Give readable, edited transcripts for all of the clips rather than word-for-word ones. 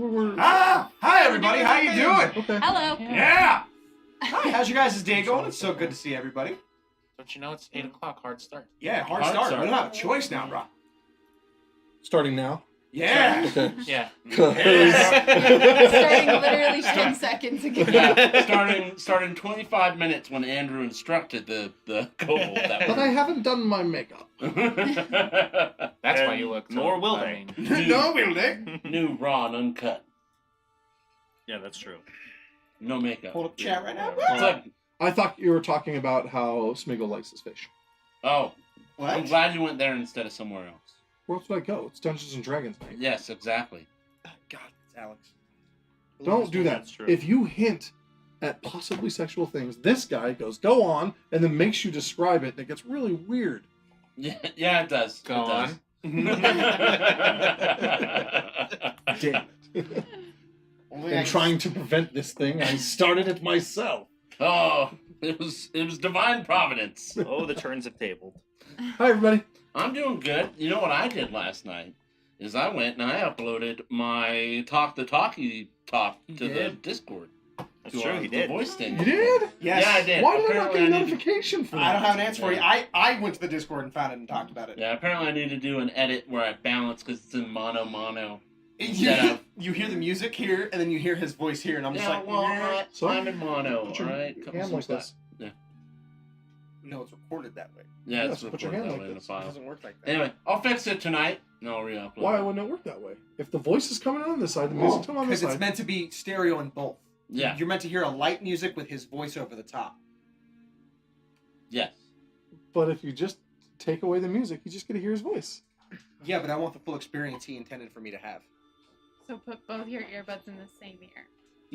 we're... Hi everybody, how you doing? Okay. Hello. Yeah! Hi, how's your guys' day going? It's so good to see everybody. Don't you know it's 8 o'clock, hard start? Yeah, hard start. We don't have a choice now, bro. Starting now? Yeah! Okay. Yeah. Starting literally 10 seconds ago. Yeah, starting 25 minutes when Andrew instructed the kobold that But I haven't done my makeup. That's why you look Nor will they. No, will they? New, raw, and uncut. Yeah, that's true. No makeup. Hold up chat right now, bro. It's like, I thought you were talking about how Smeagol likes his fish. oh, I'm What? glad you went there instead of somewhere else. Where else would I go? It's Dungeons and Dragons night. Yes, exactly. God, it's Alex. Don't do that. That's true. If you hint at possibly sexual things, this guy goes, go on, and then makes you describe it, and it gets really weird. Yeah, it does. Go on. Damn it. In trying to prevent this thing, I started it myself. Oh, it was divine providence. Oh, the turns have tabled. Hi, everybody. I'm doing good. You know what I did last night? Is I went and I uploaded my Talk the Talkie talk to the Discord. That's true, he did. The voice thing. You did? Yes. Yeah, I did. Why did I not Apparently get a need to- notification for that? I don't have an answer for you. I went to the Discord and found it and talked about it. Yeah, apparently I need to do an edit where I balance because it's in mono. You, Yeah. you hear the music here, and then you hear his voice here, and I'm just Yeah, like, well, So? I'm in mono, Put your alright? hand like this. no, it's recorded that way. Yeah, Yeah, it's so put your recorded hand that like way in the this. It file. doesn't work like that. Anyway, I'll fix it tonight and I'll re-upload Why it. wouldn't it work that way? If the voice is coming on this side, the music's coming on this Because it's side. meant to be stereo in both. Yeah, You're meant to hear a light music with his voice over the top. yes. But if you just take away the music, you just get to hear his voice. Yeah, but I want the full experience he intended for me to have. So put both your earbuds in the same ear.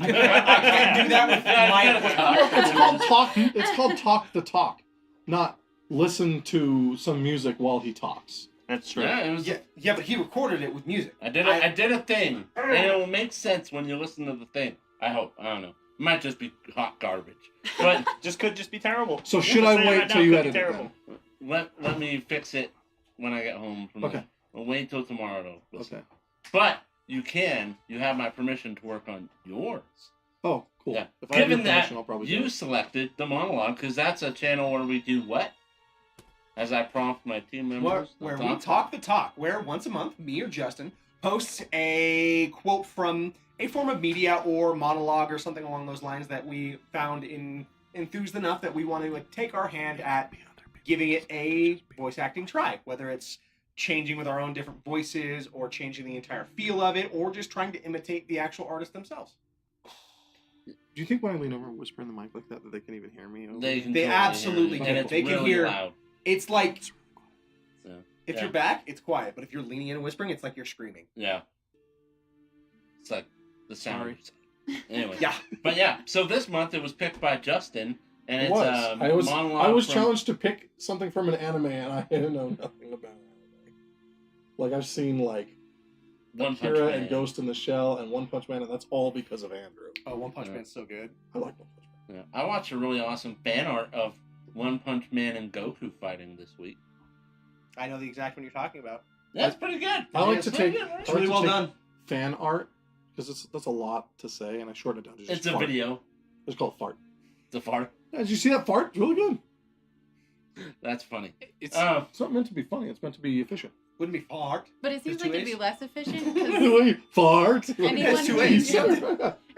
I can't do that with my It's called talk. It's called talk the talk, not listen to some music while he talks. That's true. Yeah, it was. Yeah, but he recorded it with music. I did a thing, and it will make sense when you listen to the thing. I hope. I don't know. It might just be hot garbage, but Could just be terrible. So We'll should just I say wait right till now, you could be edit it terrible. let me fix it when I get home from Okay. I'll wait till tomorrow to listen. Okay. But you have my permission to work on yours. Oh, cool. Yeah. If I have your Given that permission, I'll probably do you it. selected the monologue, because that's a channel where we do what? As I prompt my team members. Where we talk the talk, where once a month, me or Justin posts a quote from a form of media or monologue or something along those lines that we found enthused enough that we want to take our hand at giving it a voice acting try, whether it's changing with our own different voices or changing the entire feel of it or just trying to imitate the actual artist themselves. Do you think when I lean over and whisper in the mic like that they can even hear me? They They absolutely can. can. And it's They can really hear- loud. It's like, So, if yeah. you're back, it's quiet, but if you're leaning in and whispering, it's like you're screaming. Yeah. It's like the sound. Sorry. Anyway. Yeah. But yeah, so this month it was picked by Justin, and it's I was monologue from... challenged to pick something from an anime, and I know nothing about anime. Like I've seen like One Punch Akira Man. and Ghost in the Shell and One Punch Man, and that's all because of Andrew. Oh, One Punch Yeah. Man's so good. I like One Punch Man. Yeah. I watched a really awesome fan art of One Punch Man and Goku fighting this week. I know the exact one you're talking about. That's pretty good. I like It's to pretty take- good, right? It's really well done. Fan art, because that's a lot to say, and I shorten it down to just It's a fart. video. It's called fart. It's a fart. Yeah, did you see that fart? It's really good. That's funny. It's It's not meant to be funny. It's meant to be efficient. Wouldn't be fart. But it seems There's like two it'd be A's? less efficient because Fart. anyone That's two who, A's.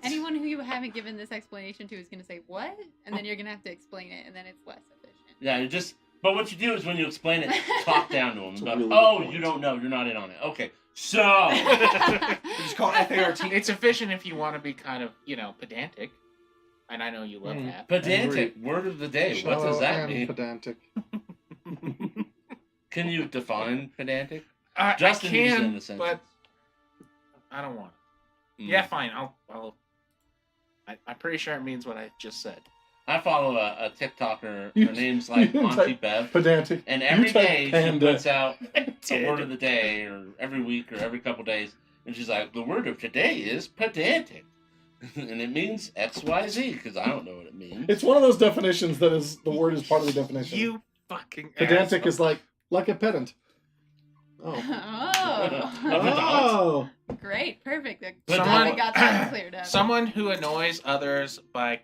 anyone who you haven't given this explanation to is going to say, what? And then you're going to have to explain it, and then it's less efficient. Yeah, you just... But what you do is when you explain it, talk down to them. It's a About, really good oh, point. you don't know. You're not in on it. Okay. So... We just call it FART. it's efficient if you want to be kind of, pedantic. And I know you love Mm. that. Pedantic. Word of the day. What does that mean? Pedantic. Can you define pedantic? I Justin used it in can, the sentence. but I don't want it. Mm. Yeah, fine. I'm pretty sure it means what I just said. I follow a TikToker. You- Her name's like you Auntie type Bev. Pedantic. And You every type day she panda. puts out a did. word of the day, or every week, or every couple days. And she's like, the word of today is pedantic. And it means XYZ, because I don't know what it means. It's one of those definitions that is the word is part of the definition. You fucking Pedantic asshole. is like a pedant. Oh. Oh. Oh. Great. perfect. That But glad we someone- got that cleared up. Someone who annoys others by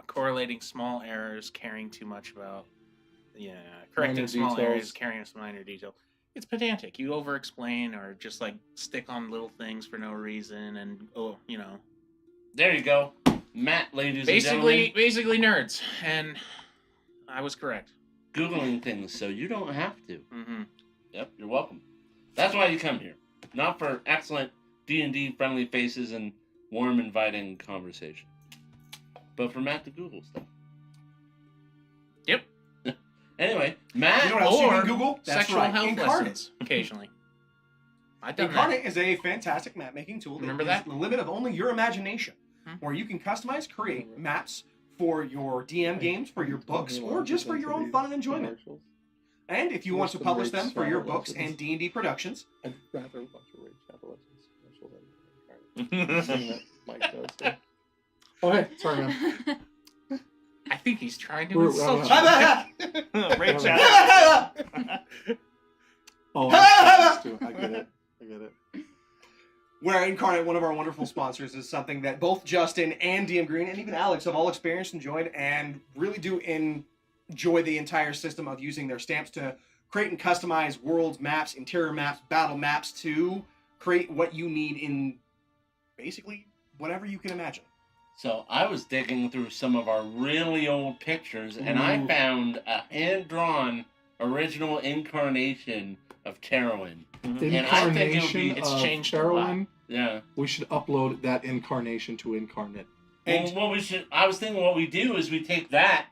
correlating small errors, caring too much about, correcting Minor small details. errors, caring some minor detail. It's pedantic. You over-explain or just like stick on little things for no reason, and There you go. Matt, ladies and gentlemen. basically nerds. And I was correct. Googling things so you don't have to. Mm-hmm. Yep, you're welcome. That's why you come here. Not for excellent D&D friendly faces and warm, inviting conversation. But for Matt to Google stuff. Yep. Anyway, Matt, You know what else you Or can Google? That's sexual right. health Incarnate. lessons occasionally. I've done Incarnate is a fantastic map making tool. Remember uses that? The limit of only your imagination, Hmm. where you can customize, create maps for your DM games, for your books, or just for your own fun and enjoyment. And if you want to publish them for your books and D&D productions, I'd rather watch a rage adolescence special than Mike does. So. Oh, hey, sorry, man. that. I think he's trying to We're- insult I'm you. Rape Yeah. chat. Oh, I get it. I get it. where Incarnate, one of our wonderful sponsors, is something that both Justin and DM Green and even Alex have all experienced, enjoyed, and really do enjoy the entire system of using their stamps to create and customize worlds, maps, interior maps, battle maps to create what you need in basically whatever you can imagine. so I was digging through some of our really old pictures, and I Ooh. found a hand-drawn original incarnation of Terrowyn. And I think it would be- Incarnation it's of changed a lot. Mm-hmm. Terrowyn. Yeah. We should upload that incarnation to Incarnate. And Well, I was thinking what we do is we take that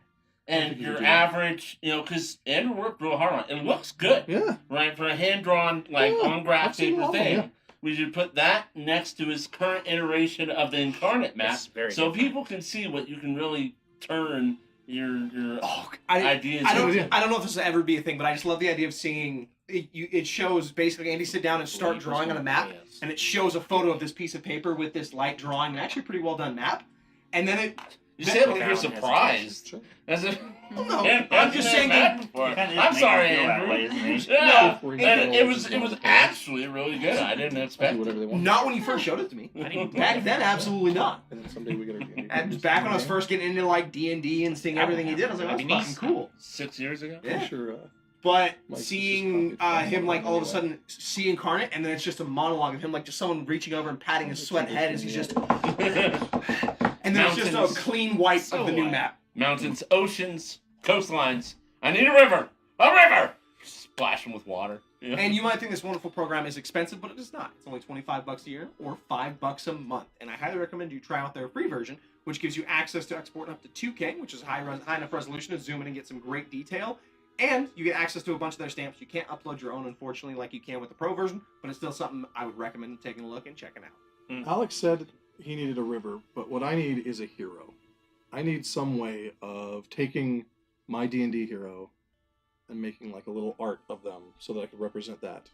I and think you your could do that. average, because Andrew worked real hard on it. It looks good, Yeah. right? For a hand-drawn, like, Yeah, on graph I've seen paper a lot, thing. yeah. We should put that next to his current iteration of the incarnate map, It's very so different. people can see what you can really turn your ideas I don't, into. I don't know if this will ever be a thing, but I just love the idea of seeing it shows basically Andy sit down and start drawing on a map, and it shows a photo of this piece of paper with this light drawing, and actually a pretty well done map. And then it You said like you're Profound surprised. hesitation. As if no, Yeah, I'm just saying that before. He kinda I'm didn't sorry, make me feel that Andrew. way, isn't he? Yeah, Before he and goes, it was actually really good. I didn't They expect do it. whatever they want. not when you first showed it to me. I didn't Back then, absolutely not. And then someday we get our D&D. And back when I was first getting into like D&D and seeing everything he did, I was like, That'd that's be fucking nice. cool. 6 years ago. Yeah. Sure. But Mike's seeing just copied him from like all of a anyway. sudden see Incarnate, and then it's just a monologue of him like just someone reaching over and patting his sweat head as he's just, and then it's just a Mountains. clean wipe So of the new white. map. Mountains, oceans, coastlines. I need a river. A river. Splash them with water. Yeah. And you might think this wonderful program is expensive, but it is not. It's only $25 a year or $5 a month. And I highly recommend you try out their free version, which gives you access to exporting up to 2K, which is high enough resolution to zoom in and get some great detail. And you get access to a bunch of their stamps. You can't upload your own, unfortunately, like you can with the pro version, but it's still something I would recommend taking a look and checking out. Alex said he needed a river, but what I need is a hero. I need some way of taking my D&D hero and making like a little art of them so that I could represent that.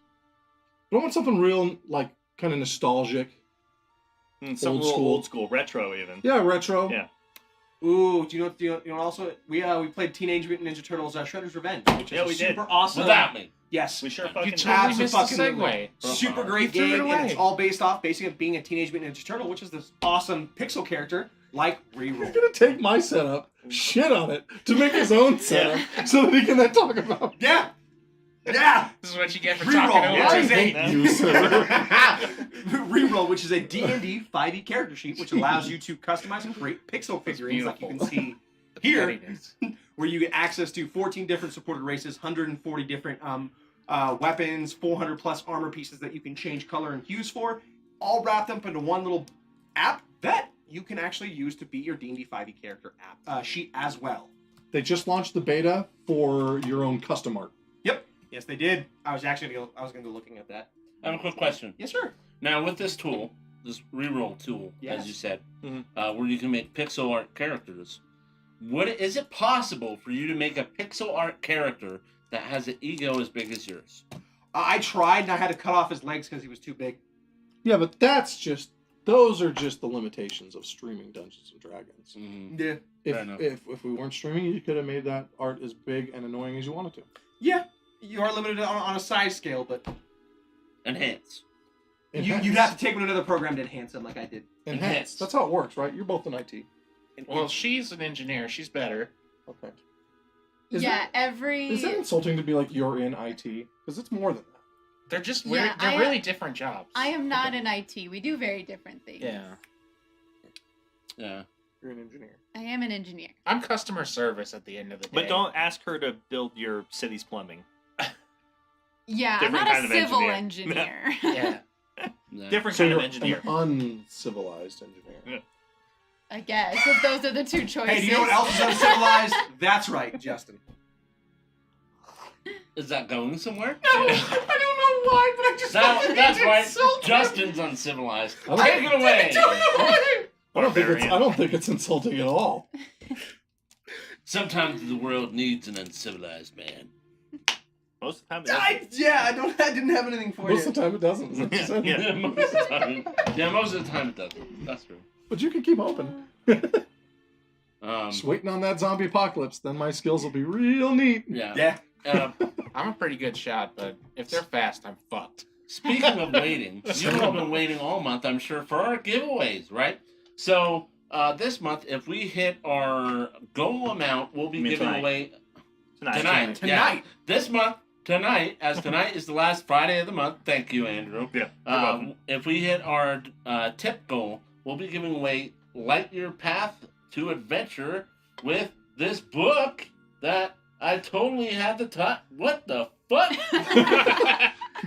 But I want something real, like kind of nostalgic. Some Old real school. old school retro even. Yeah, retro. Yeah. Ooh, do you know also we played Teenage Mutant Ninja Turtles Shredder's Revenge, which is Yeah, a we did. super awesome. Without me. Yes. We sure You fucking totally missed the Abso-fucking-lutely. segue. Super great threw it game, and away. it's all based off basically being a Teenage Mutant Ninja Turtle, which is this awesome pixel character like Reroll. He's gonna take my setup, shit on it, to make his own setup, so that he can then talk about. Yeah, yeah. This is what you get for Reroll, talking over. which I is a hate you, sir. Reroll, which is a D&D 5e character sheet, which allows you to customize and create pixel figurines like you can see here, Pettiness. where you get access to 14 different supported races, 140 different weapons, 400 plus armor pieces that you can change color and hues for, all wrapped up into one little app that you can actually use to be your D&D 5e character app sheet as well. They just launched the beta for your own custom art. Yep. Yes, they did. I was going to go looking at that. I have a quick question. Yes, sir. Now, with this tool, this reroll tool, Yes. as you said, Mhm. where you can make pixel art characters, is it possible for you to make a pixel art character that has an ego as big as yours? I tried, and I had to cut off his legs because he was too big. Yeah, but those are just the limitations of streaming Dungeons and Dragons. Mm-hmm. Yeah. Fair enough. If we weren't streaming, you could have made that art as big and annoying as you wanted to. Yeah. You are limited on a size scale, but And hands. Enhance. You'd have to take another program to enhance them, like I did. Enhance. That's how it works, right? You're both in IT. Well, she's an engineer. She's better. Okay. Is Is that insulting to be like you're in IT? Because it's more than that. They're just Yeah, they're really different jobs. I am not in IT. We do very different things. Yeah. Yeah. You're an engineer. I am an engineer. I'm customer service at the end of the day. But don't ask her to build your city's plumbing. Yeah, Different I'm not kind a of civil engineer. engineer. Yeah. Yeah. Different So kind of you're engineer. an uncivilized engineer. I guess if those are the two choices. Hey, do you know what else is uncivilized? That's right, Justin. Is that going somewhere? No, I don't know why, but I just That's right. Justin's uncivilized. I Take it away. I don't think it's insulting at all. Sometimes the world needs an uncivilized man. Most of the time, it doesn't. I didn't have anything for Most you. of the time it doesn't. Is that what you said? Yeah. Most of the time. Yeah, most of the time it doesn't. That's true. But you can keep hoping. Just waiting on that zombie apocalypse, then my skills will be real neat. Yeah. Yeah. I'm a pretty good shot, but if they're fast, I'm fucked. Speaking of waiting, you've all been waiting all month, I'm sure, for our giveaways, right? So this month, if we hit our goal amount, we'll be You mean giving tonight? away Tonight. Yeah. This month, tonight, as tonight is the last Friday of the month. Thank you, Andrew. Yeah. You're welcome. If we hit our tip goal, we'll be giving away Light Your Path to Adventure with this book that I totally had to What the fuck?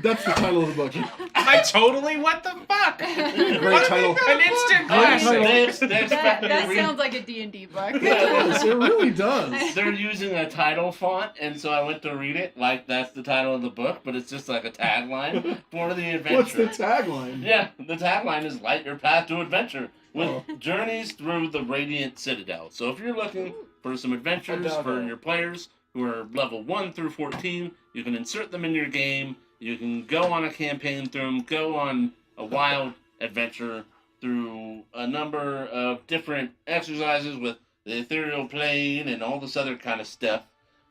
That's the title of the book. I totally what the fuck? Great title. An instant Great classic. title. They expect me to That read- sounds like a D&D book. It does. It really does. They're using a title font, and so I went to read it like that's the title of the book, but it's just like a tagline for the adventure. What's the tagline? Yeah, the tagline is Light Your Path to Adventure with Oh. journeys through the Radiant Citadel. So if you're looking for some adventures for your players who are level 1 through 14, you can insert them in your game. You can go on a campaign through them, go on a wild adventure through a number of different exercises with the ethereal plane and all this other kind of stuff.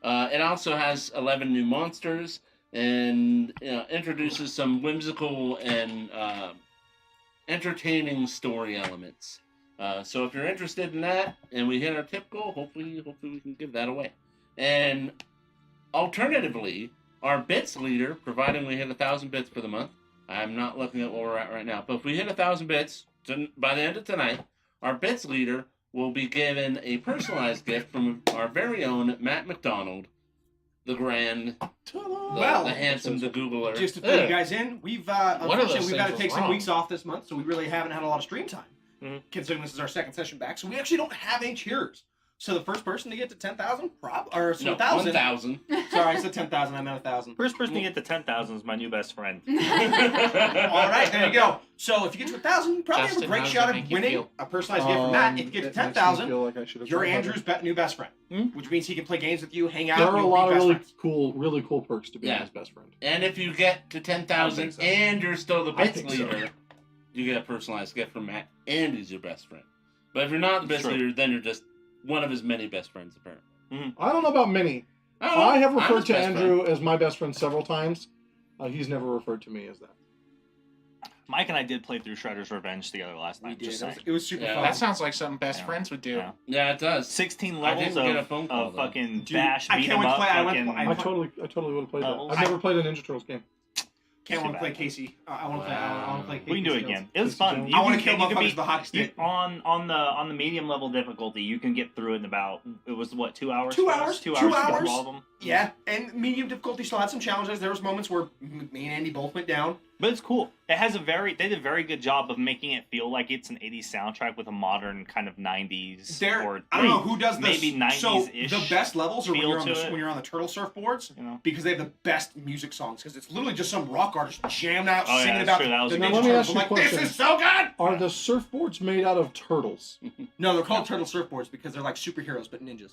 It also has 11 new monsters and introduces some whimsical and entertaining story elements. So if you're interested in that and we hit our tip goal, hopefully we can give that away. And alternatively, our bits leader, providing we hit 1,000 bits for the month, I'm not looking at where we're at right now, but if we hit 1,000 bits by the end of tonight, our bits leader will be given a personalized gift from our very own Matt McDonald, the grand, the handsome, the Googler. Just to fill you guys in, we've unfortunately we've got to things take was some wrong? weeks off this month, so we really haven't had a lot of stream time. Mhm. Considering this is our second session back, so we actually don't have any cheers. So the first person to get to 10,000, or so No, 1,000. 1,000. Sorry, I said 10,000. I meant 1,000. First person to get to 10,000 is my new best friend. All right, there you go. So if you get to 1,000, you probably Justin, have a great how does shot that of make you winning feel? a personalized gift from Matt. If you get to It makes me 10,000, feel like I should have you're tried harder. Andrew's new best friend, which means he can play games with you, hang out. There and are a you'll lot be of best really cool perks to being Yeah. his best friend. And if you get to I 10,000 think so. and you're still the I bits think so. leader, you get a personalized gift from Matt, and he's your best friend. But if you're not the bits True. leader, then you're just one of his many best friends, apparently. I don't know about many. I don't know. I have I'm referred his to best Andrew as my best friend several times. He's never referred to me as that. Mike and I did play through Shredder's Revenge together last We night. did. Just It was, saying. it was super Yeah. fun. That sounds like something best Yeah. friends would do. Yeah. Yeah, it does. 16 I levels didn't get a phone call, of though. fucking Dude, bash, I beat can't 'em wait to up, play- I went- fucking... I- I totally would have played that. Levels. I've never played a Ninja Turtles game. Can't want to play bad. Casey. I want to play. I want to play. We can do it Casey again. It was Casey fun. Jones. I want to can- kill you can motherfuckers be- with the hockey stick. on the medium level difficulty, you can get through it in about, it was what, 2 hours? 2 for us? hours. 2 2 hours to get hours. through all of them. Yeah, and medium difficulty still had some challenges. There was moments where me and Andy both went down. But it's cool. They did a very good job of making it feel like it's an 80s soundtrack with a modern kind of 90s or I don't know who does this. maybe 90s-ish So the best levels are when feel you're, on to the, it. when you're on the turtle surfboards you know. because they have the best music songs. Because it's literally just some rock artist jammed out Oh, yeah, singing that's about true. That was the a good Ninja one. Let me Turtles. ask I'm you a like, this question. is so good. Are the surfboards made out of turtles? No, they're called turtle surfboards because they're like superheroes but ninjas.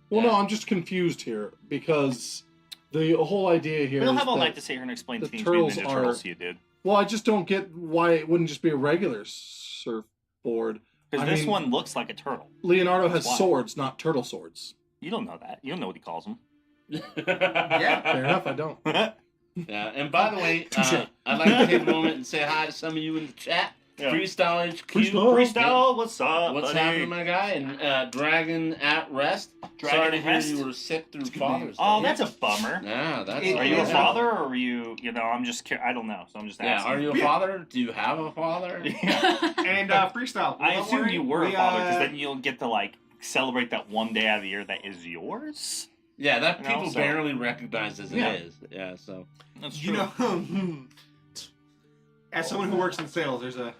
Well, Yeah. no, I'm just confused here because the whole idea here We don't is have all that- night to sit here and explain the Teenage Mutant turtles Ninja are- Turtles to you, dude. Well, I just don't get why it wouldn't just be a regular surfboard. Because I this mean- one looks like a turtle. Leonardo has Why? swords, not turtle swords. You don't know that. You don't know what he calls them. Yeah. Fair enough, I don't. Yeah, and by the way, I'd like to take a moment and say hi to some of you in the chat. Yeah. Freestyle HQ. Freestyle, what's up? What's buddy? happening, my guy? And Dragon at Rest. Dragon Sorry to at hear Rest? you were sick through Father's Day. Oh, that's a bummer. Yeah, that's. Are Are you a Yeah. father, or are you? I'm just. I don't know, so I'm just Yeah, asking. are you a father? Do you have a father? Yeah. And freestyle. I Don't assume worry, you were a we, father, because then you'll get to like celebrate that one day out of the year that is yours. Yeah, that And people also- barely recognize as Yeah. it is. Yeah, so. That's You know, as someone who works in sales, there's a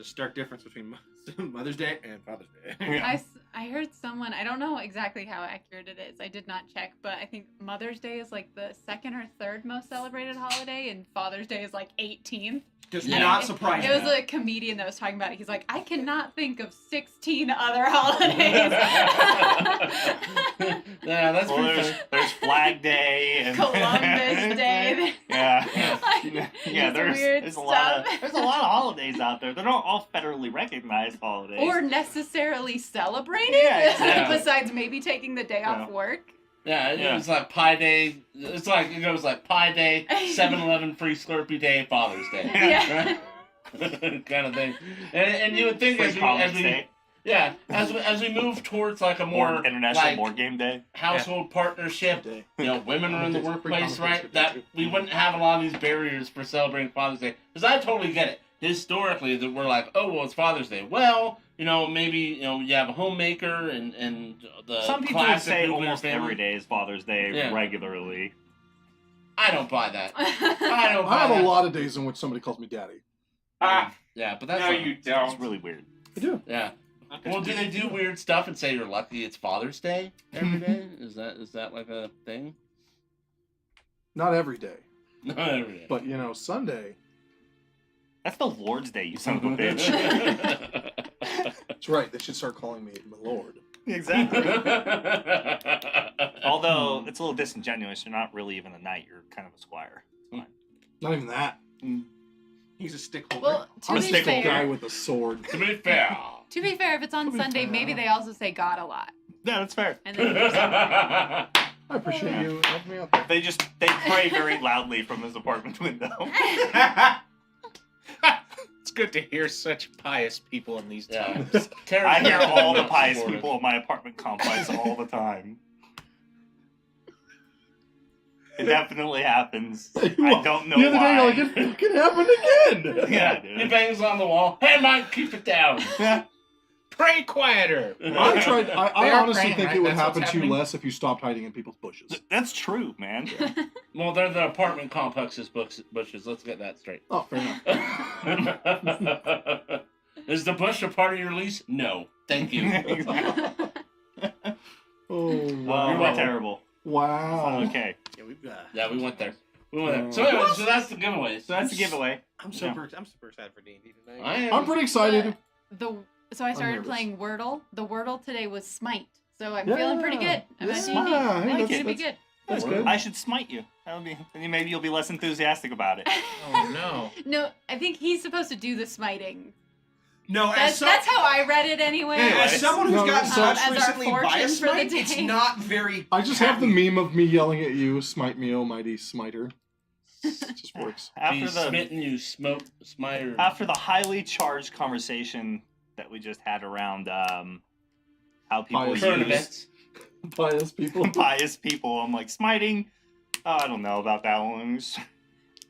stark difference between Mother's Day and Father's Day. I heard someone, I don't know exactly how accurate it is. I did not check, but I think Mother's Day is like the second or third most celebrated holiday, and Father's Day is like 18th. Does Yeah. not surprise It me. was a comedian that was talking about it. He's like, I cannot think of 16 other holidays. Yeah, that's Well, pretty there's, funny. there's Flag Day and Columbus Day. Yeah, Like, yeah. just weird There's a stuff. lot of holidays out there. They're not all federally recognized holidays. Or necessarily celebrated, Yeah, exactly. besides maybe taking the day off work. Yeah, Yeah. it's like Pi Day. It's like it goes like Pi Day, 7-Eleven free Slurpee Day, Father's Day, Yeah. right? Kind of thing. And you would think Free as College we Day. yeah as we move towards like a more International like, Board Game Day. household partnership, Day. women are in the Free workplace, College right? Day. That we wouldn't have a lot of these barriers for celebrating Father's Day. Because I totally get it. Historically, that we're like, oh well, it's Father's Day. Well, maybe you have a homemaker and the Some people would classic say nuclear almost family. every day is Father's Day Yeah. regularly. I don't buy that. I don't buy I have that. a lot of days in which somebody calls me daddy. Yeah, but that's No, not- you It's don't. really weird. I do. Yeah. Well, do they do weird stuff and say you're lucky it's Father's Day every day? Is that like a thing? Not every day, Not every day. but Sunday. That's the Lord's Day, you son of a bitch. That's right. They should start calling me my lord. Exactly. Although it's a little disingenuous, you're not really even a knight. You're kind of a squire. Not even that. He's a stick holder. Well, I'm to a be stick guy fair, with a sword. To be fair. if it's on To be Sunday, fair. maybe they also say God a lot. Yeah, that's fair. And then you're celebrating. I appreciate you helping me out there. They pray very loudly from his apartment window. It's good to hear such pious people in these Yeah. times. I hear all the pious people in my apartment complex all the time. It definitely happens. I don't know The other day, why. like, it fucking happened again. Yeah, He dude. bangs on the wall. Hey, Mike, keep it down. Pray quieter. I They are honestly praying, think right? it would That's what's happen to you happening? less if you stopped hiding in people's bushes. That's true, man. Well, they're the apartment complex's bushes. Let's get that straight. Oh, fair enough. Is the bush a part of your lease? No. Thank you. Oh, Oh, wow. we're terrible. Wow. Okay, Yeah, we've Yeah, we went there. So anyway, so that's the giveaway. so that's the giveaway. I'm super excited for D&D tonight. I am. I'm pretty excited. So I started nervous. playing Wordle. The Wordle today was Smite. So I'm Yeah. feeling pretty good. I'm at Yeah, D&D. hey, I think it's that's- gonna be good. That's good. I should smite you. That'll be. Then maybe you'll be less enthusiastic about it. Oh no. No, I think he's supposed to do the smiting. No, That's how I read it anyway. as Anyways. someone who's No, gotten so- touched as our recently by a fortune for the smite, it's day. not very. I just have the happy. meme of me yelling at you, "Smite me, oh mighty smiter." It just works. Be After the smitten, you smoke, smiter. after the highly charged conversation that we just had around how people Pious Current use events. Pious people. pious people, I'm like smiting. Oh, I don't know about that one.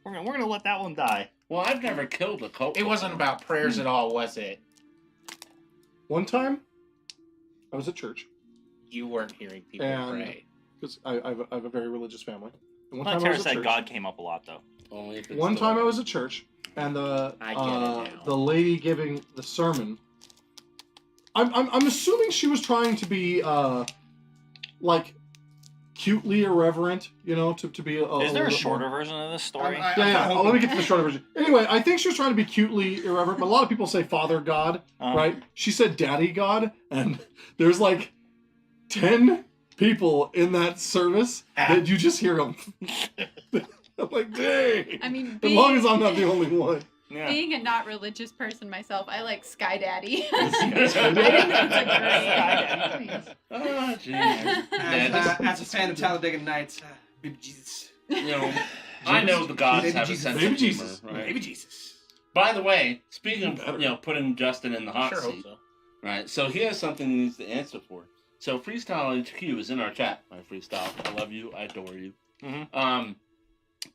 We're gonna let that one die. Well, I've never killed a cult. It wasn't about prayers at all, was it? One time, I was at church You weren't hearing people And- pray. because I have a very religious family. And one Like time I Tara was at said, church. God came up a lot though. Only if it's One time I delivered. was at church, and I get it now. the lady giving the sermon. I'm assuming she was trying to be like cutely irreverent, to be. Is there a little bit shorter more- version of this story? Yeah. Let me get to the shorter version. Anyway, I think she was trying to be cutely irreverent, but a lot of people say Father God, right? She said Daddy God, and there's like 10 people in that service that you just hear them. I'm like, dang. I mean, As long as I'm not the only one. Yeah. being a not religious person myself, I like Sky Daddy. Daddy. I think it's a great. Oh, jeez. Yeah, As a fan of Talladega Nights, baby Jesus. I know the gods Baby have Jesus. a sense Baby of humor, Jesus. right? Maybe Jesus. By the way, speaking Better. of, putting Justin in the hot Sure hope seat, so. right? So he has something he needs to answer for. So Freestyle HQ is in our chat, my Freestyle. I love you. I adore you. Mhm.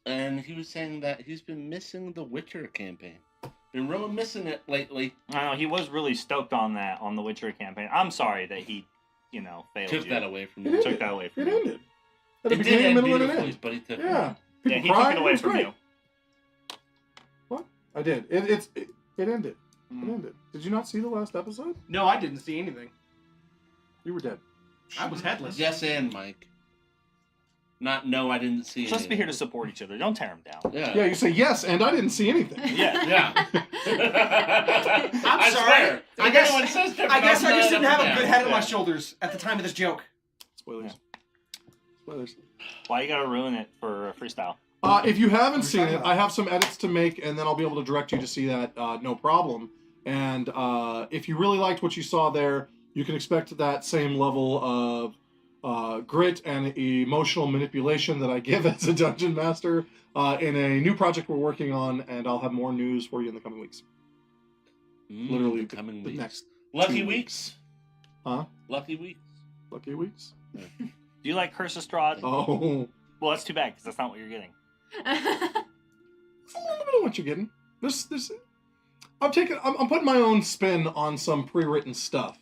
And he was saying that he's been missing the Witcher campaign. Been really missing it lately. I know he was really stoked on the Witcher campaign. I'm sorry that he, failed Took you. that away from It you. Took that away from It you. ended. At the It did beginning, end middle, and an beautifully, end. but he took it. Yeah. Yeah, People he cried, took it away was from great. you. What? I did. It ended. Mm. It ended. Did you not see the last episode? No, I didn't see anything. You were dead. I was headless. Yes, and Mike. Not no, I didn't see. Let's be here to anything. support each other. Don't tear him down. Yeah. Yeah, you say yes, and I didn't see anything. Yeah. Yeah. I'm sorry. I guess I just didn't have a good head on my shoulders at the time of this joke. Spoilers. Spoilers. Why you gotta ruin it for freestyle? If you haven't We're seen talking it, about- I have some edits to make, and then I'll be able to direct you to see that, no problem. And if you really liked what you saw there, you can expect that same level of grit and emotional manipulation that I give as a dungeon master in a new project we're working on, and I'll have more news for you in the coming weeks. Literally, coming the weeks. next Lucky 2 weeks. Huh? Lucky weeks. Lucky weeks. Do you like Curse of Strahd? Oh, Well, that's too bad because that's not what you're getting. it's a little bit of what you're getting. I'm putting my own spin on some pre-written stuff,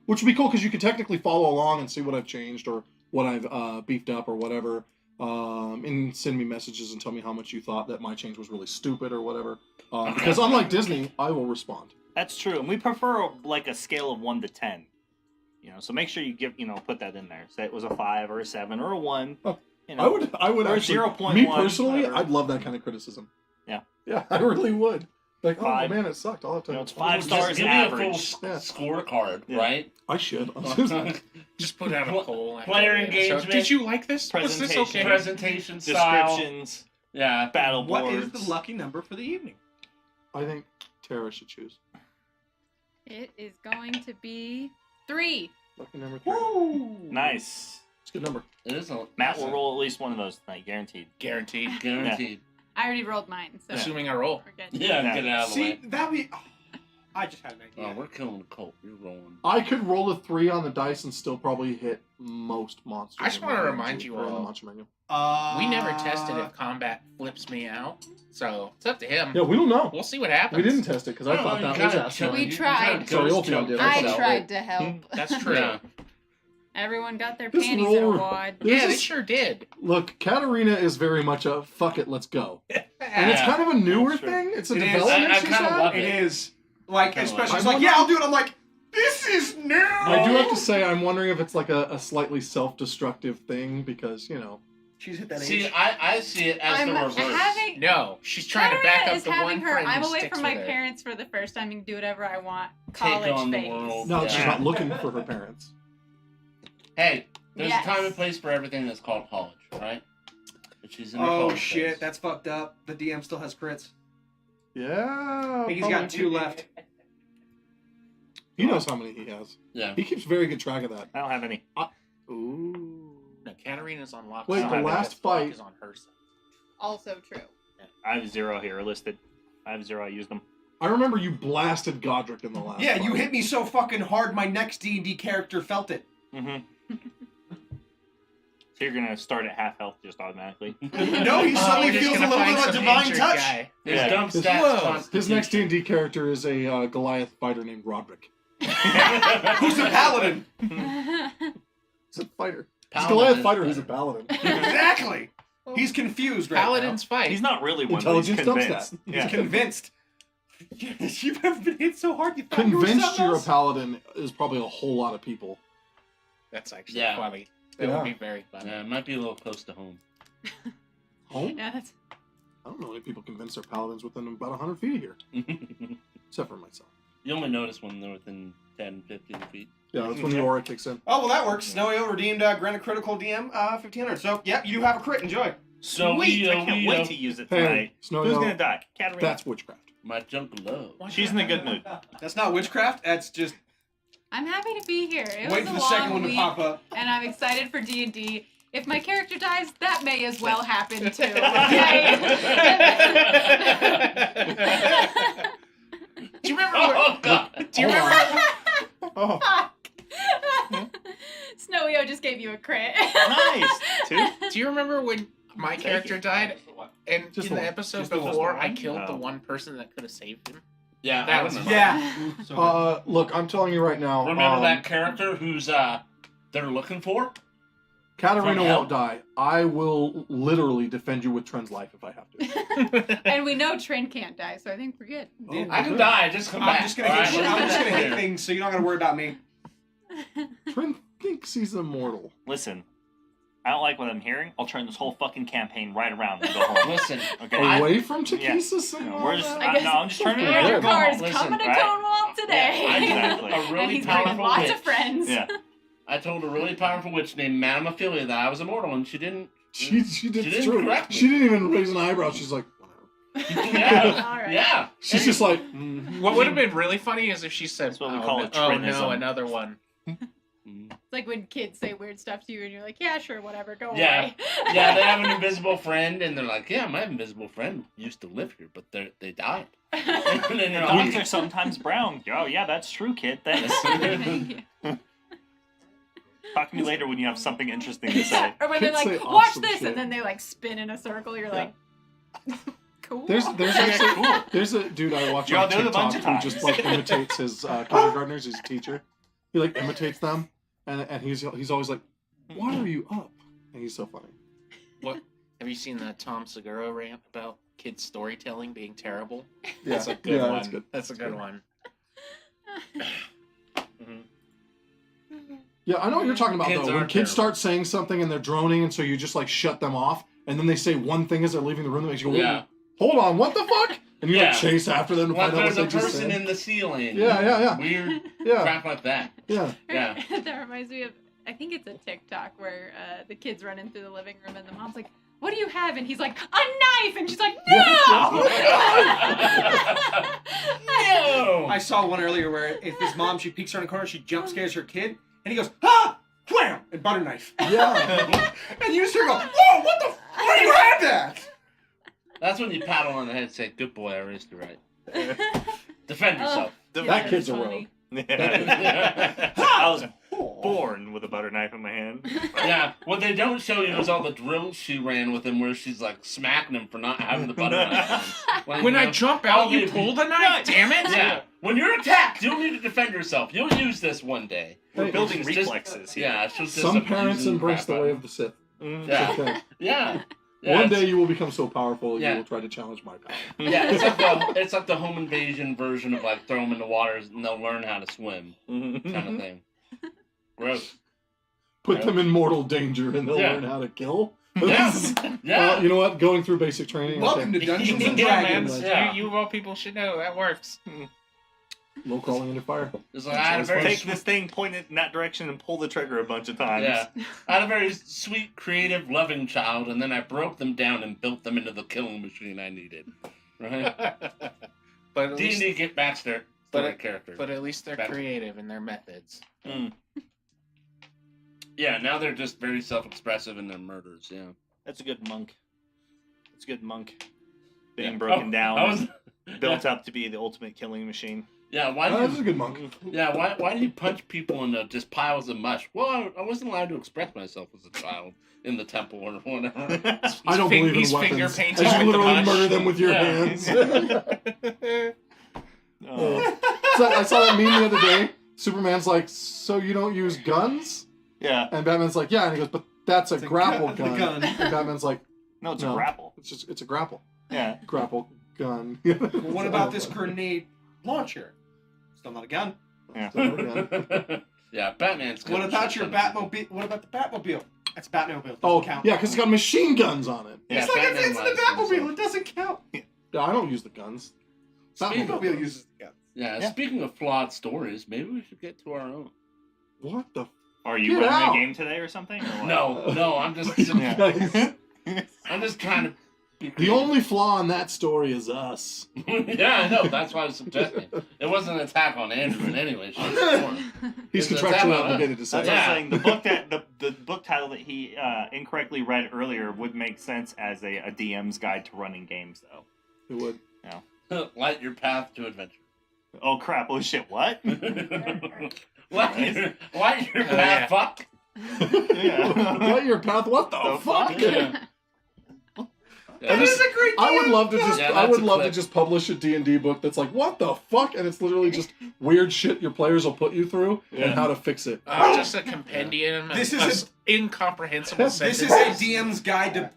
which would be cool because you can technically follow along and see what I've changed or what I've beefed up or whatever, and send me messages and tell me how much you thought that my change was really stupid or whatever. Because unlike Disney, I will respond. That's true, and we prefer like a scale of 1 to 10. So make sure you put that in there. Say it was a 5 or a 7 or a 1. Oh, I would or actually. 0.1. Me personally, whatever. I'd love that kind of criticism. Yeah. Yeah, I really would. Like, oh 5. man, it sucked. I'll have to. It's 5 stars Give me a average. full Yeah. scorecard, Yeah. right? I should. Just put out a poll. after Player the episode. engagement. Did you like this? Was this Presentation. okay? Presentation style. Descriptions, Yeah. battle What boards. is the lucky number for the evening? I think Tara should choose. It is going to be 3. Lucky number 3. Woo! Nice. It's a good number. It is a Matt will roll at least one of those tonight, guaranteed. Guaranteed. guaranteed. I already rolled mine, so Assuming I roll. we're good. Yeah, Yeah. get it out of the See, way. that'd be. I just had an Oh, idea. we're killing the cult. You're rolling. I could roll a 3 on the dice and still probably hit most monsters. I just in wanna my remind menu, you or in the all- monster menu. We never tested if combat flips me out, so it's up to him. Yeah, we don't know. We'll see what happens. We didn't test it because I Oh, thought you that kinda was chose- asinine. We you tried. kinda Sorry, ghost Ultium choked did. I yourself. tried to help. That's true. Yeah. Everyone got their This panties in a roll- wad. This Yeah, they is- sure did. Look, Katarina is very much a fuck it, let's go. And it's Yeah. kind of a newer That's true. thing. It's a It is. development I she's kinda had. love It it. is. Like, Kinda especially, like- it's like, yeah, I'll do it. I'm like, this is new. I do have to say, I'm wondering if it's like a slightly self-destructive thing because, She's hit that See, age. I see it as I'm the reverse. having. No, she's trying to back Katarina up is the having one her. friend I'm who away sticks from my with her. parents for the first time and do whatever I want. Take College on the phase. world. no, she's Yeah. not looking for her parents. Hey, there's Yes. a time and place for everything that's called college, right? But she's in her Oh college shit, phase. that's fucked up. The DM still has crits. Yeah. I think he's got 2 left. He knows how many he has. Yeah. He keeps very good track of that. I don't have any. Ooh. No, Katarina's on lock. Wait, the because last Flock fight- is on her side. Also true. I have 0 here listed. I have 0. I used them. I remember you blasted Godric in the last Yeah, you fight. hit me so fucking hard, my next D&D character felt it. Mm-hmm. So you're gonna start at half health just automatically. No, he Oh, suddenly we're just feels a gonna little find bit of some divine injured touch. guy. His Yeah. dumb His- stats. His next constitution. D&D character is a Goliath fighter named Roderick. Who's a paladin? He's a fighter. He's a Paladin Goliath is fighter who's a better. paladin. Exactly. He's confused right Paladins fight. He's not really one. But he's Intelligence dump convinced. stat. now. Yeah. He's convinced. Yes, you've ever been hit so hard you thought you were Convinced something you're a else? paladin is probably a whole lot of people. That's actually Yeah. funny. That Yeah. would be very funny. Yeah, it might be a little close to home. Home? Yeah, that's. I don't know any people convinced they're paladins within about 100 feet of here. Except for myself. You only notice when they're within 10, 15 feet. Yeah, that's when the aura kicks in. Oh, well, that works. Snowy redeemed granted critical DM 1500. So, yeah, you do have a crit. Enjoy. So Sweet! we, I can't wait to use it Hey, tonight. Snow Who's Yell, gonna die? Katarina. that's witchcraft. my junk love. She's in a good mood. That's not witchcraft. That's just I'm happy to be here. It wait was for a the second long one to week, pop up. and I'm excited for D&D. if my character dies, that may as well happen too. Okay. Do you remember? Oh God! Do you remember? Oh, Snowy-O just gave you a crit. Nice. Two. Do you remember when my Take character it. died? And Just in the the one. episode Just the one. before, I killed the Oh. one person that could have saved him. Yeah, That I was remember. Yeah. So look, I'm telling you right now. Remember that character who's they're looking for? Katarina From hell? won't die. I will literally defend you with Trent's life if I have to. And we know Trin can't die, so I think we're good. Oh, I can good. die. Just come back. I'm just gonna all hit, right? I'm just gonna hit Here. things, so you're not gonna worry about me. Trent thinks he's immortal. Listen, I don't like what I'm hearing. I'll turn this whole fucking campaign right around and go home. Listen, Okay. Away from Takesis and No, all we're just. that? I guess- No, I'm just turning it Yeah. around. Your and go car home. is Listen, coming to right? Cornwall today. I Exactly. told a And really he's bringing powerful lots witch. of friends. Yeah. I told a really powerful witch named Madame Ophelia that I was immortal, and she didn't. She did. She It's didn't true. correct me. She didn't even raise an eyebrow. She's like, whatever. Yeah, All right. yeah. She's just like, What would have been really funny is if she said, That's what we "Oh, call no, a oh no, Trinism." another one." It's like when kids say weird stuff to you, and you're like, "Yeah, sure, whatever, go Yeah. away." Yeah, they have an invisible friend, and they're like, "Yeah, my invisible friend used to live here, but they died." And then you're Dogs are like, sometimes brown. Oh yeah, that's true, kid. Thanks. Thank you. Talk to me later when you have something interesting to say. Or when they're Kids like, say "Watch awesome this," shit. and then they like spin in a circle. You're like, "Cool." there's actually there's a dude I watch Y'all on do it a bunch TikTok of who just times. like imitates his kindergartners. He's a teacher. He like imitates them, and he's always like, "Why are you up?" And he's so funny. What? Have you seen that Tom Segura rant about kids storytelling being terrible? Yeah, That's a good yeah, one. that's good. That's a good one. Yeah, I know what you're talking about Kids though. When are kids terrible. start saying something and they're droning, and so you just like shut them off, and then they say one thing as they're leaving the room that makes you go, Yeah. "Hold on, what the fuck?" And you Yeah. like chase after them to Like find out what there's they a just person said. in the ceiling. Yeah. Weird Yeah, crap like that. yeah. Yeah. That reminds me of, I think it's a TikTok where the kid's running through the living room and the mom's like, "What do you have?" And he's like, "A knife!" And she's like, "No!" No. I saw one earlier where if his mom, she peeks around the corner, she jump scares her kid, and he goes, "Ah! Wham!" and butter knife. Yeah. And you just hear go, "Whoa! What the? Why do you have that?" That's when you pat him on the head and say, "Good boy, I raised you right." Defend yourself. Oh, That kid's a funny. I was born with a butter knife in my hand. Yeah, what they don't show you is all the drills she ran with him, where she's like smacking him for not having the butter knife on. Like, When you I know, jump all out, you the- pull the knife. Damn it! Yeah, when you're attacked, you'll need to defend yourself. You'll use this one day. We're Hey, building it's just- reflexes here. Yeah, she'll just Some abuse parents and embrace the crap way out. of the Sith. Mm. Yeah. It's okay. Yeah. One it's- day you will become so powerful Yeah. you will try to challenge my power. Yeah, it's like the home invasion version of like throw them in the waters and they'll learn how to swim kind of thing. Gross. Put them in mortal danger and they'll Yeah. learn how to kill. Yeah. Yeah. You know what? Going through basic training. Welcome Okay. to Dungeons and Yeah, man. Dragons. Yeah. You of all people should know that works. Low crawling into fire. It's like I had a very Take this thing, point it in that direction, and pull the trigger a bunch of times. Yeah. I had a very sweet, creative, loving child, and then I broke them down and built them into the killing machine I needed. Right? But at least, D&D get back to their But story it- character. but at least they're Better. creative in their methods. Mm. Yeah, now they're just very self-expressive in their murders, yeah. That's a good monk. It's a good monk. Being Yeah. broken Oh, down, I was, and built up to be the ultimate killing machine. yeah, why Oh, do this is you, a good monk. yeah, why do you punch people into just piles of mush? Well, I wasn't allowed to express myself as a child in the temple or whatever. I don't believe in He's weapons. finger I painting just with the literally mush. murder them with your Yeah. hands. Oh. So I saw that meme the other day. Superman's like, "So you don't use guns?" Yeah. And Batman's like, "Yeah." And he goes, "But that's a It's a grapple gun- gun." the gun. And Batman's like, No, it's No. a grapple. "It's a grapple. Yeah. Grapple gun." Well, what about this grenade launcher? Still not a gun. Yeah, Batman's good. What about your Batmobile? What about the Batmobile? That's Batmobile. Doesn't Oh, count. yeah, because it's got machine guns on it. Yeah, It's like Batman it's in the lies to himself. Batmobile. It doesn't count. Yeah, I don't use the guns. Speaking of- Batmobile uses the gun. Yeah, Yeah. speaking of flawed stories, maybe we should get to our own. What the? Are you Get running out. a game today or something? Or what? No, I'm just Guys. I'm just trying to The only flaw in that story is us. Yeah, I know. That's why I was suggesting. It wasn't an attack on Andrew in any way, shape, or form. He's It's an attack contractually on us. obligated to say That's that. what I'm Yeah. saying. The book title that he incorrectly read earlier would make sense as a DM's guide to running games, though. It would. Light your path to adventure. Oh crap! Oh shit! What? Light your path, yeah. fuck. Light your path. What the The fuck? fuck? Yeah. I just- a great I would love to just Yeah, I that's would a love to clip. just publish a D&D book that's like, what the fuck? And it's literally just weird shit your players will put you through and Yeah. how to fix it. Just a compendium This of is incomprehensible This sentences. is a DM's guide to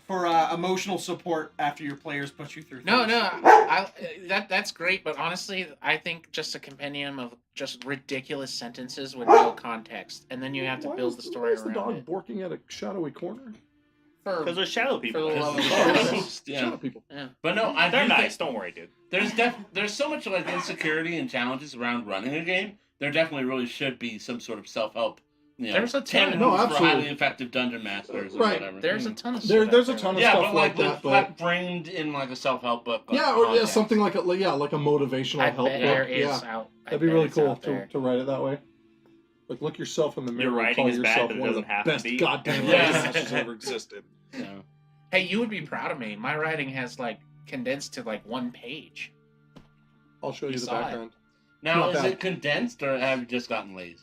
for emotional support after your players put you through. No, things. no, that's great, but honestly, I think just a compendium of just ridiculous sentences with no context, and then you have to Why build is the story why is the around dog it. borking at a shadowy corner? Because there's shadow people. For the love of Yeah. Shadow people. But no, I They're do think nice. Don't worry, dude. there's so much like insecurity and challenges around running a game. There definitely really should be some sort of self-help. There's a 10 ton. No, rules for absolutely. highly effective dungeon masters or Right. whatever. There's a ton of There's shit a ton of yeah, stuff but like that, like but framed in like a self-help book. Like, yeah, or context. something like a motivational I help bet there book. is Yeah, out. I that'd be bet really it's cool out there. to write it that way. Like, look yourself in the mirror and writing call is bad, yourself but it one of the doesn't have to best be. goddamn Yeah. dungeon masters ever existed. Yeah. Hey, you would be proud of me. My writing has like condensed to like 1 page. I'll show you You the saw it. background. Now, Not is bad. it condensed or have you just gotten lazy?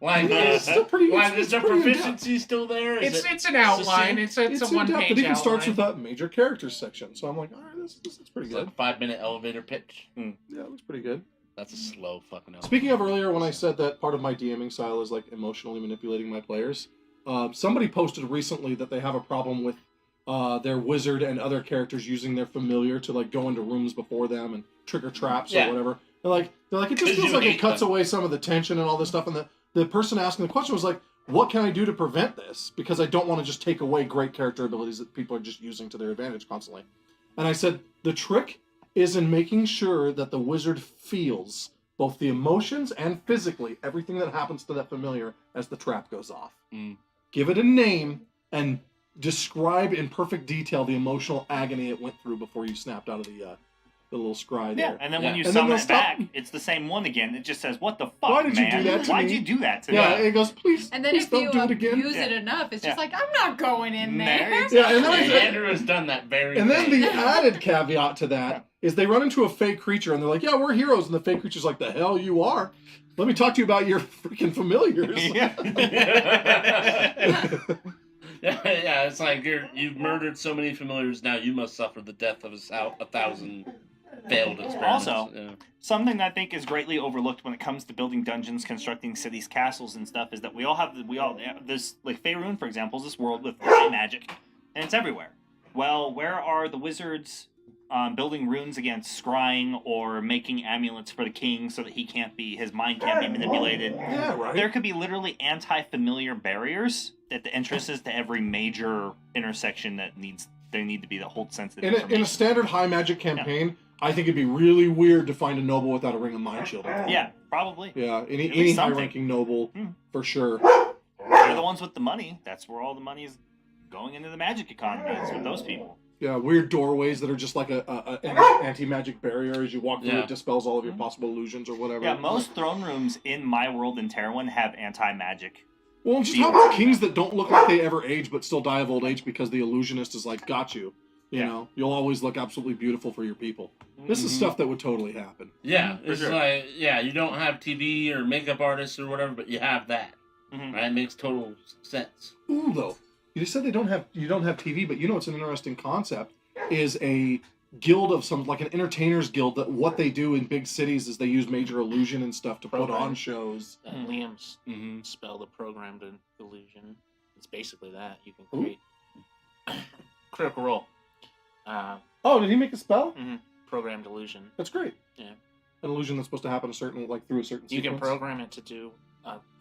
Like, It's is, still pretty. like, It's is the pretty in-depth. proficiency still there? Is It's an outline. succinct? It's It's a 1 in-depth, page but it even outline. starts with that major characters section. So I'm like, all right, this is pretty It's good. like a 5-minute elevator pitch. Yeah, it looks pretty good. That's a slow fucking elevator. Speaking of earlier, when I said that part of my DMing style is like emotionally manipulating my players, somebody posted recently that they have a problem with their wizard and other characters using their familiar to like go into rooms before them and trigger traps Yeah. or whatever. They're like it just 'Cause feels you like it hate cuts them. away some of the tension and all this stuff. And the person asking the question was like, what can I do to prevent this? Because I don't want to just take away great character abilities that people are just using to their advantage constantly. And I said, the trick is in making sure that the wizard feels both the emotions and physically everything that happens to that familiar as the trap goes off. Mm. Give it a name and describe in perfect detail the emotional agony it went through before you snapped out of the little scry Yeah, there. and then Yeah. when you And then summon they'll it stop. back, it's the same one again. It just says, "What the fuck, Why did you man? do that to Why'd me?" you do that to Yeah, me?" it goes, please, And then please if don't you do it again. abuse Yeah. it enough, it's just Yeah. like, I'm not going in there. There, Yeah, and then And I said, Andrew has done that very and then thing. the added caveat to that is they run into a fake creature and they're like, yeah, we're heroes. And the fake creature's like, the hell you are. Let me talk to you about your freaking familiars. Yeah. yeah, it's like you've murdered so many familiars now you must suffer the death of 1,000 failed experiments. Also, yeah. Something that I think is greatly overlooked when it comes to building dungeons, constructing cities, castles, and stuff is that we all have this, like Faerun, for example, is this world with high magic, and it's everywhere. Well, where are the wizards building runes against scrying or making amulets for the king so that his mind can't be manipulated? Yeah, right. There could be literally anti-familiar barriers at the entrances to every major intersection that there need to be that hold sensitive In information. a standard high magic campaign, I think it'd be really weird to find a noble without a ring of mind shield. Yeah, probably. Yeah, any At least something. high-ranking noble, Hmm. for sure. They're the ones with the money. That's where all the money is going into the magic economy. It's with those people. Yeah, weird doorways that are just like an anti-magic barrier as you walk through. Yeah. It dispels all of your possible illusions or whatever. Yeah, most throne rooms in my world in Terrowyn have anti-magic. Well, and just how about kings that don't look like they ever age but still die of old age because the illusionist is like, got you. You Yeah. know, you'll always look absolutely beautiful for your people. This is Mhm. stuff that would totally happen. Yeah, For it's sure. like, yeah, you don't have TV or makeup artists or whatever, but you have that. Mhm. Right? It makes total sense. Ooh, though, you just said you don't have TV, but you know it's an interesting concept. Is a guild of some like an entertainers guild that what they do in big cities is they use major illusion and stuff to put Program. on shows. Liam's Mm-hmm. spell, the programmed illusion. It's basically that. You can Ooh. create critical role. Oh, did he make a spell? Programmed illusion. That's great. Yeah. An illusion that's supposed to happen through a certain You can sequence. program it to do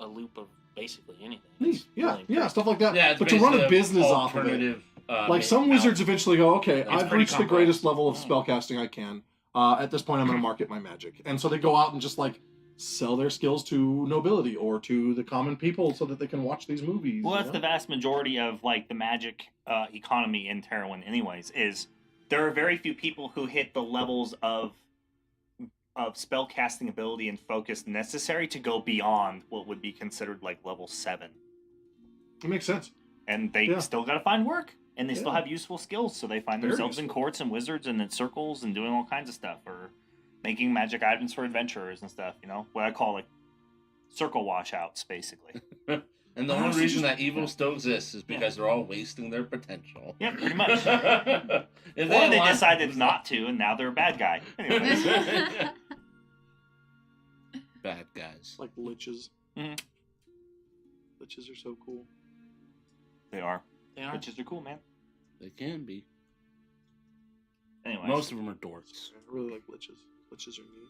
a loop of basically anything. Neat. It's Yeah, really yeah, stuff like that. Yeah, it's but to run a basically business off of it. alternative, Like some wizards eventually go, okay, It's I've pretty reached the complex. greatest level of spellcasting I can. At this point, I'm going to market my magic, and so they go out and just like sell their skills to nobility or to the common people so that they can watch these movies. Well, you that's know? the vast majority of like the magic economy in Terrowyn, anyways. Is there are very few people who hit the levels of spell casting ability and focus necessary to go beyond what would be considered like level 7, It makes sense. and they Yeah. still got to find work, and they still Yeah. have useful skills, so they find Very themselves in useful. courts and wizards and in circles and doing all kinds of stuff, or making magic items for adventurers and stuff. You know what I call like circle washouts, basically. And the Honestly, only reason just- that evil still exists is because they're all wasting their potential. Yeah, pretty much. If Or they want- decided not to, and now they're a bad guy. Anyways. Bad guys. Like liches. Mhm. Liches are so cool. They are. They are. Witches are cool, man. They can be. Anyways. Most of them are dorks. I really like liches. Liches are neat.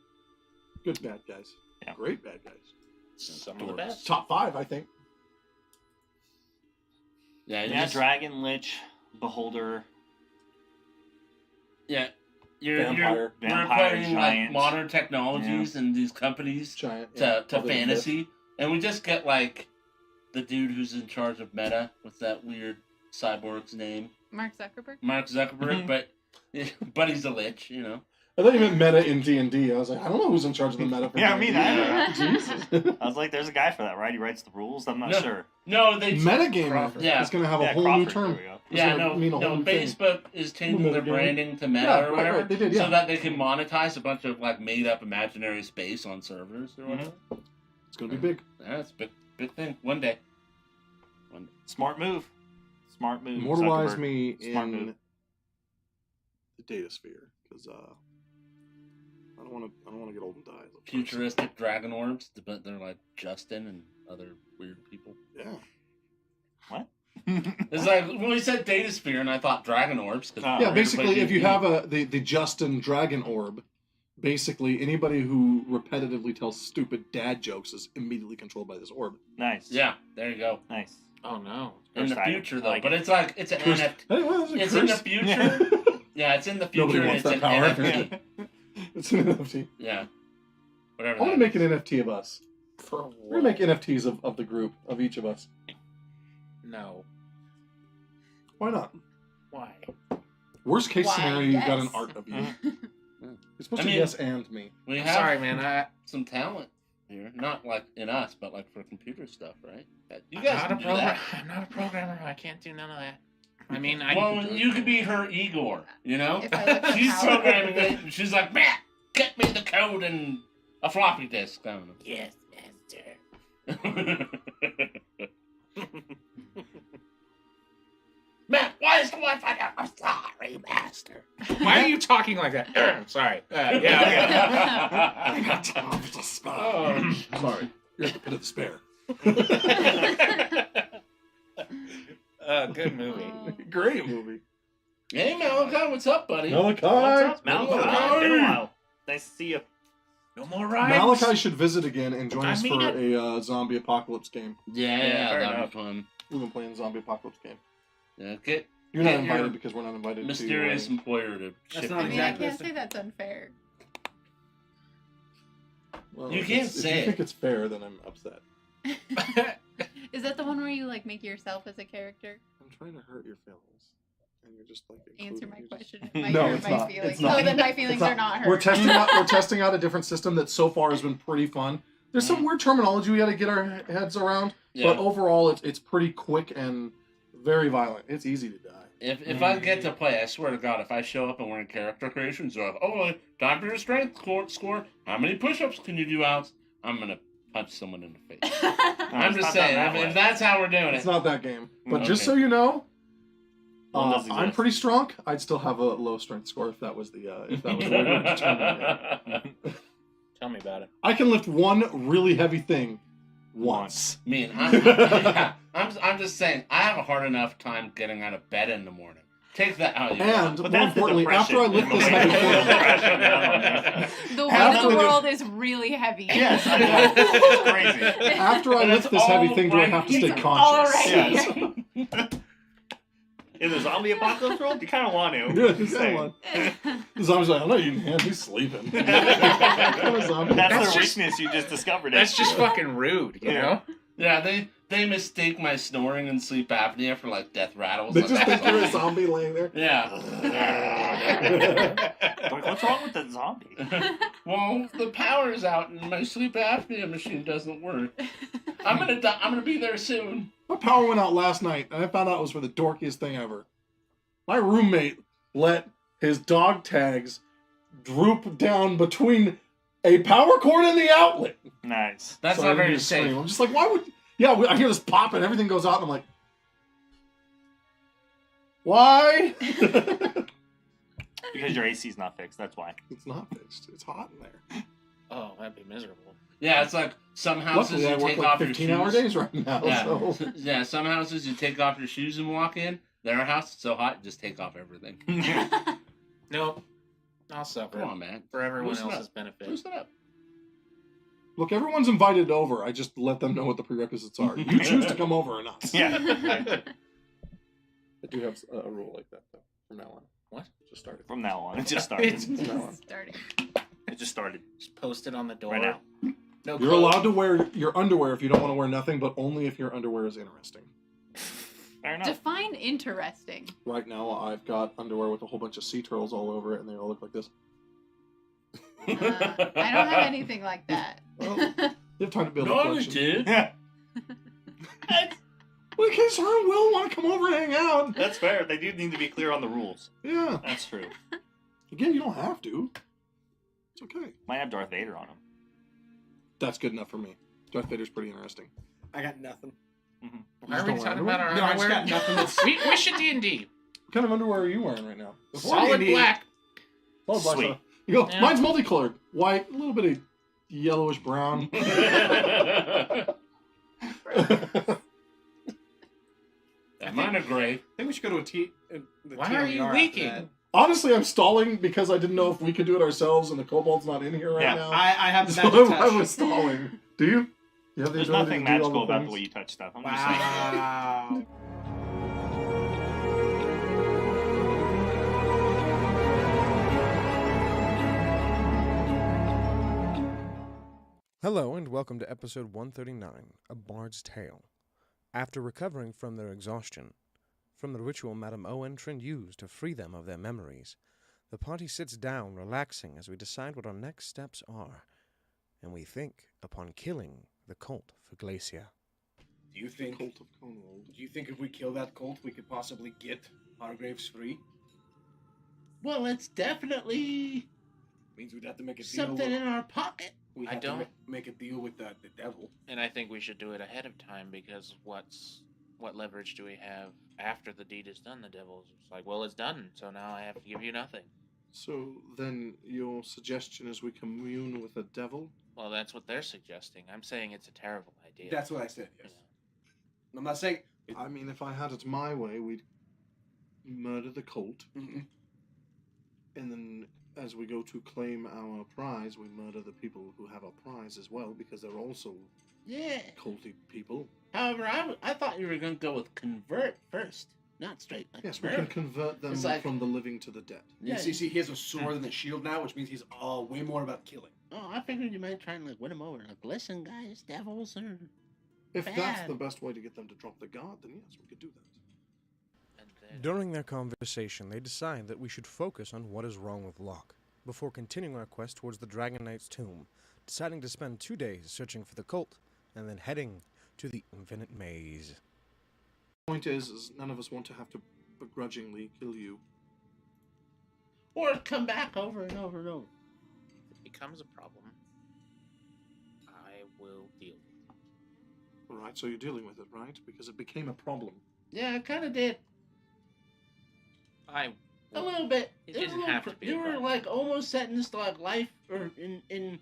Good bad guys. Yeah. Great bad guys. Some of the Dorks. best. Top 5, I think. Yeah, you Yeah, just- Dragon, Lich, Beholder. Yeah. You're Vampire. Vampire, putting giant. like modern technologies and these companies Giant. to probably the fantasy, and we just get like the dude who's in charge of Meta. What's that weird cyborg's name? Mark Zuckerberg. Mark Zuckerberg, but he's a lich, you know. I thought you meant meta in D&D. I was like, I don't know who's in charge of the meta for Yeah, I mean, D&D. I Jesus. I was like, there's a guy for that, right? He writes the rules. I'm not No. sure. No, they Metagame Crawford. Yeah. is going to have a Yeah, whole Crawford, new term. there we go. It's Yeah, gonna mean a whole new thing. Facebook is changing their Metagame. branding to Meta Yeah, or right, whatever, right, they did, yeah. so that they can monetize a bunch of like made up imaginary space on servers or whatever. It's going to be big. That's a big thing. One day. Smart move. Smart move. Immortalize Zuckerberg. me Smart in move. the data sphere because I don't want to get old and die. as a person. Futuristic dragon orbs, but they're like Justin and other weird people. Yeah. It's like when we said data sphere, and I thought dragon orbs. 'Cause Oh. we're Yeah, here to basically, play if you D&D. have the Justin Dragon Orb, basically anybody who repetitively tells stupid dad jokes is immediately controlled by this orb. Nice. Yeah, there you go. Nice. Oh no. In the Cursed item. future, I though, like but it. it's like it's an Cursed- NFT. Hey, well, that's a It's in the curse. future. Yeah, it's in the future. Nobody and wants it's that an power. NFT. It's an NFT. Yeah, I whatever. want to that make is. an NFT of us. For We're gonna make NFTs of the group, of each of us. No. Why not? Why? Worst case Why, scenario, you've got an yes. art of you. Mhm. You're supposed I to mean- yes and me. We I'm have sorry, man. some talent here, not like in us, but like for computer stuff, right? You I'm guys not can a do program- that. I'm not a programmer. I can't do none of that. I mean, I. Well, you could be her Igor, you know? If I look at She's power- programming it, and she's like, Matt, get me the code and a floppy disk. I don't know. Yes, master. Matt, why is the Wi-Fi down? I'm sorry, master. Why are you talking like that? Sorry. Yeah. Oh, sorry. You're at the pit of despair. Good movie. Great movie. Hey, Malachi, what's up, buddy? Malachi. What's up, Malachi? Malachi. Been a while. Nice to see you. No more rhymes. Malachi should visit again and join I us mean for a zombie apocalypse game. Yeah, fair that'd enough. be fun. We've been playing zombie apocalypse game. Yeah, get You're not Get your invited because we're not invited mysterious to. employer to That's ship not I you. mean, I exactly. can't say that's unfair. Well, You if can't it's- say If you it. think it's fair, then I'm upset. Is that the one where you like make yourself as a character? I'm trying to hurt your feelings, and you're just like Answer including- my you're just- question. It might No, hurt it's my not. feelings. It's not. Oh, then my It's feelings are not hurt. We're testing out a different system that so far has been pretty fun. There's some weird terminology we got to get our heads around, Yeah. but overall, it's pretty quick and very violent. It's easy to die. If I get to play, I swear to God, if I show up and we're in character creation, so time for your strength score. How many push-ups can you do, Alex? I'm gonna punch someone in the face. I'm it's just not saying, done that if way. that's how we're doing It's it. not that game, but just Okay. so you know, One does I'm exist. pretty strong. I'd still have a low strength score if that was the way we were determining it. Tell me about it. I can lift one really heavy thing once. I mean, I'm just saying, I have a hard enough time getting out of bed in the morning. Take that out. of your And But more that's the importantly, depression. after I lift this The heavy depression. thing, The weight After of the the- world is really heavy. Yes, I know. It's crazy. after I And lift it's this heavy all thing, do I right. have to stay It's conscious? all right. Yes. In the zombie apocalypse world, you kind of want to. Yeah, Just you saying. want. The zombie's like, I'm not eating ham, he's sleeping. What kind of zombie? That's That's their just- weakness you just discovered. That's just fucking rude, you know? Yeah, they mistake my snoring and sleep apnea for like death rattles. They Like, just think that's you're a all. zombie laying there. Yeah. Like, what's wrong with that zombie? Well, the power's out and my sleep apnea machine doesn't work. I'm gonna be there soon. My power went out last night, and I found out it was for the dorkiest thing ever. My roommate let his dog tags droop down between a power cord and the outlet. Nice. That's So I not didn't very need to scream. safe. I'm just like, why would... Yeah, I hear this pop and everything goes out, and I'm like, why? Because your AC's not fixed, that's why. It's not fixed. It's hot in there. Oh, that'd be miserable. Yeah, it's like some houses Luckily, I you work take like off your 15-hour shoes. days right now, Yeah. so... Yeah, some houses you take off your shoes and walk in. Their house is so hot, you just take off everything. Nope. I'll suffer. Come on, man. For everyone Loosen else's up. benefit. Loosen up. Look, everyone's invited over. I just let them know what the prerequisites are. You choose to come over or not. Yeah. I do have a rule like that, though, from now on. What? Just started. From now on. It just started. It's From now on. Starting. It just started. just post it on the door. Right now. No You're clothes. allowed to wear your underwear if you don't want to wear nothing, but only if your underwear is interesting. Fair enough. Define interesting. Right now, I've got underwear with a whole bunch of sea turtles all over it, and they all look like this. I don't have anything like that. Well, You have time to build a No, I collection. did. Yeah, Well, in case her and Will want to come over and hang out. that's fair. They do need to be clear on the rules. Yeah. That's true. Again, you don't have to. It's okay. Might have Darth Vader on them. That's good enough for me. Darth Vader's pretty interesting. I got nothing. Why are we Just talking don't about our No, I just underwear? got nothing. That's we should D&D. What kind of underwear are you wearing right now? Solid D&D. black. Oh, black Sweet. stuff. You go. Yeah. Mine's multicolored. White, a little bit of yellowish brown. Yeah, mine are gray. I think we should go to the Why are you TLDR after leaking? that. Honestly, I'm stalling because I didn't know if we could do it ourselves, and the kobold's not in here right Yeah. now. I have the So magic I touch. was stalling. Do you? You have the There's ability nothing to do all magical about the things? way you touch stuff. I'm just saying. Wow. Hello and welcome to episode 139, A Bard's Tale. After recovering from their exhaustion, from the ritual Madame Owen-Trin used to free them of their memories, the party sits down relaxing as we decide what our next steps are, and we think upon killing the cult for Glacia. Do you think? Cult of Cornwall. Do you think if we kill that cult, we could possibly get Hargraves free? Well, it's definitely Means we'd have to make a deal. something in our pocket. We I have to don't- make a deal with the devil. And I think we should do it ahead of time because what leverage do we have after the deed is done? The devil's just like, well, it's done, so now I have to give you nothing. So then your suggestion is we commune with the devil? Well, that's what they're suggesting. I'm saying it's a terrible idea. That's what I said. Yes. Yeah. I'm not saying. I mean, if I had it my way, we'd murder the cult, Mhm. and then as we go to claim our prize, we murder the people who have our prize as well, because they're also Yeah. culty people. However, I thought you were going to go with convert first, not straight. Like Yes, we murder. can convert them It's like- from the living to the dead. Yeah. See, he has a sword and a shield now, which means he's way more about killing. Oh, I figured you might try and like win them over. Like, listen, guys, devils are. If that's Bad. the best way to get them to drop the guard, then yes, we could do that. And then, During their conversation, they decide that we should focus on what is wrong with Locke, before continuing our quest towards the Dragon Knight's tomb, deciding to spend 2 days searching for the cult, and then heading to the Infinite Maze. Point is none of us want to have to begrudgingly kill you. Or come back over and over and over. if it becomes a problem, I will deal with it. Alright, so you're dealing with it, right? Because it became a problem. Yeah, I kind of did. I A little bit. It was a didn't little have to be a You were problem. like almost sentenced to like life or in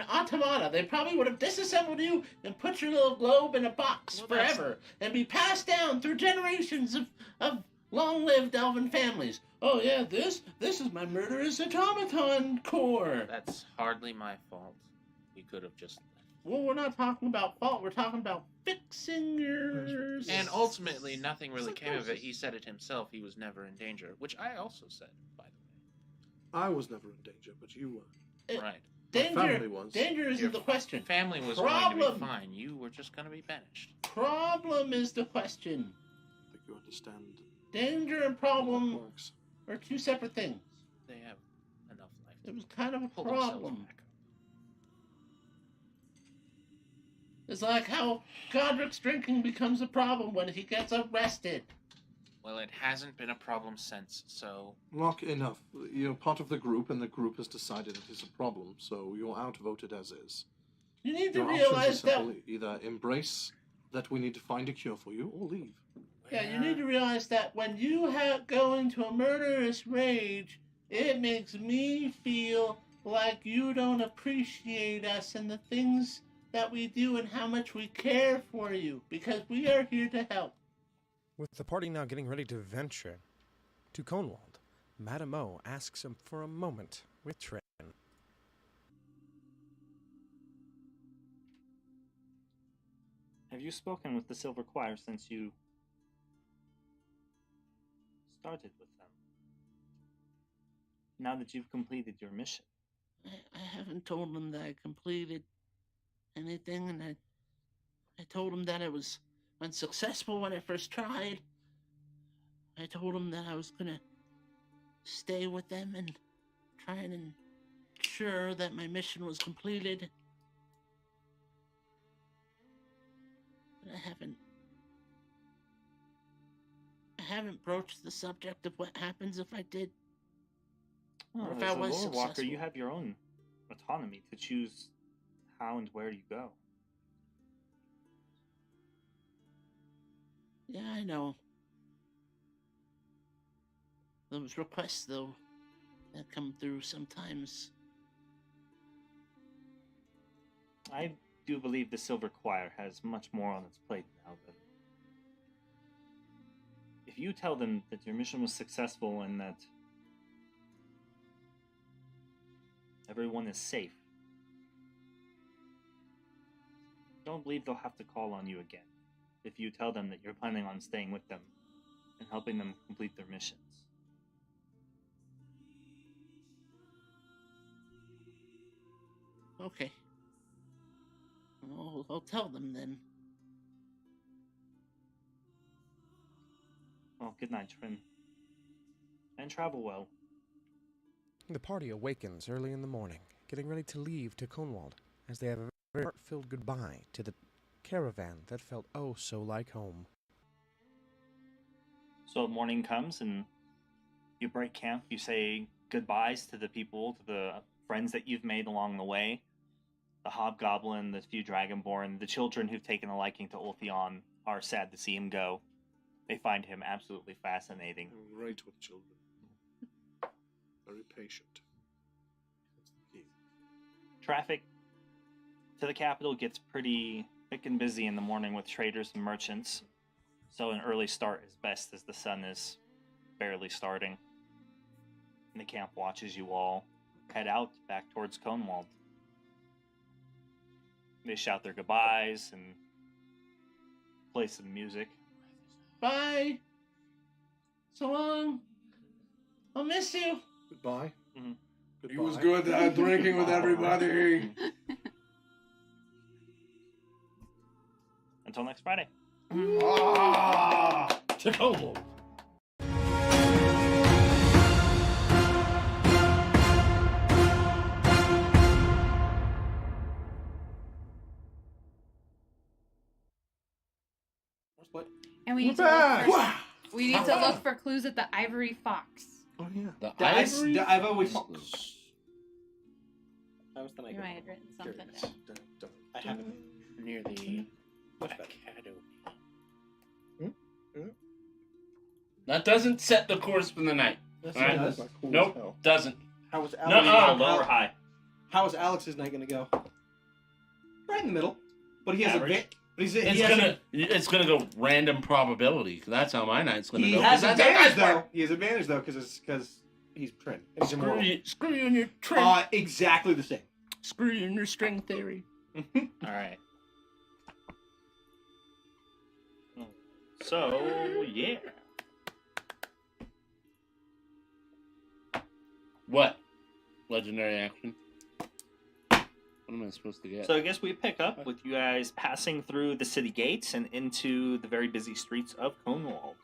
automata. They probably would have disassembled you and put your little globe in a box Well, that's- forever and be passed down through generations of long-lived elven families. Oh yeah, this is my murderous automaton core. That's hardly my fault. We could have just left. Well, we're not talking about fault. We're talking about fixing yours. And ultimately, nothing really came of it. He said it himself. He was never in danger, which I also said, by the I was never in danger, but you were. way. Right. family was. Danger isn't the question. Family was going to Problem. be fine. You were just going to be banished. Problem is the question. I think you understand Danger and how that problem works. are two separate things. They have enough life. It was kind of a Pull themselves problem. back up. It's like how Godric's drinking becomes a problem when he gets arrested. Well, it hasn't been a problem since, so... Lock, enough. You're part of the group, and the group has decided it is a problem, so you're outvoted as is. You need to Your realize options are that... simply either embrace that we need to find a cure for you, or leave. Yeah, you need to realize that when you go into a murderous rage, it makes me feel like you don't appreciate us and the things that we do and how much we care for you, because we are here to help. With the party now getting ready to venture to Conewald, Madame O asks him for a moment with Trin. Have you spoken with the Silver Choir since you started with them? Now that you've completed your mission. I haven't told them that I completed anything, and I told them that I was unsuccessful when I first tried. I told them that I was gonna stay with them and try and ensure that my mission was completed. But I haven't broached the subject of what happens if I did. Oh, Or if as I a was lore walker, successful. you have your own autonomy to choose how and where you go. Yeah, I know. Those requests, though, that come through sometimes. I do believe the Silver Choir has much more on its plate now than... If you tell them that your mission was successful and that everyone is safe, I don't believe they'll have to call on you again if you tell them that you're planning on staying with them and helping them complete their missions. Okay. I'll tell them then. Well, good night, Trin. And travel well. The party awakens early in the morning, getting ready to leave to Conewald, as they have a very heart-filled goodbye to the caravan that felt oh so like home. So morning comes and you break camp, you say goodbyes to the people, to the friends that you've made along the way. The hobgoblin, the few dragonborn, the children who've taken a liking to Ulthion are sad to see him go. They find him absolutely fascinating. I'm great with children. Very patient. That's the key. Traffic to the capital gets pretty thick and busy in the morning with traders and merchants, so an early start is best as the sun is barely starting. And the camp watches you all head out back towards Conewald. They shout their goodbyes and play some music. Bye. So long. I'll miss you. Goodbye. Mhm. Goodbye. He was good at drinking with everybody. Until next Friday. Ah! Tacoma. What? And we need We're to back! look for, we need to look for clues at the Ivory Fox. Oh yeah. I've always... That was the You might have written something down. I haven't. Near the Much better. academy. That doesn't set the course for the night. Yes, Alright. it does. Cool Nope, as hell. doesn't. How was Nuh-uh. Alex? Low or high? How is Alex's night gonna go? Right in the middle. But he has Average. a bit. But he's, he It's gonna go random probability. 'Cause that's how my night's gonna He go. has 'cause that's how advantage guys though. work. He has advantage though because he's Trin and he's Screw immoral. you and your trim. Exactly the same. Screw you and your string theory. All right. So yeah. What? Legendary action? What am I supposed to get? So I guess we pick up with you guys passing through the city gates and into the very busy streets of Cornwall.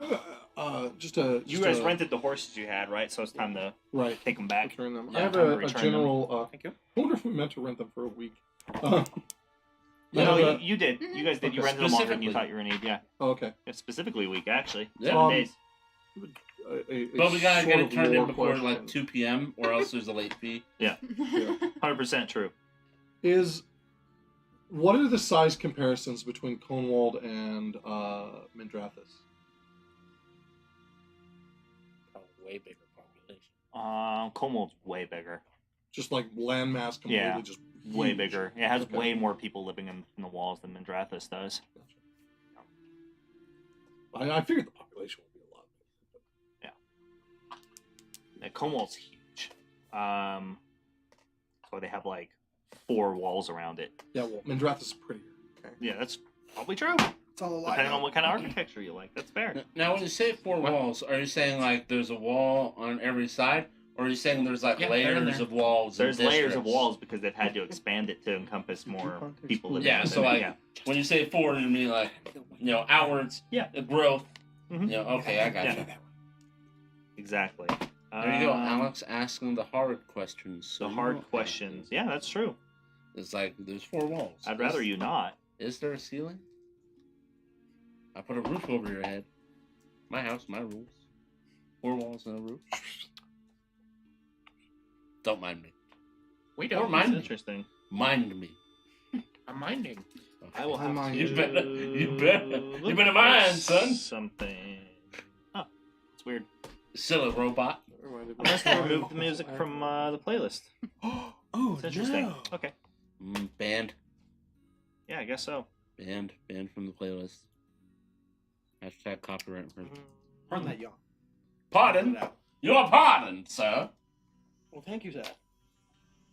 You guys rented the horses you had, right? So it's time to right. take them back. Return them. Yeah, I have time to a return general. Thank you. I wonder if we meant to rent them for a week. No, have you did. You guys did. You Okay. rented them longer than you Specifically. thought you were going to need. Yeah. Oh, okay. Yeah, specifically a week, actually. Yeah. 7 days. But we gotta sort get it of turned in lore before question. like 2 p.m. or else there's a late fee. Yeah. 100% true. What are the size comparisons between Cornwall and Mindrathis? Way bigger population. Cornwall's way bigger. Just like landmass completely, Yeah. just Way huge. bigger. It has Okay. way more people living in the walls than Mindrathis does. I figured the population would be a lot bigger. Yeah, Cornwall's huge. So they have like 4 walls around it. Yeah, well, Mindrathis is prettier. Okay. Yeah, that's probably true. It's all a lie. Depending on what kind of architecture you like. That's fair. Now, when you say 4 walls, are you saying like there's a wall on every side, or are you saying there's like Yeah, they're in layers there. of walls? and There's layers of districts? walls because they've had to expand it to encompass more people living Yeah, in so it. like Yeah. when you say 4, you mean like outwards, Yeah. growth. Mhm. Okay, I got Yeah. you. Exactly. There you go, Alex asking the hard questions. So The you hard know questions. Yeah, that's true. It's like there's 4 walls. I'd rather you not. Is there a ceiling? I put a roof over your head. My house, my rules. 4 walls and a roof. Don't mind me. We Or don't. mind That's me. interesting. Mind me. I'm minding. I will have mind to. You better look mind, for son. Something. Oh, it's weird. Still a robot. I must have removed the music from the playlist. Oh, It's interesting. no. Okay. Banned. Yeah, I guess so. Banned from the playlist. Hashtag copyright infringement. Pardon that yawn. Pardon? Your pardon, sir. Well, thank you, sir.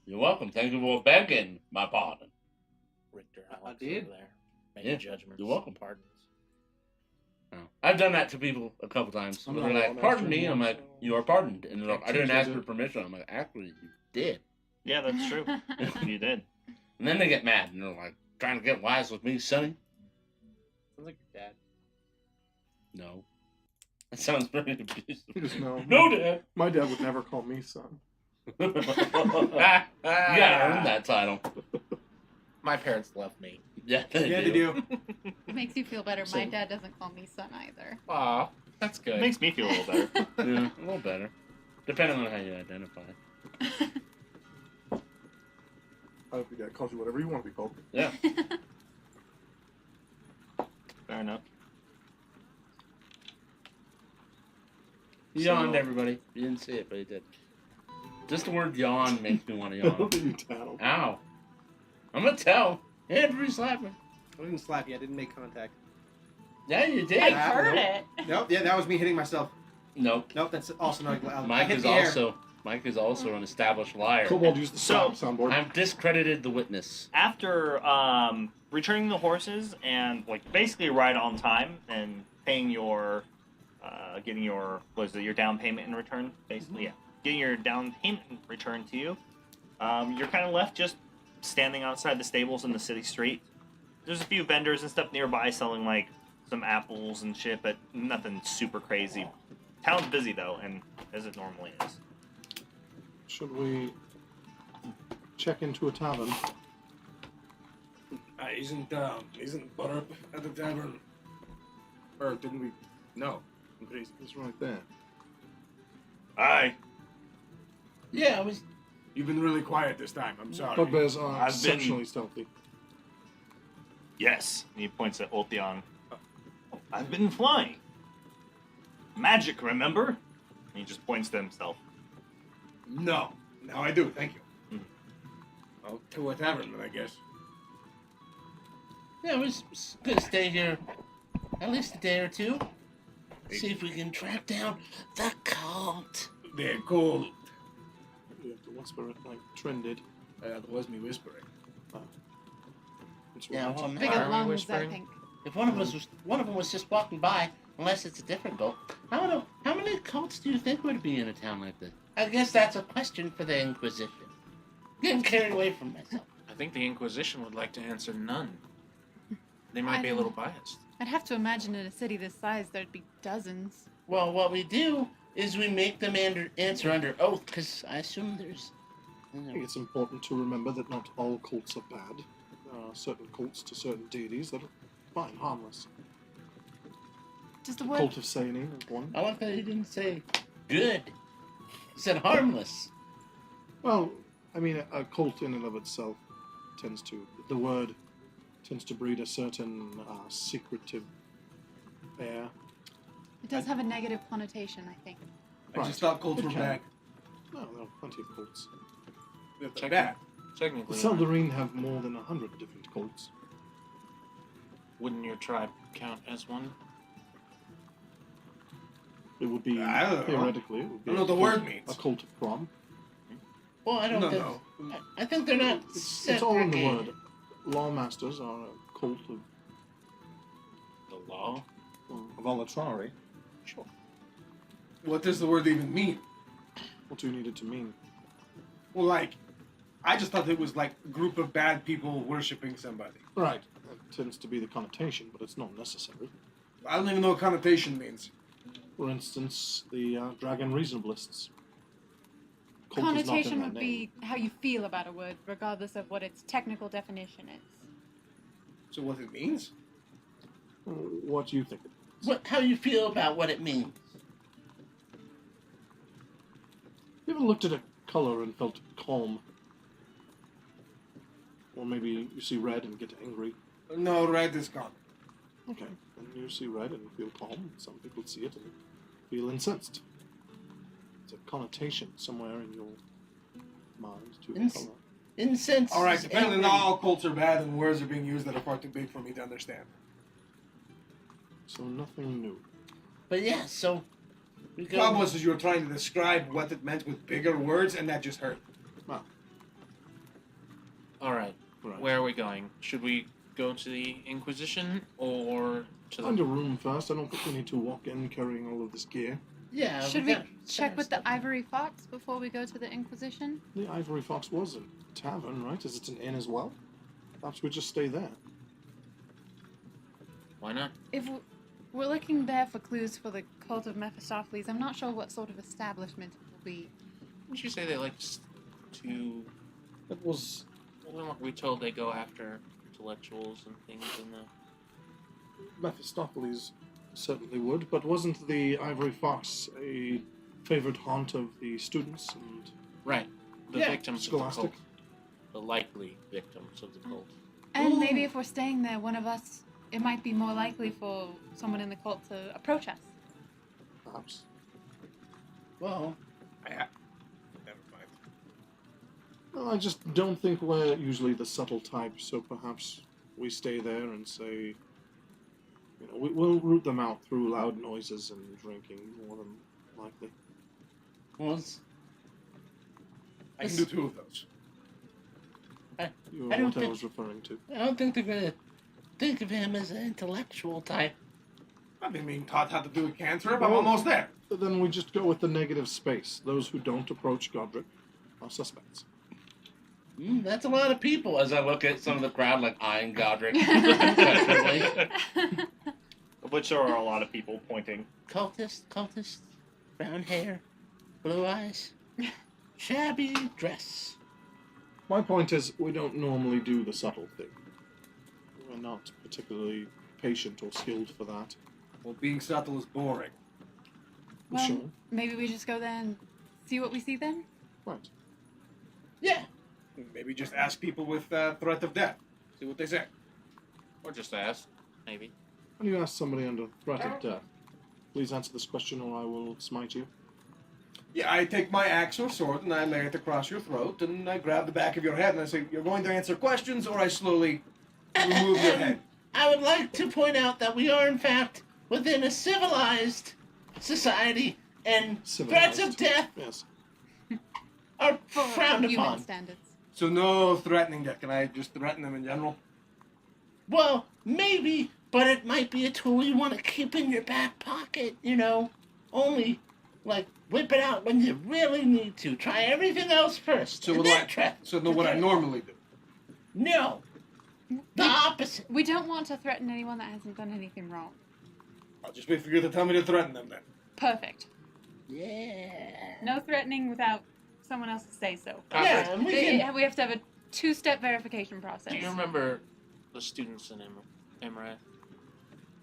You're welcome. Thank you for begging my pardon. Richter, I Alex did. over there. Making Yeah, judgments. you're welcome. Pardons. No. I've done that to people a couple times. I'm They're not like, allowed to pardon ask me. anyone, I'm like, so- you are pardoned. And they're like, I didn't Tuesday, ask dude. for permission. I'm like, actually, you did. Yeah, that's true. You did. And then they get mad. And they're like, trying to get wise with me, sonny? Sounds like your dad. No. That sounds very abusive. He just no. No, Dad. My dad would never call me son. You gotta earn that title. My parents love me. Yeah, they Yeah, they do. It makes you feel better. So- My dad doesn't call me son either. Aw, that's good. It makes me feel a little better. Yeah, a little better. Depending on how you identify. I hope your dad calls you whatever you want to be called. Yeah. Fair enough. He yawned, everybody. You didn't see it, but he did. Just the word yawn makes me want to yawn. you tattle. Ow. I'm gonna tell. Andrew slapped me. I didn't slap you. I didn't make contact. Yeah, you did. I Yeah, heard nope. it. Nope. Yeah, that was me hitting myself. Nope. Nope. That's also not. I Mike hit is the air. also an established liar. Kobold used the So- soundboard. I've discredited the witness. After returning the horses and like basically right on time and paying your getting your your down payment in return, basically, yeah, getting your down payment in return to you, you're kind of left just standing outside the stables in the city street. There's a few vendors and stuff nearby selling like some apples and shit, but nothing super crazy. Town's busy though, and as it normally is. Should we check into a tavern? Isn't butter at the tavern? Or didn't we? No. I'm crazy. It's right there. Aye. Yeah, I was. You've been really quiet this time. I'm sorry. Bugbears are I've been- exceptionally stealthy. Yes. And he points at Ulthion. I've been flying. Magic, remember? And he just points to himself. No. Now I do. Thank you. Mhm. Well, to a tavern, then I guess. Yeah, I was gonna stay here at least a day or two. See if we can track down the cult. They're cold. We have to whisper it like Trin did. That was me whispering. It's Yeah, right. well, Bigger Are we lungs, I whispering? think. if one of them was just walking by, unless it's a different cult, how many cults do you think would be in a town like this? I guess that's a question for the Inquisition. Getting carried away from myself. I think the Inquisition would like to answer none. They might be a little biased. I'd have to imagine in a city this size there'd be dozens. Well, what we do is we make them answer under oath, because I assume there's. I think it's important to remember that not all cults are bad. There are certain cults to certain deities that are fine, harmless. Does the The word cult of Sainin is one. I like that he didn't say good. He said harmless. Well, I mean, a cult in and of itself the word tends to breed a certain secretive air. it does have a negative connotation, I think. I just thought cults were Okay. bad. No, there are plenty of cults. They're bad. The Technically, Seldarine have more than 100 different cults. wouldn't your tribe count as one? It would be, I don't know. theoretically, it would be I don't know a what the cult- word means. A cult of prom. Well, I don't No, think. no. I think they're not. It's all in the segregated. word. Lawmasters are a cult of The law? Volatrari. Sure. What does the word even mean? What do you need it to mean? Well, like, I just thought it was like a group of bad people worshiping somebody. Right. That tends to be the connotation, but it's not necessary. I don't even know what connotation means. For instance, the Dragon Reasonableists. Cult is not in Connotation their would name. be how you feel about a word, regardless of what its technical definition is. So what it means? What do you think it is? How you feel about what it means? You ever looked at a color and felt calm? Or maybe you see red and get angry. No, red is gone. Okay. And you see red and feel calm. Some people see it and feel incensed. It's a connotation somewhere in your mind to the color. Incense. All right, is depending on angry. all cults are bad and words are being used that are far too big for me to understand. So nothing new. But yeah, so we The go. problem was you were trying to describe what it meant with bigger words, and that just hurt. Well, All right. right. Where are we going? Should we go to the Inquisition or to Find the... a room first. I don't think we need to walk in carrying all of this gear. Yeah. Should we got check some with the stuff. Ivory Fox before we go to the Inquisition? The Ivory Fox was a tavern, right? Is it an inn as well? Perhaps we just stay there. Why not? If we're looking there for clues for the cult of Mephistopheles, I'm not sure what sort of establishment it will be. Didn't you say they like to... It was Well, weren't we told they go after intellectuals and things in the... Mephistopheles certainly would, but wasn't the Ivory Fox a favorite haunt of the students and Right. The Yeah. victims of the Scholastic? cult. The likely victims of the cult. And maybe if we're staying there, one of us, it might be more likely for someone in the cult to approach us. perhaps? Well, Never mind. Well, I just don't think we're usually the subtle type, so perhaps we stay there and say, you know, we'll root them out through loud noises and drinking, more than likely. well, it's- I can do two of those. You I are don't what I think- was referring to. I don't think they're gonna think of him as an intellectual type. I've been being taught how to do a cantrip. I'm Well- almost there. But then we just go with the negative space. Those who don't approach Godric are suspects. That's a lot of people. As I look at some of the crowd, like eyeing Godric. Of which there are a lot of people pointing. Cultist, brown hair, blue eyes, shabby dress. My point is, we don't normally do the subtle thing. We're not particularly patient or skilled for that. Well, being subtle is boring. Well, Sure. maybe we just go there and see what we see then? Right. Yeah. Maybe just ask people with threat of death. See what they say. Or just ask, maybe. When you ask somebody under threat of death, please answer this question or I will smite you. Yeah, I take my axe or sword and I lay it across your throat and I grab the back of your head and I say, "You're going to answer questions," or I slowly remove your head. I would like to point out that we are, in fact, within a civilized society, and threats of Civilized. death Yes. are For frowned human upon. standards. So no threatening yet. Can I just threaten them in general? Well, maybe, but it might be a tool you want to keep in your back pocket, you know? Only, like, whip it out when you really need to. Try everything else first. So and what then I try. So know what I normally do. No. The opposite. We don't want to threaten anyone that hasn't done anything wrong. I'll just wait for you to tell me to threaten them then. Perfect. Yeah. No threatening without someone else to say so. Yeah, and we can... We have to have a two-step verification process. Do you remember the students in Emirath?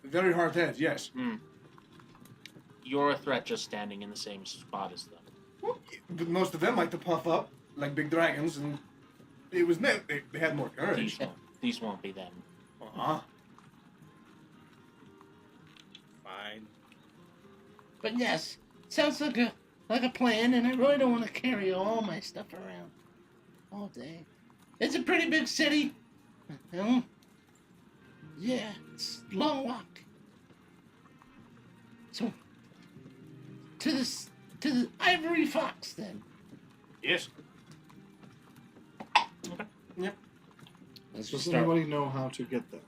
Very hard heads, yes. You're a threat just standing in the same spot as them. Well, but most of them like to puff up like big dragons, and it was they had more courage. These won't be them. Uh-huh. Fine. But yes, sounds like a plan, and I really don't want to carry all my stuff around all day. It's a pretty big city. You know? Yeah, it's a long walk. So, to the Ivory Fox, then. Yes. Okay. Let's Does start. anybody know how to get there?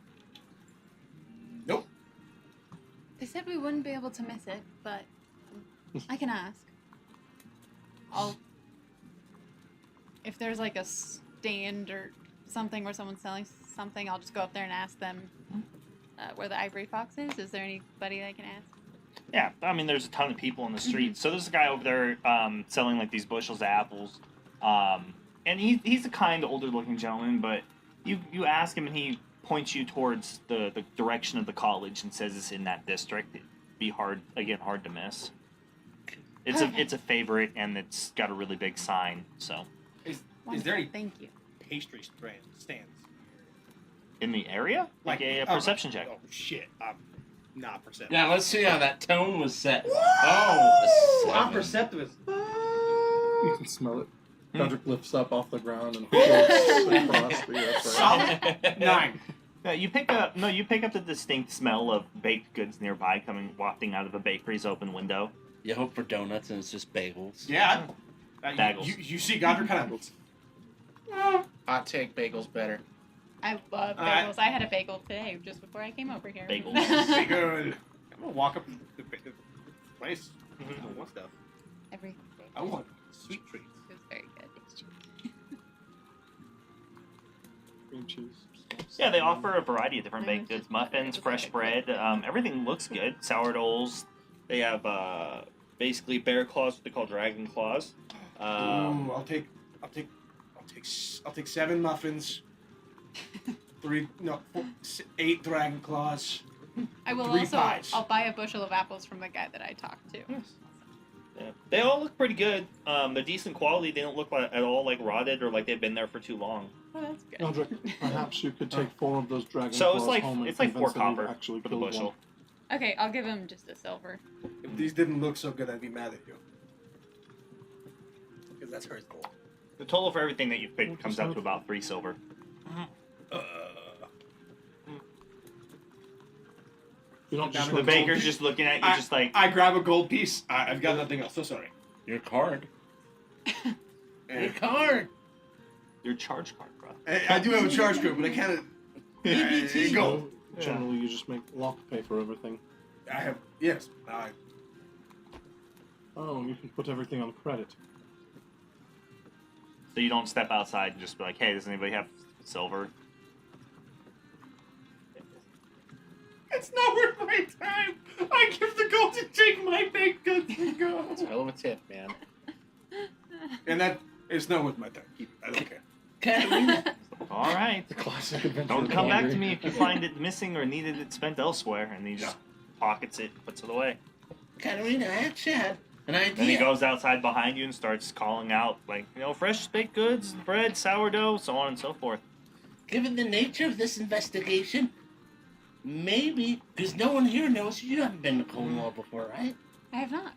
Nope. They said we wouldn't be able to miss it, but I can ask. If there's like a stand or something where someone's selling something, I'll just go up there and ask them where the Ivory Fox is. Is there anybody I can ask? Yeah, I mean, there's a ton of people in the street. So there's a guy over there selling like these bushels of apples, and he's a kind, older-looking gentleman. But you ask him, and he points you towards the direction of the college and says it's in that district. It'd be hard to miss. It's a favorite, and it's got a really big sign. So Is there any Thank you. pastry stands? in the area, like a perception check. Oh shit! Not perceptive. Yeah, let's see how that tone was set. Oh, a I'm 7. perceptive. You can smell it. Godric lifts up off the ground and floats across the Solid 9. You pick up the distinct smell of baked goods nearby, wafting out of a bakery's open window. You hope for donuts and it's just bagels. Yeah. Bagels. You see Godric kind of. Hot take, bagels better. I love bagels. I had a bagel today just before I came over here. Bagels. Be good. I'm gonna walk up to the place. I want stuff. Everything. I want sweet treats. It was very good. cream cheese. Yeah, they offer a variety of different No, baked it's goods, just- muffins, it's just fresh like- bread. Everything looks good. Sourdoughs. They have basically bear claws, what they call dragon claws. Ooh, I'll take 7 muffins. 8 dragon claws. I will 3 also. pies. I'll buy a bushel of apples from the guy that I talked to. Yeah. They all look pretty good. They're decent quality. They don't look at all like rotted or like they've been there for too long. Oh, that's good. Godric, perhaps you could take 4 of those dragon So claws it's like home and 4 convince them you've copper actually for the killed bushel. one. Okay, I'll give him just a silver. If these didn't look so good, I'd be mad at you. Because that's her goal. The total for everything that you've picked comes out to about 3 silver. You don't just The The look baker's gold. just looking at you, just like, I grab a gold piece. I've got nothing else. So sorry. Your card. Eh, Your card. your charge card, bro. I do have a charge code, but I can't. EBT. Go. Generally, you just make lock pay for everything. I have. Yes. Oh, you can put everything on credit. So you don't step outside and just be like, hey, does anybody have silver? It's not worth my time. I give the gold to take my baked goods and go. It's a hell of a tip, man. And that it's not worth my time. Keep it. I don't care. Katarina. All right. The classic adventure. Don't of come back to laundry. me if you find it missing or needed it spent elsewhere. And he just pockets it, puts it away. Katarina, I actually had an idea. Then he goes outside behind you and starts calling out, like, fresh baked goods, bread, sourdough, so on and so forth. Given the nature of this investigation, maybe, because no one here knows you haven't been to Cornwall before, right? I have not.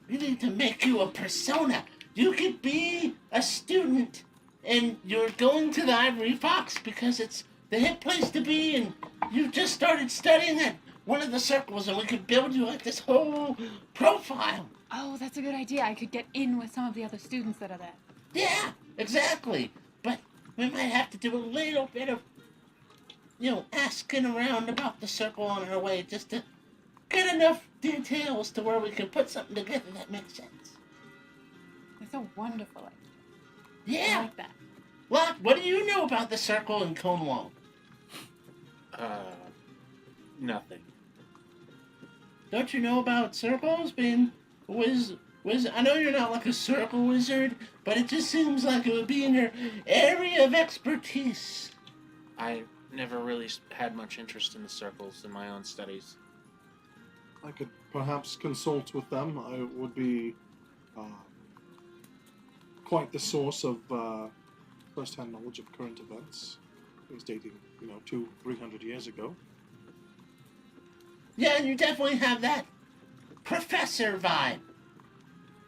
We need to make you a persona. You could be a student, and you're going to the Ivory Fox because it's the hip place to be, and you've just started studying at one of the circles, and we could build you like this whole profile. Oh, that's a good idea. I could get in with some of the other students that are there. Yeah, Exactly. But we might have to do a little bit of, asking around about the circle on our way just to get enough details to where we can put something together that makes sense. It's a wonderful idea. I Yeah. like that. Locke, what do you know about the circle in Cornwall? Nothing. Don't you know about circles being I know you're not like a circle wizard, but it just seems like it would be in your area of expertise. I never really had much interest in the circles in my own studies. I could perhaps consult with them. I would be quite the source of first-hand knowledge of current events. Things dating, 200-300 years ago. Yeah, you definitely have that professor vibe.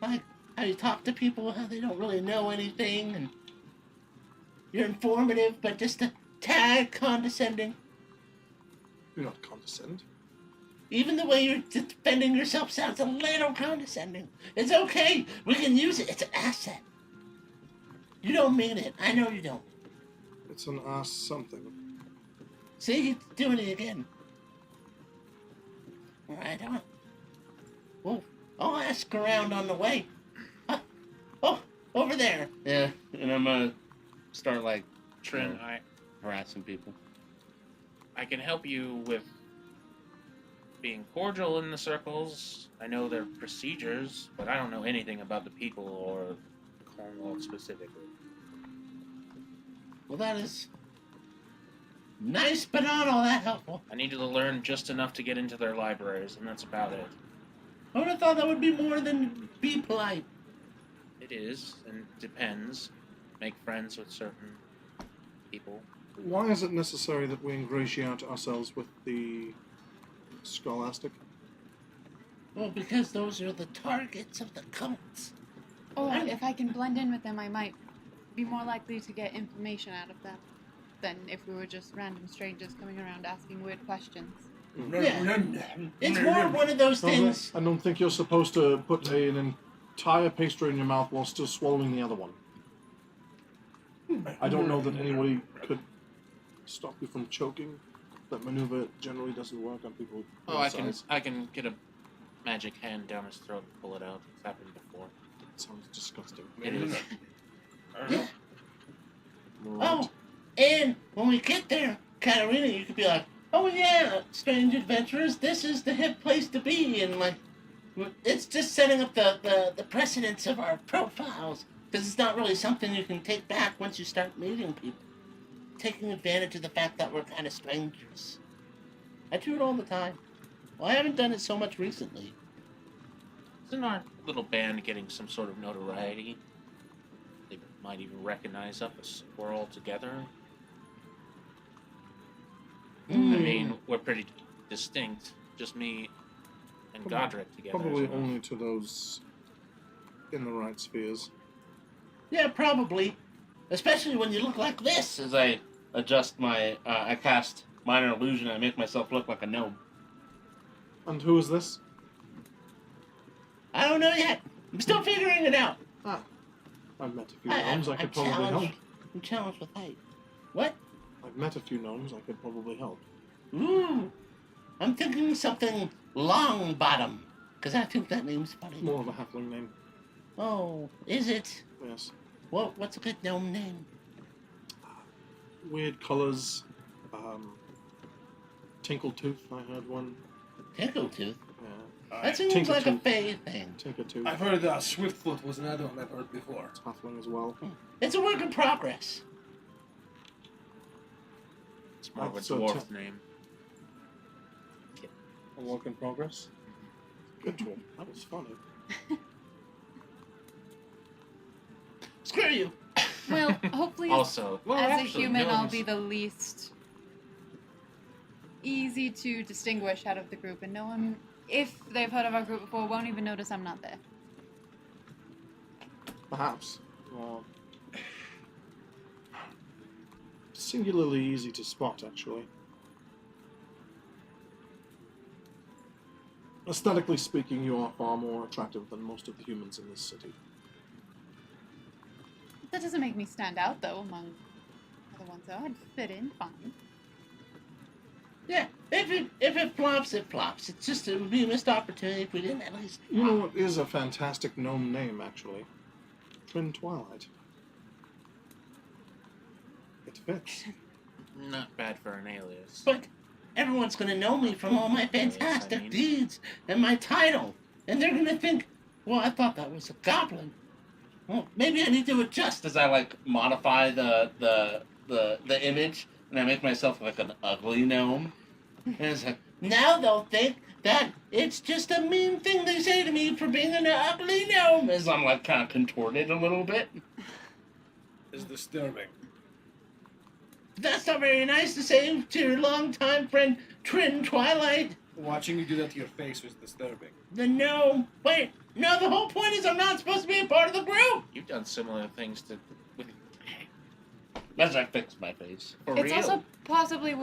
Like how you talk to people, how they don't really know anything, and you're informative, but just a tad condescending. You're not condescend. Even the way you're defending yourself sounds a little condescending. It's okay. We can use it. It's an asset. You don't mean it. I know you don't. It's an ass something. See, he's doing it again. All right, I'll ask around on the way. Over there. Yeah, and I'm gonna start Trin, harassing people. I can help you with being cordial in the circles. I know their procedures, but I don't know anything about the people or Cornwall specifically. Well, that is nice, but not all that helpful. I needed to learn just enough to get into their libraries, and that's about it. I would have thought that would be more than be polite. It is, and it depends. Make friends with certain people. Why is it necessary that we ingratiate ourselves with the scholastic? Well, because those are the targets of the cults. Or if I can blend in with them, I might be more likely to get information out of them than if we were just random strangers coming around asking weird questions. Yeah. It's more one of those things. I don't think you're supposed to put an entire pastry in your mouth while still swallowing the other one. I don't know that anybody could stop you from choking. That maneuver generally doesn't work on people. Oh, I can get a magic hand down his throat and pull it out. It's happened before. It sounds disgusting. It is. Yeah. Oh, and when we get there, Katarina, you could be like, "Oh yeah, strange adventurers, this is the hip place to be," and it's just setting up the precedence of our profiles, because it's not really something you can take back once you start meeting people. Taking advantage of the fact that we're kind of strangers. I do it all the time. Well, I haven't done it so much recently. Isn't our little band getting some sort of notoriety? They might even recognize us if we're all together. I mean, we're pretty distinct. Just me and Godric together. Probably only to those in the right spheres. Yeah, probably. Especially when you look like this. As I adjust I cast minor illusion, I make myself look like a gnome. And who is this? I don't know yet. I'm still figuring it out. I've met a few gnomes. I could probably help. I'm challenged with height. What? I've met a few gnomes. I could probably help. Ooh. I'm thinking something Longbottom. Because I think that name's funny. More of a halfling name. Oh, is it? Yes. What's a good gnome name? Weird colors. Tinkletooth, I heard one. Tinkletooth? Yeah. That seems like a Fey thing. Tinkertooth. I've heard Swiftfoot was another one I've heard before. It's halfling as well. It's a work in progress. It's more of a That's so dwarf name. A work in progress. Good one. That was funny. Screw you. Well, hopefully, Also, well, as a actually, human, I'll gnomes- be the least easy to distinguish out of the group, and no one, if they've heard of our group before, won't even notice I'm not there. Perhaps. Singularly easy to spot, actually. Aesthetically speaking, you are far more attractive than most of the humans in this city. That That doesn't make me stand out, though, among other ones, though. I'd fit in fine. Yeah, if it flops, it flops. It's just it would be a missed opportunity if we didn't at least. You know what is a fantastic gnome name, actually? Twin Twilight. It fits. Not bad for an alias. But everyone's gonna know me from all my fantastic deeds and my title, and they're gonna think, well, I thought that was a goblin. Well, maybe I need to adjust as I like modify the image, and I make myself like an ugly gnome. And it's like, now they'll think that it's just a mean thing they say to me for being an ugly gnome, as I'm like kind of contorted a little bit. Is disturbing. That's not very nice to say to your longtime friend, Twin Twilight. Watching you do that to your face was disturbing. The gnome. Wait, no, the whole point is I'm not supposed to be a part of the group. You've done similar things to. As I fix my face. For It's real. also possibly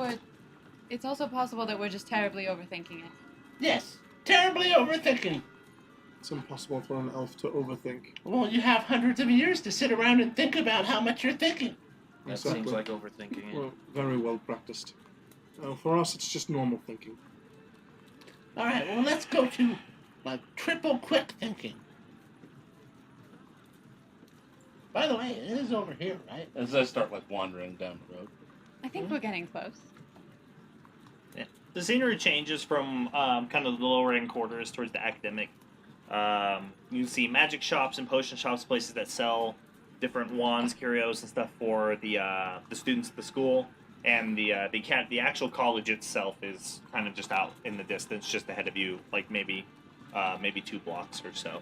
It's also possible that we're just terribly overthinking it. Yes, terribly overthinking. It's impossible for an elf to overthink. Well, you have hundreds of years to sit around and think about how much you're thinking. That Exactly. seems like overthinking it. Well, very well practiced. For us, it's just normal thinking. All right, well, let's go to like triple quick thinking. By the way, it is over here, right? As I start like wandering down the road. I think we're getting close. The scenery changes from kind of the lower end quarters towards the academic. You see magic shops and potion shops, places that sell different wands, curios, and stuff for the students at the school. And the actual college itself is kind of just out in the distance, just ahead of you, like maybe 2 blocks or so.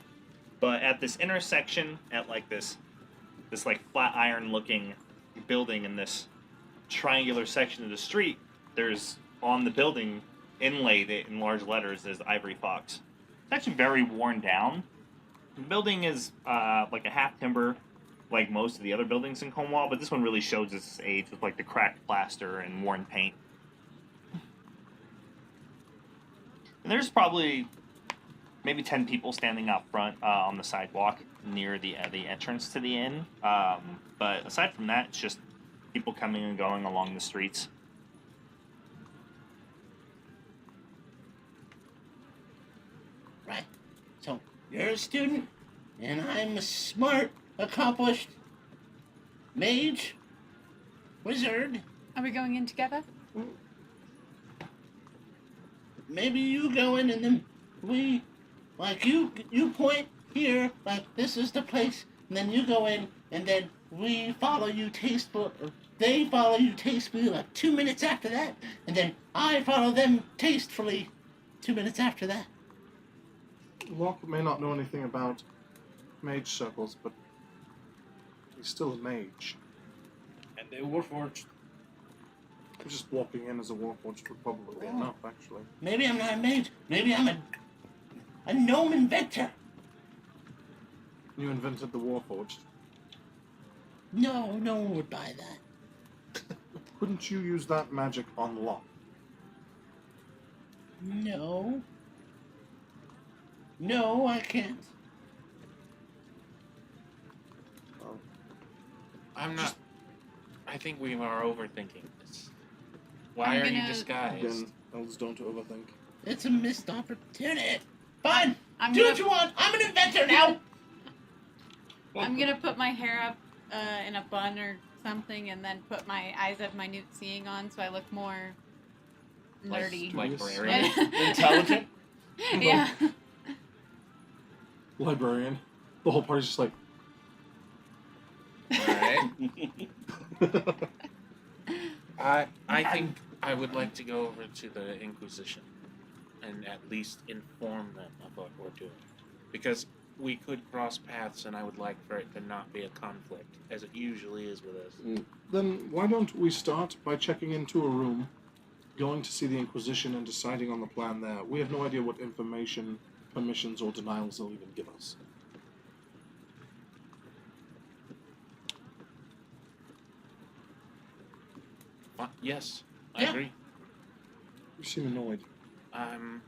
But at this intersection, at like this like flat iron looking building in this triangular section of the street, there's on the building inlaid in large letters is Ivory Fox. It's actually very worn down. The building is like a half timber, like most of the other buildings in Cornwall, but this one really shows its age with like the cracked plaster and worn paint. And there's probably maybe 10 people standing out front on the sidewalk near the entrance to the inn. But aside from that, it's just people coming and going along the streets. Right. So you're a student, and I'm a smart, accomplished mage, wizard. Are we going in together? Maybe you go in, and then we, like you point here, like this is the place, and then you go in, and then we follow you tasteful. Or they follow you tastefully, like 2 minutes after that, and then I follow them tastefully 2 minutes after that. Locke may not know anything about mage circles, but he's still a mage. And they were forged. Just walking in as a warforged would probably be enough, actually. Maybe I'm not a mage. Maybe I'm a gnome inventor. You invented the warforged. No one would buy that. Couldn't you use that magic on Locke? No, I can't. Oh. I'm not. I think we are overthinking this. Why I'm are you gonna- disguised? Again, elves don't overthink. It's a missed opportunity. Fine. I'm Do gonna, what you want. I'm an inventor now. I'm gonna put my hair up in a bun or something, and then put my eyes of minute seeing on, so I look more nerdy. Librarian? Intelligent. Yeah. Librarian. The whole party's just like. Alright. I think I would like to go over to the Inquisition and at least inform them of what we're doing. Because we could cross paths, and I would like for it to not be a conflict, as it usually is with us. Then why don't we start by checking into a room, going to see the Inquisition, and deciding on the plan there? We have no idea what information, permissions, or denials they'll even give us. Yes, I Yeah. agree. You seem annoyed. I'm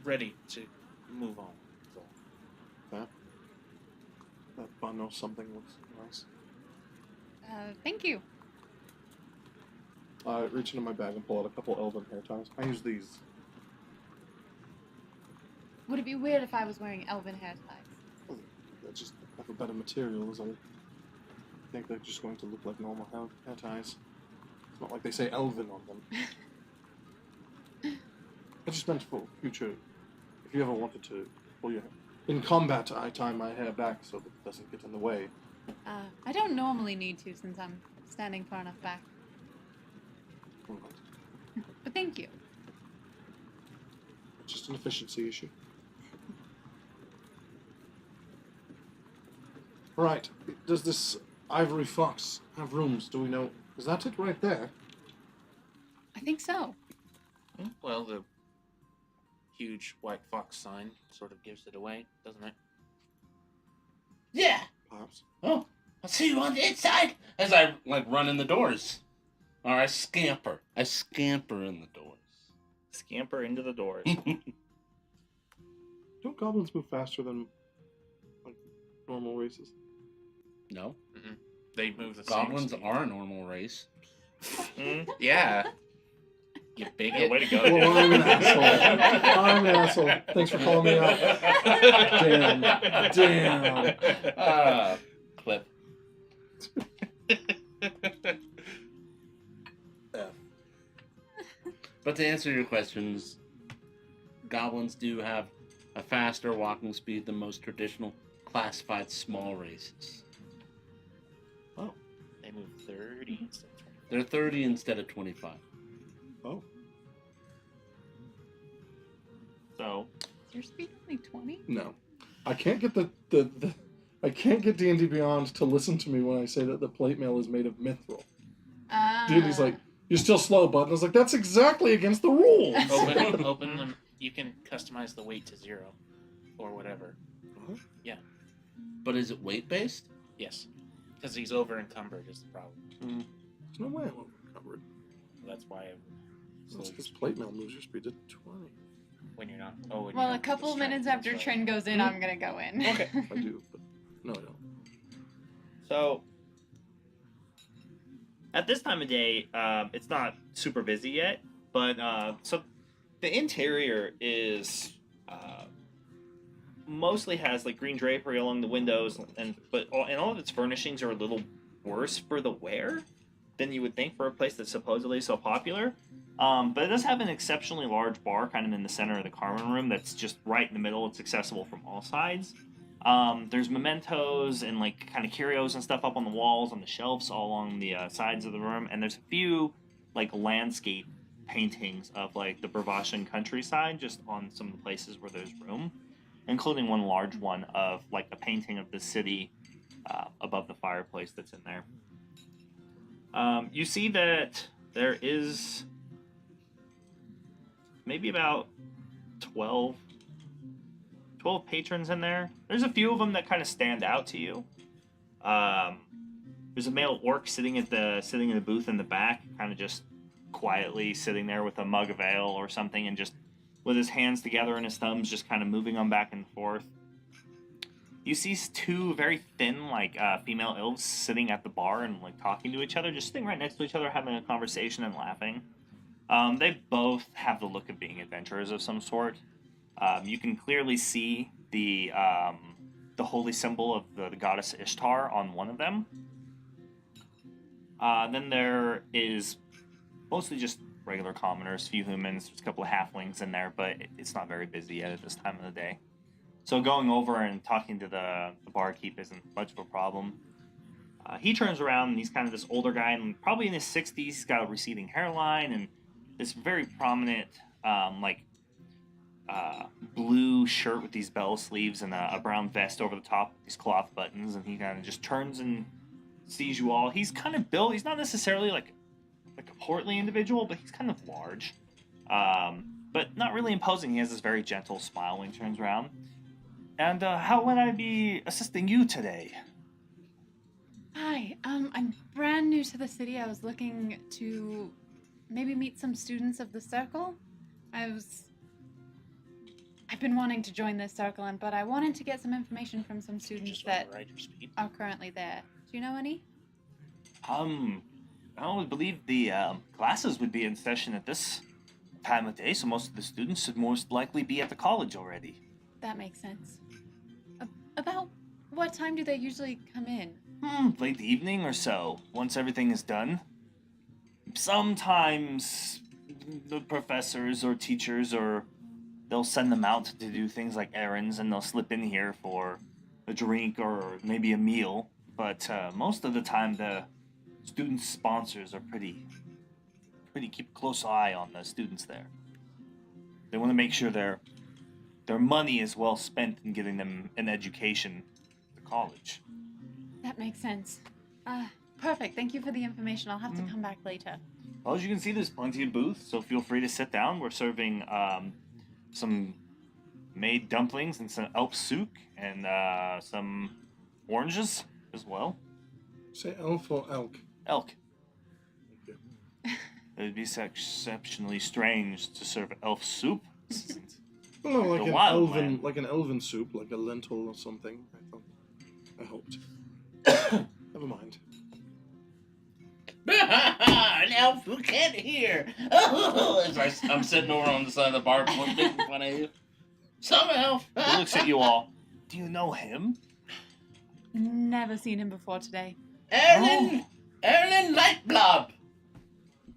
ready to move on. So, I know something looks nice. Thank you. I reach into my bag and pull out a couple elven hair ties. I use these. Would it be weird if I was wearing elven hair ties? They just have a better material. I think they're just going to look like normal hair ties. It's not like they say elven on them. I just meant for future. If you ever wanted to pull your hair. In combat, I tie my hair back so that it doesn't get in the way. I don't normally need to since I'm standing far enough back. All right. But thank you. It's just an efficiency issue. Right. Does this ivory fox have rooms? Do we know? Is that it right there? I think so. Well, the huge white fox sign sort of gives it away, doesn't it? Yeah. Perhaps. Oh, I'll see you on the inside. As I run in the doors, or I scamper. I scamper in the doors. Scamper into the doors. Don't goblins move faster than normal races? No, They move the goblins same speed. are a normal race. Yeah. You bigot. Way to go. Well, I'm an asshole. I'm an asshole. Thanks for calling me out. Damn. Clip. But to answer your questions, goblins do have a faster walking speed than most traditional classified small races. They move 30 instead of 20. They're 30 instead of 25. Oh. So, Is your speed only 20? No. I can't get I can't get D&D Beyond to listen to me when I say that the plate mail is made of mithril. D&D's like, you're still slow, bud. And I was like, that's exactly against the rules. Open them. You can customize the weight to 0 or whatever. But is it weight based? Yes. Because he's over encumbered is the problem. There's no way I'm overcovered. That's why That's because plate mail moves your speed to 20. when you're not. Oh, when Well, you're a not couple distracted, minutes after that's Trin goes in, I'm gonna go in. okay. I do, but no, I don't. So, at this time of day, it's not super busy yet, but so the interior is mostly has like green drapery along the windows, and all of its furnishings are a little worse for the wear than you would think for a place that's supposedly so popular. But it does have an exceptionally large bar kind of in the center of the common room that's just right in the middle. It's accessible from all sides. There's mementos and like kind of curios and stuff up on the walls, on the shelves, all along the sides of the room. And there's a few like landscape paintings of like the Bravashan countryside just on some of the places where there's room, including one large one of like a painting of the city above the fireplace that's in there. You see that there is maybe about 12 patrons in there. There's a few of them that kind of stand out to you. There's a male orc sitting in the booth in the back, kind of just quietly sitting there with a mug of ale or something, and just with his hands together and his thumbs just kind of moving them back and forth. You see two very thin, like female elves sitting at the bar and like talking to each other, just sitting right next to each other, having a conversation and laughing. They both have the look of being adventurers of some sort. You can clearly see the holy symbol of the goddess Ishtar on one of them. Then there is mostly just regular commoners, few humans, there's a couple of halflings in there, but it's not very busy yet at this time of the day. So going over and talking to the barkeep isn't much of a problem. He turns around and he's kind of this older guy, and probably in his 60s. He's got a receding hairline and this very prominent, blue shirt with these bell sleeves and a brown vest over the top with these cloth buttons. And he kind of just turns and sees you all. He's kind of built. He's not necessarily like a portly individual, but he's kind of large, but not really imposing. He has this very gentle smile when he turns around. And how would I be assisting you today? Hi, I'm brand new to the city. I was looking to maybe meet some students of the circle. I I've been wanting to join this circle, but I wanted to get some information from some students Just that override your speed. are currently there. Do you know any? I would believe the classes would be in session at this time of day, so most of the students should most likely be at the college already. That makes sense. About what time do they usually come in? Late evening or so, once everything is done. Sometimes the professors or teachers they'll send them out to do things like errands, and they'll slip in here for a drink or maybe a meal. But most of the time, the student sponsors are pretty keep a close eye on the students there. They want to make sure their money is well spent in getting them an education at the college. That makes sense. Perfect. Thank you for the information. I'll have to come back later. Well, as you can see, there's plenty of booths, so feel free to sit down. We're serving some made dumplings and some elf soup and some oranges as well. Say elf or elk? Elk. Thank you. It would be exceptionally strange to serve elf soup. Well, no, The wild man. like an elven soup, like a lentil or something. I hoped. Never mind. An elf who can't hear. As I'm sitting over on the side of the bar, making fun of you. Some elf. He looks at you all. Do you know him? Never seen him before today. Erlen Lightblob.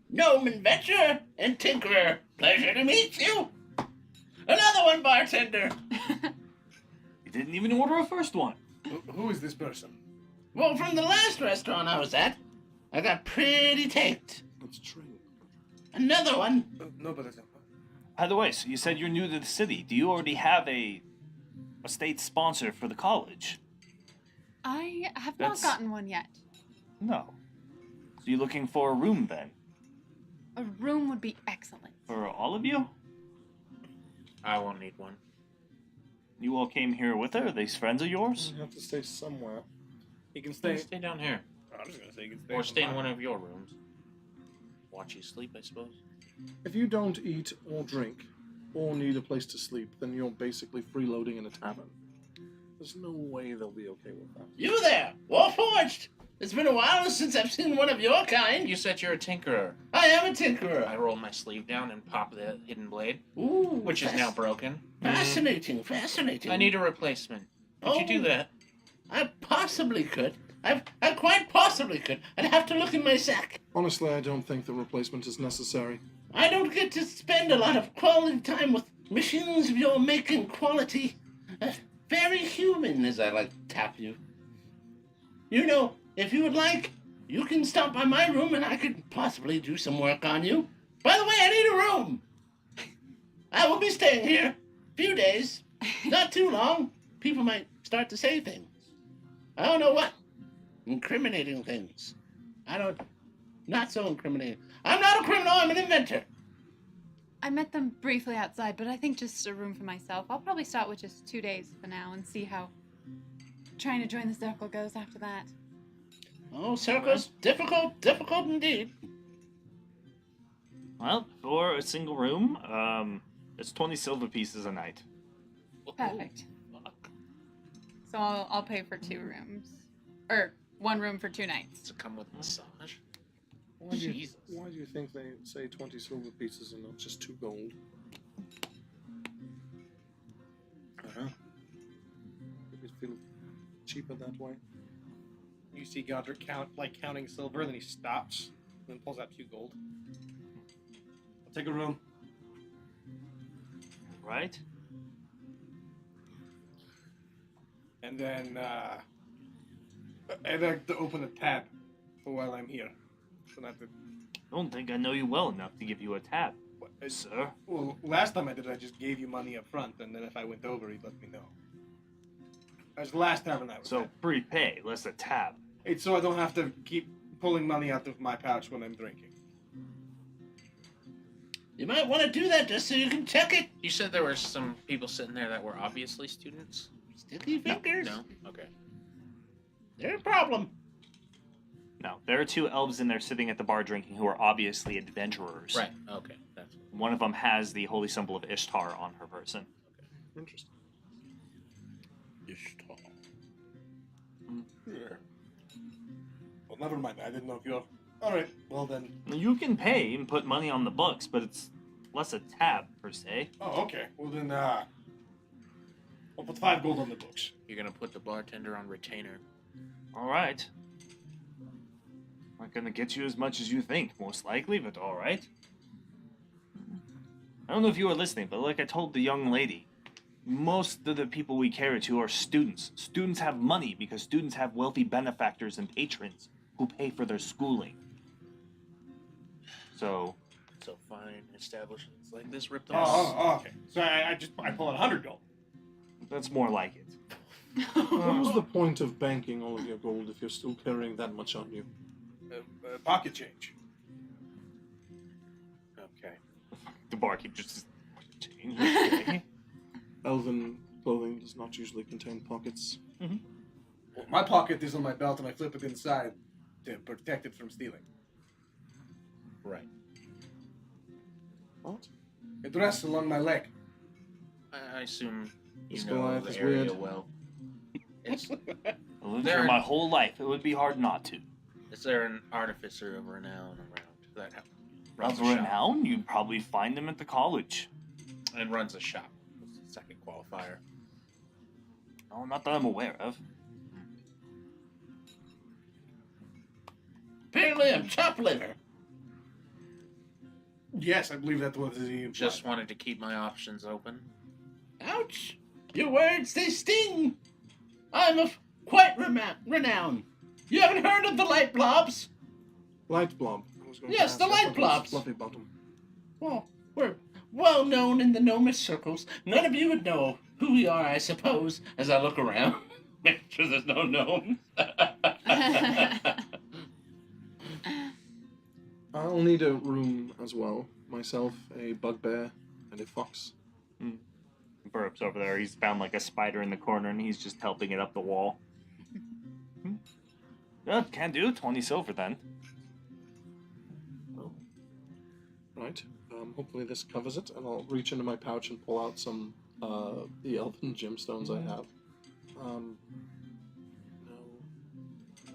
Gnome adventurer and tinkerer. Pleasure to meet you. Another one, bartender. You didn't even order a first one. Who is this person? Well, from the last restaurant I was at, I got pretty taped. That's true. Another one. No, but By the way, so you said you're new to the city. Do you already have a state sponsor for the college? I have That's- not gotten one yet. No. So you're looking for a room then? A room would be excellent. For all of you? I won't need one. You all came here with her? Are these friends of yours? You have to stay somewhere. he can Stay, stay. stay down here. I'm just gonna say he can stay. Or stay in one of your rooms. Watch you sleep, I suppose. If you don't eat or drink or need a place to sleep, then you're basically freeloading in a tavern. There's no way they'll be okay with that. You there, Warforged. It's been a while since I've seen one of your kind. You said you're a tinkerer. I am a tinkerer. I roll my sleeve down and pop the hidden blade, Ooh, which is now broken. fascinating. Fascinating. I need a replacement. Could you do that? I possibly could. I quite possibly could. I'd have to look in my sack. Honestly, I don't think the replacement is necessary. I don't get to spend a lot of quality time with machines of your making quality. Very human, as I like to tap you. You know, if you would like, you can stop by my room and I could possibly do some work on you. By the way, I need a room. I will be staying here a few days. Not too long. People might start to say things. I don't know what. Incriminating things. Not so incriminating. I'm not a criminal, I'm an inventor. I met them briefly outside, but I think just a room for myself. I'll probably start with just 2 days for now and see how trying to join the circle goes after that. Oh, circles, difficult indeed. Well, for a single room, it's 20 silver pieces a night. Perfect. Fuck. So I'll pay for 2 rooms. Or 1 room for 2 nights. Does it come with massage? Why do, you, Jesus. why do you think they say 20 silver pieces and not just 2 gold? Uh-huh. Would it feel cheaper that way? You see Godric counting silver, and then he stops, and then pulls out 2 gold. I'll take a room. Right? And then, I'd like to open a tab for while I'm here. So not to... I don't think I know you well enough to give you a tab, sir. Well, last time I did, I just gave you money up front, and then if I went over, he'd let me know. That was the last tavern I was So at. prepay, less a tab. It's so I don't have to keep pulling money out of my pouch when I'm drinking. You might want to do that just so you can check it. You said there were some people sitting there that were obviously students? Sticky fingers. No? Okay. They're a problem. No, there are 2 elves in there sitting at the bar drinking who are obviously adventurers. Right. Okay. That's One of them has the holy symbol of Ishtar on her person. Interesting. Ishtar. Yeah. Well, never mind. I didn't know if you're. All right. Well then. You can pay and put money on the books, but it's less a tab per se. Oh, okay. Well then. I'll put 5 gold on the books. You're gonna put the bartender on retainer. All right. Not gonna get you as much as you think, most likely, but all right. I don't know if you were listening, but like I told the young lady, most of the people we cater to are students. Students have money because students have wealthy benefactors and patrons who pay for their schooling. So fine establishments like this rip them Oh, off. okay. So I pull out 100 gold. that's more like it. What was the point of banking all of your gold if you're still carrying that much on you? Pocket change. Okay. The barkeep just changed. Okay. Elven clothing does not usually contain pockets. Well, my pocket is on my belt, and I flip it inside to protect it from stealing. Right. What? It rests along my leg. I assume you This know Goliath the is area weird. well. Is, I lived here my whole life. It would be hard not to. is there an artificer of renown around that runs Of a shop? renown, you'd probably find him at the college. And runs a shop. That's the second qualifier. Oh, not that I'm aware of. Apparently, I'm chop liver. Yes, I believe that was the. Just wanted to keep my options open. Ouch! Your words, they sting! I'm of quite renown. You haven't heard of the light blobs? Light blob. I was going to Yes, ask, the I light thought it was blobs. Fluffy bottom. Well, we're well known in the gnomish circles. None of you would know who we are, I suppose, as I look around. Make sure there's no gnomes. I'll need a room as well. Myself, a bugbear, and a fox. Burp's over there. He's found like a spider in the corner and he's just helping it up the wall. Yeah, can do. 20 silver then. Right. Hopefully this covers it, and I'll reach into my pouch and pull out some the elven gemstones I have. No.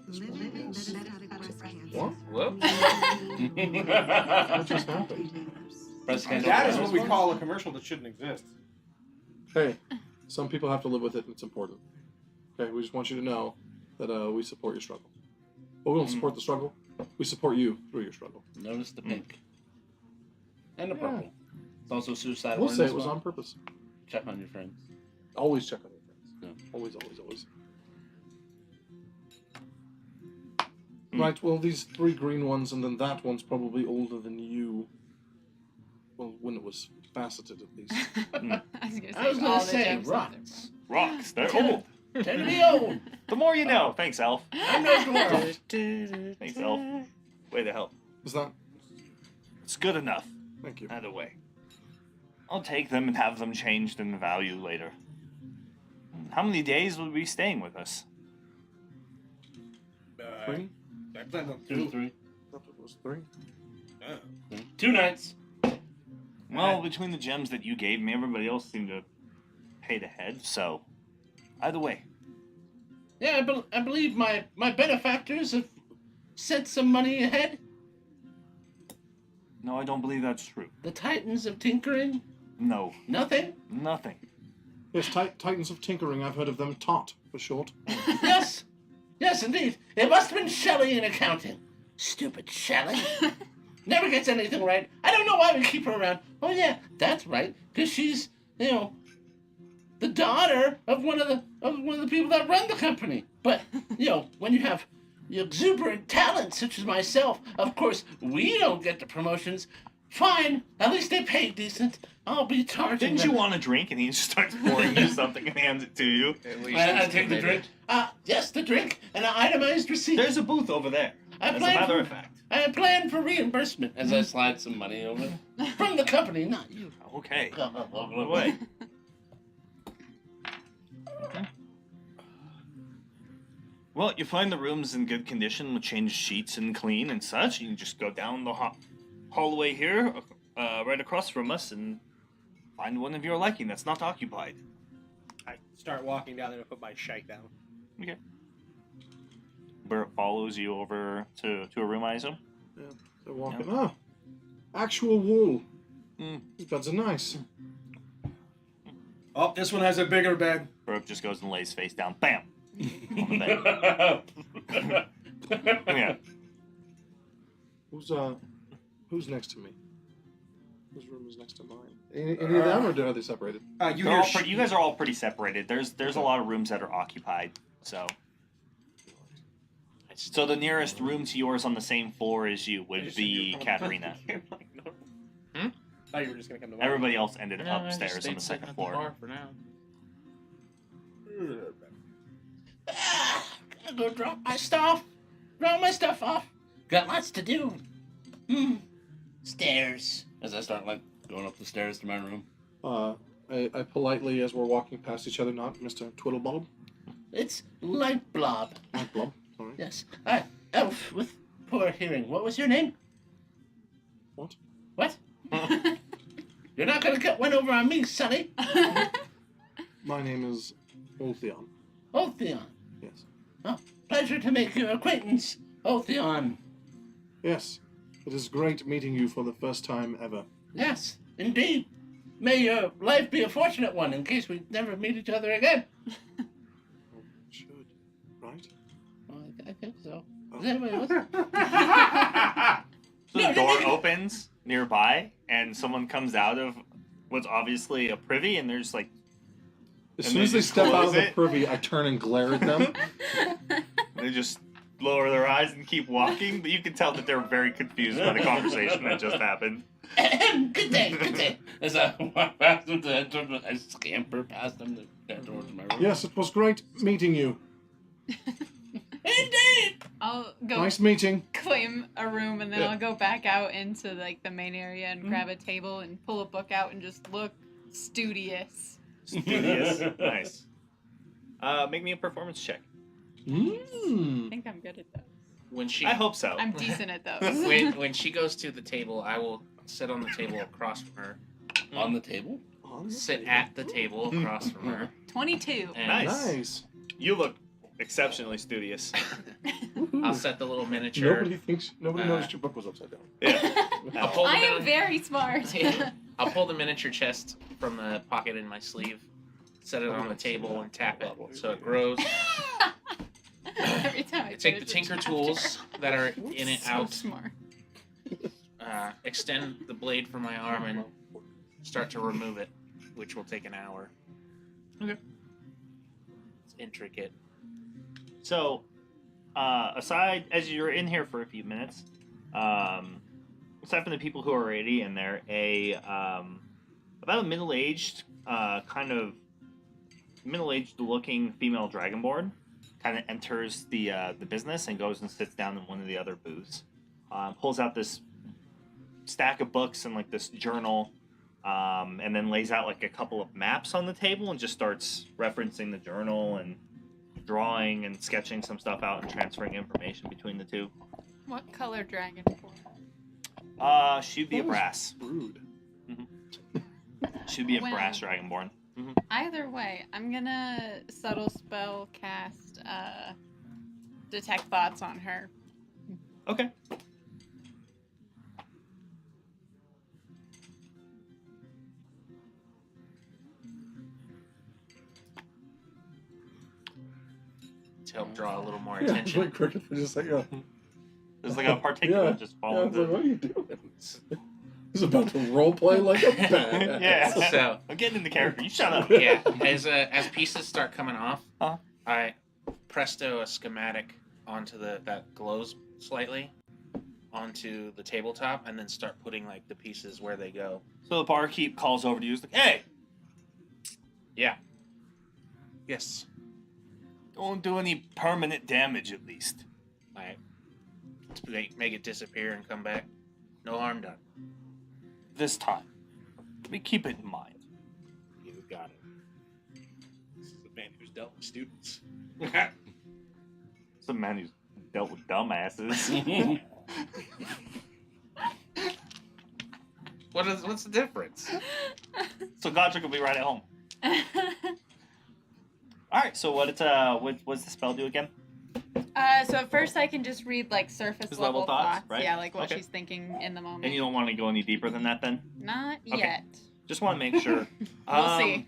This one is... What? Whoop. What just happened? Press cancel. That is what we call a commercial that shouldn't exist. Hey, some people have to live with it, and it's important. Okay, we just want you to know that we support your struggle. But we don't support the struggle. We support you through your struggle. Notice the pink. And the purple. It's also suicidal. We'll in say this it was one. on purpose. Check on your friends. Always check on your friends. Yeah. Always, always, always. Mm. Right, well, these 3 green ones, and then that one's probably older than you. Well, when it was faceted, at least. I was all gonna the say gemstones are- rocks. Rocks. They're old. Tend to be old. The more you know. Thanks, Elf. I'm no dwarf. Thanks, Elf. Way to help. Is that... It's good enough. Thank you. Either way. I'll take them and have them changed in value later. How many days will you be staying with us? 3? I planned on 2 to 3. I thought it was 3. 2 nights. Well, between the gems that you gave me, everybody else seemed to pay the head, so... Either way. Yeah, I believe my benefactors have sent some money ahead. No, I don't believe that's true. The Titans of Tinkering. No. Nothing. Nothing. Yes, Titans of Tinkering, I've heard of them. TOT, for short. Yes. Yes, indeed. It must have been Shelley in accounting. Stupid Shelley. Never gets anything right. I don't know why we keep her around. Oh, yeah, that's right. Because she's, the daughter of one of the people that run the company. But, when you have exuberant talent such as myself, of course, we don't get the promotions. Fine. At least they pay decent. I'll be charging Didn't them. you want a drink? And he just starts pouring you something and hands it to you. At least I he's take the committed. drink. Yes, the drink and an itemized receipt. There's a booth over there. As a matter of fact. I plan for reimbursement as I slide some money over from the company, not you. Okay. Away. Away. Well, you find the rooms in good condition with changed sheets and clean and such. You can just go down the hallway here, right across from us, and find one of your liking that's not occupied. I start walking down there and put my shite down. Okay. Bert follows you over to a room, I assume? Yeah, they're walking. Ah, actual wool. Mm. These beds are nice. Oh, this one has a bigger bed. Brooke just goes and lays face down. Bam! On the bed. Yeah. Who's next to me? Whose room is next to mine? Any of them, or are they separated? You They're hear all you guys are all pretty separated. There's a lot of rooms that are occupied. So the nearest room to yours on the same floor as you would be Katarina. Hmm? I thought you were just gonna come to mine. Everybody else ended No, I just upstairs on stayed the sitting second at floor. bar for now. Gotta go drop my stuff. Drop my stuff off. Got lots to do. Stairs. As I start going up the stairs to my room. I politely, as we're walking past each other, not Mr. Twiddlebottom. It's Light Blob. Not Blub. Sorry. Yes. Elf with poor hearing. What was your name? What? What? You're not gonna get one over on me, Sonny. My name is Oltheon. Otheon. Yes. Oh, pleasure to make your acquaintance, Otheon. Yes. It is great meeting you for the first time ever. Yes, indeed. May your life be a fortunate one in case we never meet each other again. Should, right? Well, I think so. Oh. Is anybody else? So the door opens nearby, and someone comes out of what's obviously a privy, and there's like... As And soon they as they just step out of close the it? privy, I turn and glare at them. They just lower their eyes and keep walking, but you can tell that they're very confused by the conversation that just happened. Good day, good day. As I walk past them, I scamper past them to head towards my room. Yes, it was great meeting you. Indeed. I'll go Nice meeting. claim a room, and then Yeah. I'll go back out into the main area and grab a table and pull a book out and just look studious. Studious. Nice. Make me a performance check. I Mm. think I'm good at those. When she I hope so. I'm decent at those. when she goes to the table, I will sit on the table across from her. On the table? Sit at the table across from her. 22. And Nice. Nice. You look exceptionally studious. I'll set the little miniature. Nobody noticed your book was upside down. Yeah. I'll pull the I am mini- very smart. I'll pull the miniature chest from the pocket in my sleeve, set it on the table, and tap it so it grows. Every time I I take the finish a tinker chapter. tools that are in it So out, smart. extend the blade from my arm, and start to remove it, which will take an hour. Okay. It's intricate. So, aside, as you're in here for a few minutes, aside from the people who are already in there, about a middle-aged, kind of middle-aged looking female dragonborn kind of enters the business and goes and sits down in one of the other booths. Pulls out this stack of books and this journal, and then lays out a couple of maps on the table and just starts referencing the journal and drawing and sketching some stuff out and transferring information between the two. What color dragon for? She'd be a That was brass. Rude. She'd be a Well- brass dragonborn. Either way, I'm gonna subtle spell cast detect thoughts on her. Okay. To help draw a little more Yeah, it's attention. like cricket for just like, There's a particular Yeah. just yeah, falling. it's like, what are you doing? He's about to roleplay like a badass. Yeah. So, I'm getting in the character. You shut up. yeah, as pieces start coming off, Huh? I presto a schematic onto that glows slightly onto the tabletop, and then start putting the pieces where they go. So the barkeep calls over to you. He's like, "Hey, Yes, don't do any permanent damage, at least." I make it disappear and come back. No harm done. This time, we keep it in mind. You got it. This is a man who's dealt with students. It's a man who's dealt with dumbasses. What's the difference? So Godric will be right at home. All right. So what's the spell do again? So at first I can just read like surface Just level level thoughts, right? Yeah, like what Okay. she's thinking in the moment. And you don't want to go any deeper than that, then? Not Okay. yet. Just want to make sure. We'll see.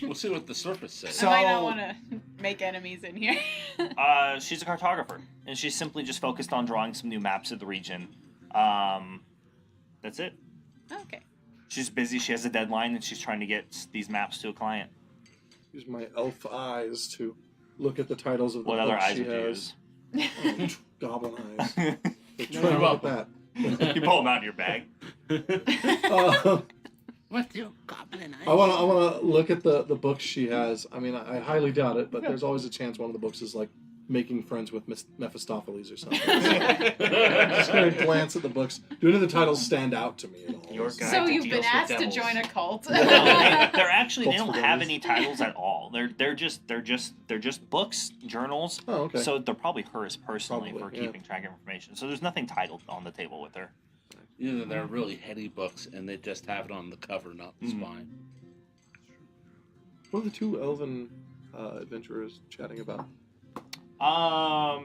We'll see what the surface says. So- I might not want to make enemies in here. She's a cartographer, and she's simply just focused on drawing some new maps of the region. That's it. Okay. She's busy. She has a deadline, and she's trying to get these maps to a client. Use my elf eyes to look at the titles of the What other books eyes she would you has. use? Goblin eyes. You Try to look at that. pull them out of your bag. What's your goblin eyes? I want to look at the books she has. I mean, I highly doubt it, but there's always a chance one of the books is like making friends with Mephistopheles or something. Just gonna glance at the books. Do any of the titles stand out to me at all? Your guide So to you've deals been with asked to devils. join a cult. No, they're actually they Cults don't for have dummies. any titles at all. They're just books, journals. Oh, okay. So they're probably hers personally Probably, for yeah. keeping track of information. So there's nothing titled on the table with her. Either they're really heady books and they just have it on the cover, not the spine. What are the two elven adventurers chatting about? You are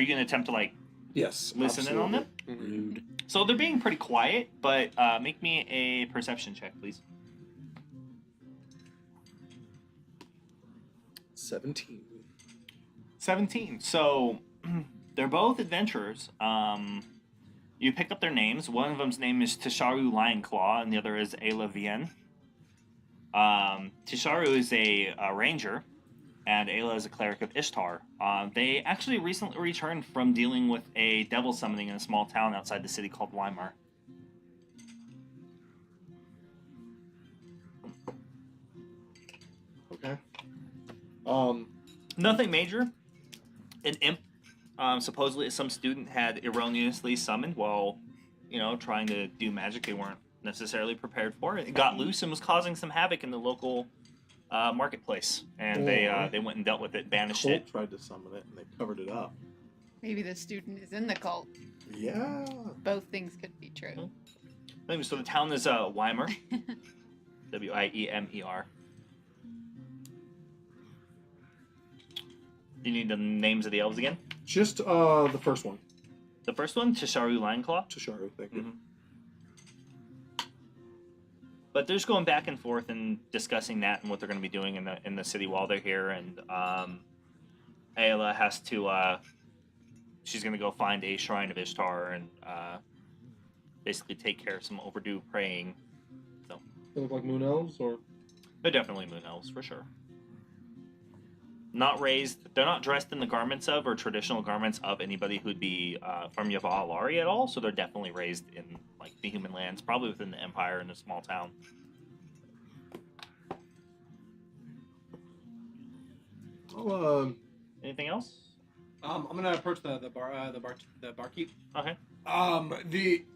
you gonna attempt to like Yes. listen in on them? absolutely. Rude. So they're being pretty quiet, but make me a perception check, please. 17. 17. So they're both adventurers. You pick up their names. One of them's name is Tisharu Lionclaw, and the other is Ayla Vien. Tisharu is a ranger, and Ayla is a cleric of Ishtar. They actually recently returned from dealing with a devil summoning in a small town outside the city called Weimar. Okay. Nothing major. An imp, supposedly some student had erroneously summoned while, trying to do magic they weren't necessarily prepared for. It got loose and was causing some havoc in the local marketplace, and they went and dealt with it, banished Colt it. tried to summon it, and they covered it up. Maybe the student is in the cult. Yeah. Both things could be true. Anyway, so the town is Weimar, Wiemer. Do you need the names of the elves again? Just the first one. The first one, Tisharu Lionclaw. Tisharu, thank you. But they're just going back and forth and discussing that and what they're going to be doing in the city while they're here. And Ayla has to. She's going to go find a shrine of Ishtar and basically take care of some overdue praying. So They look like moon elves, or they're definitely moon elves for sure. Not raised. They're not dressed in the garments of or traditional garments of anybody who'd be from Yavalari at all. So they're definitely raised in like the human lands, probably within the empire in a small town. oh, Anything else? I'm gonna approach the barkeep. Okay.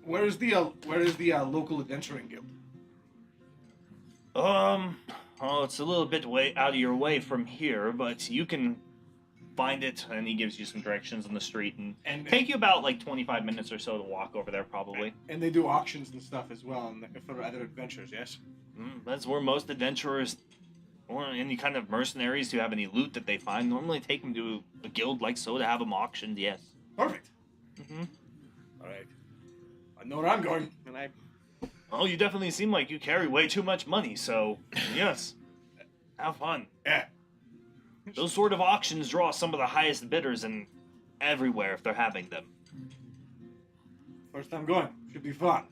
Where is the local adventuring guild? Oh, it's a little bit way out of your way from here, but you can find it. And he gives you some directions on the street, and take you about like 25 minutes or so to walk over there, probably. And they do auctions and stuff as well, and for other adventures, yes. That's where most adventurers or any kind of mercenaries who have any loot that they find normally take them to a guild like so to have them auctioned. Yes. Perfect. Mm-hmm. All right. I know where I'm going, and I. Oh, you definitely seem like you carry way too much money, so yes. Have fun. Yeah. Those sort of auctions draw some of the highest bidders and everywhere if they're having them. First time going. Should be fun.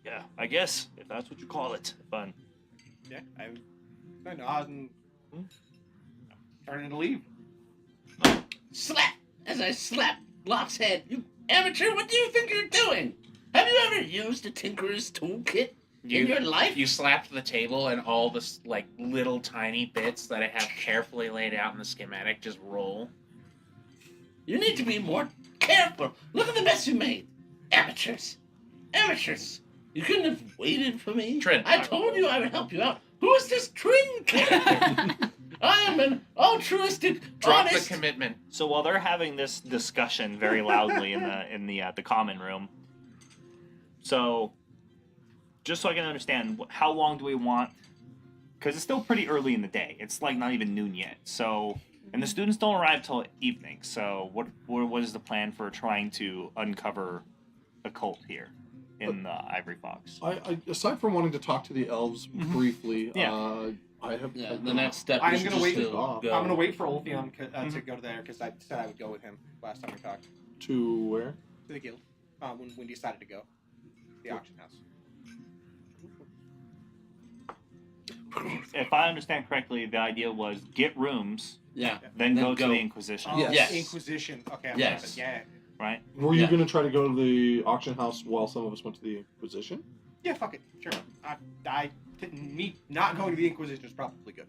Yeah, I guess, if that's what you call it. Fun. Yeah, I nod and turn to leave. Slap! As I slap Locke's head. You amateur, what do you think you're doing? Have you ever used a tinkerer's toolkit in your life? You slapped the table and all the like little tiny bits that I have carefully laid out in the schematic just roll. You need to be more careful. Look at the mess you made. Amateurs. Amateurs. You couldn't have waited for me. Trin. I told you I would help you out. Who is this Trin character? I am an altruistic, Drop honest... the commitment. So while they're having this discussion very loudly in the common room, so just so I can understand, how long do we want? Because it's still pretty early in the day. It's like not even noon yet. So, and the students don't arrive till evening. So, what is the plan for trying to uncover a cult here in the Ivory Fox? I aside from wanting to talk to the elves briefly, Yeah. I have. Yeah, the next step I'm is gonna just wait- to I'm go. I'm gonna wait for Oltheon to go there because I said I would go with him last time we talked To where? to the guild when we decided to go the auction house. If I understand correctly, the idea was get rooms, Yeah. then Then go to go. the Inquisition, Oh, Yes. Yes. Inquisition. Okay. I'm Yes. with it. Yeah. right? Were you Yeah. going to try to go to the auction house while some of us went to the Inquisition? Yeah. Fuck it. Sure. Me not going to the Inquisition is probably good.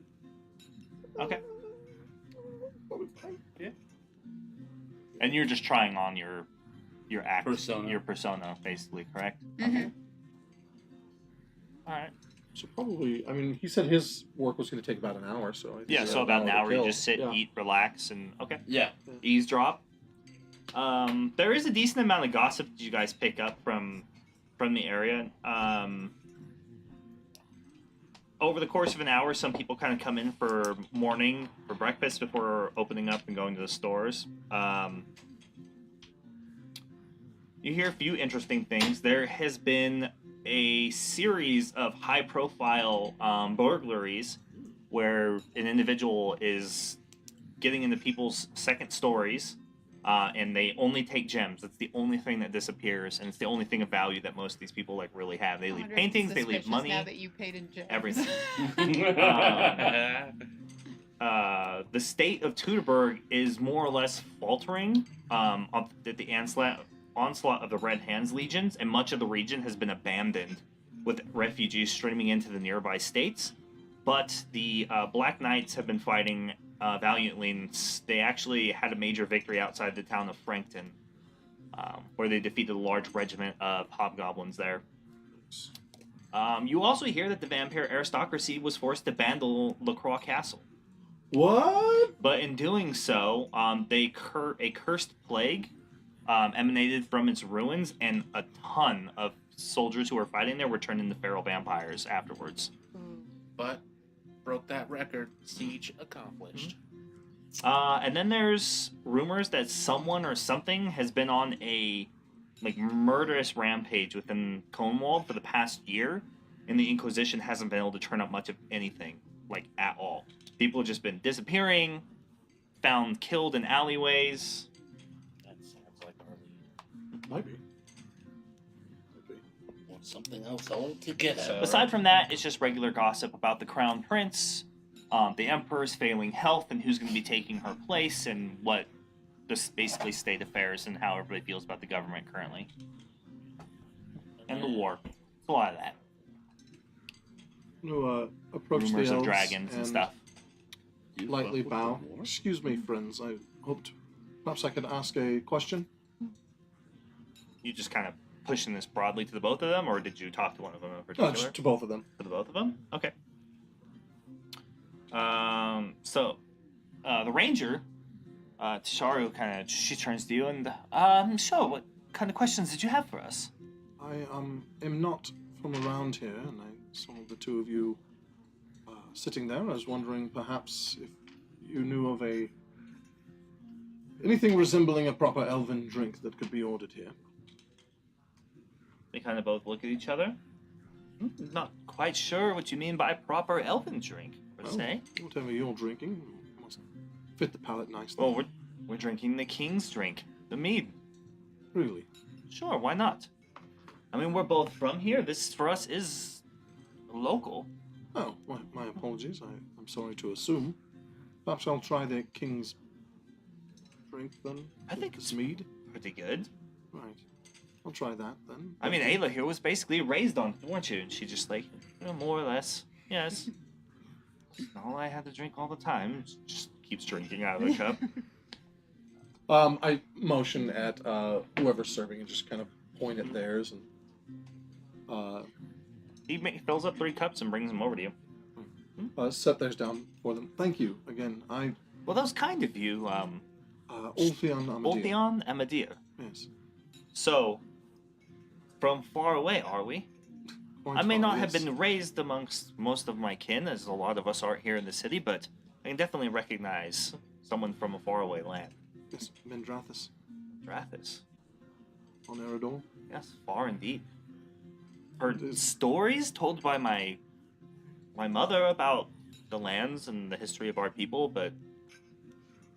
Okay. Yeah. And you're just trying on your act, Persona. your persona, basically, correct? Mhm. All right. So probably, I mean, he said his work was going to take about an hour, so I think Yeah. we So have about an to hour, you kill. just sit, Yeah. eat, relax, and okay. Yeah. Eavesdrop. There is a decent amount of gossip that you guys pick up from the area. Over the course of an hour, some people kind of come in for breakfast before opening up and going to the stores. You hear a few interesting things. There has been a series of high-profile burglaries where an individual is getting into people's second stories, and they only take gems. That's the only thing that disappears, and it's the only thing of value that most of these people like really have. They leave 100% paintings, they leave suspicious money, Now that you paid in gems. everything. The state of Teutoburg is more or less faltering at the onslaught of the Red Hands legions, and much of the region has been abandoned, with refugees streaming into the nearby states. But the Black Knights have been fighting valiantly, and they actually had a major victory outside the town of Frankton, where they defeated a large regiment of hobgoblins there. You also hear that the vampire aristocracy was forced to abandon Lacroix Castle. What? But in doing so, a cursed plague emanated from its ruins, and a ton of soldiers who were fighting there were turned into feral vampires afterwards. But broke that record. Siege accomplished. And then there's rumors that someone or something has been on a murderous rampage within Conewald for the past year, and the Inquisition hasn't been able to turn up much of anything, at all. People have just been disappearing, found killed in alleyways. That sounds like early. Might be. Or something else I want to get at. Aside from that, it's just regular gossip about the Crown Prince, the Emperor's failing health, and who's going to be taking her place, and what this basically state affairs and how everybody feels about the government currently. And the war. It's a lot of that. No, approach Rumors the of elves dragons and stuff. You Lightly fuck with bow. the war? Excuse me, friends. I hoped perhaps I could ask a question. You just kind of pushing this broadly to the both of them, or did you talk to one of them in particular? Just to both of them. To the both of them? Okay. The ranger, Tisharu, she turns to you and, sure, what kind of questions did you have for us? I am not from around here, and I saw the two of you sitting there. I was wondering perhaps if you knew of anything resembling a proper elven drink that could be ordered here. They kind of both look at each other. Not quite sure what you mean by proper elven drink, per se. Whatever you're drinking must fit the palate nicely. Well, we're drinking the king's drink, the mead. Really? Sure, why not? I mean, we're both from here. This, for us, is local. Oh, my apologies. I'm sorry to assume. Perhaps I'll try the king's drink then. I think it's mead. pretty good. Right. I'll try that then. I mean, Ayla here was basically raised on it, weren't you? And she just more or less, yes. All I had to drink all the time. Just keeps drinking out of the cup. I motion at whoever's serving and just kind of point at theirs, and He fills up 3 cups and brings them over to you. set theirs down for them. Thank you again. Well, that was kind of you, Ulfion Amadea. Ulfion Amadea. Yes. So, from far away, are we? I may not have been raised amongst most of my kin, as a lot of us aren't here in the city, but I can definitely recognize someone from a faraway land. Yes, Mendrathis. Drathis. On Eridol. Yes, far indeed. Heard It is. stories told by my mother about the lands and the history of our people, but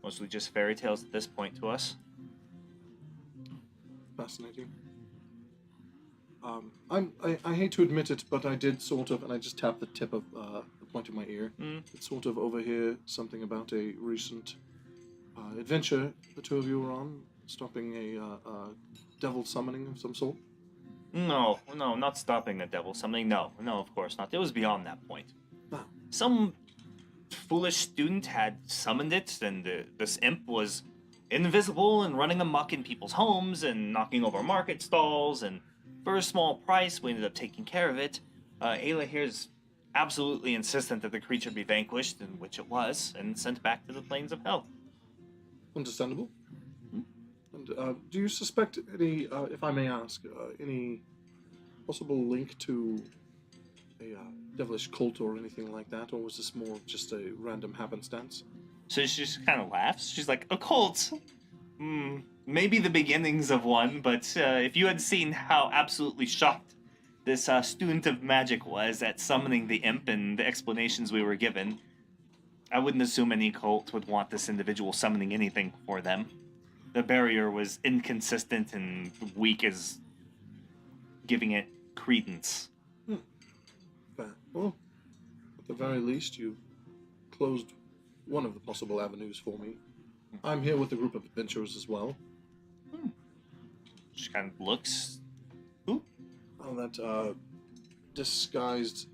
mostly just fairy tales at this point to us. Fascinating. I hate to admit it, but I did sort of, and I just tapped the tip of the point of my ear. Did sort of overhear something about a recent adventure the two of you were on, stopping a devil summoning of some sort. No, not stopping a devil summoning. No, of course not. It was beyond that point. Ah. Some foolish student had summoned it, and this imp was invisible and running amok in people's homes and knocking over market stalls, and for a small price, we ended up taking care of it. Ayla here is absolutely insistent that the creature be vanquished, and which it was, and sent back to the plains of hell. Understandable. And do you suspect any, if I may ask, any possible link to a devilish cult or anything like that, or was this more just a random happenstance? So she just kind of laughs. She's like, a cult? Maybe the beginnings of one, but if you had seen how absolutely shocked this student of magic was at summoning the imp and the explanations we were given, I wouldn't assume any cult would want this individual summoning anything for them. The barrier was inconsistent and weak as giving it credence. Fair. Well, at the very least, you closed one of the possible avenues for me. I'm here with a group of adventurers as well. She kind of looks. Oh, that disguised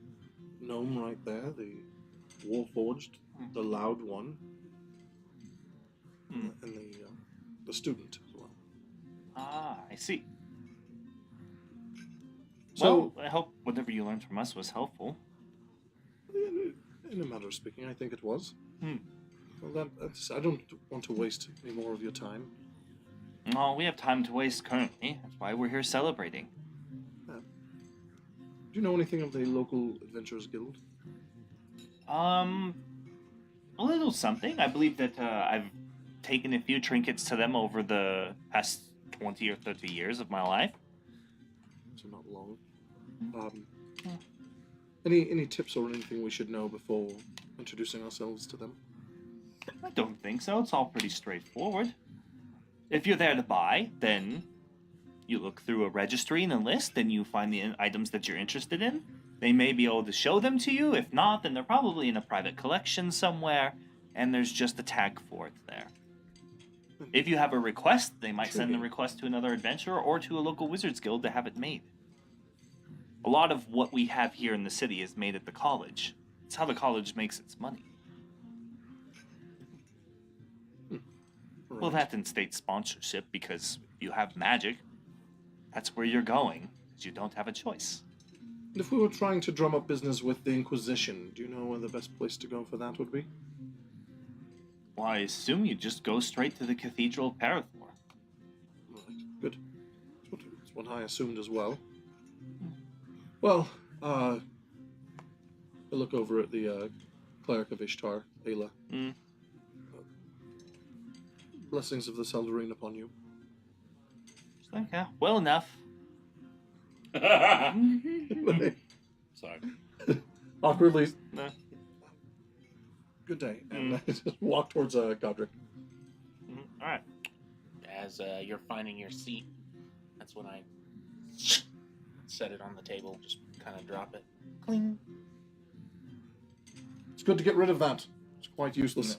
gnome right there, the warforged, the loud one, and the student as well. Ah, I see. So, well, I hope whatever you learned from us was helpful. in a matter of speaking, I think it was. Well, that's, I don't want to waste any more of your time. No, we have time to waste currently. That's why we're here celebrating. Do you know anything of the local Adventurers Guild? A little something. I believe that I've taken a few trinkets to them over the past 20 or 30 years of my life. So not long. Any tips or anything we should know before introducing ourselves to them? I don't think so. It's all pretty straightforward. If you're there to buy, then you look through a registry and a list, and you find the items that you're interested in. They may be able to show them to you. If not, then they're probably in a private collection somewhere, and there's just a tag for it there. If you have a request, they might send the request to another adventurer or to a local wizards guild to have it made. A lot of what we have here in the city is made at the college. It's how the college makes its money. Well, that and state sponsorship, because if you have magic, that's where you're going, because you don't have a choice. If we were trying to drum up business with the Inquisition, do you know where the best place to go for that would be? Well, I assume you just go straight to the Cathedral of Parathor. Right, good. That's what I assumed as well. Well, I look over at the Cleric of Ishtar, Ayla. Blessings of the Seldarine upon you. Just like, yeah, well enough. Sorry. Awkwardly. No. Good day. And I just walk towards Godric. All right. As you're finding your seat, that's when I set it on the table, just kind of drop it. Cling. It's good to get rid of that. It's quite useless.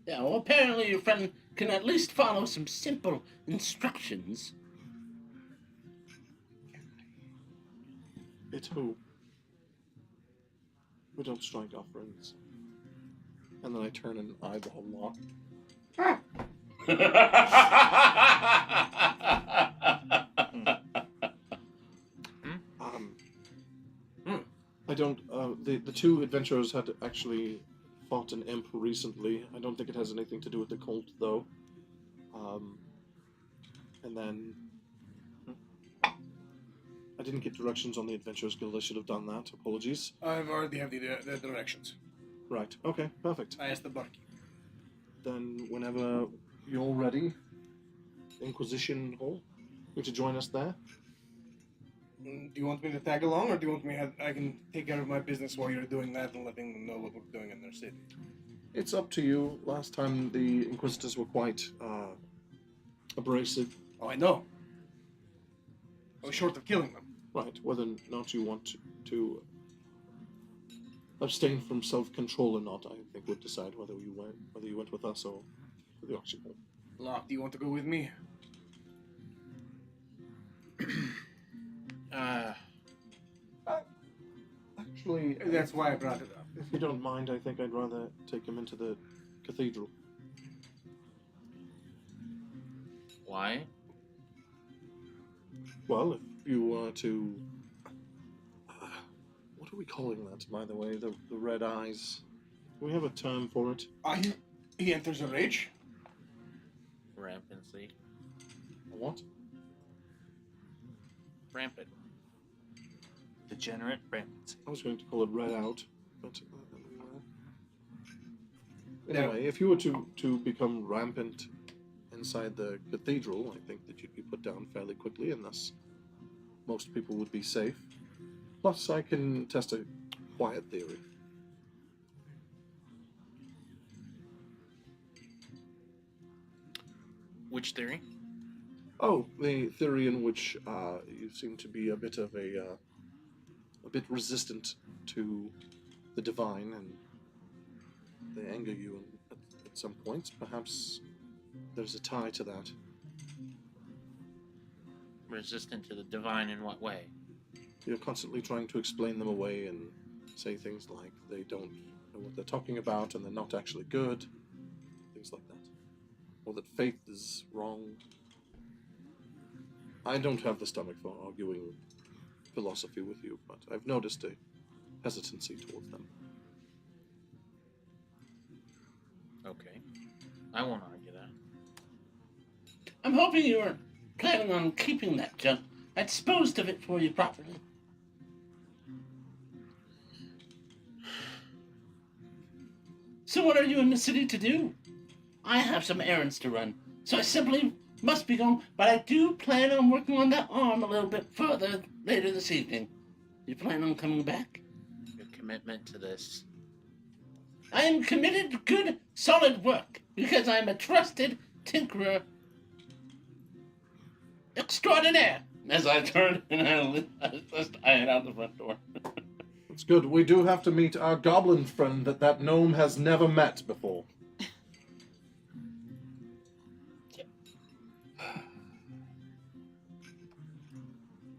Yeah, well, apparently your friend can at least follow some simple instructions. It's who? We don't strike our friends. And then I turn and eyeball Law. I don't. The two adventurers had actually fought an imp recently. I don't think it has anything to do with the cult, though. And then I didn't get directions on the Adventurers Guild. I should have done that. Apologies. I've already have the directions. Right. Okay, perfect. I asked the barkeep. Then whenever you're ready, Inquisition Hall, you to join us there? Do you want me to tag along, or do you want me I can take care of my business while you're doing that and letting them know what we're doing in their city? It's up to you. Last time the Inquisitors were quite abrasive. Oh, I know. I was short of killing them. Right. Whether or not you want to abstain from self-control or not, I think would decide whether you went with us or to the auction hall. Locke, do you want to go with me? Actually, That's why I brought it up. if you don't mind, I think I'd rather take him into the cathedral. Why? Well, if you were to... what are we calling that, by the way? The red eyes. Do we have a term for it? He enters a rage. Rampancy. A what? Rampant. Degenerate rampant. I was going to call it red out, but... anyway, if you were to become rampant inside the cathedral, I think that you'd be put down fairly quickly, and thus most people would be safe. Plus, I can test a quiet theory. Which theory? Oh, the theory in which you seem to be a bit of a bit resistant to the divine, and they anger you at some points. Perhaps there's a tie to that. Resistant to the divine in what way? You're constantly trying to explain them away and say things like they don't know what they're talking about and they're not actually good, things like that. Or that faith is wrong. I don't have the stomach for arguing philosophy with you, but I've noticed a hesitancy towards them. Okay. I won't argue that. I'm hoping you were planning on keeping that junk. I disposed of it for you properly. So what are you in the city to do? I have some errands to run, so I simply must be going, but I do plan on working on that arm a little bit further later this evening. You plan on coming back? Your commitment to this. I am committed to good, solid work, because I am a trusted tinkerer extraordinaire. As I turn and I head out the front door. It's good. We do have to meet our goblin friend that gnome has never met before.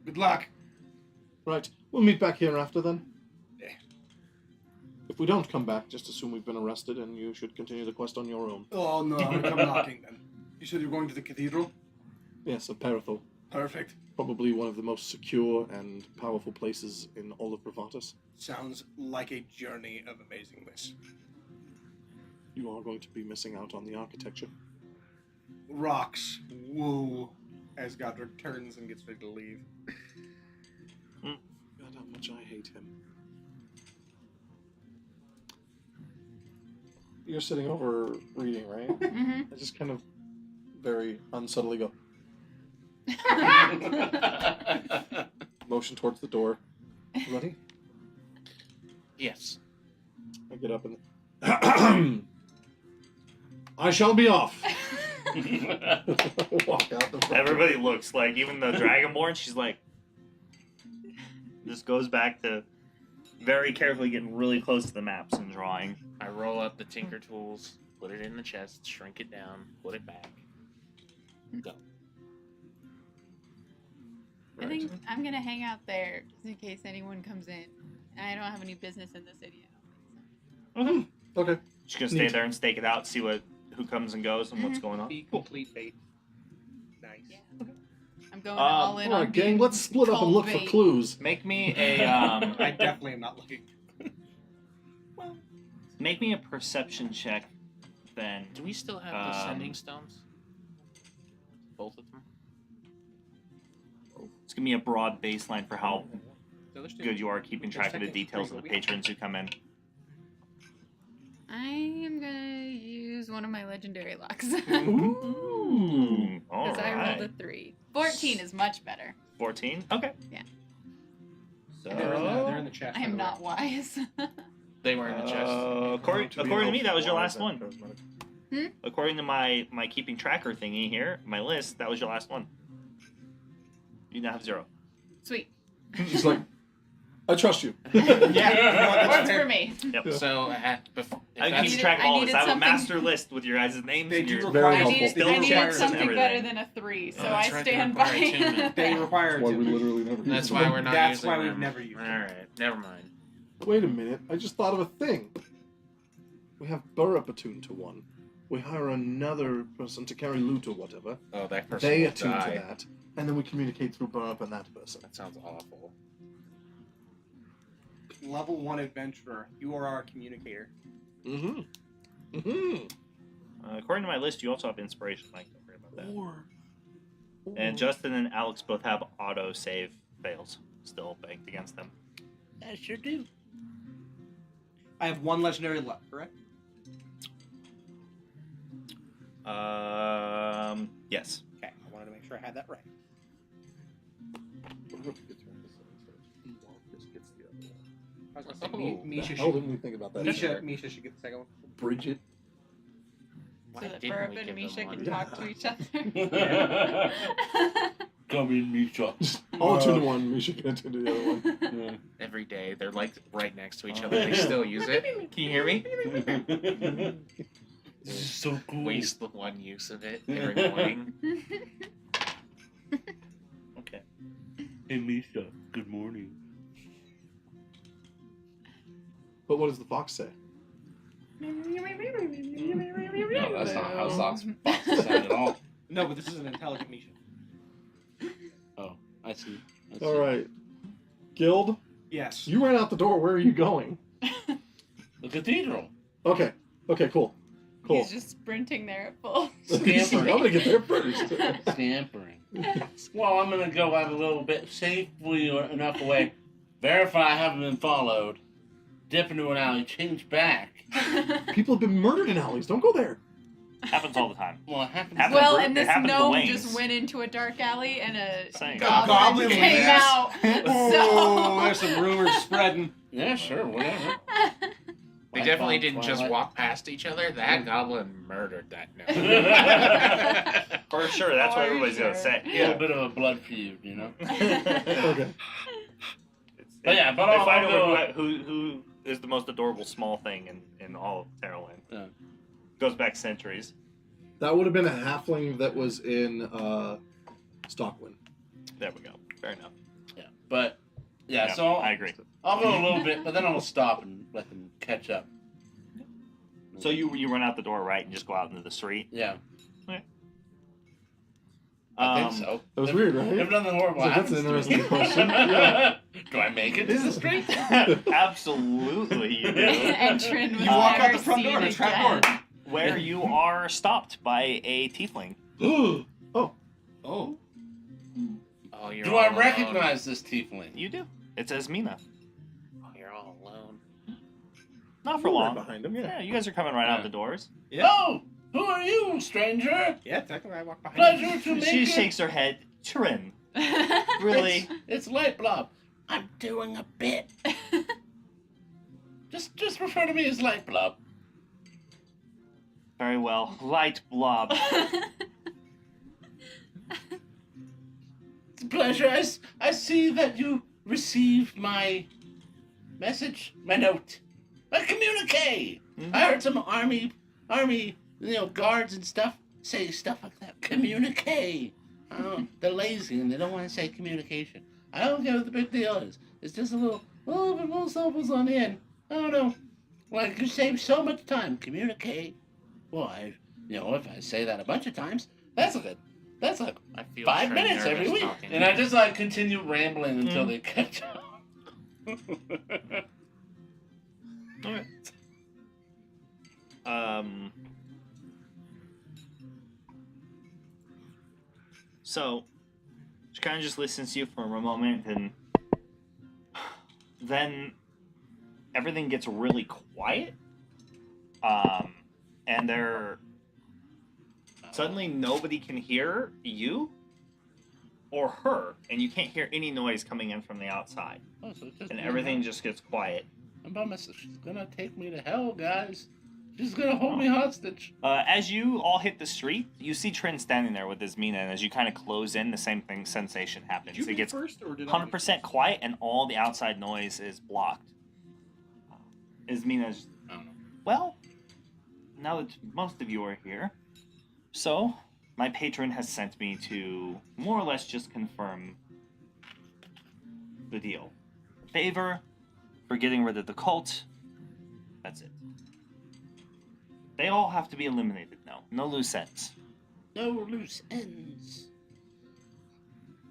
Good luck. Right. We'll meet back here after then. Yeah. If we don't come back, just assume we've been arrested and you should continue the quest on your own. Oh no, I'm come knocking then. You said you're going to the cathedral? Yes, of Parathor. Perfect. Probably one of the most secure and powerful places in all of Bravatus. Sounds like a journey of amazingness. You are going to be missing out on the architecture. Rocks. Woo. As Godric turns and gets ready to leave. God, how much I hate him. You're sitting over reading, right? Mm-hmm. I just kind of very unsubtly go, motion towards the door. Ready? Yes. I get up and I shall be off. Walk out the front. Everybody looks like, even the Dragonborn, she's like, this goes back to very carefully getting really close to the maps and drawing. I roll out the tinker tools, put it in the chest, shrink it down, put it back. Go. I think I'm gonna hang out there just in case anyone comes in. I don't have any business in the city. I don't think so. Okay. She's gonna stay Neat. there and stake it out, see who comes and goes and what's going on. Be complete bait. Nice. Yeah. I'm going all in All on right, gang, being let's split up and called look for bait. clues. Make me a I definitely am not looking. make me a perception check, then. Do we still have the sending stones? Both of them? Just give me a broad baseline for how So there's two. good you are keeping track of the details of the patrons who come in. I am gonna use one of my legendary locks. Ooh. All Because I rolled a right. 3. 14 is much better. 14? Okay. Yeah. So, They're in the chat. I am not wise. They were in the chest. according to me, that was your last one. Charismatic. According to my keeping tracker thingy here, my list, that was your last one. You now have 0. Sweet. She's like, I trust you. Yeah. You know what, that's Works fair. for me. Yep. So, I keep needed- track of I all this. needed I have a something- master list with your guys' names. They and do your- Very I helpful. needed, Still I needed requires something everything. better than a 3, so Oh, I that's right, they stand require by. 2 now. They require That's why we to. literally never That's use why them. we're not That's using why we've them. never used them. Alright, never mind. Wait a minute, I just thought of a thing. We have Burrup attuned to one. We hire another person to carry loot or whatever. Oh, that person They will attune die. to that, and then we communicate through Burrup and that person. That sounds awful. Level 1 adventurer. You are our communicator. Mm-hmm. Mm-hmm. According to my list, you also have inspiration, Mike. Don't worry about that. Or And Justin and Alex both have auto save fails still banked against them. I sure do. I have 1 legendary left, correct? Yes. Okay, I wanted to make sure I had that right. I was gonna say, Oh, Misha How should, didn't we think about that? Misha should get the second one. Bridget. So Why that didn't Burp we and give Misha them can one? talk to each other. Come in, Misha. All attune to one, Misha can attune to the other one. Yeah. Every day, they're like right next to each other. They still use it. Can you hear me? This is so cool. Waste the one use of it every morning. Okay. Hey, Misha. Good morning. But what does the fox say? No, that's not how foxes sound at all. No, but this is an intelligent Misha. Oh, I see. I see. All right, Guild. Yes. You ran out the door. Where are you going? The cathedral. Okay. Okay. Cool. Cool. He's just sprinting there at full. I'm gonna get there first. Scampering. Well, I'm gonna go out a little bit safely enough away, verify I haven't been followed, dip into an alley, change back. People have been murdered in alleys. Don't go there. Happens all the time. Well, it happens. Happens Well, to- and it this happens to gnome Wayne's. just went into a dark alley and a Same. goblin Goblin came leaves. out. Oh, there's some rumors spreading. Yeah, sure, whatever. They definitely Twilight. didn't just walk past each other. That goblin murdered that gnome. For sure, that's what For everybody's sure. gonna say. A little bit of a blood feud, you know. Okay. But yeah, but they I'll fight go- over who is the most adorable small thing in all of Terrowyn. Yeah. Goes back centuries. That would have been a halfling that was in Stockwin. There we go. Fair enough. Yeah, but yeah, Yeah, so I agree. I'll go a little bit, but then I'll stop and let them catch up. So you run out the door, right, and just go out into the street. Yeah, Okay. I think so. That was If- weird, right? If nothing horrible So that's an happens to me. interesting question. Yeah. Do I make it to the street? Absolutely, you do. And Trin was You walk out never the front door seen and a trap again. door. Where you are stopped by a tiefling. Oh. Oh. Oh, you're Do all I alone. recognize this tiefling? You do. It's Esmina. Oh, you're all alone. Not for Right long. behind him. Yeah, Yeah. you guys are coming right out Yeah. the doors. Yeah. Oh, who are you, stranger? Yeah, technically I walk behind Pleasure to meet She you. shakes her head. Trin, really? It's Light Blob. I'm doing a bit. Just refer to me as Light Blob. Very well. Light blob. It's a pleasure. I see that you received my message, my note, my communique. Mhm. I heard some army, guards and stuff say stuff like that. Communique. They're lazy and they don't want to say communication. I don't get what the big deal is. It's just a little syllables on the end. I don't know. Like you save so much time. Communicate. Well, if I say that a bunch of times, that's like I feel 5 Trin minutes every nervous week. talking. And I just continue rambling until they catch up. Alright. So, She kind of just listens to you for a moment, and then everything gets really quiet. And suddenly nobody can hear you or her, and you can't hear any noise coming in from the outside. Oh, so it's just And me everything now. just gets quiet. I'm by myself. She's gonna take me to hell, guys. She's gonna hold me hostage. As you all hit the street, you see Trin standing there with Ismina, and as you kind of close in, the same sensation happens. Did you It gets first, or did 100% quiet, and all the outside noise is blocked. Ismina's, I don't know. well, now that most of you are here, so my patron has sent me to more or less just confirm the deal. Favor for getting rid of the cult. That's it. They all have to be eliminated now. No loose ends. No loose ends.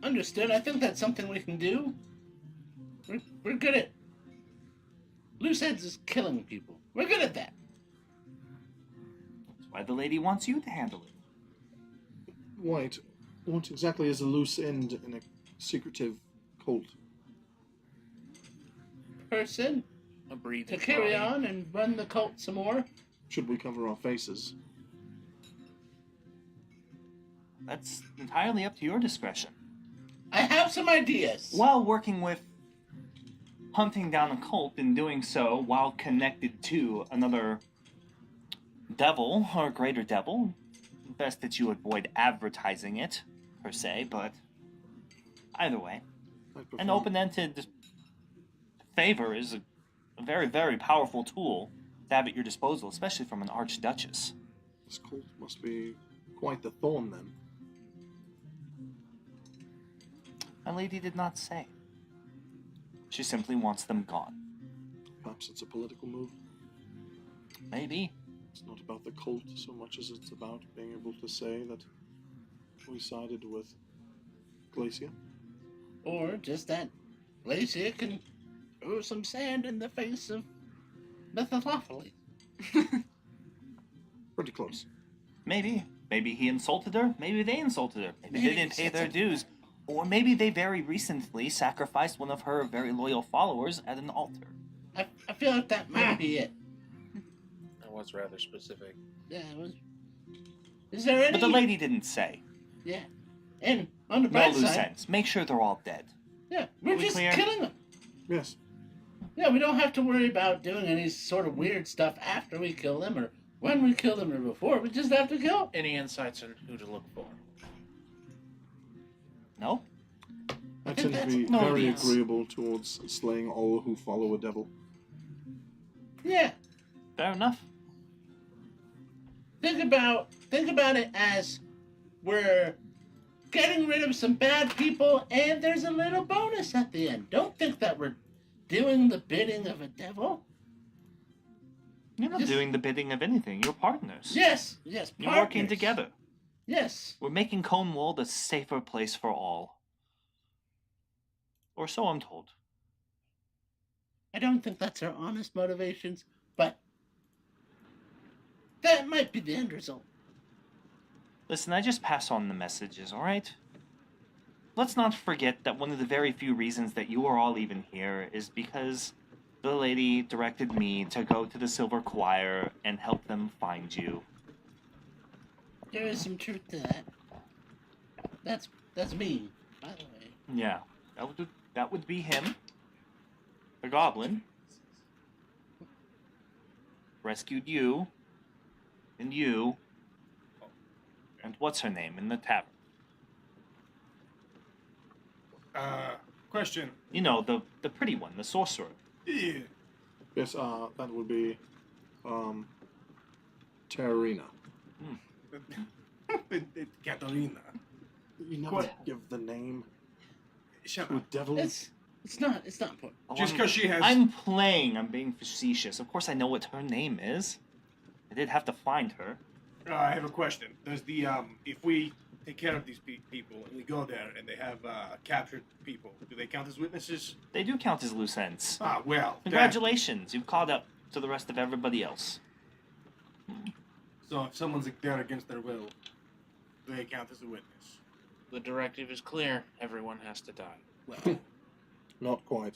Understood. I think that's something we can do. We're good at... Loose ends is killing people. We're good at that. That's why the lady wants you to handle it. Wait, what exactly is a loose end in a secretive cult? Person A breathing to carry body. on and run the cult some more. Should we cover our faces? That's entirely up to your discretion. I have some ideas. While working with hunting down a cult and doing so while connected to another devil or greater devil, best that you avoid advertising it, per se, but either way, I'd prefer- an open-ended favor is a very, very powerful tool to have at your disposal, especially from an archduchess. This cult must be quite the thorn then. My lady did not say. She simply wants them gone. Perhaps it's a political move. Maybe. It's not about the cult so much as it's about being able to say that we sided with Glacia. Or just that Glacia can throw some sand in the face of Mephistopheles. Pretty close. Maybe. Maybe he insulted her. Maybe they insulted her. Maybe they Maybe didn't pay it's their a- dues. Or maybe they very recently sacrificed one of her very loyal followers at an altar. I feel like that might be it. That was rather specific. Yeah, it was. Is there any? But the lady didn't say. Yeah. And on the No bright loose side, ends. Make sure they're all dead. yeah, we're Are we just clear? killing them. Yes. Yeah, we don't have to worry about doing any sort of weird stuff after we kill them or when we kill them or before. We just have to kill. Any insights on who to look for? No? I think tend to that's be no very beats. agreeable towards slaying all who follow a devil. Yeah. Fair enough. Think about it as we're getting rid of some bad people and there's a little bonus at the end. Don't think that we're doing the bidding of a devil. You're not Just- doing the bidding of anything. You're partners. Yes, You're working partners. together. Yes. We're making Conewold a safer place for all. Or so I'm told. I don't think that's our honest motivations, but that might be the end result. Listen, I just pass on the messages, alright? Let's not forget that one of the very few reasons that you are all even here is because the lady directed me to go to the Silver Choir and help them find you. There is some truth to that. That's me, by the way. Yeah, that would be him. The goblin. Rescued you. And you. And what's her name in the tavern? Question. You know, the pretty one, the sorcerer. Yeah. Yes, that would be, Terrowyn. Catalina. You never What? give the name Shut to a up. devil. It's not important. Oh, Just I'm- because she has. I'm playing. I'm being facetious. Of course, I know what her name is. I did have to find her. I have a question. Does the if we take care of these people and we go there and they have captured people, do they count as witnesses? They do count as loose ends. Ah, well. Congratulations, you've caught up to the rest of everybody else. So if someone's there against their will, do they count as a witness? The directive is clear. Everyone has to die. Well, Not quite.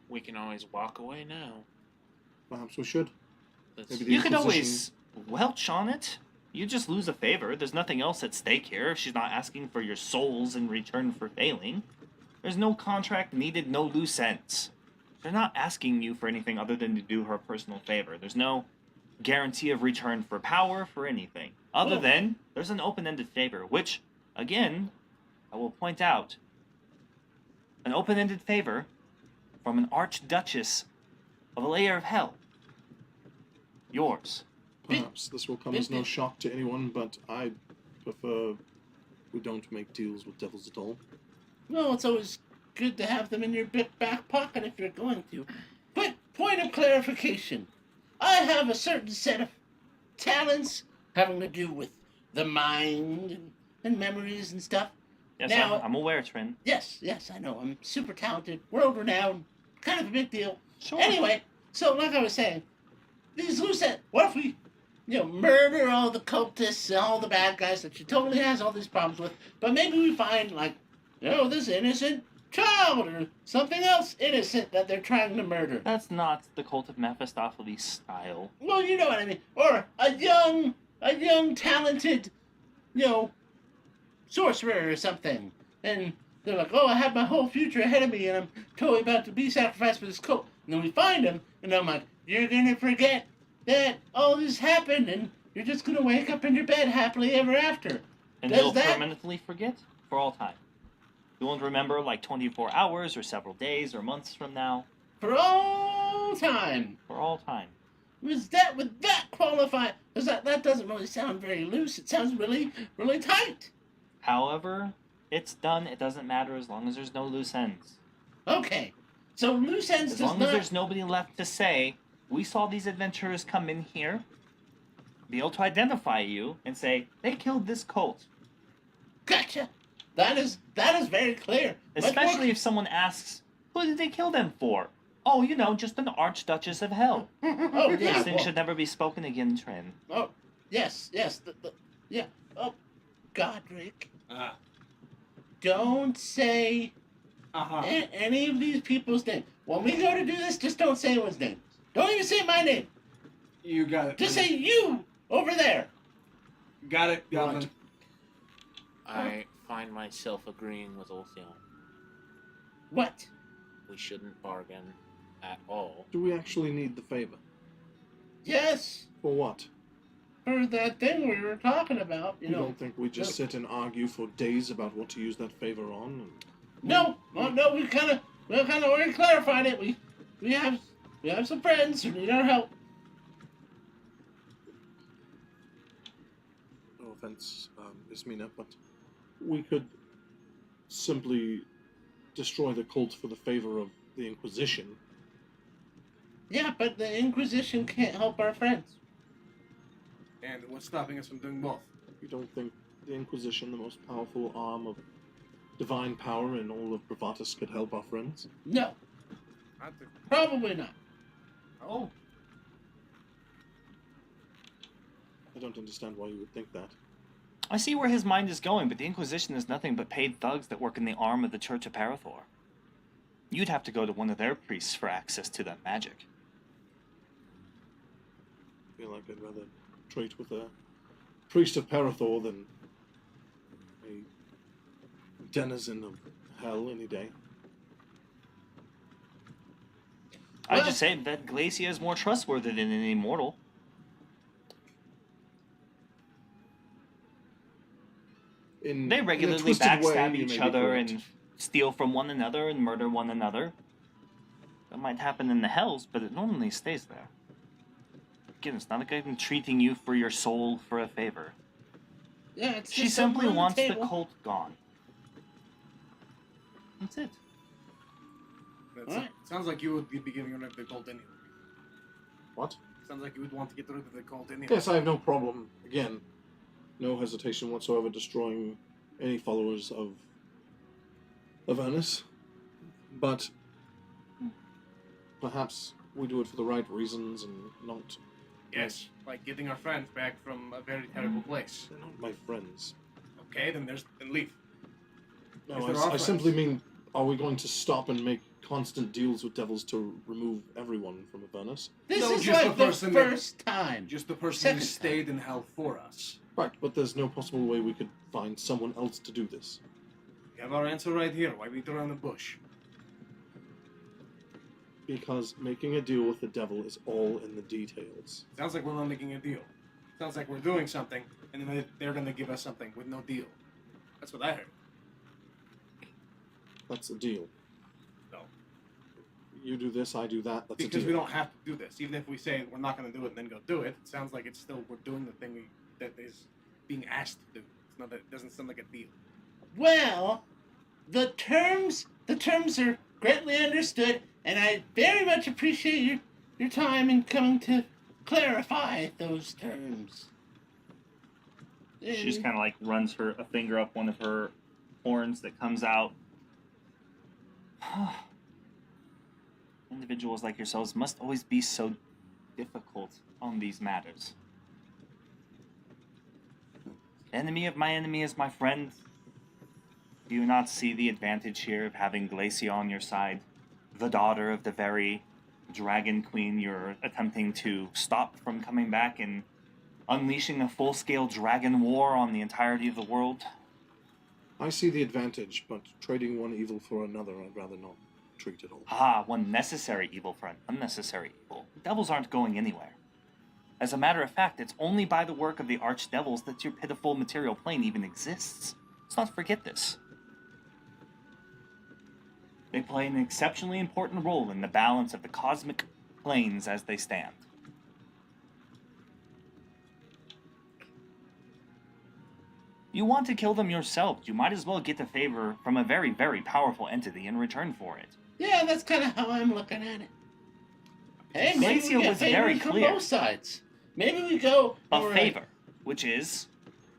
We can always walk away now. Perhaps we should. Let's- Maybe the You could Inquisition- always welch on it. You just lose a favor. There's nothing else at stake here. She's not asking for your souls in return for failing. There's no contract needed, no loose ends. They're not asking you for anything other than to do her a personal favor. There's no guarantee of return for power, for anything. Other Well- than, there's an open-ended favor, which, again, I will point out, an open-ended favor from an Archduchess of a layer of hell. Yours. Perhaps this will come as no shock to anyone, but I prefer we don't make deals with devils at all. Well, it's always good to have them in your back pocket if you're going to. But point of clarification. I have a certain set of talents having to do with the mind and memories and stuff. Yes, Now- I'm aware, Trin. Yes, I know. I'm super talented, world-renowned, kind of a big deal. Sure. Anyway, so like I was saying, these loose ends, what if we, murder all the cultists and all the bad guys that she totally has all these problems with, but maybe we find, like, this innocent child or something else innocent that they're trying to murder. That's not the Cult of Mephistopheles style. Well, you know what I mean. Or a young, talented, sorcerer or something. And they're like, oh, I have my whole future ahead of me and I'm totally about to be sacrificed for this cult. And then we find him, and I'm like, you're gonna forget that all this happened and you're just gonna wake up in your bed happily ever after. And Does you'll that- permanently forget for all time. You won't remember like 24 hours or several days or months from now. For all time. For all time. Would that qualify? Because that doesn't really sound very loose. It sounds really, really tight. However, it's done. It doesn't matter as long as there's no loose ends. Okay. So loose ends As does long not... as there's nobody left to say, we saw these adventurers come in here, be able to identify you and say, they killed this cult. Gotcha. That is very clear. Much more- Especially if someone asks, who did they kill them for? Oh, just an Archduchess of Hell. Oh, yeah. These things well, should never be spoken again, Trin. Oh, yes. Yeah. Oh, Godric, Ah. don't say uh-huh. any of these people's names. When we go to do this, just don't say anyone's name. Don't even say my name. You got it. Just say you over there. Got it, Goblin. Right. I find myself agreeing with Ulthion. What? We shouldn't bargain at all. Do we actually need the favor? Yes, For what? for that thing we were talking about. You don't think we just sit and argue for days about what to use that favor on? No, we kind of already clarified it. We have some friends who need our help. No offense, Ismina, but we could simply destroy the cult for the favor of the Inquisition. Yeah, but the Inquisition can't help our friends. And what's stopping us from doing both? You don't think the Inquisition, the most powerful arm of divine power in all of Bravatus, could help our friends? No, Not the... probably not. Oh. I don't understand why you would think that. I see where his mind is going, but the Inquisition is nothing but paid thugs that work in the arm of the Church of Parathor. You'd have to go to one of their priests for access to that magic. I feel like I'd rather trade with a priest of Parathor than a denizen of hell any day. I'd just say that Glacia is more trustworthy than an immortal. In They in a regularly twisted way, backstab you each may be other correct. and steal from one another and murder one another. That might happen in the hells, but it normally stays there. Again, it's not like I'm treating you for your soul for a favor. Yeah, it's She just simply something on wants the table. cult gone. That's it. That's it. Sounds like you would be giving rid of the cult anyway. What? Sounds like you would want to get rid of the cult anyway. Yes, I have no problem. Again, no hesitation whatsoever destroying any followers of Ernest. But perhaps we do it for the right reasons and not Yes, like getting our friends back from a very terrible place. They're not my friends. Okay, then leave. No, If they're our I simply friends. mean, are we going to stop and make constant deals with devils to remove everyone from Avernus? This No, is just like the the person that- first time. Just the person Second who time. stayed in hell for us. Right, but there's no possible way we could find someone else to do this. We have our answer right here. Why beat around the bush? Because making a deal with the devil is all in the details. Sounds like we're not making a deal. Sounds like we're doing something, and then they're gonna give us something with no deal. That's what I heard. That's a deal. No. You do this, I do that, that's Because a deal. we don't have to do this. Even if we say we're not gonna do it and then go do it, it sounds like it's still we're doing the thing that is being asked to do. It's not. It doesn't sound like a deal. Well, the terms are greatly understood, and I very much appreciate your time in coming to clarify those terms. She just kind of like runs a finger up one of her horns that comes out. Individuals like yourselves must always be so difficult on these matters. Enemy of my enemy is my friend. Do you not see the advantage here of having Glacia on your side? The daughter of the very dragon queen you're attempting to stop from coming back and unleashing a full-scale dragon war on the entirety of the world? I see the advantage, but trading one evil for another, I'd rather not treat at all. Ah, one necessary evil for an unnecessary evil. Devils aren't going anywhere. As a matter of fact, it's only by the work of the archdevils that your pitiful material plane even exists. Let's not forget this. They play an exceptionally important role in the balance of the cosmic planes as they stand. You want to kill them yourself, you might as well get a favor from a very, very powerful entity in return for it. Yeah, that's kind of how I'm looking at it. Hey, maybe Glacia we get was very favors from clear. both sides. Maybe we go A all right. favor, which is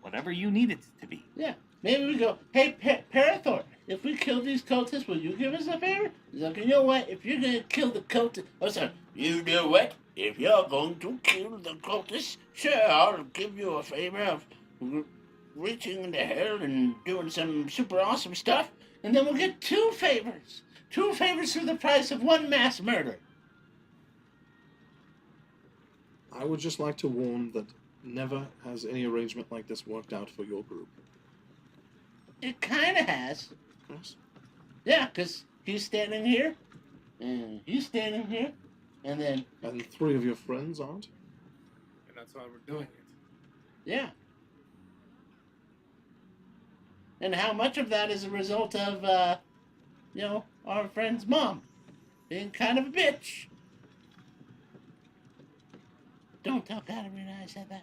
whatever you need it to be. Yeah, maybe we go. Hey, Parathor, if we kill these cultists, will you give us a favor? He's like, you know what? If you're gonna kill the cultists, oh sorry, you know what? If you're going to kill the cultists, sure, I'll give you a favor of reaching into hell and doing some super awesome stuff, and then we'll get 2 favors. 2 favors for the price of 1 mass murder. I would just like to warn that never has any arrangement like this worked out for your group. It kind of has. Yes? Yeah, because he's standing here, and he's standing here, and then, And 3 of your friends aren't? And that's why we're doing it. yeah. And how much of that is a result of, our friend's mom being kind of a bitch? Don't tell Katarina I said that.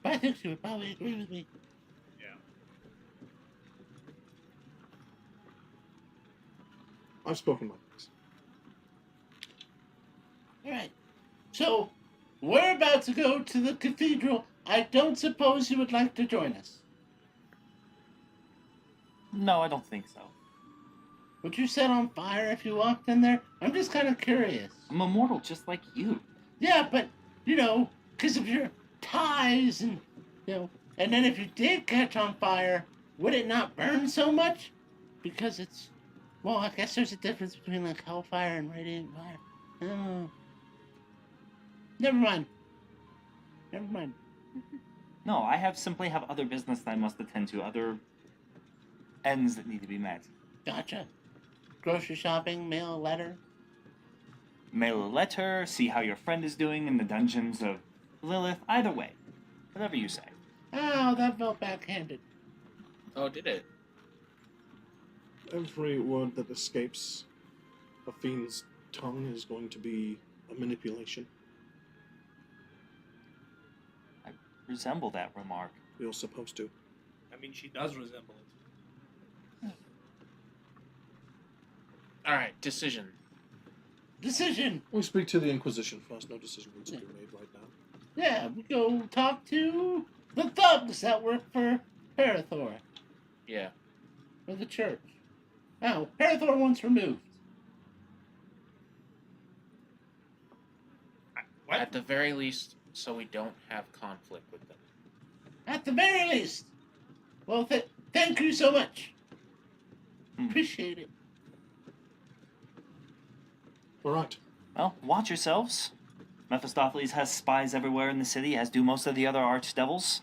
But I think she would probably agree with me. I've spoken my piece. Alright. So, we're about to go to the cathedral. I don't suppose you would like to join us. No, I don't think so. Would you set on fire if you walked in there? I'm just kind of curious. I'm immortal just like you. Yeah, but, because of your ties and, and then if you did catch on fire, would it not burn so much? Because it's, well, I guess there's a difference between, like, hellfire and radiant fire. Oh. Never mind. No, I simply have other business that I must attend to, other ends that need to be met. Gotcha. Grocery shopping, mail a letter. Mail a letter, see how your friend is doing in the dungeons of Lilith, either way. Whatever you say. Oh, that felt backhanded. Oh, did it? Every word that escapes a fiend's tongue is going to be a manipulation. I resemble that remark. You're supposed to. I mean, she does resemble it. All right, decision. Decision. We speak to the Inquisition first. No decision needs to be made right now. Yeah, we go talk to the thugs that work for Parathor. Yeah. Or the church. Oh, Parathor once removed. What? At the very least, so we don't have conflict with them. At the very least. Well, thank you so much. Appreciate it. All right. Well, watch yourselves. Mephistopheles has spies everywhere in the city, as do most of the other archdevils.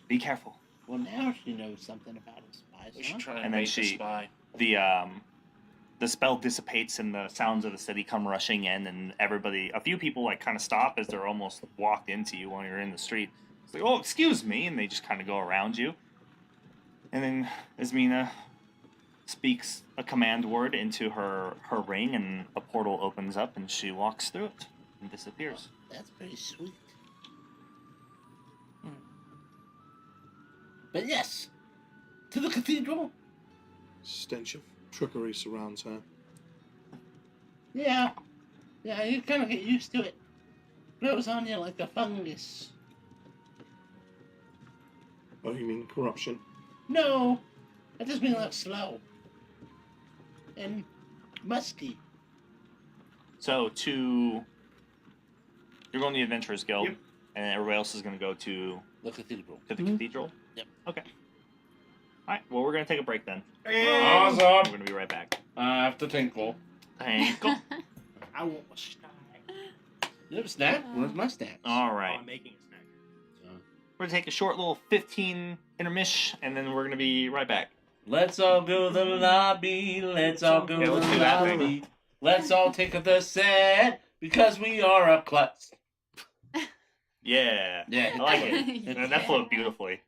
Be careful. Well, now she knows something about his spies. We should Huh? try And and then make the she- spy. The spell dissipates and the sounds of the city come rushing in, and a few people like kind of stop as they're almost walked into you when you're in the street. It's like, oh, excuse me, and they just kind of go around you. And then Ismina speaks a command word into her ring, and a portal opens up, and she walks through it and disappears. That's pretty sweet. But yes, to the cathedral. Stench of trickery surrounds her. Yeah, you kind of get used to it. Grows on you like a fungus. Oh, you mean corruption? No, I just mean like slow and musky. So you're going to the Adventurers Guild, Yep. and everybody else is going to go to The cathedral. the cathedral? Yep. Okay. Alright, well, we're going to take a break then. Hey, We're Awesome. going to be right back. After tinkle. Thank you. I want my snack. You have a snack? Where's my snack? Oh, Alright. I'm making a snack. We're going to take a short little 15 intermish, and then we're going to be right back. Let's all go to the lobby. Let's all go Yeah, to let's the do that thing. lobby. Let's all take the set because we are a klutz. Yeah. Yeah, I like it. Yeah. That flowed beautifully.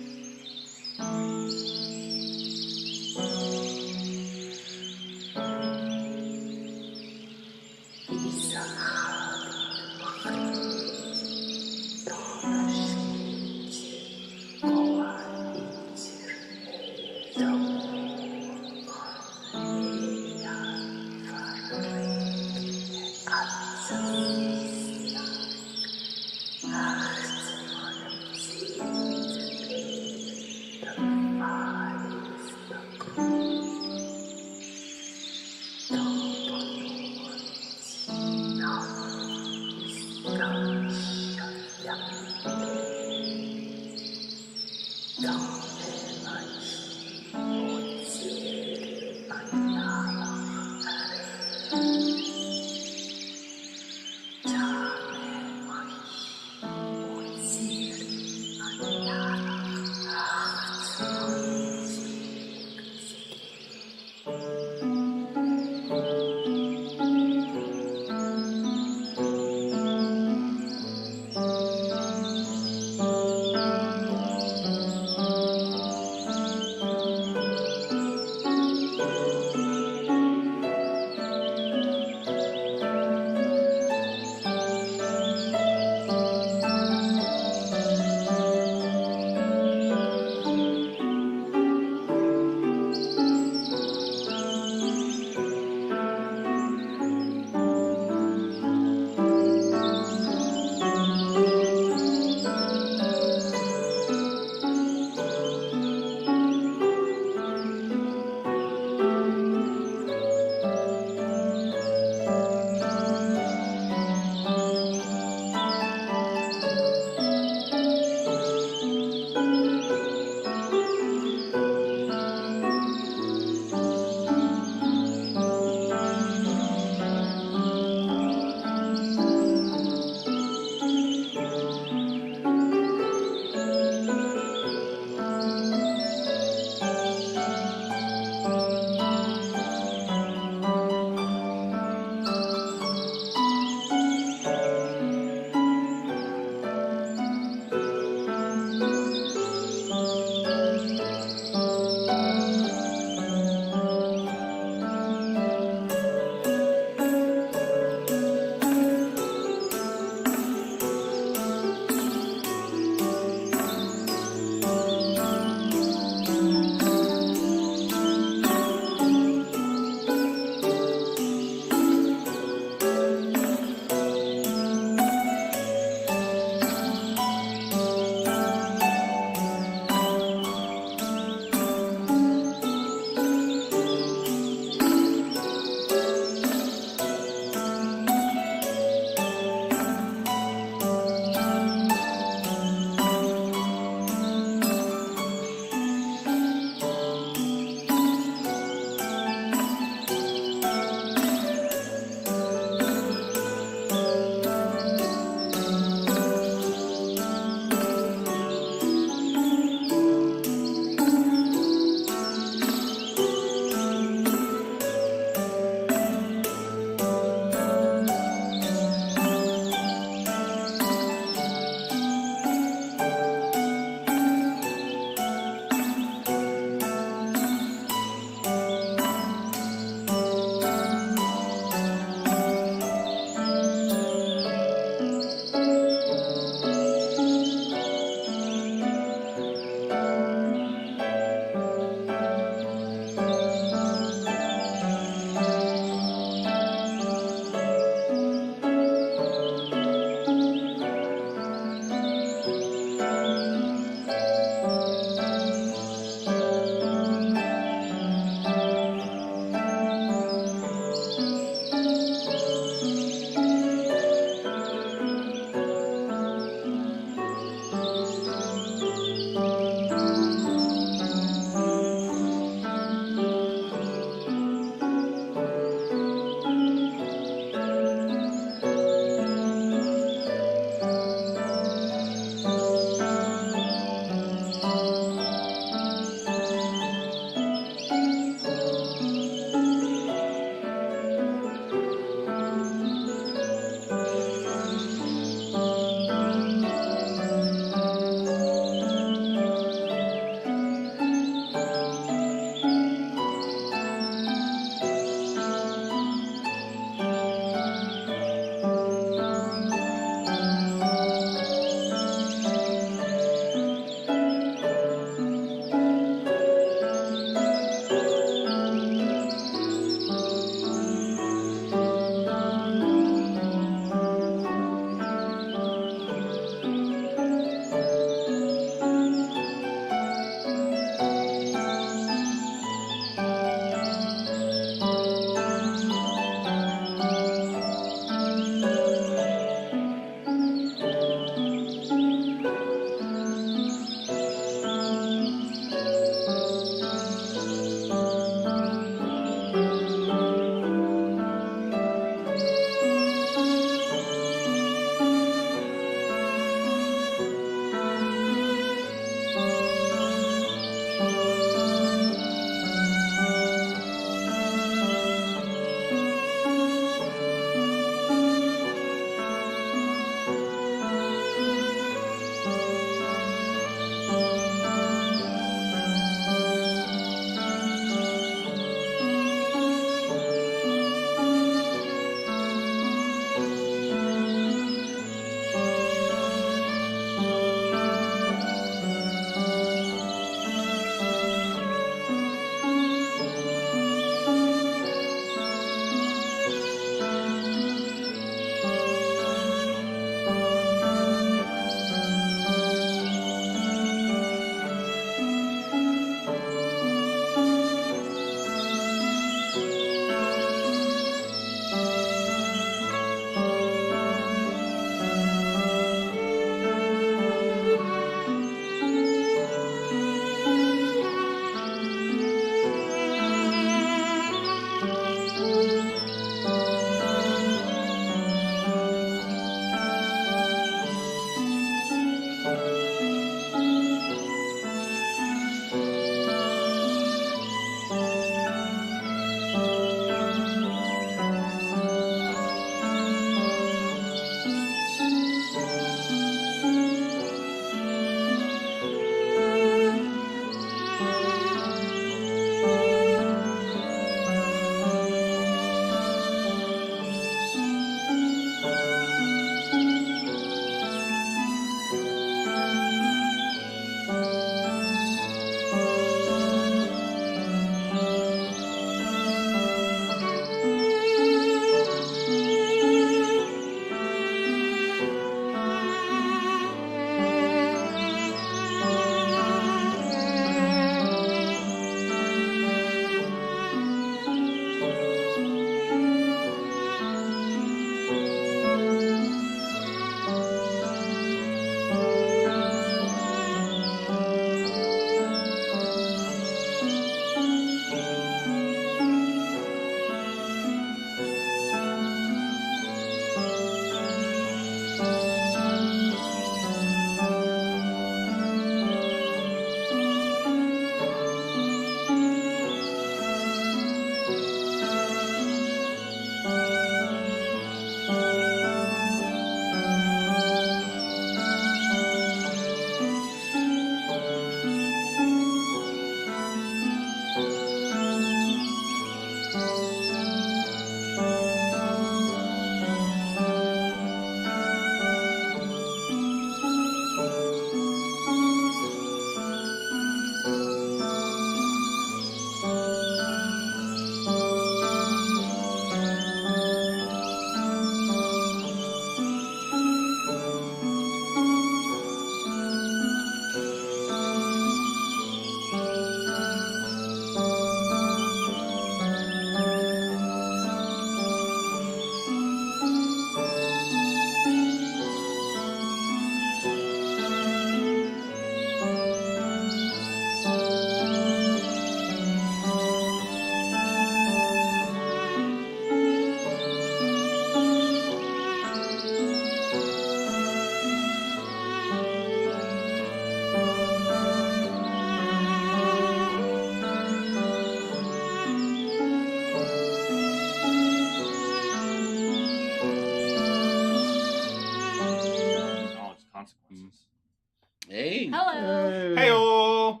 Hey. Hello. Heyo.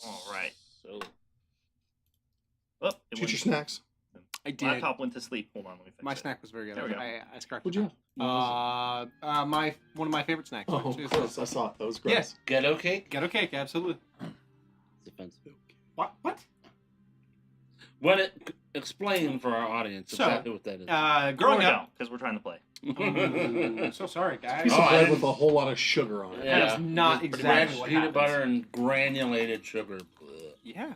All right. So, Oh, it Did you eat went, your snacks? I did. laptop went to sleep. Hold on, let me fix My it. snack was very good. There we go. I scarfed What'd you have? one of my favorite snacks. Oh, Cheers. gross. I saw it. That was gross. Yes. Ghetto cake? Ghetto cake, absolutely. It's offensive. What? Explain for our audience So, exactly what that is. Growing Or up. because we're trying to play. I'm so sorry, guys. Piece Oh, of I bread didn't- with a whole lot of sugar on it. Yeah. That's not With exactly fresh what peanut happens. butter and granulated sugar. Blech. Yeah.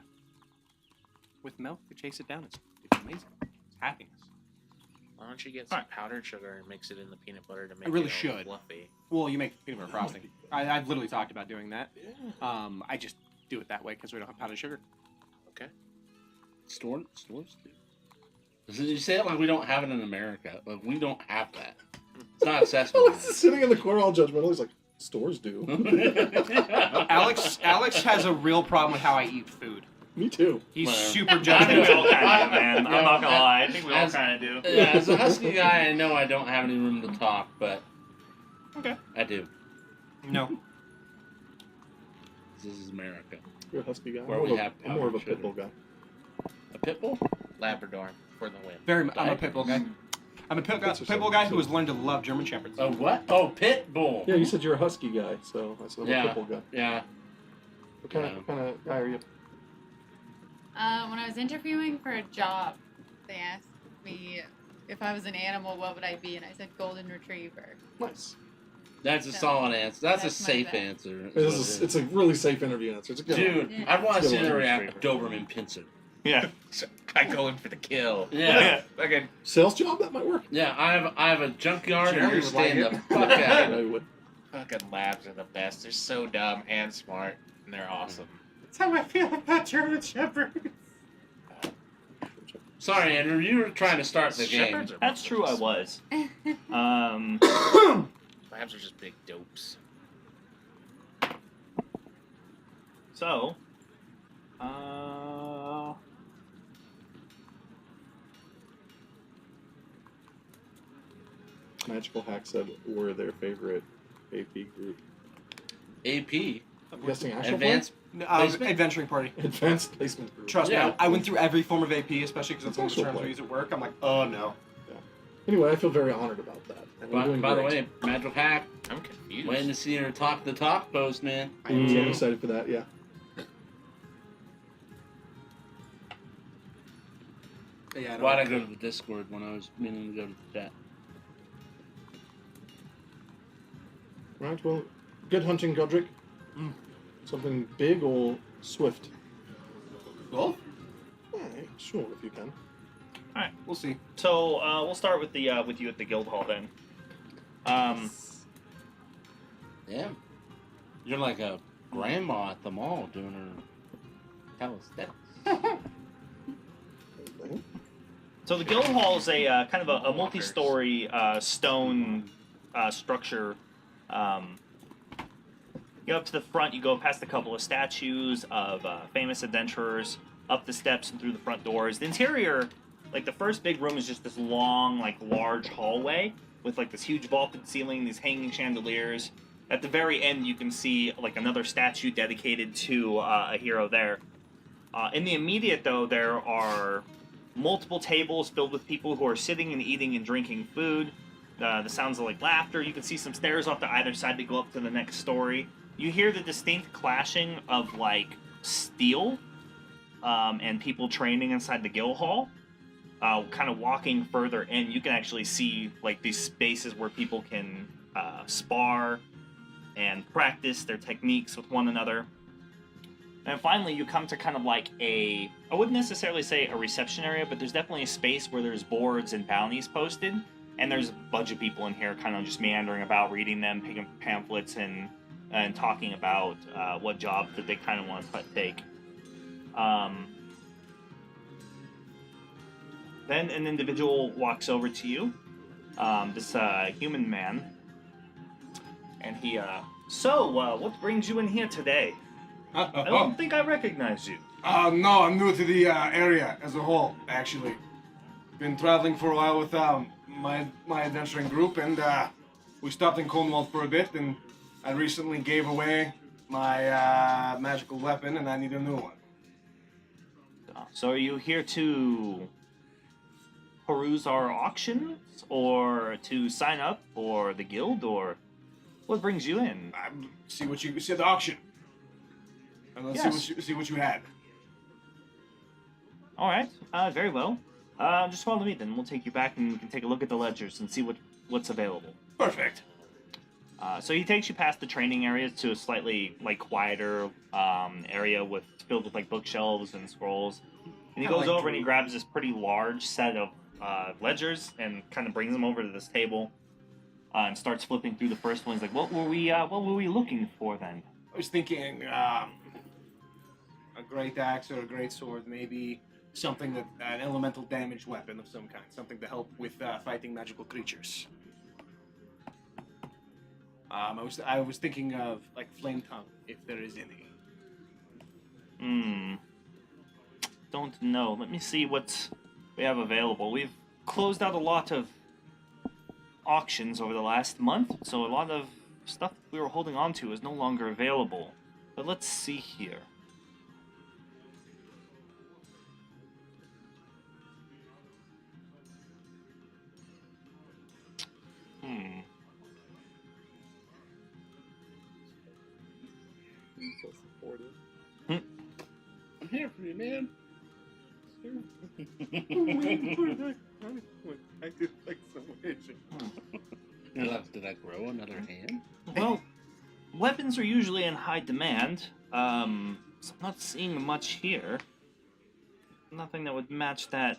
With milk to chase it down. It's amazing. It's happiness. why don't you get some Alright. powdered sugar and mix it in the peanut butter to make really it all should. fluffy? Well, you make peanut butter frosting. I've literally talked about doing that. I just do it that way because we don't have powdered sugar. Okay. Stores do. You say it like we don't have it in America. Like we don't have that. It's not accessible. Alex is sitting in the corner all judgmental. He's like, stores do. Alex has a real problem with how I eat food. Me too. He's Well, super I think we all judgmental. kind of do, man. I'm not gonna Yeah, lie. I think we all as- kind of do. Yeah, as a husky guy, I know I don't have any room to talk, but Okay. I do. No. This is America. You're a husky guy. Where I'm we more of have a- I'm more of a powdered pit bull guy. A pit bull? Labrador for the win. I'm a pit bull guy. I'm a pit bull guy who has learned to love German Shepherds. A what? Oh, pit bull. Yeah, you said you're a husky guy, so I said I'm Yeah. a pit bull guy. Yeah. What kind Yeah. of guy are you? When I was interviewing for a job, they asked me if I was an animal, what would I be? And I said golden retriever. Nice. That's a So, solid answer. That's a that's my safe bet. answer. is It's what a, it is. it's a really safe interview answer. It's a good one. Dude, Yeah. I'd want to It's see a them good react to Doberman Pincer. Yeah. I go in for the kill. Yeah. Fucking Sales job, that might work. Yeah, I have a junkyard Jerry and you're would like staying it. the fuck out. I would. fucking labs are the best. They're so dumb and smart, and they're awesome. That's how I feel about German Shepherds. Sorry, Andrew, you were trying to start the game. Shepherds are That's true. I was. Labs are just big dopes. So, Magical Hack said we're their favorite AP group. AP, I'm guessing actual advanced. Placement? Adventuring party. play? Advanced placement group. Trust Yeah. me, I went through every form of AP, especially because It's that's one of the actual terms play. we use at work. I'm like, oh no. Anyway, I feel very honored about that. And we're doing By the great. way, Magical Hack, I'm confused. waiting to see her talk the talk post, man. I am So I'm too. excited for that. Yeah. Yeah, Why'd I go to the Discord when I was meaning to go to the chat? Right. Well, good hunting, Godric. Mm. Something big or swift? Both? Alright, sure, if you can. We'll see. so we'll start with the with you at the guild hall then. Yeah. You're like a grandma at the mall doing her calisthenics. So the guild hall is a kind of a multi-story stone structure. You go up to the front, you go past a couple of statues of famous adventurers, up the steps and through the front doors. The interior, like the first big room, is just this long, like large hallway with like this huge vaulted ceiling, these hanging chandeliers. At the very end, you can see like another statue dedicated to a hero there. In the immediate, though, there are multiple tables filled with people who are sitting and eating and drinking food. The sounds of like laughter. You can see some stairs off to either side to go up to the next story. You hear the distinct clashing of like steel and people training inside the guild hall. Kind of walking further in, you can actually see like these spaces where people can spar and practice their techniques with one another. And finally, you come to kind of like I wouldn't necessarily say a reception area, but there's definitely a space where there's boards and bounties posted. And there's a bunch of people in here kind of just meandering about, reading them, picking pamphlets, and talking about what job that they kind of want to take. Then an individual walks over to you, this human man, and he, so, what brings you in here today? I don't think I recognize you. No, I'm new to the area as a whole, actually. Been traveling for a while with my adventuring group, and we stopped in Cornwall for a bit, and I recently gave away my magical weapon, and I need a new one. So are you here to peruse our auctions, or to sign up for the guild, or what brings you in? See what you see at the auction. And let's Yes. see what you had. All right, very well. Just follow me then. We'll take you back and we can take a look at the ledgers and see what's available. Perfect. So he takes you past the training areas to a slightly quieter area filled with bookshelves and scrolls. And he goes over and he grabs this pretty large set of ledgers and kind of brings them over to this table and starts flipping through the first one. He's like, "What were we looking for then?" I was thinking a great axe or a great sword, maybe something an elemental damage weapon of some kind, something to help with fighting magical creatures. I was thinking of flame tongue, if there is any. Don't know. Let me see what we have available. We've closed out a lot of auctions over the last month, so a lot of stuff we were holding on to is no longer available. But let's see here. So supportive. I'm here for you, man. I did like some Did I grow another hand? Well, weapons are usually in high demand, so I'm not seeing much here. Nothing that would match that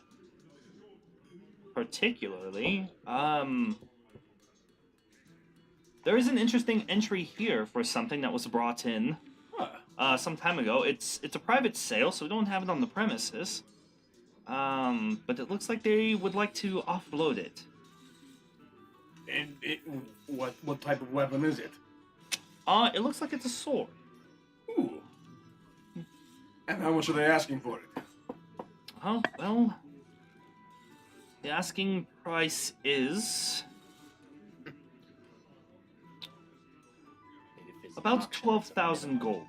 particularly. There is an interesting entry here for something that was brought in some time ago. It's a private sale, so we don't have it on the premises. But it looks like they would like to offload it. And what type of weapon is it? It looks like it's a sword. Ooh. And how much are they asking for it? Oh, well, the asking price is about 12,000 gold.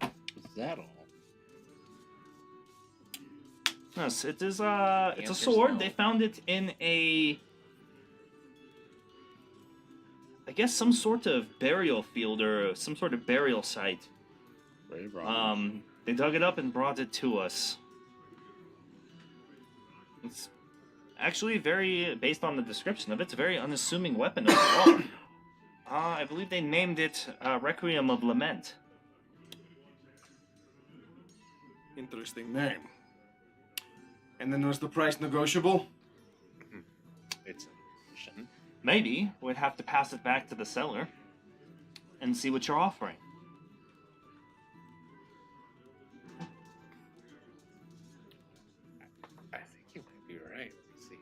Is that all? Yes, it is. It's a answer's sword. no. They found it in I guess some sort of burial field or some sort of burial site. Very wrong. They dug it up and brought it to us. It's actually very, based on the description of it, it's a very unassuming weapon overall. I believe they named it Requiem of Lament. Interesting name. And then was the price negotiable? It's an illusion. Maybe we'd have to pass it back to the seller and see what you're offering. I think you might be right. Let's see.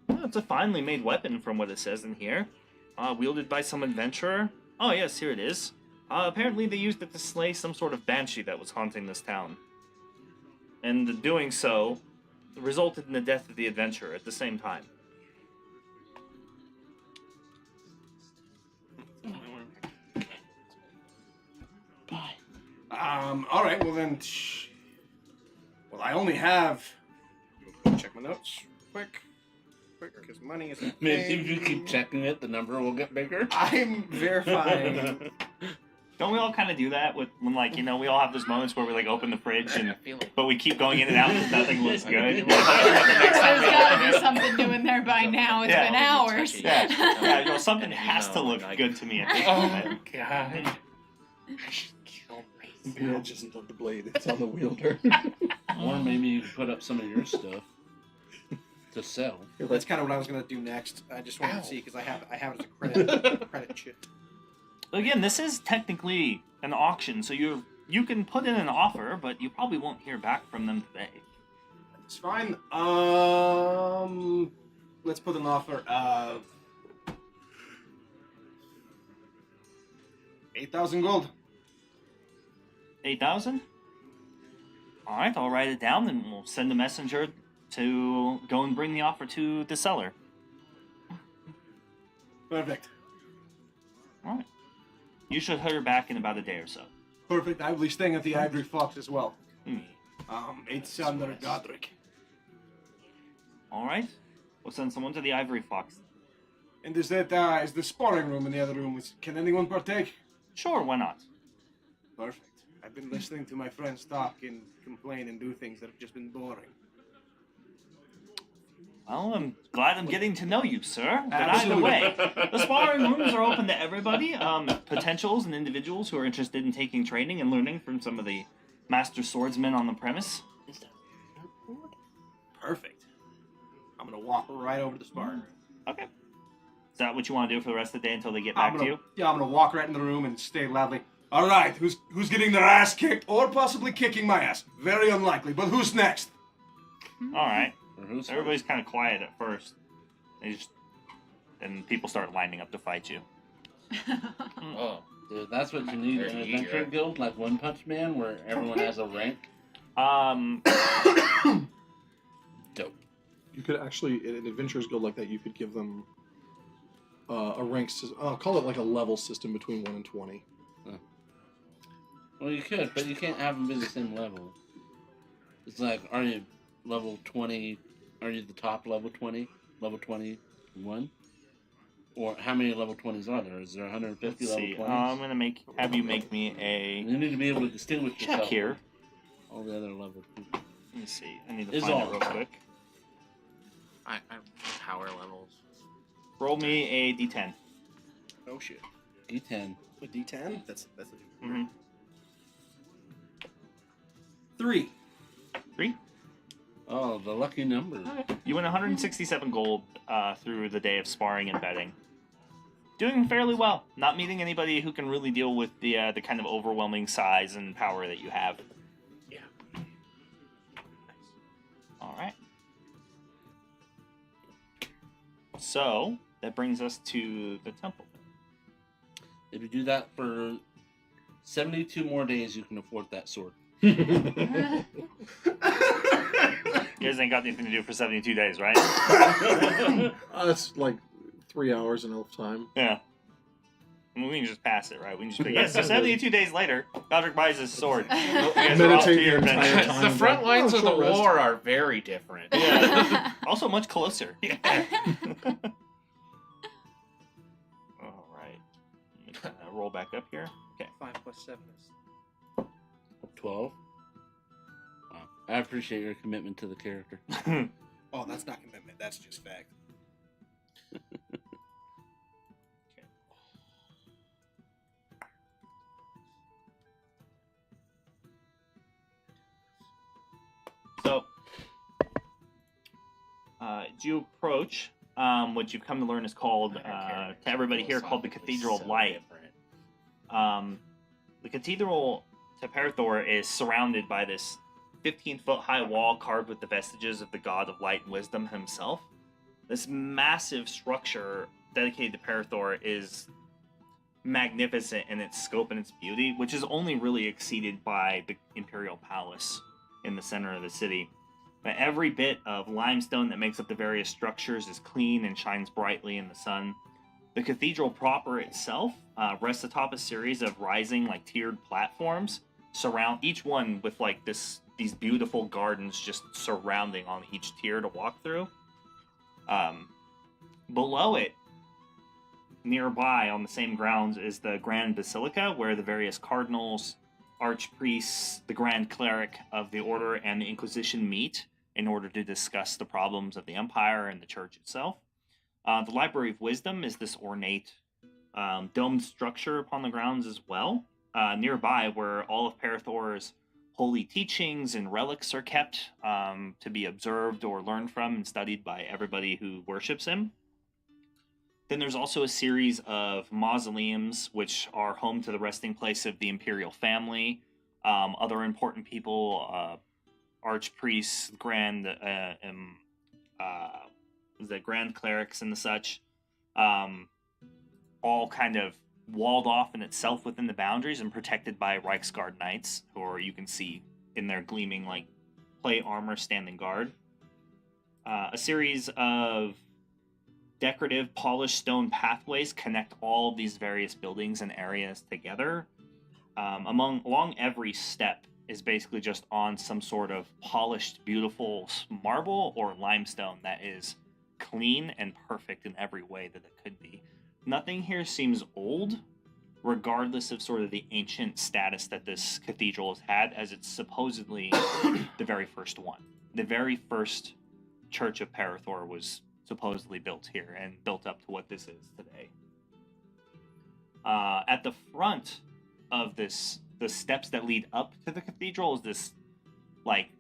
Well, it's a finely made weapon from what it says in here. Wielded by some adventurer. Oh yes, here it is. Apparently they used it to slay some sort of banshee that was haunting this town. And doing so resulted in the death of the adventurer at the same time. All right. Well then. Well, I only have. Check my notes, quick, because money is. Maybe if you keep checking it, the number will get bigger. I'm verifying. Don't we all kind of do that when we all have those moments where we open the fridge I and feel like but we keep going in and out because nothing looks good. There's gotta be something new in there by now. It's Yeah. been hours. Yeah, something has to look good to me at this oh moment. god. I should kill myself. The edge isn't on the blade; it's on the wielder. Or maybe you can put up some of your stuff to sell. That's kind of what I was gonna do next. I just wanted Ow. to see because I have it as a credit chip. Again, this is technically an auction, so you can put in an offer, but you probably won't hear back from them today. It's fine. Let's put an offer of 8,000 gold. 8,000? Alright, I'll write it down and we'll send a messenger to go and bring the offer to the seller. Perfect. All right. You should head her back in about a day or so. Perfect. I will be staying at the Ivory Fox as well. Hmm. It's under Godric. All right. We'll send someone to the Ivory Fox. And is that is the sparring room in the other room? Can anyone partake? Sure, why not? Perfect. I've been listening to my friends talk and complain and do things that have just been boring. Well, I'm glad I'm getting to know you, sir. But either Absolutely. way, the sparring rooms are open to everybody, potentials and individuals who are interested in taking training and learning from some of the master swordsmen on the premise. Perfect. I'm gonna walk right over to the sparring room. Okay. Is that what you want to do for the rest of the day until they get back to you? Yeah, I'm gonna walk right in the room and stay loudly. All right, who's getting their ass kicked or possibly kicking my ass? Very unlikely, but who's next? All right. Or who's Everybody's kind of quiet at first. And people start lining up to fight you. Oh, Dude, that's what you need in an adventure guild, like One Punch Man, where everyone has a rank. dope. You could actually, in an adventurers guild like that, you could give them a rank system. Call it like a level system between 1 and 20. Well, you could, but you can't have them be the same level. It's like, are you level 20? Are you the top level 20? Level 21? Or how many level 20s are there? Is there 150 Let's level see. 20s? I'm gonna have you make me a You need to be able to distinguish check yourself here. from all the other level. Let me see. I need to Is find all. it real quick. I power levels. Roll me a d10. Oh shit. D10. A D10? That's a Mm-hmm. 3. 3. Oh, the lucky number. You win 167 gold through the day of sparring and betting. Doing fairly well. Not meeting anybody who can really deal with the kind of overwhelming size and power that you have. Yeah. All right. So that brings us to the temple. If you do that for 72 more days, you can afford that sword. You guys ain't got anything to do for 72 days, right? That's like 3 hours in elf time. Yeah. I mean, we can just pass it, right? We can just be, yes, so 72 days later, Godric buys his sword. You guys are off to Meditate your the entire adventure. time. The front lines of the short rest. war are very different. Yeah. Also much closer. All right. Let me roll back up here. Okay. 5 plus 7 is 12? Wow. I appreciate your commitment to the character. Oh, that's not commitment. That's just fact. So, as you approach, what you've come to learn is called, to everybody here, called the Cathedral of Light. The Cathedral to Perthor is surrounded by this 15-foot high wall carved with the vestiges of the god of light and wisdom himself. This massive structure dedicated to Perthor is magnificent in its scope and its beauty, which is only really exceeded by the Imperial Palace in the center of the city. But every bit of limestone that makes up the various structures is clean and shines brightly in the sun. The cathedral proper itself rests atop a series of rising, like, tiered platforms, surround each one with like these beautiful gardens just surrounding on each tier to walk through. Below it, nearby on the same grounds, is the Grand Basilica, where the various cardinals, archpriests, the Grand Cleric of the Order, and the Inquisition meet in order to discuss the problems of the Empire and the Church itself. The Library of Wisdom is this ornate domed structure upon the grounds as well, nearby, where all of Perthor's holy teachings and relics are kept to be observed or learned from and studied by everybody who worships him. Then there's also a series of mausoleums, which are home to the resting place of the imperial family, other important people, archpriests, the grand clerics and the such, all kind of walled off in itself within the boundaries and protected by Reichsguard knights, who you can see in their gleaming like plate armor standing guard. A series of decorative polished stone pathways connect all of these various buildings and areas together. Along every step is basically just on some sort of polished, beautiful marble or limestone that is clean and perfect in every way that it could be. Nothing here seems old, regardless of sort of the ancient status that this cathedral has had, as it's supposedly the very first one. The very first church of Parathor was supposedly built here and built up to what this is today. At the front of this, the steps that lead up to the cathedral is this, like,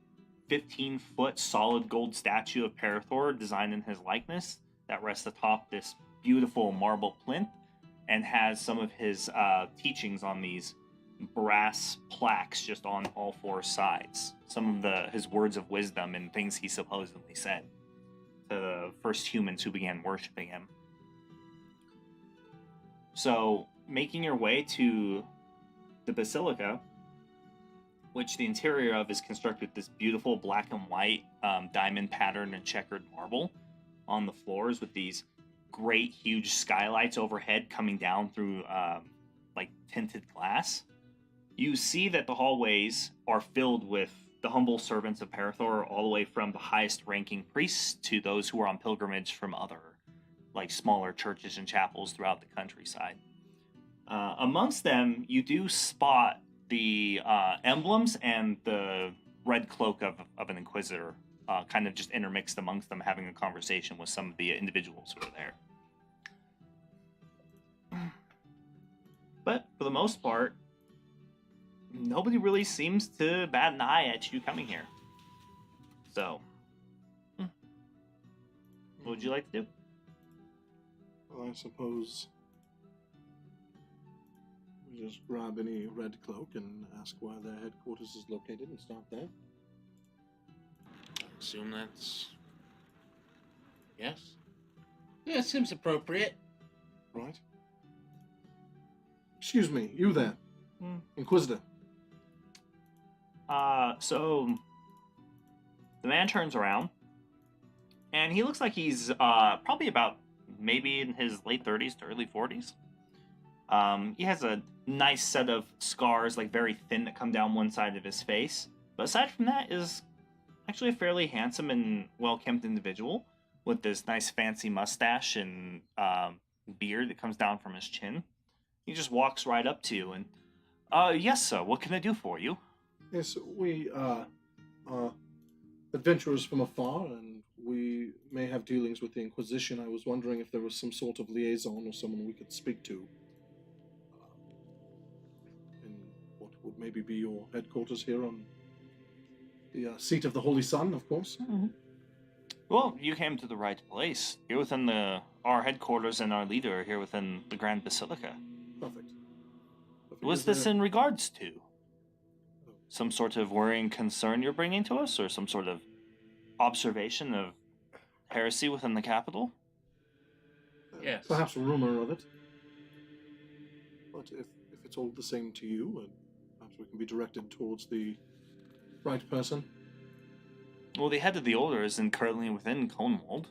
15-foot solid gold statue of Parathor designed in his likeness that rests atop this beautiful marble plinth and has some of his teachings on these brass plaques just on all four sides. Some of his words of wisdom and things he supposedly said to the first humans who began worshiping him. So, making your way to the basilica, which the interior of is constructed with this beautiful black and white diamond pattern and checkered marble on the floors with these great huge skylights overhead coming down through like tinted glass. You see that the hallways are filled with the humble servants of Parathor, all the way from the highest ranking priests to those who are on pilgrimage from other, like, smaller churches and chapels throughout the countryside. Amongst them, you do spot the emblems and the red cloak of an inquisitor, kind of just intermixed amongst them, having a conversation with some of the individuals who are there. But for the most part, nobody really seems to bat an eye at you coming here. So, what would you like to do? Well, I suppose we just grab any red cloak and ask where their headquarters is located and start there. I assume that's... Yes? Yeah, seems appropriate. Right. Excuse me, you there. Inquisitor. So the man turns around, and he looks like he's probably about maybe in his late 30s to early 40s. He has a nice set of scars, like very thin, that come down one side of his face. But aside from that, is actually a fairly handsome and well-kept individual with this nice fancy mustache and beard that comes down from his chin. He just walks right up to you and, yes, sir, what can I do for you? Yes, we are adventurers from afar, and we may have dealings with the Inquisition. I was wondering if there was some sort of liaison or someone we could speak to. In what would maybe be your headquarters here on the seat of the Holy Sun, of course. Mm-hmm. Well, you came to the right place. Here within our headquarters, and our leader here within the Grand Basilica. Perfect. What's this in regards to? Some sort of worrying concern you're bringing to us, or some sort of observation of heresy within the capital? Yes. Perhaps a rumor of it. But if it's all the same to you, perhaps we can be directed towards the right person. Well, the head of the order isn't currently within Conewald.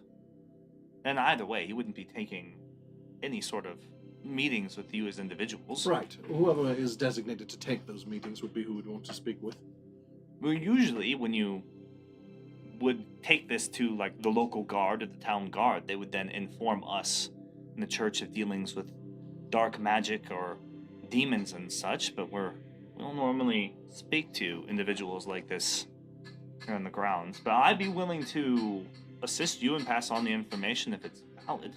And either way, he wouldn't be taking any sort of meetings with you as individuals. Right. Whoever is designated to take those meetings would be who we'd want to speak with. Well, usually when you would take this to, like, the local guard or the town guard, they would then inform us in the church of dealings with dark magic or demons and such, but we don't normally speak to individuals like this here on the grounds. But I'd be willing to assist you and pass on the information if it's valid.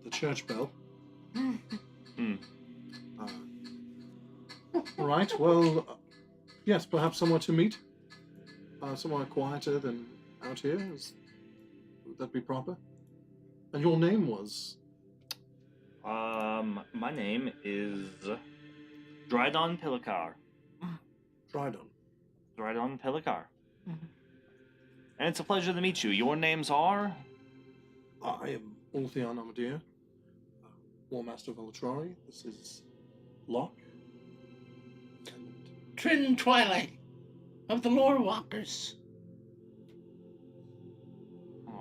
The church bell. Right, well, yes, perhaps somewhere to meet. Somewhere quieter than out here. Would that be proper? And your name was? My name is Drydon Pilikar. Drydon. Drydon Pilikar. And it's a pleasure to meet you. Your names are? I am Ulthian Amadir, War Master of Elatrari. This is Locke. And Trin Twilight of the Lore Walkers.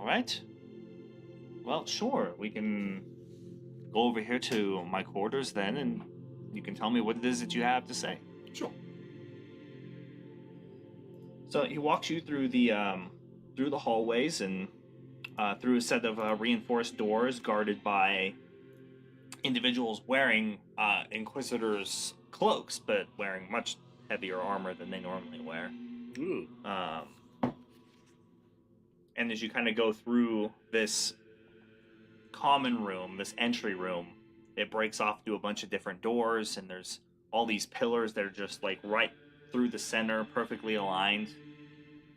All right. Well, sure. We can go over here to my quarters then, and you can tell me what it is that you have to say. Sure. So he walks you through the hallways and through a set of reinforced doors guarded by individuals wearing Inquisitors' cloaks, but wearing much heavier armor than they normally wear. Ooh. And as you kind of go through this common room, this entry room, it breaks off to a bunch of different doors, and there's all these pillars that are just like right through the center, perfectly aligned.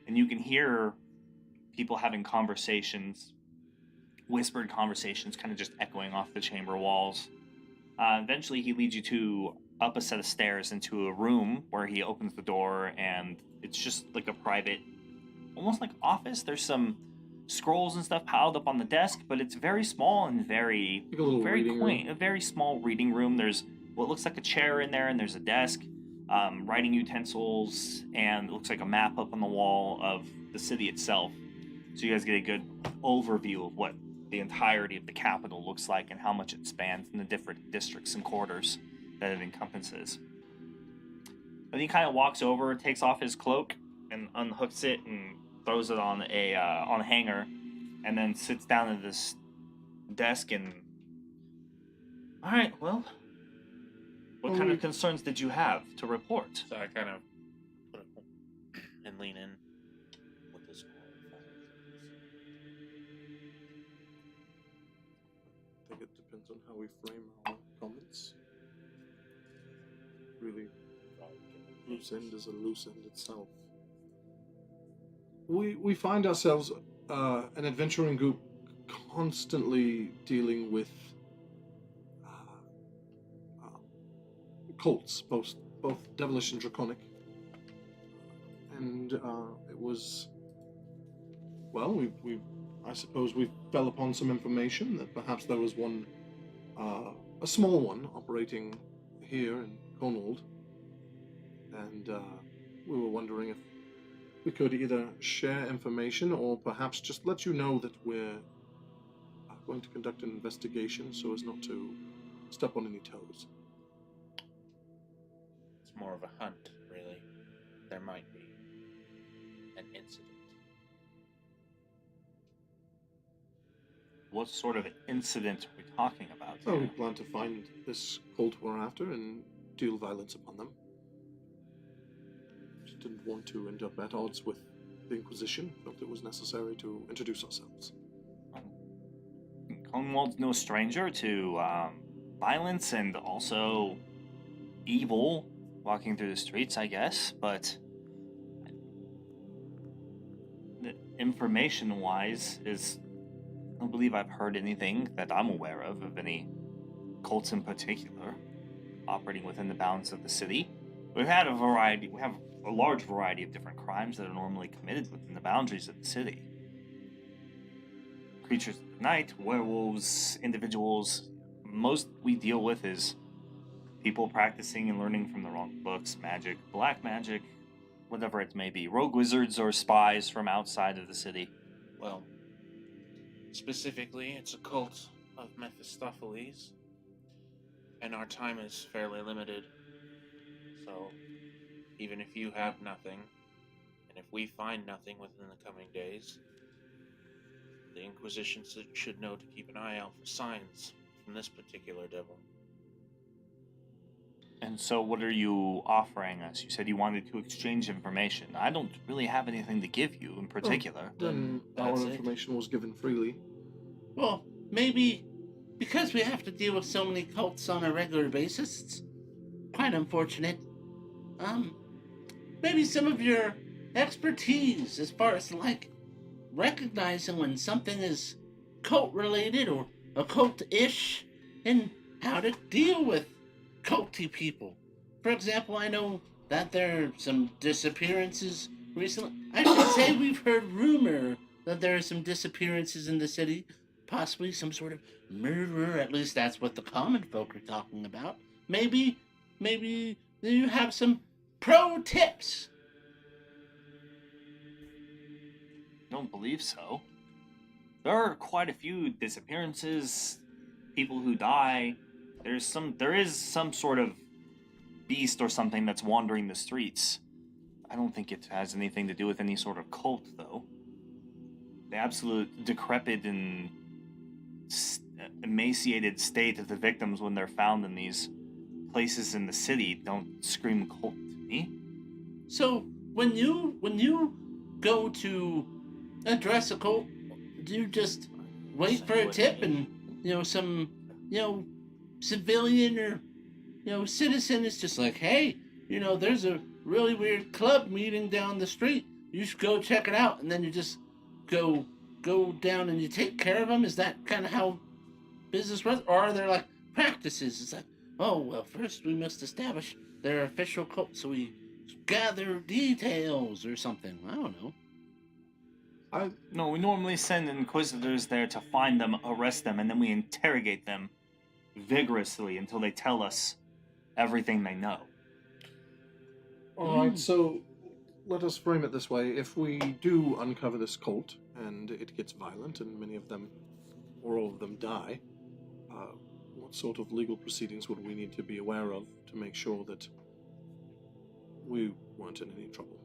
And you can hear people having conversations, whispered conversations, kind of just echoing off the chamber walls. Eventually, he leads you up a set of stairs into a room where he opens the door, and it's just like a private, almost like office. There's some scrolls and stuff piled up on the desk, but it's very small and very, Like a little very reading quaint. room. A very small reading room. There's what looks like a chair in there, and there's a desk, writing utensils, and it looks like a map up on the wall of the city itself. So you guys get a good overview of what the entirety of the capital looks like and how much it spans in the different districts and quarters that it encompasses. Then he kind of walks over, takes off his cloak, and unhooks it and throws it on a hanger, and then sits down at this desk and... All right, well, what kind of concerns did you have to report? So I kind of put it and lean in with this. I think it depends on how we frame our comments. Really, loose end is a loose end itself. We find ourselves an adventuring group constantly dealing with cults, both devilish and draconic. And it was, well, I suppose we fell upon some information that perhaps there was one, a small one, operating here in Cornwall. And we were wondering if we could either share information or perhaps just let you know that we're going to conduct an investigation so as not to step on any toes. It's more of a hunt, really. There might be an incident. What sort of incident are we talking about So here? we plan to find this cult we're after and deal violence upon them. Just didn't want to end up at odds with the Inquisition. Felt it was necessary to introduce ourselves. Cornwall's no stranger to violence and also evil walking through the streets, I guess, but information-wise I don't believe I've heard anything that I'm aware of any cults in particular operating within the bounds of the city. We have a large variety of different crimes that are normally committed within the boundaries of the city. Creatures of the night, werewolves, individuals. Most we deal with is people practicing and learning from the wrong books, magic, black magic, whatever it may be. Rogue wizards or spies from outside of the city. Well, specifically, it's a cult of Mephistopheles, and our time is fairly limited. So, even if you have nothing, and if we find nothing within the coming days, the Inquisition should know to keep an eye out for signs from this particular devil. And so what are you offering us? You said you wanted to exchange information. I don't really have anything to give you in particular. Then our That's it. information was given freely. Well, maybe because we have to deal with so many cults on a regular basis, it's quite unfortunate. Maybe some of your expertise as far as, like, recognizing when something is cult-related or occult-ish and how to deal with culty people. For example, I know that there are some disappearances recently. I should say we've heard rumor that there are some disappearances in the city. Possibly some sort of murderer. At least that's what the common folk are talking about. Maybe you have some pro tips. Don't believe so. There are quite a few disappearances, people who die. There is some sort of beast or something that's wandering the streets. I don't think it has anything to do with any sort of cult, though. The absolute decrepit and emaciated state of the victims when they're found in these places in the city don't scream cult to me. So when you go to address a cult, do you just wait for a tip and some civilian or citizen is just like, hey, there's a really weird club meeting down the street. You should go check it out, and then you just go down and you take care of them? Is that kind of how business runs? Or are there like practices? It's like, oh well, first we must establish their official cult, so we gather details or something. I don't know. No, we normally send inquisitors there to find them, arrest them, and then we interrogate them vigorously until they tell us everything they know. All right, so let us frame it this way. If we do uncover this cult and it gets violent and many of them or all of them die, what sort of legal proceedings would we need to be aware of to make sure that we weren't in any trouble?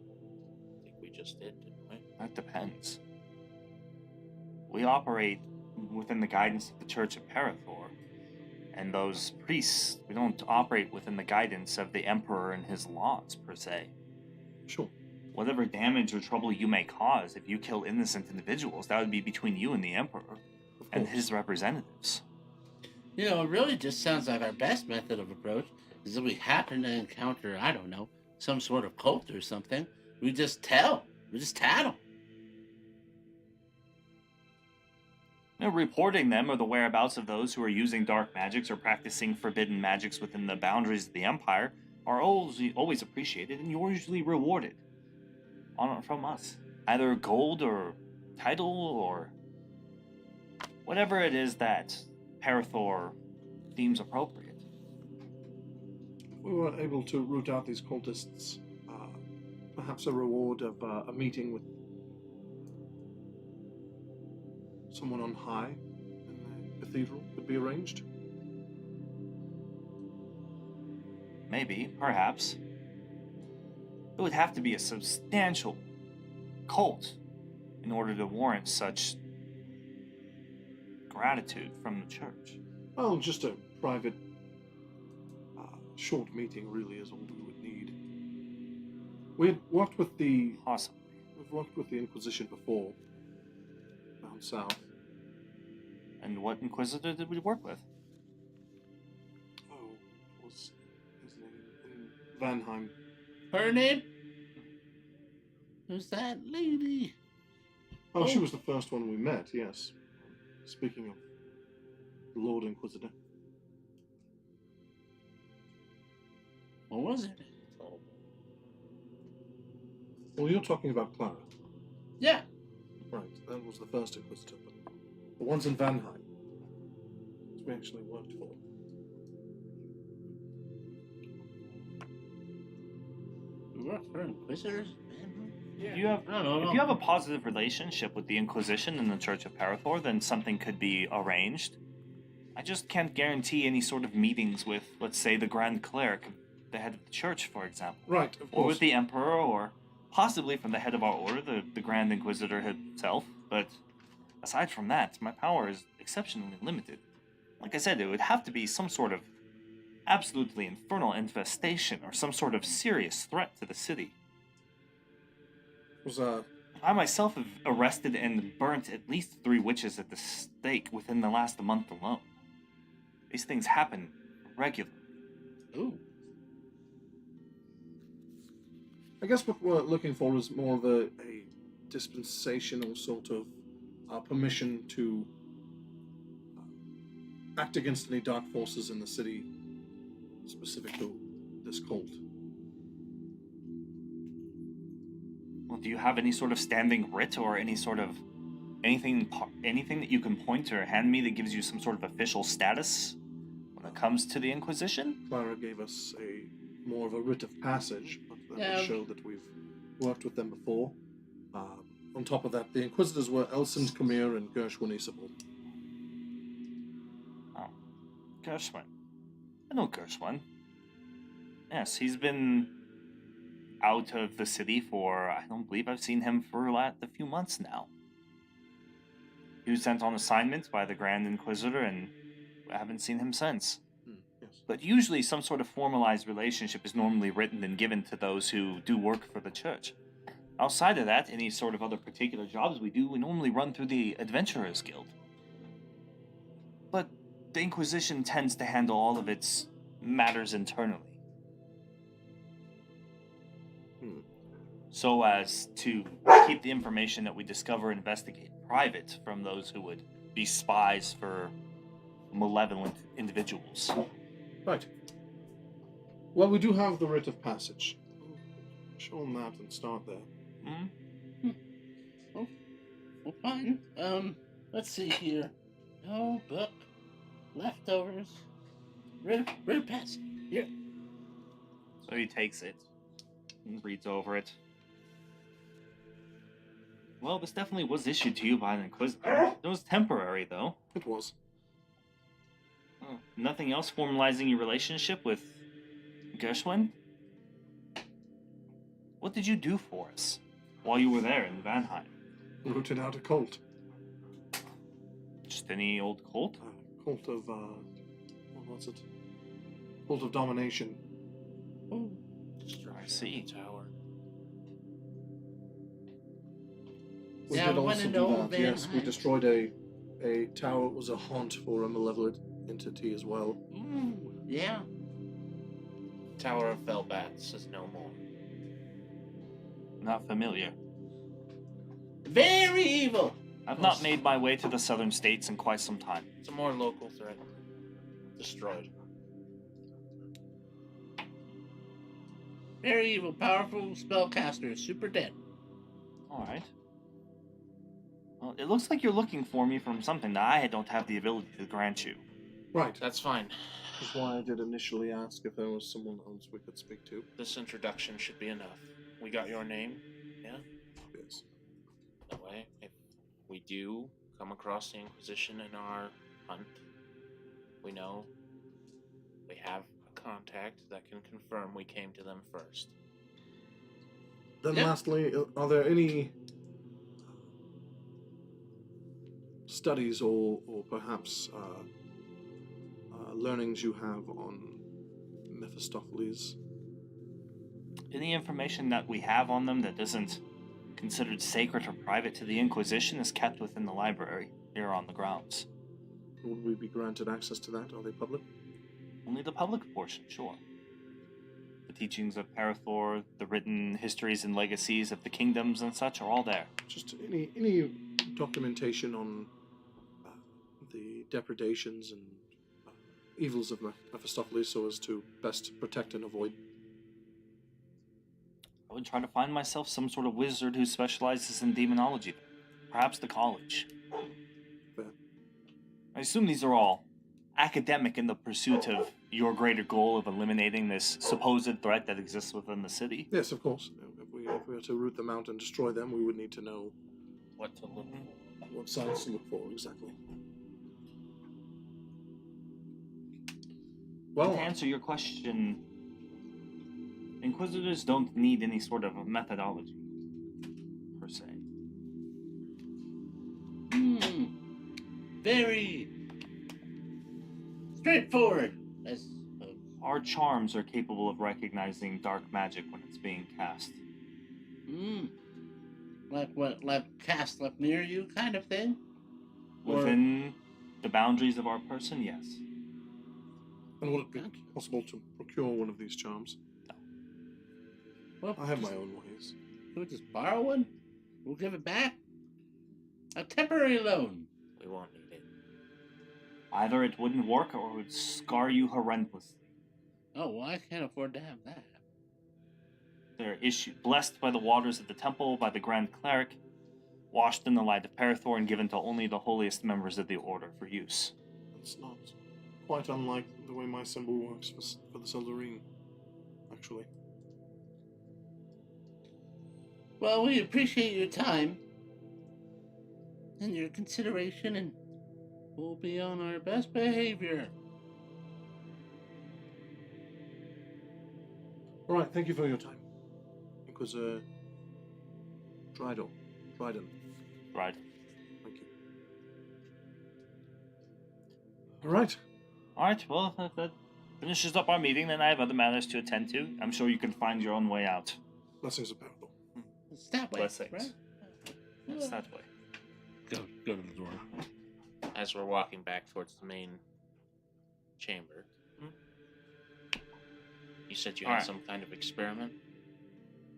I think we just did, didn't we? That depends. We operate within the guidance of the Church of Parathor, and those priests, we don't operate within the guidance of the Emperor and his laws, per se. Sure. Whatever damage or trouble you may cause, if you kill innocent individuals, that would be between you and the Emperor and his representatives. It really just sounds like our best method of approach is if we happen to encounter, I don't know, some sort of cult or something, we just tattle. Reporting them or the whereabouts of those who are using dark magics or practicing forbidden magics within the boundaries of the Empire are always appreciated and usually rewarded from us. Either gold or title or whatever it is that Parathor deems appropriate. If we were able to root out these cultists, perhaps a reward of a meeting with someone on high in the cathedral could be arranged? Maybe, perhaps. It would have to be a substantial cult in order to warrant such gratitude from the church. Well, just a private, short meeting really is all we would need. We had worked with the... Awesome. We've worked with the Inquisition before, down south. And what Inquisitor did we work with? Oh, what was his name? Vanheim. Her name? Who's that lady? Oh, she was the first one we met, yes. Speaking of the Lord Inquisitor. What was it? Well, you're talking about Clara. Yeah. Right, that was the first Inquisitor, but the ones in Vanheim, which we actually worked for. You work for Inquisitors? If you have a positive relationship with the Inquisition and the Church of Parathor, then something could be arranged. I just can't guarantee any sort of meetings with, let's say, the Grand Cleric, the head of the church, for example. Right, of Or course. with the Emperor, or possibly from the head of our order, the Grand Inquisitor himself. But aside from that, my power is exceptionally limited. Like I said, it would have to be some sort of absolutely infernal infestation or some sort of serious threat to the city. Was I myself have arrested and burnt at least 3 witches at the stake within the last month alone. These things happen regularly. Ooh. I guess what we're looking for is more of a dispensational sort of permission to act against any dark forces in the city specific to this cult. Well, do you have any sort of standing writ or any sort of anything that you can point or hand me that gives you some sort of official status when it comes to the Inquisition? Clara gave us more of a writ of passage, but that Yeah. would show that we've worked with them before. on top of that, the Inquisitors were Elsend, Khmer, and Gershwin Isabel. Oh, Gershwin. I know Gershwin. Yes, he's been out of the city for, I don't believe I've seen him for a few months now. He was sent on assignment by the Grand Inquisitor, and I haven't seen him since. Yes. But usually some sort of formalized relationship is normally written and given to those who do work for the church. Outside of that, any sort of other particular jobs we normally run through the Adventurers Guild. But the Inquisition tends to handle all of its matters internally. So as to keep the information that we discover and investigate private from those who would be spies for malevolent individuals. Right. Well, we do have the writ of passage. Show them that and start there. Well, fine. Let's see here. No book. Leftovers. Writ of passage. Here. So he takes it and reads over it. Well, this definitely was issued to you by an Inquisitor. It was temporary, though. It was. Oh, nothing else formalizing your relationship with Gershwin? What did you do for us while you were there in Vanheim? Rooted out a cult. Just any old cult? Cult of, what's it? Cult of domination. Oh, I see. Tower. We Yeah, did we went also into do old that. Yes, we Vanheim. destroyed a tower. It was a haunt for a malevolent entity as well. Yeah. Tower of Felbats is no more. Not familiar. Very evil. I've not made my way to the southern states in quite some time. It's a more local threat. Destroyed. Very evil, powerful spellcaster, super dead. Alright. Well, it looks like you're looking for me from something that I don't have the ability to grant you. Right. That's fine. That's why I did initially ask if there was someone else we could speak to. This introduction should be enough. We got your name? Yeah? Yes. That way, if we do come across the Inquisition in our hunt, we know we have a contact that can confirm we came to them first. Then Yeah. lastly, are there any studies or perhaps learnings you have on Mephistopheles? Any information that we have on them that isn't considered sacred or private to the Inquisition is kept within the library here on the grounds. Would we be granted access to that? Are they public? Only the public portion, sure. The teachings of Parathor, the written histories and legacies of the kingdoms and such are all there. Just any documentation on the depredations and evils of Mephistopheles so as to best protect and avoid. I would try to find myself some sort of wizard who specializes in demonology. Perhaps the college. Fair. I assume these are all academic in the pursuit of your greater goal of eliminating this supposed threat that exists within the city. Yes, of course. If we were to root them out and destroy them, we would need to know What to look what signs to look for exactly. Well, To answer your question, Inquisitors don't need any sort of methodology, per se. Very straightforward, I suppose. Our charms are capable of recognizing dark magic when it's being cast. Like what? Like cast left near you, kind of thing. Or- Within the boundaries of our person, yes. and would it be possible to procure one of these charms? Well, I have my own ways. We'll just borrow one. We'll give it back. A temporary loan. We won't need it. Either it wouldn't work or it would scar you horrendously. Oh, well, I can't afford to have that. They're blessed by the waters of the temple, by the Grand Cleric, washed in the light of Parathor, and given to only the holiest members of the Order for use. It's not quite unlike the way my symbol works for the Sildarine, actually. Well, we appreciate your time. and your consideration, and we'll be on our best behavior. All right, thank you for your time. It was Dryden. Right. Thank you. All right. All right. Well, that finishes up our meeting. Then I have other matters to attend to. I'm sure you can find your own way out. Blessings of Parable. It's that way, Blessings. right? It's that way. Go to the door. As we're walking back towards the main chamber, you said you had Alright. some kind of experiment.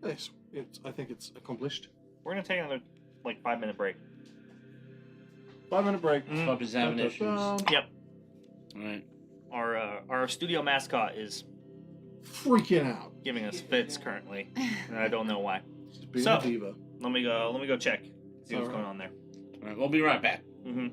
Yes, I think it's accomplished. We're gonna take another 5-minute break. 5-minute break. Pub is having issues. Yep. Alright. Our studio mascot is Freaking out. giving us fits currently, and I don't know why. Just being So- a diva. Let me go check. See what's Alright. going on there. Alright, we'll be right back. Mm-hmm.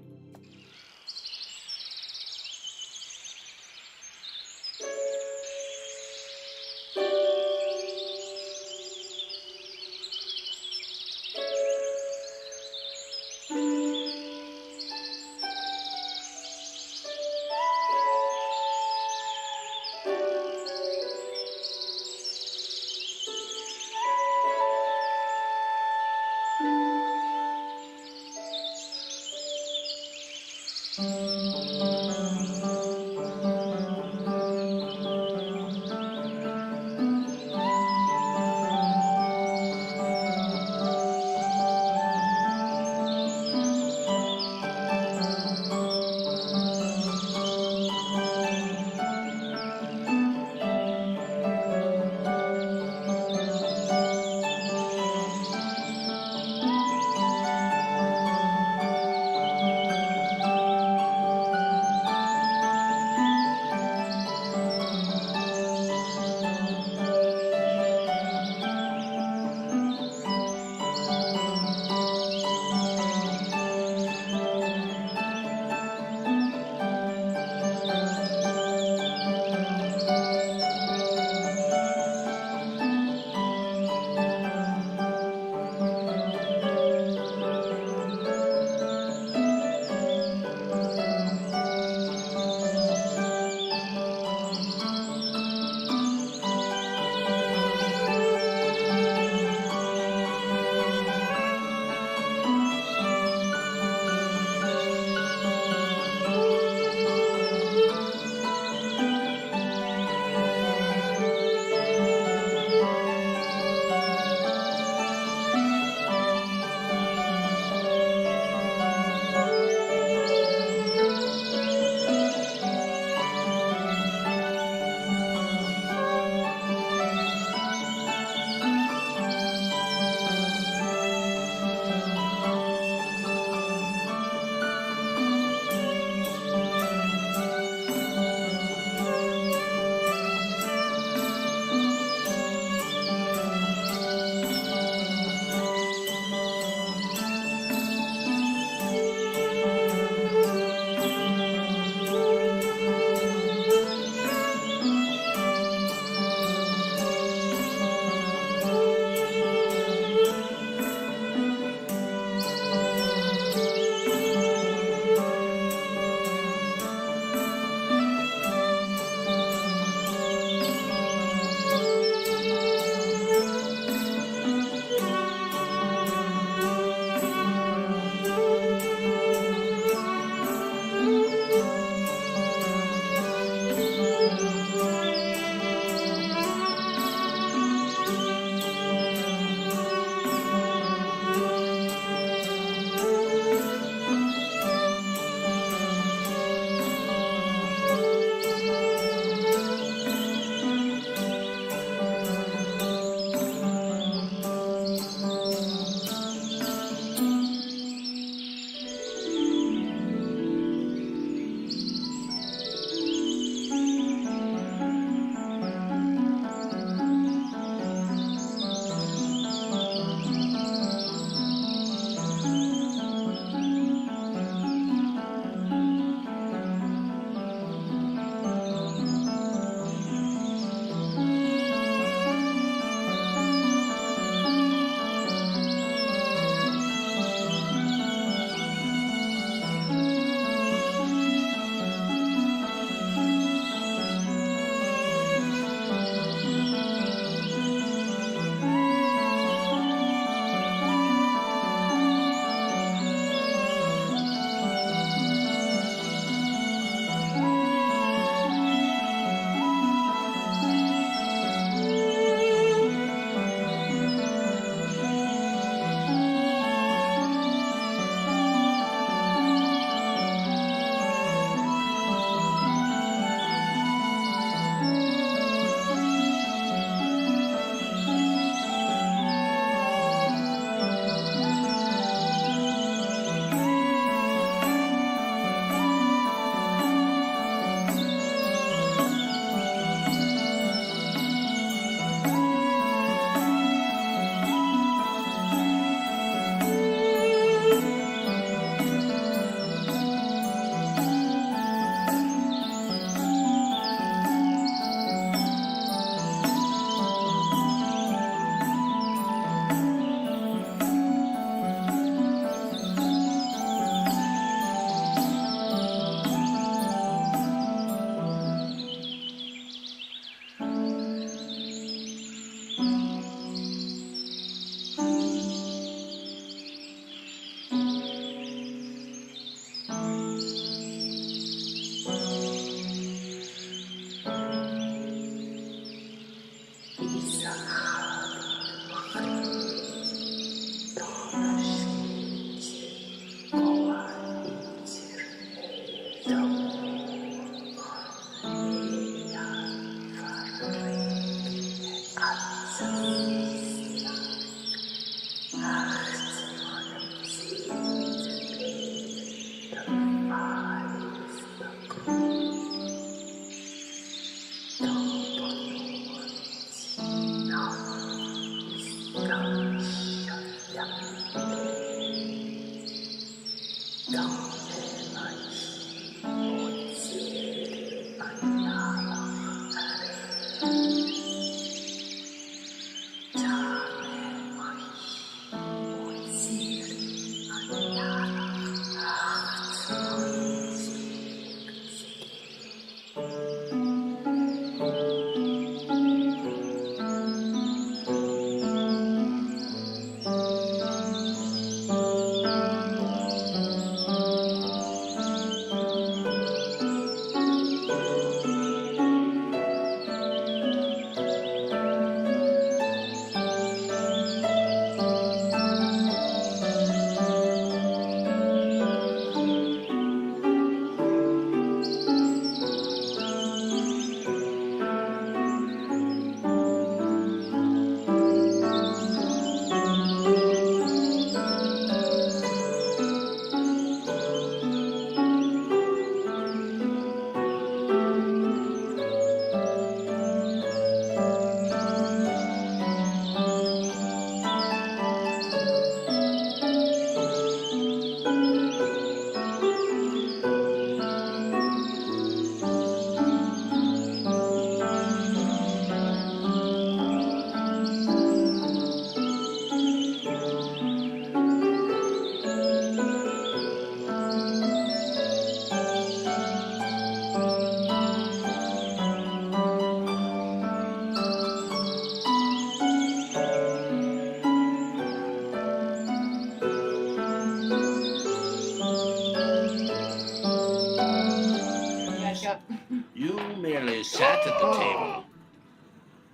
merely sat at the table.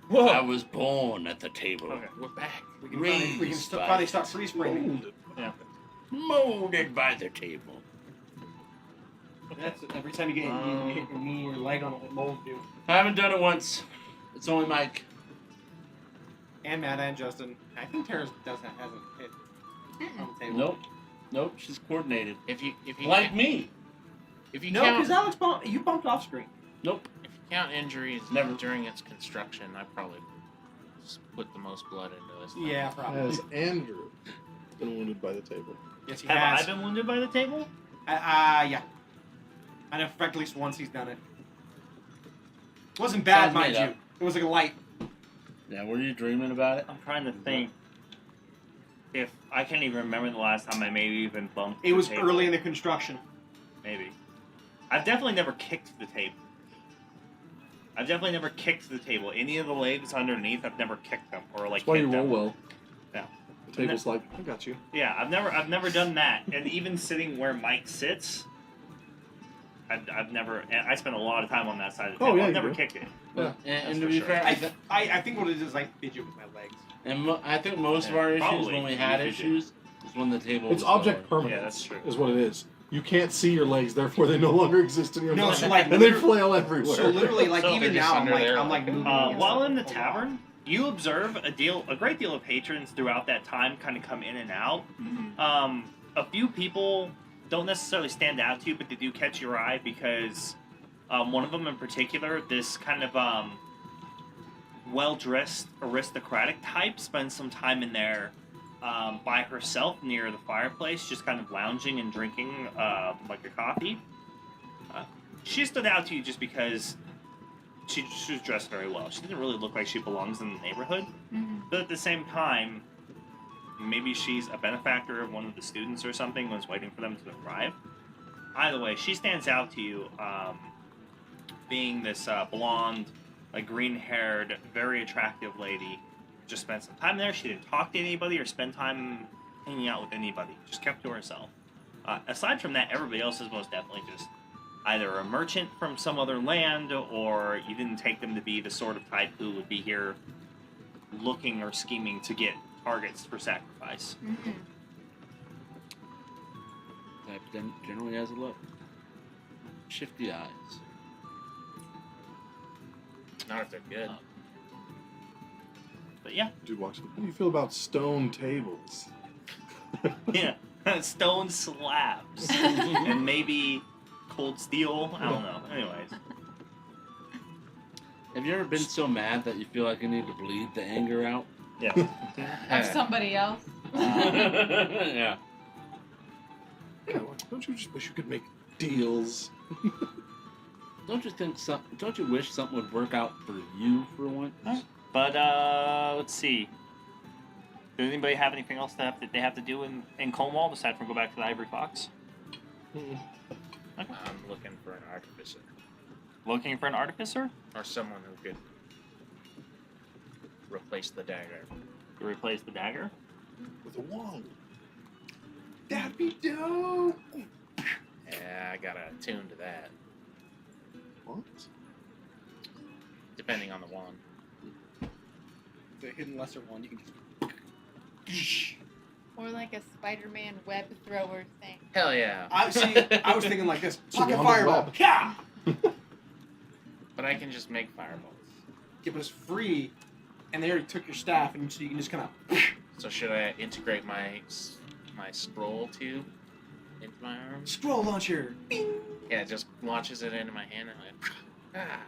Whoa! I was born at the table. Okay. We're back. We can finally start freeze framing. Yeah. Molded by the table. That's every time you hit your knee or leg on it, mold you. I haven't done it once. It's only Mike. And Matt and Justin. I think Terrace hasn't hit on the table. Nope. She's coordinated. If you Like me. if you No, count because Alex you bumped off screen. Nope. if you count injuries Never. during its construction, I probably just put the most blood into this thing. Yeah, probably. Has Andrew been wounded by the table? Yes, he Have has. I been wounded by the table? Yeah. I know for at least once he's done it. It wasn't bad, Sounds mind made you. up. It was like a light. Yeah, were you dreaming about it? I'm trying to think if I can't even remember the last time I maybe even bumped. It was the table. early in the construction. Maybe. I've definitely never kicked the table. I've definitely never kicked the table. Any of the legs underneath, I've never kicked them or like That's why hit you roll them. well. Yeah. The table's like, I got you. Yeah, I've never done that. And even sitting where Mike sits, I've never. I spent a lot of time on that side of the Oh, table. yeah, I've you never do. kicked it. Yeah. And That's to for be sure. fair, I think what it is I fidget with my legs. I think most of Yeah, our issues probably. when we had You fidget. issues is when the table It's was object lower. permanence. Yeah, that's true. Is what it is. You can't see your legs, therefore they no longer exist in your No, mind. so like and they literally- flail everywhere. So literally, like So even they're just now, under there, I'm like like- moving. While in the against tavern, you observe a great deal of patrons throughout that time kind of come in and out. A few people don't necessarily stand out to you, but they do catch your eye because one of them in particular, this kind of well-dressed aristocratic type, spends some time in there by herself near the fireplace, just kind of lounging and drinking like a coffee. She stood out to you just because she was dressed very well. She didn't really look like she belongs in the neighborhood, but at the same time, maybe she's a benefactor of one of the students or something who was waiting for them to arrive. Either way, she stands out to you, being this blonde, like green-haired, very attractive lady. Just spent some time there. She didn't talk to anybody or spend time hanging out with anybody. Just kept to herself. Aside from that, everybody else is most definitely just either a merchant from some other land, or you didn't take them to be the sort of type who would be here looking or scheming to get targets for sacrifice. Type generally has a look. Shifty eyes. Not if they're good. But yeah, Dude walks in. How do you feel about stone tables? yeah, stone slabs and maybe cold steel. I don't know. Anyways, Have you ever been so mad that you feel like you need to bleed the anger out? yeah. Of somebody else. Yeah. Yeah, don't you just wish you could make deals? Don't you wish something would work out for you for once? But let's see. Does anybody have anything else that they have to do in Cornwall aside from go back to the Ivory Fox? I'm looking for an artificer Looking for an artificer or someone who could replace the dagger. to replace the dagger. With a wand. That'd be dope. Yeah, I gotta attune to that, What? depending on the wand. The hidden lesser one, you can just. Or like a Spider-Man web thrower thing. Hell yeah! I was thinking like this. It's a Pocket wand of fireball. web. Yeah. But I can just make fireballs. It was free, and they already took your staff, and so you can just kind of. So should I integrate my scroll tube into my arm? Scroll launcher. Bing. Yeah, it just launches it into my hand and I. Ah.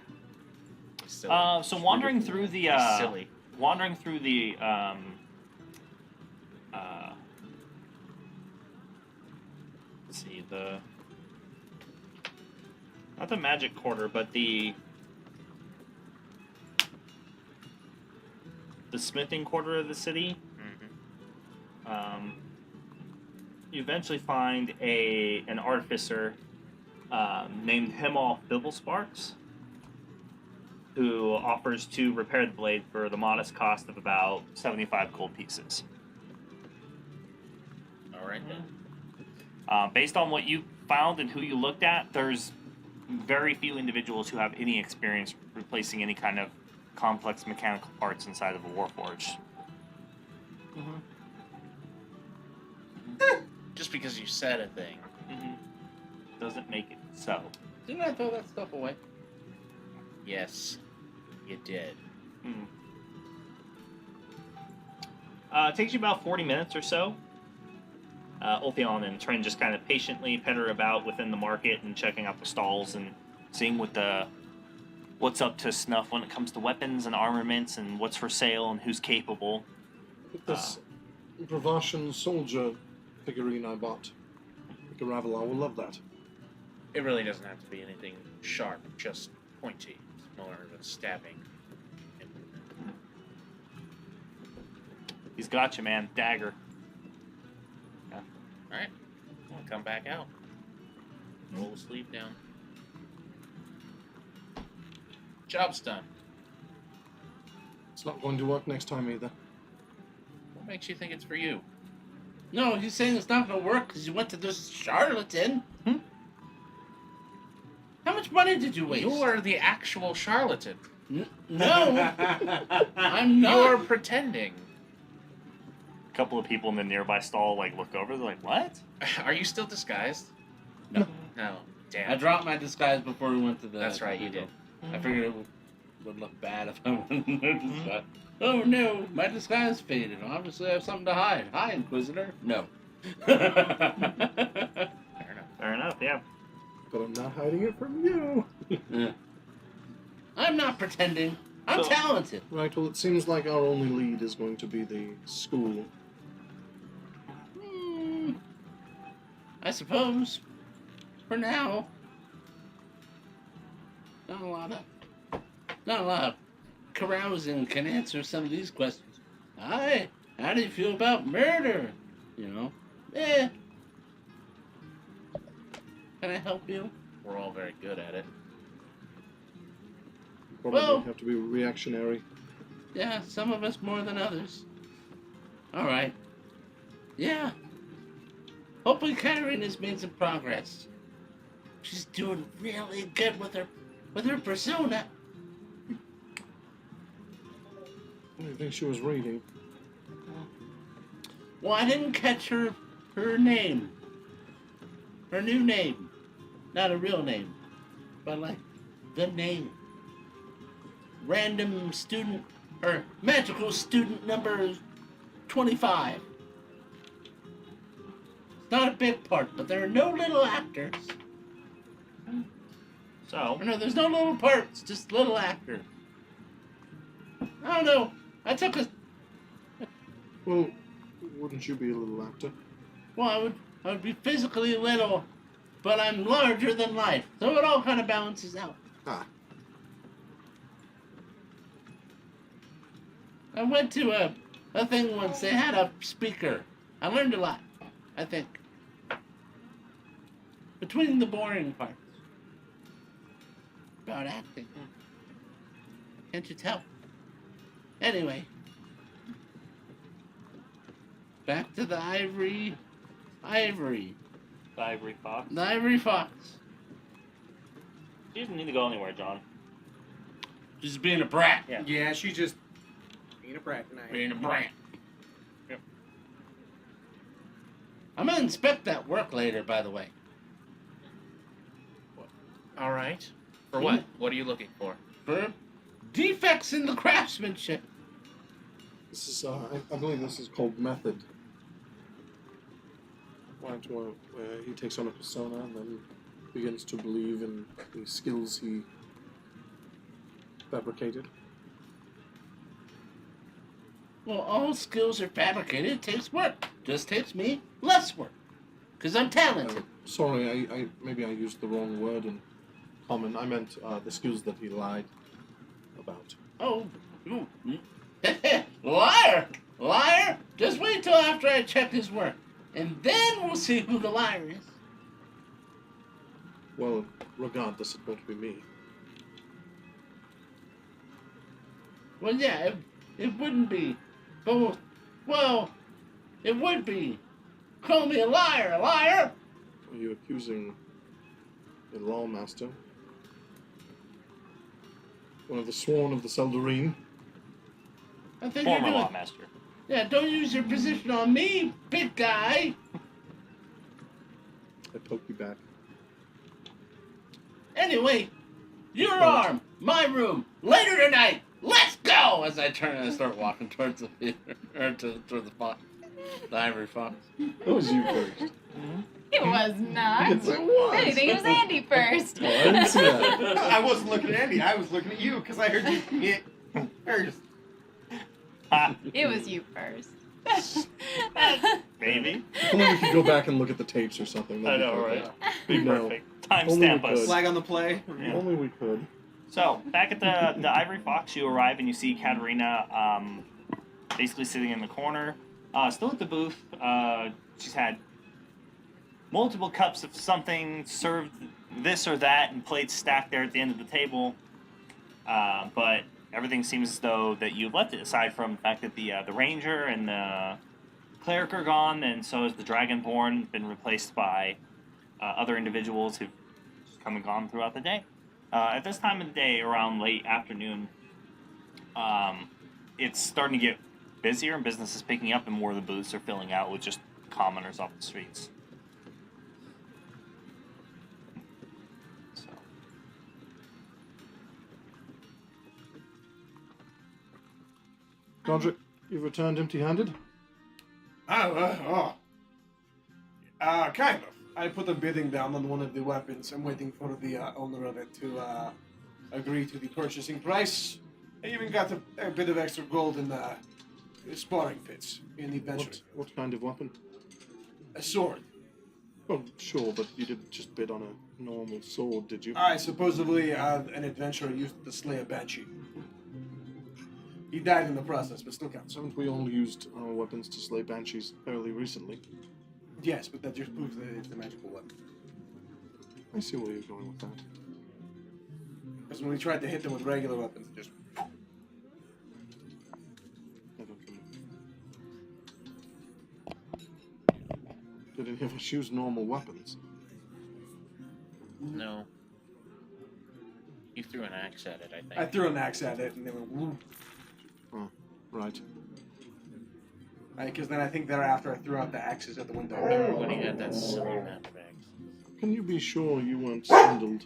Silly. So wandering through the Silly. wandering through the let's see, the not the magic quarter, but the smithing quarter of the city. Mhm. You eventually find an artificer named Hemolf Bibblesparks, who offers to repair the blade for the modest cost of about 75 gold pieces. All right then. Based on what you found and who you looked at, there's very few individuals who have any experience replacing any kind of complex mechanical parts inside of a warforge. Just because you said a thing. Doesn't make it so. Didn't I throw that stuff away? Yes, you did. It takes you about 40 minutes or so. Ulthion and Trin just kind of patiently petter about within the market and checking out the stalls and seeing what's up to snuff when it comes to weapons and armaments and what's for sale and who's capable. This Bravashan soldier figurine I bought. I think Ravelar will love that. It really doesn't have to be anything sharp, just pointy. It's more of a stabbing. He's got you, man. Dagger. Alright, I'll come back out. Roll the sleeve down. Job's done. It's not going to work next time either. What makes you think it's for you? No, he's saying it's not going to work because you went to this charlatan. How much money did you waste? You are the actual charlatan. No, I'm not. You're pretending. A couple of people in the nearby stall look over. They're like, "What? Are you still disguised? No. No. Damn. I dropped my disguise before we went to the... That's right, you did. I figured it would look bad if I went in there disguise. Oh no, my disguise faded. Obviously I have something to hide. Hi, Inquisitor. No. Fair enough. Fair enough. Yeah. But I'm not hiding it from you. Yeah. I'm not pretending. I'm So- talented. Right, well, it seems like our only lead is going to be the school. I suppose. For now. Not a lot of carousing can answer some of these questions. Hi, how do you feel about murder? You know? Can I help you? We're all very good at it. Probably Well- have to be reactionary. Yeah, some of us more than others. Alright. Yeah. Hopefully Catherine has made some progress. She's doing really good with her persona. What do you think she was reading? Well, I didn't catch her name. Her new name. Not a real name. But the name. Random student, or magical student number 25. It's not a big part, but there are no little actors. So, No, there's no little parts, just little actors. I don't know. I took a... Well, wouldn't you be a little actor? Well, I would be physically little, but I'm larger than life. So it all kind of balances out. Ah. I went to a thing once. They had a speaker. I learned a lot, I think. Between the boring parts. About acting. Can't you tell? Anyway. Back to the ivory. the Ivory Fox. The ivory fox. She doesn't need to go anywhere, John. Just being a brat. Yeah. Yeah, she's just being a brat tonight. Being a brat. I'm gonna inspect that work later, by the way. All right. For what? What are you looking for? For defects in the craftsmanship. This is, I believe this is called method. Right, where he takes on a persona and then begins to believe in the skills he fabricated. Well, all skills are fabricated. It takes work. Just takes me less work. Because I'm talented. Sorry, maybe I used the wrong word in common. I meant the skills that he lied about. Oh. Ooh. Liar! Liar! Just wait till after I check his work. And then we'll see who the liar is. Well, regardless, it won't be me. Well, yeah, it wouldn't be. But, well, it would be. Call me a liar, a liar! Are you accusing a lawmaster? one of the sworn of the Seldarine. I think Former you're gonna... lawmaster. Yeah, don't use your position on me, big guy. I poke you back. Anyway, your arm, my room, later tonight. Let's go! As I turn and I start walking towards the theater, or toward the ivory fox. It was you first. It was not. Yes, it was. I think it was Andy first. Oh, I didn't see that. I wasn't looking at Andy. I was looking at you because I heard you hit first. It was you first. Maybe. If only we could go back and look at the tapes or something. I That'd be know, perfect. right? We Be know. perfect. Only Timestamp we us. could. Flag on the play. Yeah. Only we could. So, back at the Ivory Fox, you arrive and you see Katerina basically sitting in the corner, still at the booth. She's had multiple cups of something, served this or that, and plates stacked there at the end of the table. But everything seems as though that you've left it, aside from the fact that the ranger and the cleric are gone, and so is the dragonborn, been replaced by other individuals who've just come and gone throughout the day. At this time of the day, around late afternoon, it's starting to get busier and business is picking up and more of the booths are filling out with just commoners off the streets. So. Godric, you've returned empty-handed? Kind of. I put a bidding down on one of the weapons. I'm waiting for the owner of it to agree to the purchasing price. I even got a bit of extra gold in sparring pits in the adventure. What kind of weapon? A sword. Well, sure, but you didn't just bid on a normal sword, did you? I supposedly an adventurer used it to slay a banshee. He died in the process, but still counts. Haven't we all used our weapons to slay banshees fairly recently? Yes, but that just proves that it's a magical weapon. I see where you're going with that. Because when we tried to hit them with regular weapons, it just... I don't know. Did any of us use normal weapons? No. You threw an axe at it, I think. I threw an axe at it, and they went whoop. Right. Because then I think thereafter I threw out the axes at the window. Remember when he had that silly amount of eggs? Can you be sure you weren't swindled?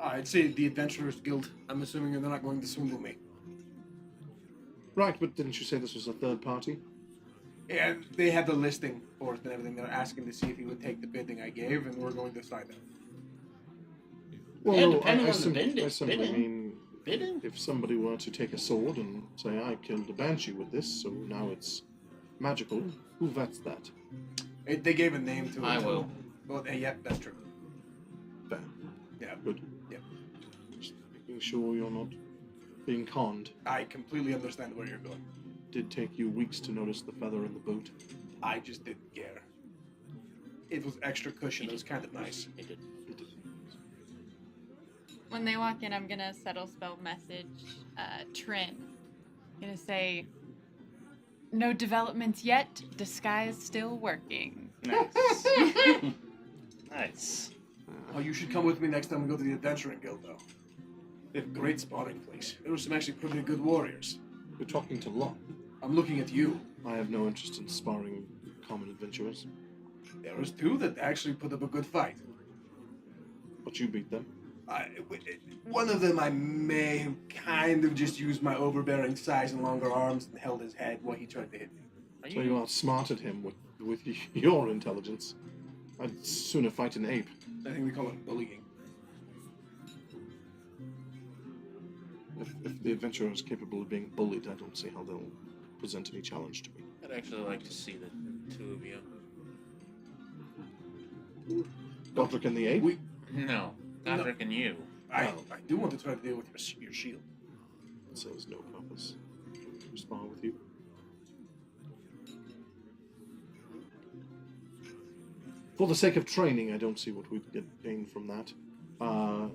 I'd say the Adventurers Guild. I'm assuming they're not going to swindle me. Right, but didn't you say this was a third party? Yeah, they had the listing for it and everything. They're asking to see if he would take the bidding I gave, and we're going to sign it. Well, Yeah, no, depending I on the simply bidding. mean, Bidding? if somebody were to take a sword and say, I killed a banshee with this, so now it's magical, who vets that? They gave a name to it. I will. Well, yep, that's true. Fair. Yeah, Good. Yeah. Just making sure you're not being conned. I completely understand where you're going. Did take you weeks to notice the feather in the boot. I just didn't care. It was extra cushion. It was kind of nice. He did. When they walk in, I'm gonna settle spell message Trin. Gonna say, no developments yet. Disguise still working. Nice. Nice. Oh, you should come with me next time we go to the Adventuring Guild, though. They have a great spawning place. There were some actually pretty good warriors. You're talking to Locke. I'm looking at you. I have no interest in sparring common adventurers. There was two that actually put up a good fight. But you beat them. One of them I may have kind of just used my overbearing size and longer arms and held his head while he tried to hit me. So you outsmarted him with your intelligence. I'd sooner fight an ape. I think we call it bullying. If the adventurer is capable of being bullied, I don't see how they'll present any challenge to me. I'd actually like to see the two of you. Godric and the ape? No, Godric and you. I do want to try to deal with your shield. It serves no purpose. To spar with you. For the sake of training, I don't see what we'd gain from that.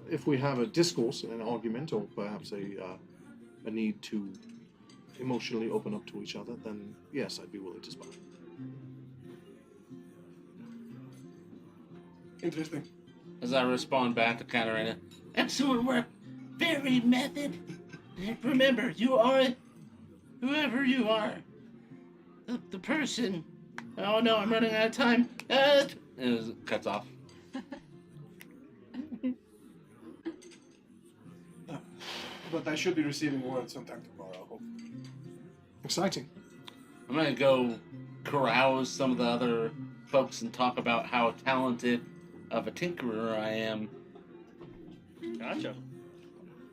If we have a discourse, an argument, or perhaps a need to emotionally open up to each other, then yes, I'd be willing to spar. Interesting. As I respond back to Katarina, excellent work. very method. Remember, you are whoever you are. The person. Oh no, I'm running out of time. It cuts off. But I should be receiving word sometime tomorrow. Hopefully. Exciting. I'm gonna go carouse some of the other folks and talk about how talented of a tinkerer I am. Gotcha.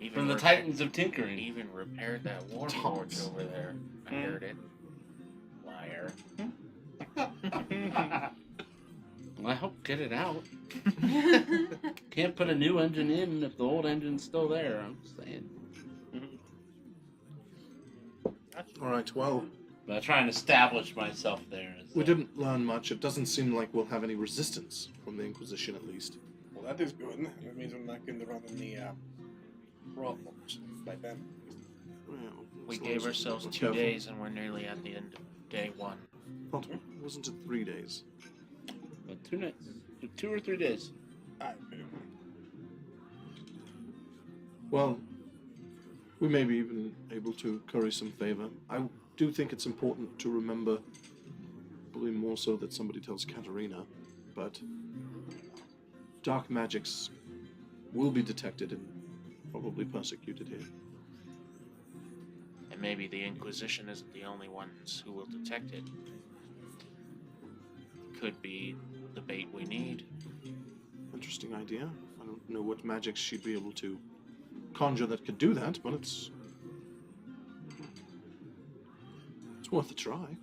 Even From the rep- Titans of Tinkering. Even repaired that war Tops. forge over there. I heard it. Liar. Well, I hope get it out. Can't put a new engine in if the old engine's still there. I'm just saying. All right, well, But I try and establish myself there. As we didn't learn much. It doesn't seem like we'll have any resistance from the Inquisition, at least. Well, that is good. That means we're not going to run any problems by then. Well, We as long gave as ourselves we're 2 careful. days and we're nearly at the end of day 1. Not, wasn't it 3 days? But 2 nights, 2 or 3 days. Well, we may be even able to curry some favor. I do think it's important to remember, probably more so that somebody tells Katerina, but dark magics will be detected and probably persecuted here. And maybe the Inquisition isn't the only ones who will detect it. Could be the bait we need. Interesting idea. I don't know what magics she'd be able to conjure that could do that, but it's worth a try.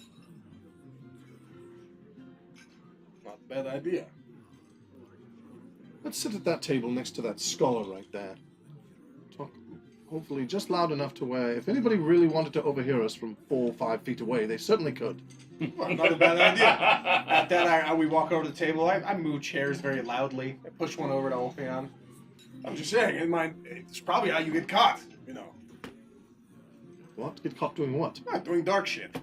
Not a bad idea. Let's sit at that table next to that scholar right there. Talk, hopefully just loud enough to where if anybody really wanted to overhear us from 4 or 5 feet away, they certainly could. Well, not a bad idea. At that, we walk over to the table. I move chairs very loudly. I push one over to Olfeon. I'm just saying, in mind, it's probably how you get caught, you know. What? Get caught doing what? Not doing dark shit.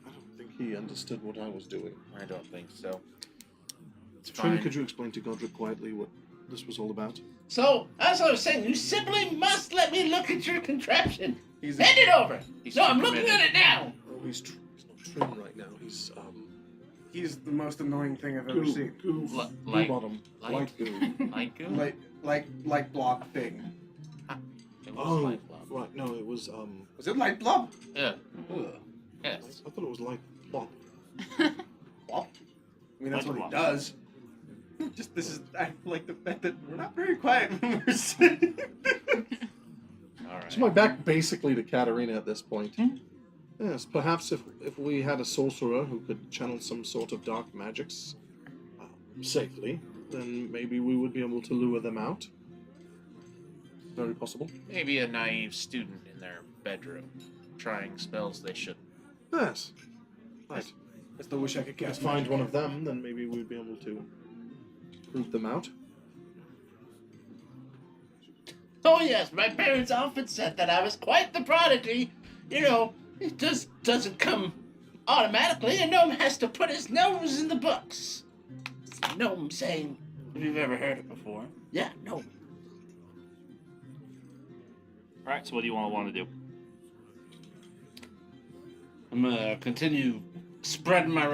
I don't think he understood what I was doing. I don't think so. It's Trin, fine. could you explain to Godric quietly what this was all about? So, as I was saying, you simply must let me look at your contraption. He's Hand it over. He's No, too I'm looking committed. at it now. Oh, he's not Trin right now. He's the most annoying thing I've ever seen. Goo, Li- goo like- bottom. like- Light goo. Light goo? Light blob thing. It was Oh, light blob. right. No, it was, Was it light blob? Yeah. Ugh. Yes. I thought it was light plop. Plop? I mean, that's Light what he blob. does. Just, this is, I like the fact that we're not very quiet when we're sitting. All right. So my back basically to Katerina at this point. Yes, perhaps if we had a sorcerer who could channel some sort of dark magics safely, then maybe we would be able to lure them out. Very possible. Maybe a naive student in their bedroom trying spells they shouldn't. Yes. Right. I still wish I could If we cast find magic. one of them, then maybe we'd be able to root them out. Oh yes, my parents often said that I was quite the prodigy. You know, it just doesn't come automatically. A gnome has to put his nose in the books. It's a gnome saying, if you've ever heard it before. Yeah, gnome. Alright, so what do you want to do? I'm gonna continue spreading my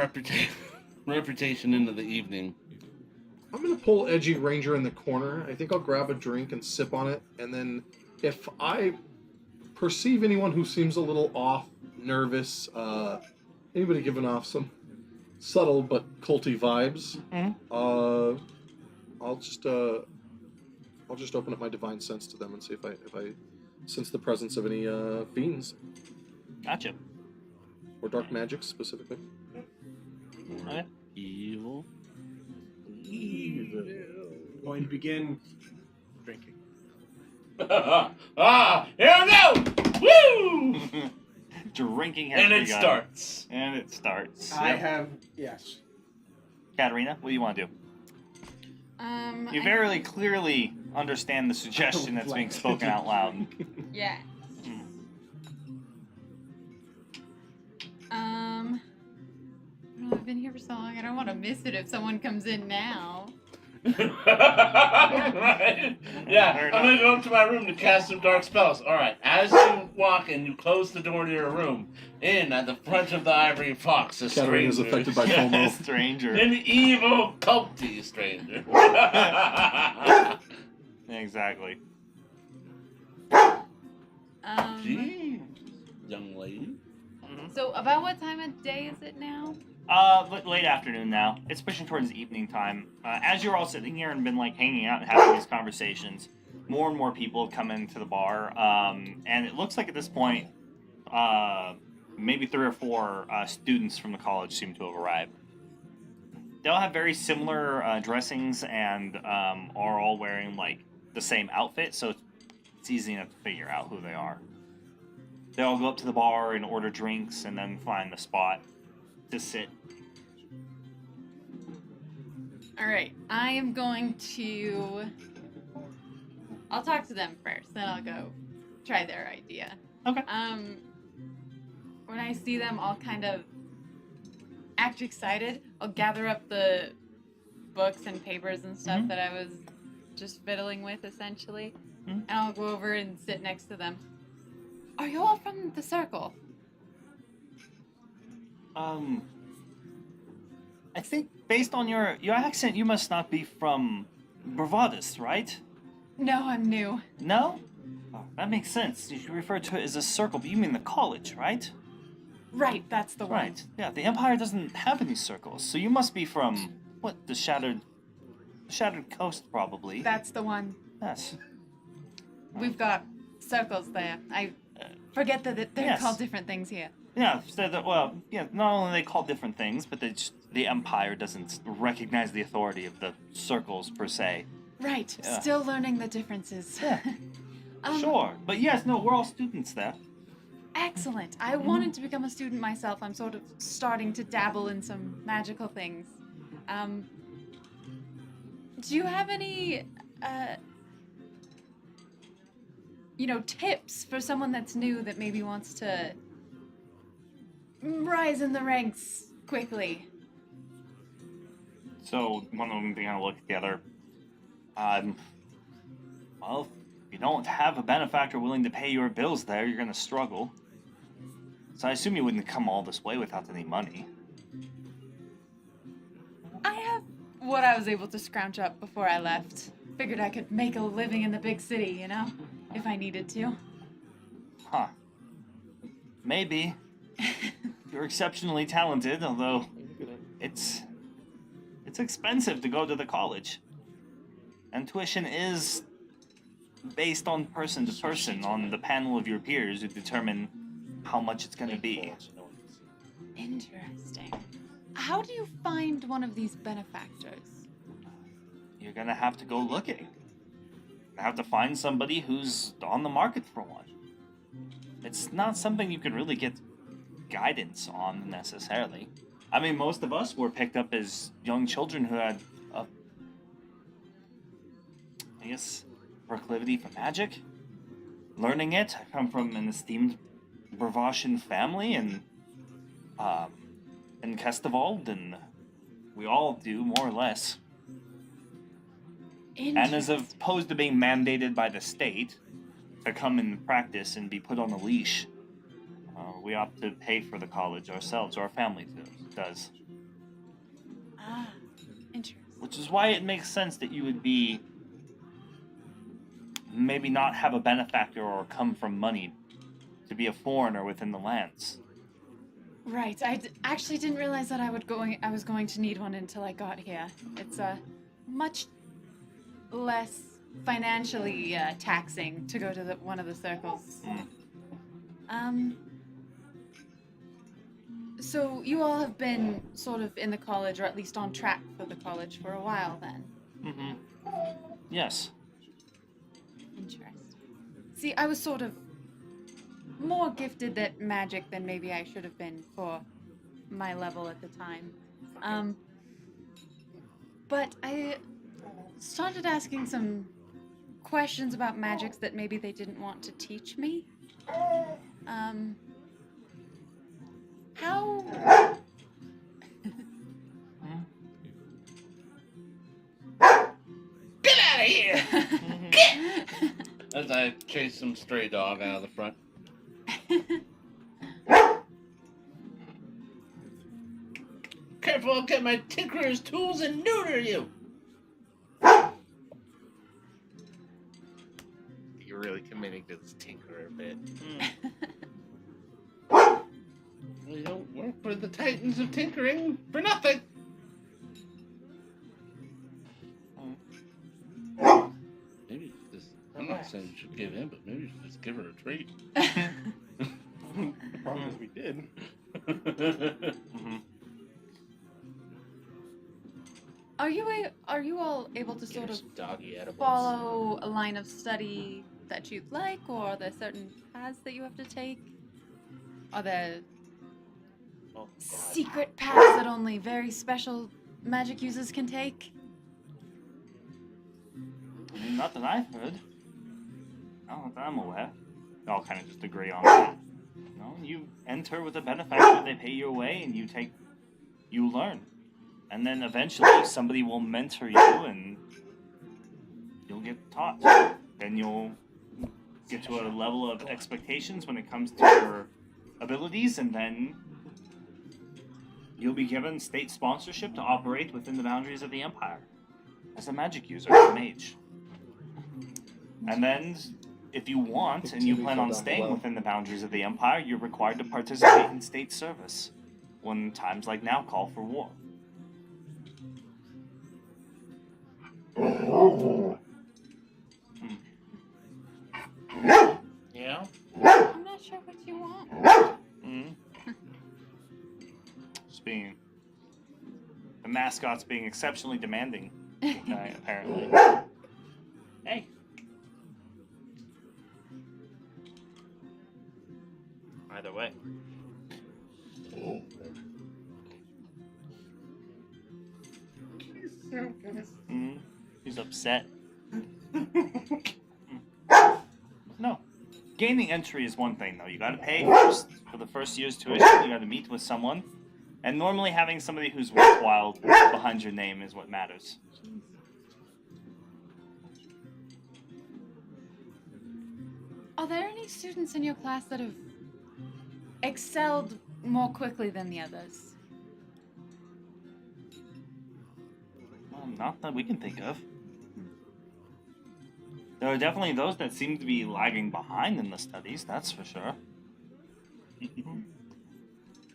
reputation into the evening. I'm gonna pull Edgy Ranger in the corner. I think I'll grab a drink and sip on it, and then if I perceive anyone who seems a little off, nervous, anybody giving off some subtle but culty vibes, I'll just open up my divine sense to them and see if I sense the presence of any fiends Gotcha. or dark magic specifically. Okay. Evil. Going to begin drinking. Here we go! Woo! Drinking has And it begun. starts. And it starts. I Yep. have, yes. Katerina, what do you want to do? You very clearly understand the suggestion that's being spoken out loud. Yeah. Well, I've been here for so long. I don't want to miss it if someone comes in now. Right? Yeah, Fair I'm gonna enough. go up to my room to cast some dark spells. Alright, as you walk in, you close the door to your room. In at the front of the ivory fox, a Catering is stranger. affected by FOMO. Stranger. An evil, culty stranger. Exactly. Gee, young lady. So about what time of day is it now? Late afternoon now. It's pushing towards evening time. As you're all sitting here and been like hanging out and having these conversations, more and more people have come into the bar, and it looks like at this point, maybe 3 or 4 students from the college seem to have arrived. They all have very similar dressings and are all wearing like the same outfit, so it's easy enough to figure out who they are. They all go up to the bar and order drinks and then find the spot to sit. All right, I am going to. I'll talk to them first, then I'll go try their idea. Okay. When I see them, I'll kind of act excited. I'll gather up the books and papers and stuff that I was just fiddling with, essentially, and I'll go over and sit next to them. Are you all from the circle? I think based on your accent, you must not be from Bravardus, right? No, I'm new. No? Oh, that makes sense. You refer to it as a circle, but you mean the college, right? Right, that's the one. Right. Yeah, the Empire doesn't have any circles, so you must be from what? The Shattered Coast, probably. That's the one. Yes. We've got circles there. I forget that they're Yes. called different things here. Yeah. So not only they call different things, but the Empire doesn't recognize the authority of the circles per se. Right. Yeah. Still learning the differences. Yeah. Sure, but yes, no, we're all students there. Excellent. I wanted to become a student myself. I'm sort of starting to dabble in some magical things. Do you have any, tips for someone that's new that maybe wants to rise in the ranks quickly? So one of them they kind of look together. Well, if you don't have a benefactor willing to pay your bills there, you're gonna struggle. So I assume you wouldn't come all this way without any money. I have what I was able to scrounge up before I left. Figured I could make a living in the big city, if I needed to. Huh. Maybe. You're exceptionally talented, although it's expensive to go to the college. And tuition is based on person to person, on the panel of your peers who determine how much it's going to be. Interesting. How do you find one of these benefactors? You're going to have to go looking. You have to find somebody who's on the market for one. It's not something you can really get guidance on necessarily. I mean, most of us were picked up as young children who had proclivity for magic. Learning it. I come from an esteemed Bravashian family in Kestavold, and we all do, more or less. And as opposed to being mandated by the state to come and practice and be put on a leash, we opt to pay for the college ourselves, or our family does. Ah, interesting. Which is why it makes sense that you would be maybe not have a benefactor or come from money to be a foreigner within the lands. Right. I actually didn't realize that I was going to need one until I got here. It's much less financially taxing to go to one of the circles. So you all have been sort of in the college, or at least on track for the college for a while then? Mm-hmm. Yes. Interesting. See, I was sort of more gifted at magic than maybe I should have been for my level at the time. But I started asking some questions about magics that maybe they didn't want to teach me. How... here! As I chase some stray dog out of the front. Careful, I'll get my tinkerer's tools and neuter you! You're really committing to this tinkerer bit. We don't work for the titans of tinkering for nothing! Maybe you should just, I'm not saying you should give in, but maybe you should just give her a treat. The problem is we did. Are you all able to sort of Some doggy edibles. follow a line of study that you'd like, or are there certain paths that you have to take? Are there Oh, God. secret paths that only very special magic users can take? Not that I've heard. Not that I'm aware. They all kind of just agree on that. No, you enter with a benefactor, they pay your way, and you learn. And then eventually somebody will mentor you and you'll get taught. Then you'll get to a level of expectations when it comes to your abilities, and then you'll be given state sponsorship to operate within the boundaries of the Empire as a magic user, as a mage. And then, if you want and you plan on staying within the boundaries of the Empire, you're required to participate in state service when times like now call for war. Yeah? I'm not sure what you want. Just being... The mascot's being exceptionally demanding tonight, apparently. Hey. Either way. He's upset. No. Gaining entry is one thing, though. You gotta pay first for the first year's tuition. You gotta meet with someone. And normally having somebody who's worthwhile behind your name is what matters. Are there any students in your class that have excelled more quickly than the others? Well, not that we can think of. There are definitely those that seem to be lagging behind in the studies, that's for sure.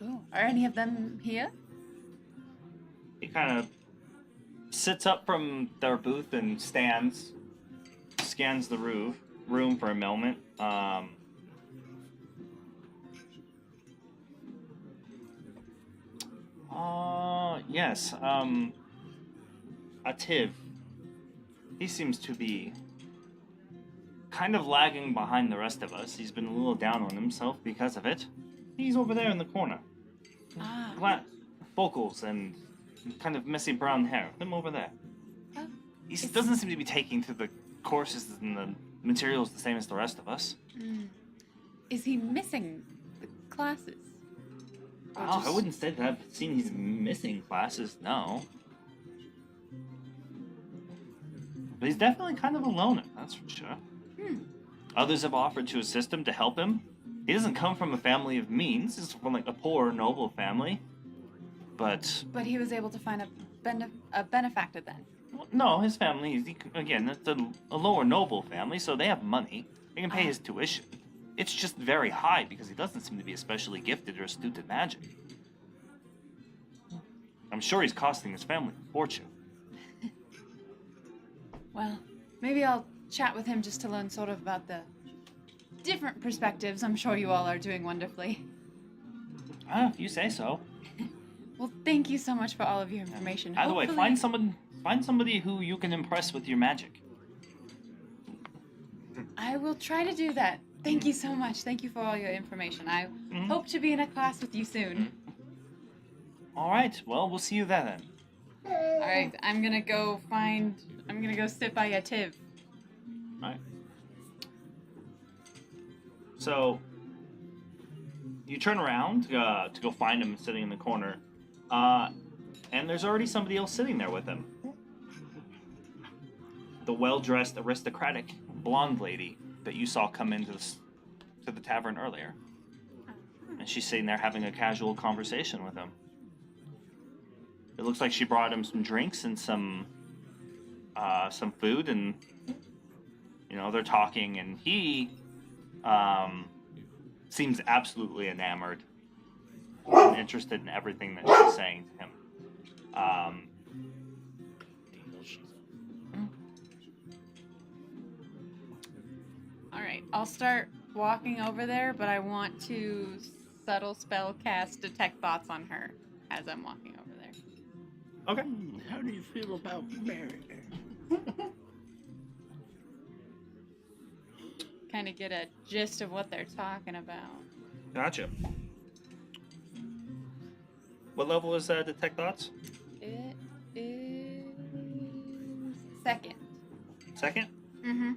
Cool. Are any of them here? He kind of sits up from their booth and stands, scans the room for a moment. Yes, Ativ. He seems to be kind of lagging behind the rest of us. He's been a little down on himself because of it. He's over there in the corner. Ah. Flat vocals and kind of messy brown hair. Him over there. Oh, He doesn't seem to be taking to the courses and the materials the same as the rest of us. Is he missing the classes? Oh, I wouldn't say that I've seen he's missing classes, no. But he's definitely kind of a loner, that's for sure. Others have offered to assist him, to help him. He doesn't come from a family of means. He's from like a poor, noble family. But he was able to find a benefactor then. no, his family, again, it's a lower noble family, so they have money. They can pay his tuition. It's just very high because he doesn't seem to be especially gifted or astute at magic. I'm sure he's costing his family a fortune. Well, maybe I'll chat with him just to learn sort of about the different perspectives. I'm sure you all are doing wonderfully. If you say so. Well, thank you so much for all of your information. Either way, Hopefully- find somebody who you can impress with your magic. I will try to do that. Thank you so much. Thank you for all your information. I hope to be in a class with you soon. All right. Well, we'll see you there then. All right, I'm gonna go sit by Ativ. All right. So you turn around to go find him sitting in the corner, and there's already somebody else sitting there with him. the well-dressed, aristocratic blonde lady that you saw come into to the tavern earlier. And she's sitting there having a casual conversation with him. It looks like she brought him some drinks and some food, and they're talking, and he seems absolutely enamored and interested in everything that she's saying to him. All right, I'll start walking over there, but I want to subtle spell cast detect thoughts on her as I'm walking over there. Okay. How do you feel about marrying Kind of get a gist of what they're talking about. Gotcha. What level is detect thoughts? It is second. Second? Mm-hmm.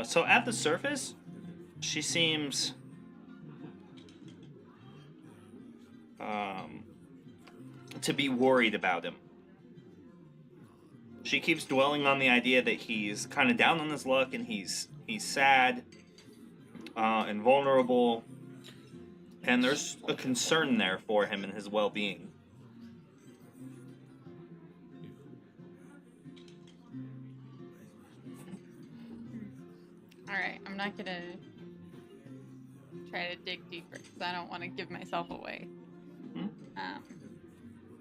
So at the surface, she seems to be worried about him. She keeps dwelling on the idea that he's kind of down on his luck and he's sad and vulnerable, and there's a concern there for him and his well-being. Alright, I'm not gonna try to dig deeper because I don't want to give myself away.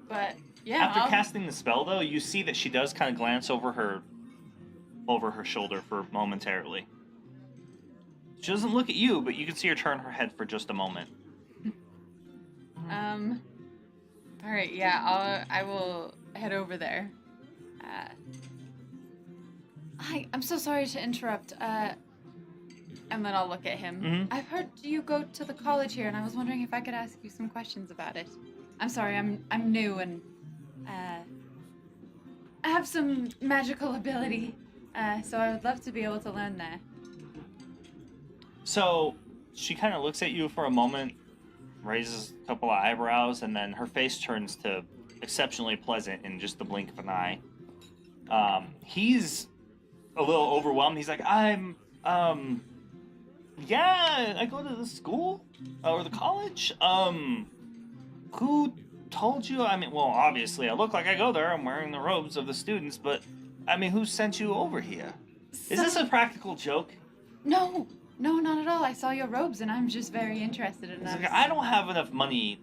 But yeah. After casting the spell, though, you see that she does kind of glance over her shoulder for momentarily. She doesn't look at you, but you can see her turn her head for just a moment. Alright, yeah, I will head over there. Hi, I'm so sorry to interrupt. And then I'll look at him. Mm-hmm. I've heard you go to the college here, and I was wondering if I could ask you some questions about it. I'm sorry, I'm new, and I have some magical ability, so I would love to be able to learn that. So she kind of looks at you for a moment, raises a couple of eyebrows, and then her face turns to exceptionally pleasant in just the blink of an eye. He's a little overwhelmed. He's like, yeah, I go to the school or the college. Who told you? I mean, well, obviously I look like I go there. I'm wearing the robes of the students, but I mean, who sent you over here? Is this a practical joke? No, not at all. I saw your robes, and I'm just very interested in them. Like, I don't have enough money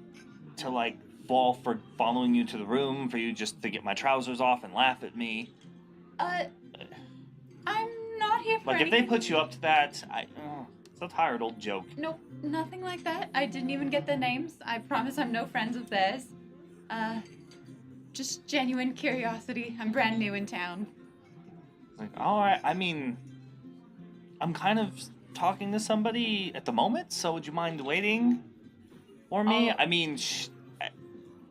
to fall for following you to the room for you just to get my trousers off and laugh at me. I'm not here for If they anything. put you up to that, it's a tired old joke. Nope, nothing like that. I didn't even get the names. I promise I'm no friends of theirs. Just genuine curiosity. I'm brand new in town. Alright, I mean, I'm kind of talking to somebody at the moment, so would you mind waiting for me? Oh. I mean, she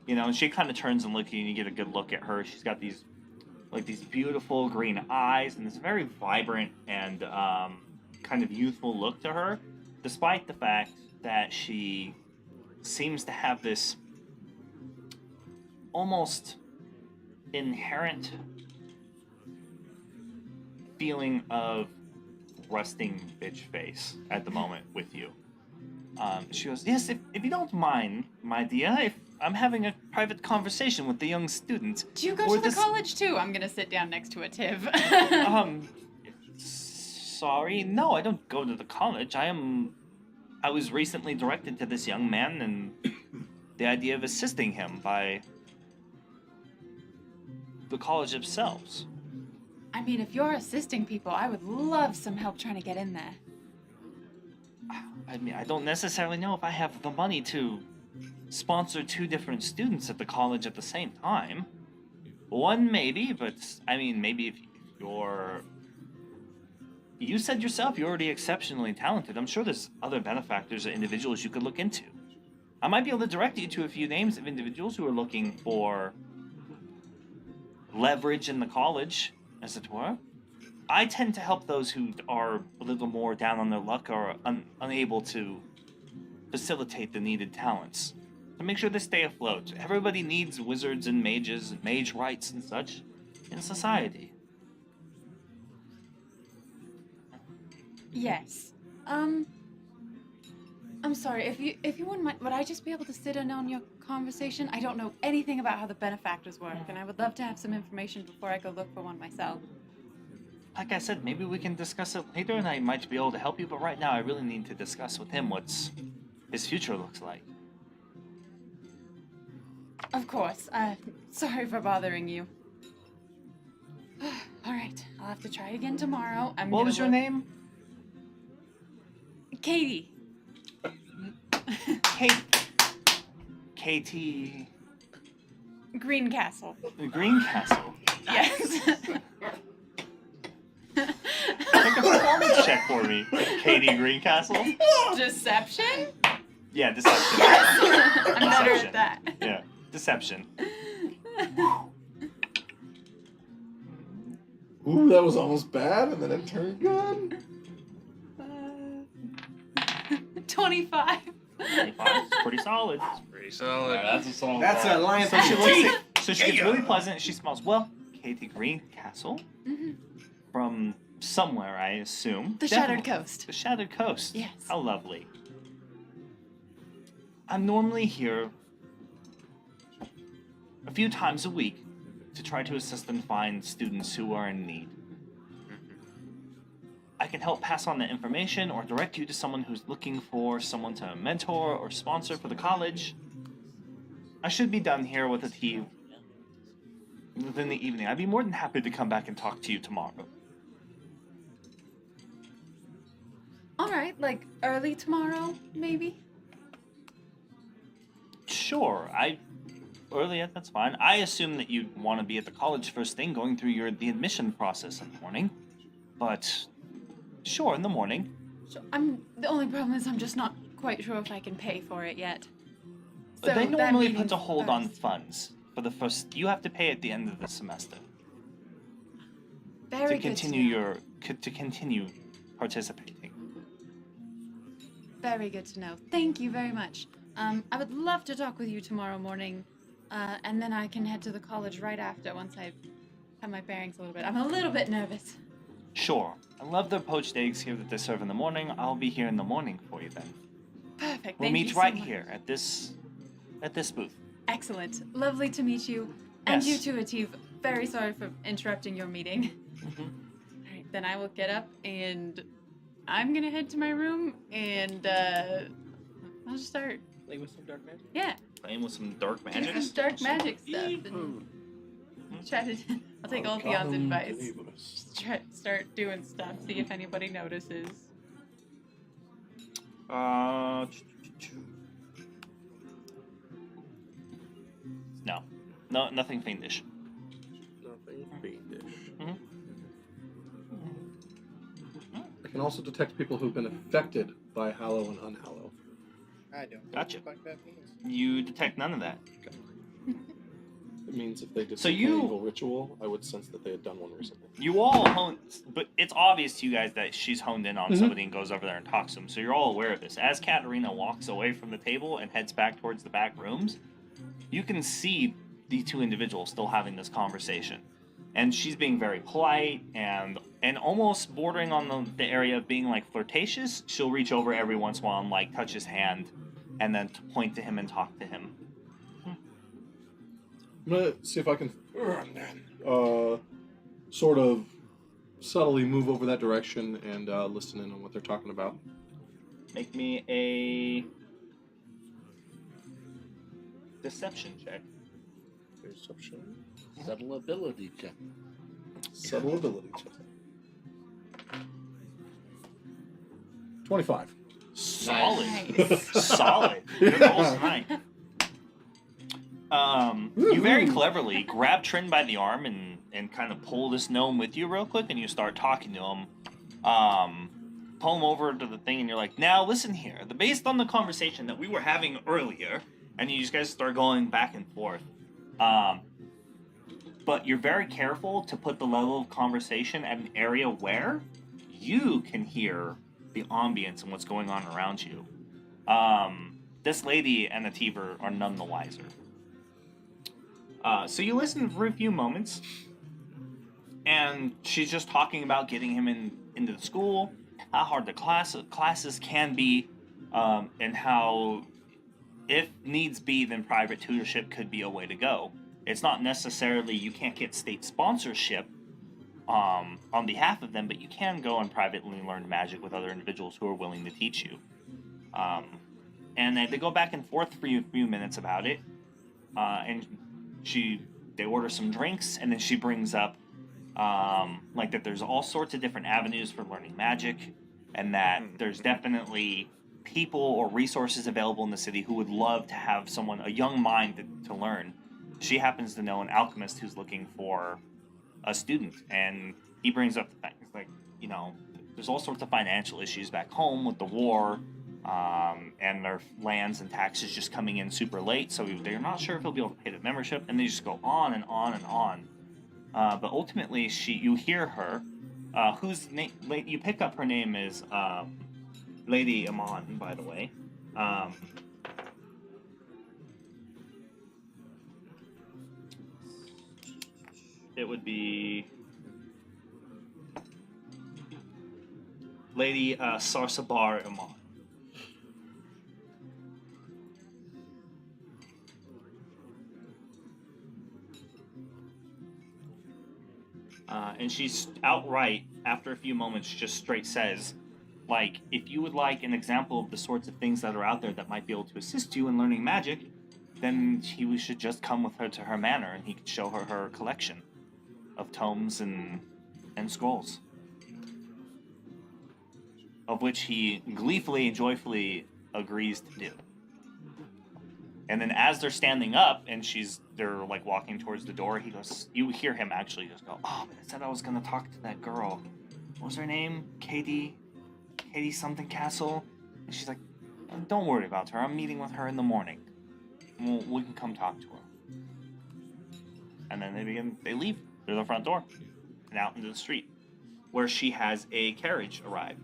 kind of turns and looks at you, and you get a good look at her. She's got these beautiful green eyes and this very vibrant and kind of youthful look to her, despite the fact that she seems to have this almost inherent feeling of rusting bitch face at the moment with you. She goes, yes, if you don't mind, my dear, if I'm having a private conversation with the young student. Do you go to the college too? I'm gonna sit down next to a Tiv. Sorry, no, I don't go to the college. I was recently directed to this young man, and the idea of assisting him by the college themselves. I mean, if you're assisting people, I would love some help trying to get in there. I mean, I don't necessarily know if I have the money to sponsor 2 different students at the college at the same time. One maybe, but I mean, maybe if you're... You said yourself you're already exceptionally talented. I'm sure there's other benefactors or individuals you could look into. I might be able to direct you to a few names of individuals who are looking for leverage in the college, as it were. I tend to help those who are a little more down on their luck or unable to facilitate the needed talents. to make sure they stay afloat. Everybody needs wizards and mages and mage rights and such in society. Yes. I'm sorry. If you wouldn't mind, would I just be able to sit in on your conversation? I don't know anything about how the benefactors work, and I would love to have some information before I go look for one myself. Like I said, maybe we can discuss it later and I might be able to help you, but right now I really need to discuss with him what's his future looks like. Of course. Sorry for bothering you. All right. I'll have to try again tomorrow. What was your name? Katie. Katie. Greencastle. Greencastle. Yes. Make a performance check for me, Katie Greencastle. Deception? Yeah, deception. I'm better Deception. at that. Yeah, deception. Ooh, that was almost bad, and then it turned good. 25. 25. It's pretty solid. Pretty solid. That's a solid. That's a lion So from she the looks teeth. so she gets really pleasant. She smells, well, Katie Greencastle from somewhere, I assume. The Shattered Coast. The Shattered Coast. Yes. How lovely. I'm normally here a few times a week to try to assist and find students who are in need. I can help pass on the information or direct you to someone who's looking for someone to mentor or sponsor for the college. I should be done here with a tea within the evening. I'd be more than happy to come back and talk to you tomorrow. All right, like early tomorrow, maybe? Sure, early, that's fine. I assume that you'd want to be at the college first thing, going through the admission process in the morning. But sure, in the morning. So the only problem is I'm just not quite sure if I can pay for it yet. So They that normally meeting put a hold on first. funds for the first. You have to pay at the end of the semester Very to good continue know. to continue participating. Very good to know. Thank you very much. I would love to talk with you tomorrow morning, and then I can head to the college right after once I have my bearings a little bit. I'm a little bit nervous. Sure. I love their poached eggs here that they serve in the morning. I'll be here in the morning for you then. Perfect. We'll Thank meet you so right much. here at this booth. Excellent. Lovely to meet you. And you Yes. too, Atif. Very sorry for interrupting your meeting. Mhm. All right, then I will get up and I'm gonna head to my room and I'll just start. Play with some dark magic. Yeah, Playing with some dark do magic. some dark magic stuff. And try to. I'll take all Theon's advice. Just start doing stuff. See if anybody notices. No, nothing fiendish. Nothing fiendish. Mhm. I can also detect people who've been affected by hallow and unhallow. I don't. Gotcha. What the fuck that means. You detect none of that. It means if they did So some you- evil ritual, I would sense that they had done one recently. You all but it's obvious to you guys that she's honed in on Mhm. somebody and goes over there and talks to them. So you're all aware of this. As Katarina walks away from the table and heads back towards the back rooms, you can see the two individuals still having this conversation. And she's being very polite and almost bordering on the area of being like flirtatious. She'll reach over every once in a while and like touch his hand and then point to him and talk to him. I'm gonna see if I can sort of subtly move over that direction and listen in on what they're talking about. Make me a deception check. Perception. Subtle ability check. Subtle ability check. 25. Solid. Nice. Solid. Good rolls tonight. You very cleverly grab Trin by the arm and kind of pull this gnome with you real quick, and you start talking to him. Pull him over to the thing, and you're like, now listen here. Based on the conversation that we were having earlier, and you guys start going back and forth. But you're very careful to put the level of conversation at an area where you can hear the ambience and what's going on around you. this lady and the Teaver are none the wiser. So you listen for a few moments, and she's just talking about getting him into the school, how hard the classes can be, and how, if needs be, then private tutorship could be a way to go. It's not necessarily you can't get state sponsorship on behalf of them, but you can go and privately learn magic with other individuals who are willing to teach you. And they go back and forth for a few minutes about it, and they order some drinks, and then she brings up like that there's all sorts of different avenues for learning magic, and that there's definitely people or resources available in the city who would love to have a young mind to learn. She happens to know an alchemist who's looking for a student, and he brings up the things like, there's all sorts of financial issues back home with the war, and their lands and taxes just coming in super late, so they're not sure if he'll be able to pay the membership, and they just go on and on and on. But ultimately, you hear her, whose name you pick up her name is Lady Amon, by the way. It would be Lady Sarsabar Amon. And she's outright, after a few moments, just straight says, like, if you would like an example of the sorts of things that are out there that might be able to assist you in learning magic, then we should just come with her to her manor, and he could show her her collection of tomes and scrolls, of which he gleefully and joyfully agrees to do. And then as they're standing up and they're like walking towards the door, he goes, you hear him actually just go, "Oh, but I said I was gonna talk to that girl. What was her name? Katie something Castle." And she's like, "Don't worry about her. I'm meeting with her in the morning. We can come talk to her." And then they leave through the front door and out into the street, where she has a carriage arrive.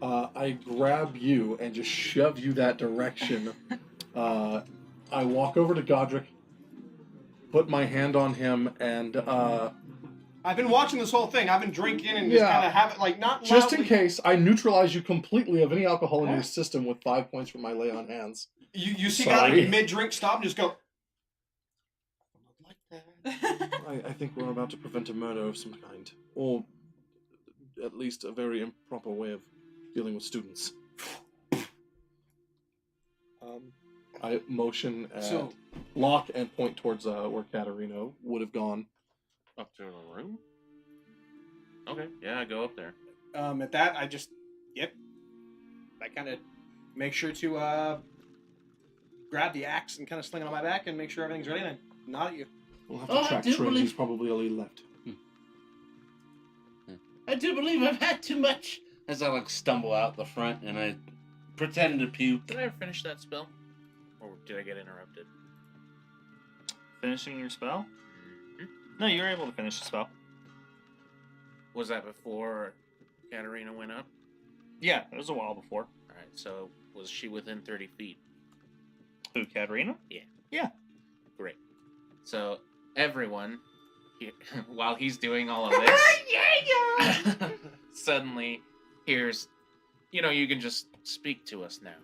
I grab you and just shove you that direction. I walk over to Godric, put my hand on him, and I've been watching this whole thing. I've been drinking and just kind of have it, like, not just loudly. in case, I neutralize you completely of any alcohol in your system with 5 points for my lay on hands. You see, Sorry. like, mid-drink stop and just go, like that. I think we're about to prevent a murder of some kind, or at least a very improper way of dealing with students. I motion at Locke and point towards where Katarina would have gone. Up to the room? Okay, yeah, I go up there. At that, I kind of make sure to grab the axe and kind of sling it on my back and make sure everything's ready, and I nod at you. We'll have to track Trin. He's probably already left. I do believe I've had too much. As I stumble out the front and I pretend to puke. Did I ever finish that spell? Or did I get interrupted? Finishing your spell? Mm-hmm. No, you were able to finish the spell. Was that before Katarina went up? Yeah, it was a while before. Alright, so was she within 30 feet? Who, Katarina? Yeah. Yeah. Great. So, everyone, while he's doing all of this, suddenly hears, you can just speak to us now.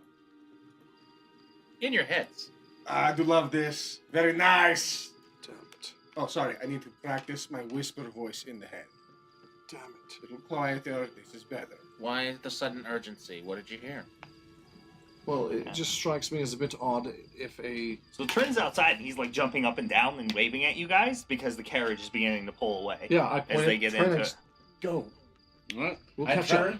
In your heads. I do love this. Very nice. Damn it. Oh, sorry. I need to practice my whisper voice in the head. Damn it. A little quieter. This is better. Why the sudden urgency? What did you hear? Well, it just strikes me as a bit odd if a... So Trin's outside, and he's jumping up and down and waving at you guys because the carriage is beginning to pull away. Yeah, I point as they get Trin into and it. Go. What? We'll catch up.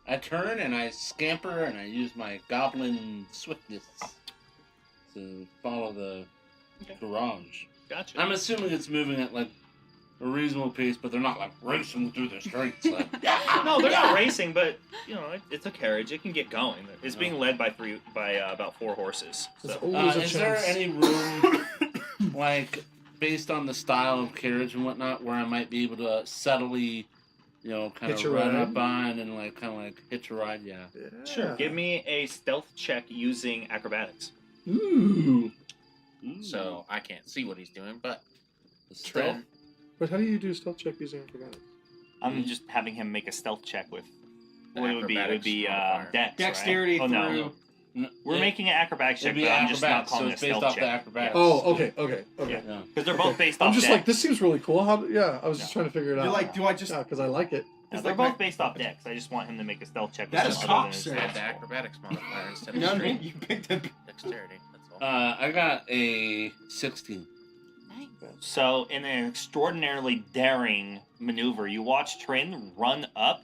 I turn and I scamper and I use my goblin swiftness to follow the garage. Gotcha. I'm assuming it's moving at a reasonable pace, but they're not racing through the streets. No, they're not racing, but it's a carriage. It can get going. It's being led by about 4 horses. So. Is there any room, based on the style of carriage and whatnot, where I might be able to subtly, kind Hitch a of run ride? up on and hitch a ride? Yeah. Sure. Give me a stealth check using acrobatics. Ooh. So I can't see what he's doing, but Stealth. Trin, But how do you do stealth check using acrobatics? I'm just having him make a stealth check with. The What it would be? It would acrobatics be modifier. Dex. Dexterity right? Oh no, through. we're making an acrobatics check, It'd be but I'm just not acrobatics, so calling it a it's based stealth off the check. acrobatics. Oh, okay. Yeah. Yeah. Because they're both based off. I'm just Dex. like, this seems really cool. How? Yeah, I was just No. trying to figure it out. You're like, do I just? Yeah, because I like it. Yeah, It's they're like both based off Dex. I just want him to make a stealth check. That with is something other than toxic. his add the stealth. acrobatics modifier instead of No, straight you picked a. dexterity. That's all. I got a 16. Nice. So, in an extraordinarily daring maneuver, you watch Trin run up.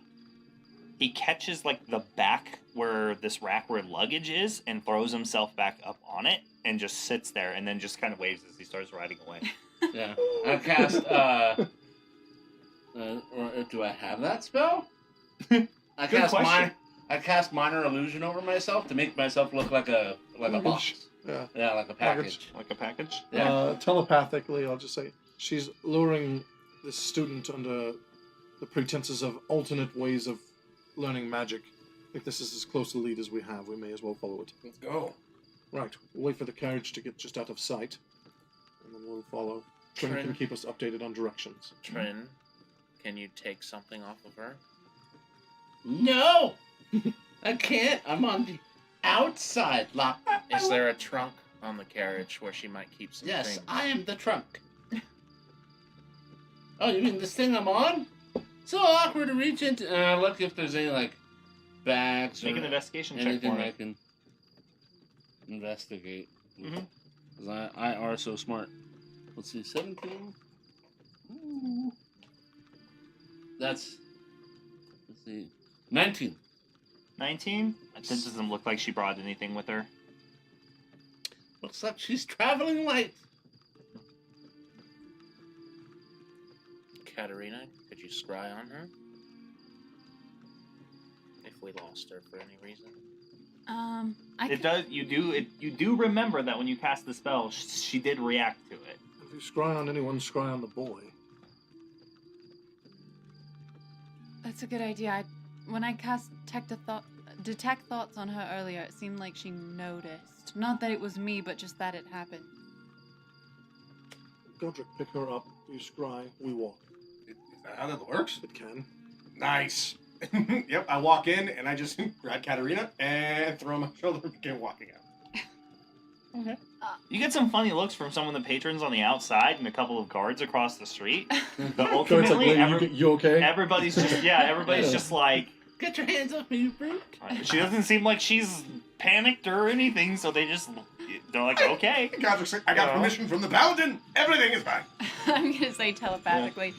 He catches like the back where this rack where luggage is and throws himself back up on it and just sits there and then just kind of waves as he starts riding away. Yeah. I cast, or do I have that spell? I Good question. cast minor illusion over myself to make myself look like a box. Yeah. Yeah, like a package. Like a package? Yeah. Telepathically, I'll just say she's luring this student under the pretenses of alternate ways of learning magic. I think this is as close a lead as we have. We may as well follow it. Let's go. Right. We'll wait for the carriage to get just out of sight, and then we'll follow. Trin Trin. can keep us updated on directions. Trin, can you take something off of her? No! I can't. I'm on the outside lock. Is there a trunk on the carriage where she might keep some Yes, things? I am the trunk. Oh, you mean this thing I'm on? So awkward to reach into. Look if there's any, like, bags Make or an investigation check anything for I me. can investigate. Mhm. Because I are so smart. Let's see, 17? Ooh. That's, let's see, 19. 19? That doesn't look like she brought anything with her. Looks like she's traveling light. Katerina, could you scry on her? If we lost her for any reason. I It does. You do remember that when you cast the spell, she did react to it. If you scry on anyone, scry on the boy. That's a good idea. When I cast detect thoughts on her earlier, it seemed like she noticed. Not that it was me, but just that it happened. Godric, pick her up. You scry, we walk. Is that how that works? It can. Nice. Yep, I walk in and I just grab Katerina and throw my shoulder and begin walking out. You get some funny looks from some of the patrons on the outside and a couple of guards across the street. But Godric's like, ultimately, "Lady, you okay? everybody's just like, Get your hands off me, you brute. she doesn't seem like she's panicked or anything, so they're like, okay. Godric's like, I got permission from the paladin. Everything is fine. I'm gonna say telepathically,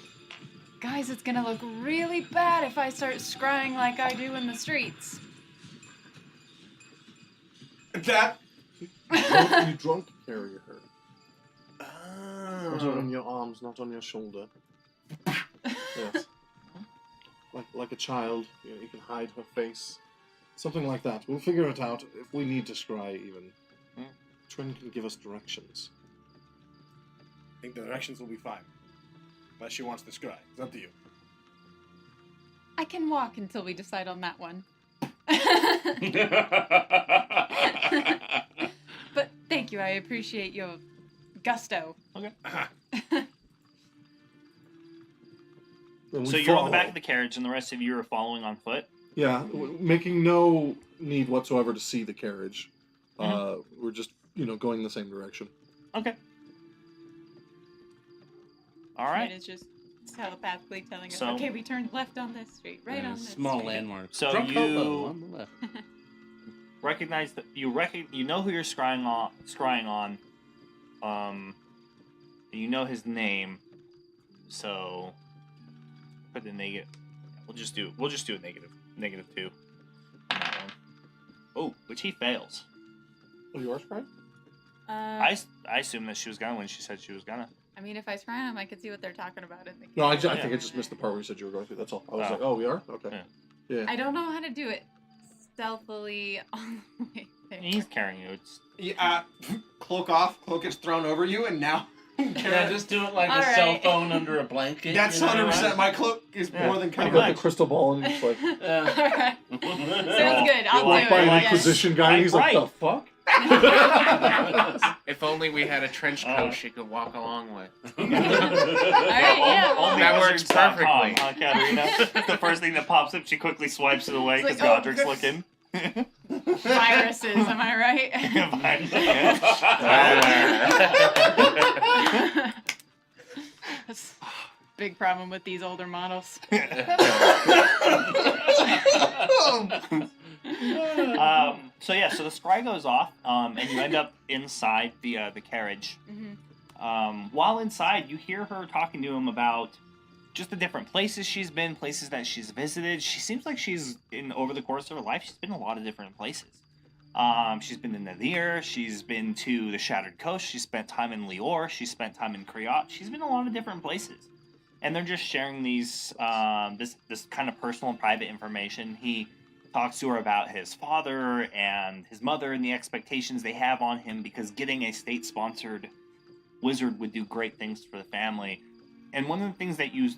guys, it's gonna look really bad if I start scrying like I do in the streets. That. You drunk carry her. Oh. Put her in your arms, not on your shoulder. Yes. Like a child, you can hide her face. Something like that. We'll figure it out if we need to scry even. Trin can give us directions. I think the directions will be fine. Unless she wants to scry. It's up to you. I can walk until we decide on that one. But thank you, I appreciate your gusto. Then we So you're on the back follow. of the carriage, and the rest of you are following on foot. Yeah, making no need whatsoever to see the carriage. We're just, going the same direction. Okay. All right. It's just telepathically telling us, So- okay, we turned left on this street, right on this Small street. landmark. So Drunk you- hobo on the left. Recognize that you know who you're scrying on. You know his name. So put the negative. We'll just do a -2 on that one. Oh, which he fails. Oh, you are scrying? I assume that she was gonna when she said she was gonna. I mean, if I scry them, I could see what they're talking about. In the No, I camera. think I just missed the part where you said you were going through. That's all. I was Oh. like, oh, we are? Okay. Yeah. I don't know how to do it stealthily on the way there. He's carrying you. It's Yeah, cloak off. Cloak is thrown over you, and now. Yeah, just do it like All a cell right. phone under a blanket. That's you know, 100%. right? My cloak is Yeah. more than I Pretty covered. got much. the crystal ball and he's like, All right. Sounds good. You're I'll walk do by it. an yes. Inquisition guy and he's Right. like, the fuck? If only we had a trench coat she could walk along with. All right, yeah. Only That works wizards.com, perfectly. huh, Katarina? The first thing that pops up, she quickly swipes it away It's because like, oh, Godric's looking. Viruses, am I right? That's a big problem with these older models. So the scry goes off, and you end up inside the carriage. While inside, you hear her talking to him about just the different places she's been, places that she's visited. She seems like over the course of her life, she's been a lot of different places. She's been to Nadir, she's been to the Shattered Coast, she spent time in Lior, she spent time in Kriot. She's been a lot of different places. And they're just sharing these, this kind of personal and private information. He talks to her about his father and his mother and the expectations they have on him because getting a state-sponsored wizard would do great things for the family. And one of the things that you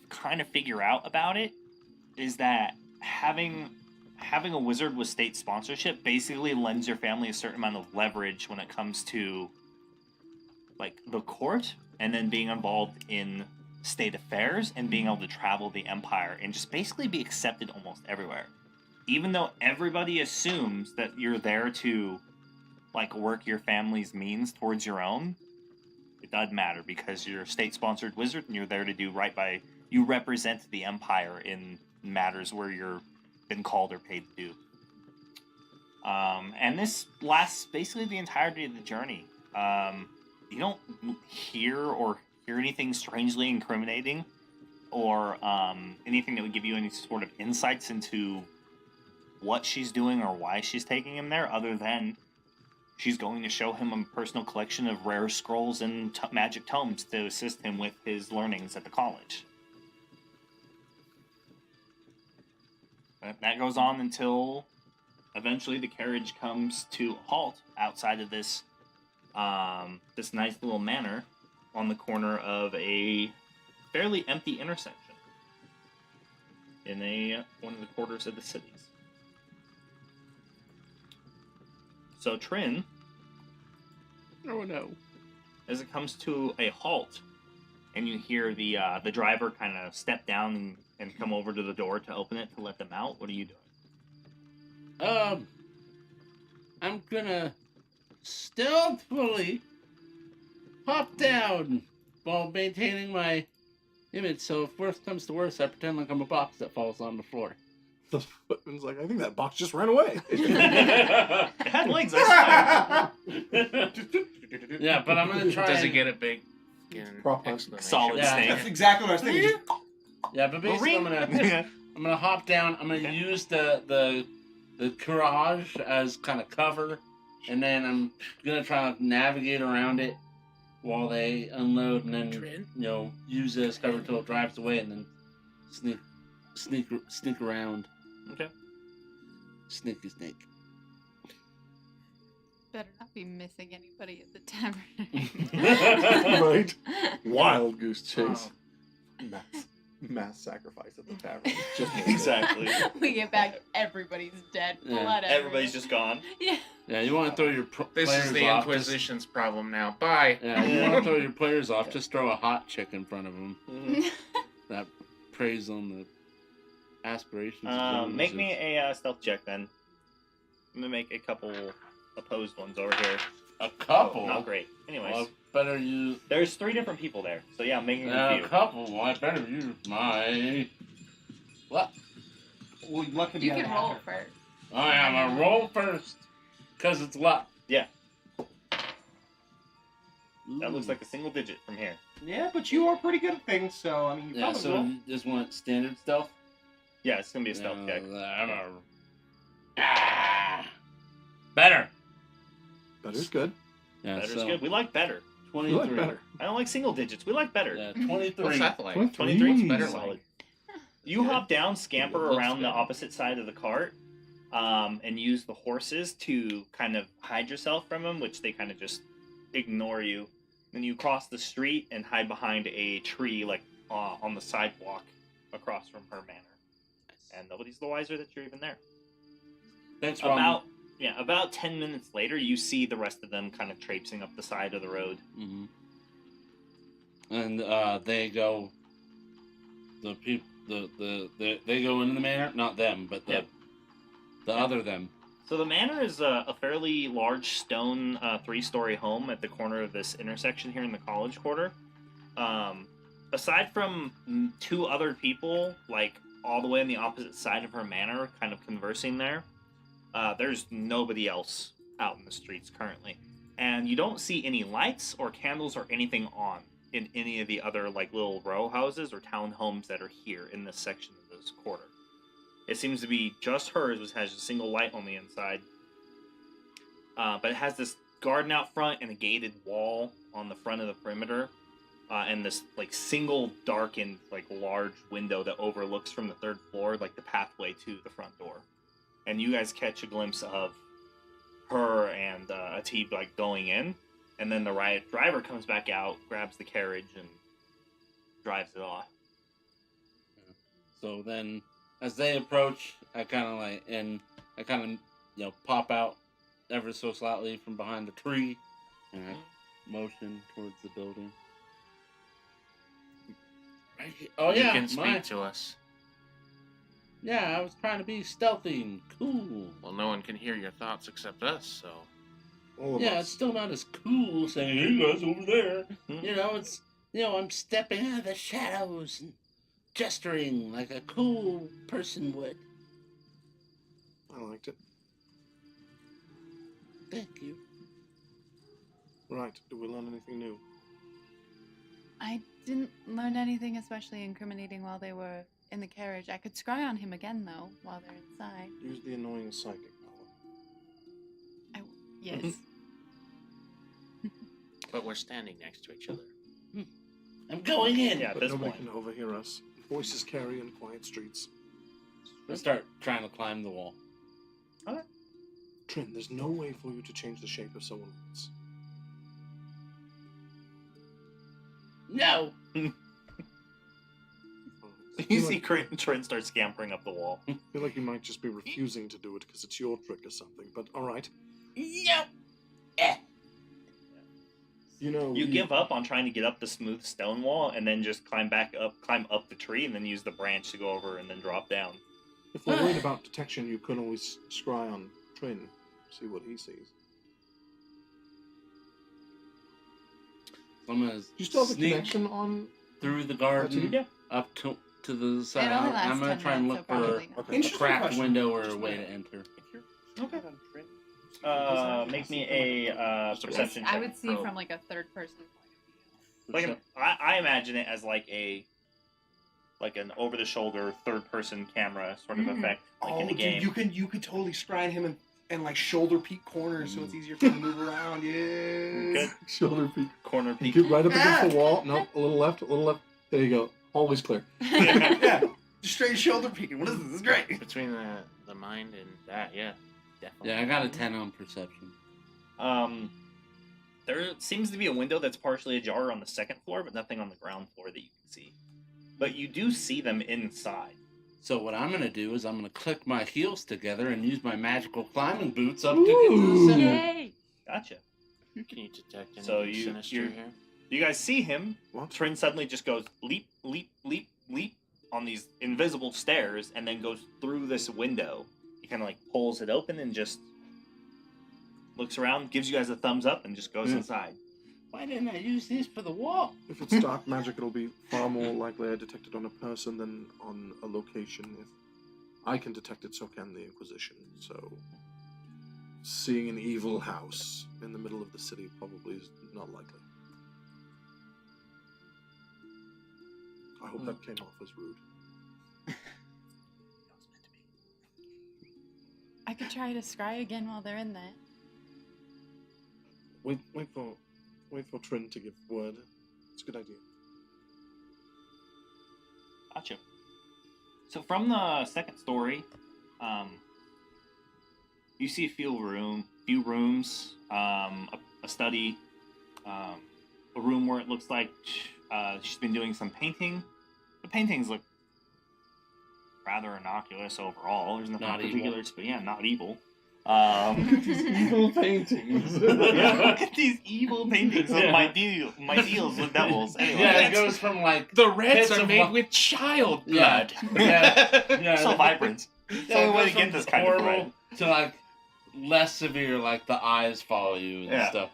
kind of figure out about it is that having a wizard with state sponsorship basically lends your family a certain amount of leverage when it comes to like the court and then being involved in state affairs and being able to travel the empire and just basically be accepted almost everywhere. Even though everybody assumes that you're there to like work your family's means towards your own, it doesn't matter because you're a state-sponsored wizard and you're there to do right by. You represent the empire in matters where you're been called or paid to do. And this lasts basically the entirety of the journey. You don't hear anything strangely incriminating or anything that would give you any sort of insights into what she's doing or why she's taking him there, other than she's going to show him a personal collection of rare scrolls and magic tomes to assist him with his learnings at the college. That goes on until eventually the carriage comes to a halt outside of this this nice little manor on the corner of a fairly empty intersection in one of the quarters of the cities. So Trin, Oh no. as it comes to a halt, and you hear the driver kind of step down and come over to the door to open it to let them out, what are you doing? I'm gonna stealthily hop down while maintaining my image. So if worst comes to worst, I pretend like I'm a box that falls on the floor. The footman's like, I think that box just ran away. It had legs, I Yeah, but I'm gonna try. Does and- it get a big Proper exclamation? solid Yeah. snake. That's exactly what I was thinking. Yeah, but basically I'm gonna hop down. I'm gonna use the garage as kind of cover, and then I'm gonna try to navigate around it while they unload, and then use it as cover until it drives away, and then sneak around. Okay. Snake. Better not be missing anybody at the tavern. Right? Wild goose chase. Oh. Mass sacrifice at the tavern. Just Exactly. We get back, everybody's dead. Yeah. Blood Everybody's everywhere. just gone. Yeah. Yeah, you want to throw your This players is the off. Inquisition's problem now. Bye. Yeah, you want to throw your players off. Just throw a hot chick in front of them. That preys on the aspirations. of Make those me a stealth check then. I'm gonna make a couple opposed ones over here. a couple. Not great. Anyways, Well, better use there's 3 different people there, so yeah, I'm making a a few. couple. Well, I better use my. What? Well, luck could be You out can of roll half. first. I am a roll first, cause it's luck. Yeah. That looks like a single digit from here. Yeah, but you are pretty good at things, so I mean, you Yeah. probably So will. you just want standard stealth. Yeah, it's gonna be a stealth check. I'm a. Better. Better's good. Yeah. Better's so good. We like better. 23. You like better. I don't like single digits. We like better. Yeah, 23. What's that like? 23 is better. Jeez. Solid. You hop down, scamper It looks around the good. opposite side of the cart, and use the horses to kind of hide yourself from them, which they kind of just ignore you. Then you cross the street and hide behind a tree, like on the sidewalk across from her manor. And nobody's the wiser that you're even there. Thanks, Ron. about 10 minutes later, you see the rest of them kind of traipsing up the side of the road. Mm-hmm. And they go. The people, they go into the manor. Not them, but the other them. So the manor is a fairly large stone 3-story home at the corner of this intersection here in the College Quarter. Aside from 2 other people, like all the way on the opposite side of her manor, kind of conversing there, there's nobody else out in the streets currently. And you don't see any lights or candles or anything on in any of the other like little row houses or townhomes that are here in this section of this quarter. It seems to be just hers, which has a single light on the inside. But it has this garden out front and a gated wall on the front of the perimeter. And this like single darkened like large window that overlooks from the 3rd floor like the pathway to the front door. And you guys catch a glimpse of her and Atib like going in, and then the riot driver comes back out, grabs the carriage, and drives it off. So then, as they approach, I kind of pop out ever so slightly from behind the tree, and I motion towards the building. Right here. Oh You yeah, can speak to us. Yeah, I was trying to be stealthy and cool. Well, no one can hear your thoughts except us, so... All of Yeah, us. it's still not as cool saying, "Hey guys, over there." I'm stepping out of the shadows and gesturing like a cool person would. I liked it. Thank you. Right. Do we learn anything new? I didn't learn anything especially incriminating while they were in the carriage. I could scry on him again, though, while they're inside. Use the annoying psychic power. Yes. But we're standing next to each other. I'm going in. Yeah, at But this nobody point. can overhear us. Voices carry in quiet streets. I start trying to climb the wall. Trin, there's no way for you to change the shape of someone else. No. You see Trin start scampering up the wall. I feel like you might just be refusing to do it because it's your trick or something, but alright. No. You know, You give up on trying to get up the smooth stone wall and then just climb up the tree and then use the branch to go over and then drop down. if we're worried about detection, you could always scry on Trin, see what he sees. I'm gonna Do you still have a sneak connection on? through the garden Yeah. up to the side. It only I'm lasts gonna 10 try and minutes, look so for probably not. Okay. a Interesting cracked question. window or a Just way now. to enter. Okay. Make me a perception check. I would see from like a 3rd person point of view. I imagine it as like an over the shoulder 3rd person camera sort of Mhm. effect, like in a game. Dude, you could totally scry on him and like shoulder peek corners, so it's easier for him to move around. Yeah. Good. Shoulder peek. Corner You peek. get right up against the wall. Nope, a little left, a little left. There you go. Always clear. Yeah. Just straight shoulder peeking. What is this? This is great. Between the mind and that, yeah. Definitely. Yeah, I got a 10 on perception. There seems to be a window that's partially ajar on the 2nd floor, but nothing on the ground floor that you can see. But you do see them inside. So what I'm gonna do is I'm gonna click my heels together and use my magical climbing boots up to get to the center. Yay! Gotcha. Can you detect anything So you- sinister you're- here? You guys see him. What? Trin suddenly just goes leap, leap, leap, leap on these invisible stairs and then goes through this window. He kind of like pulls it open and just looks around, gives you guys a thumbs up, and just goes Yeah. inside. Why didn't I use these for the wall? If it's dark magic, it'll be far more likely I detect it on a person than on a location. If I can detect it, so can the Inquisition. So, seeing an evil house in the middle of the city probably is not likely. I hope that came off as rude. I could try to scry again while they're in there. Wait for Trin to give word. It's a good idea. Gotcha. So from the 2nd story, you see a few rooms, a study, a room where it looks like she's been doing some painting. The paintings look rather innocuous overall. There's nothing Not evil. particular, but yeah, not evil. These evil paintings. Look at these evil paintings of my deals with devils. Anyway, Yeah, it goes from like The reds Bits are of made lo- with child Yeah. blood. yeah, so vibrant. It's the Yeah, only it way goes to get from this kind of red. horrible to like less severe, like the eyes follow you and Yeah. stuff.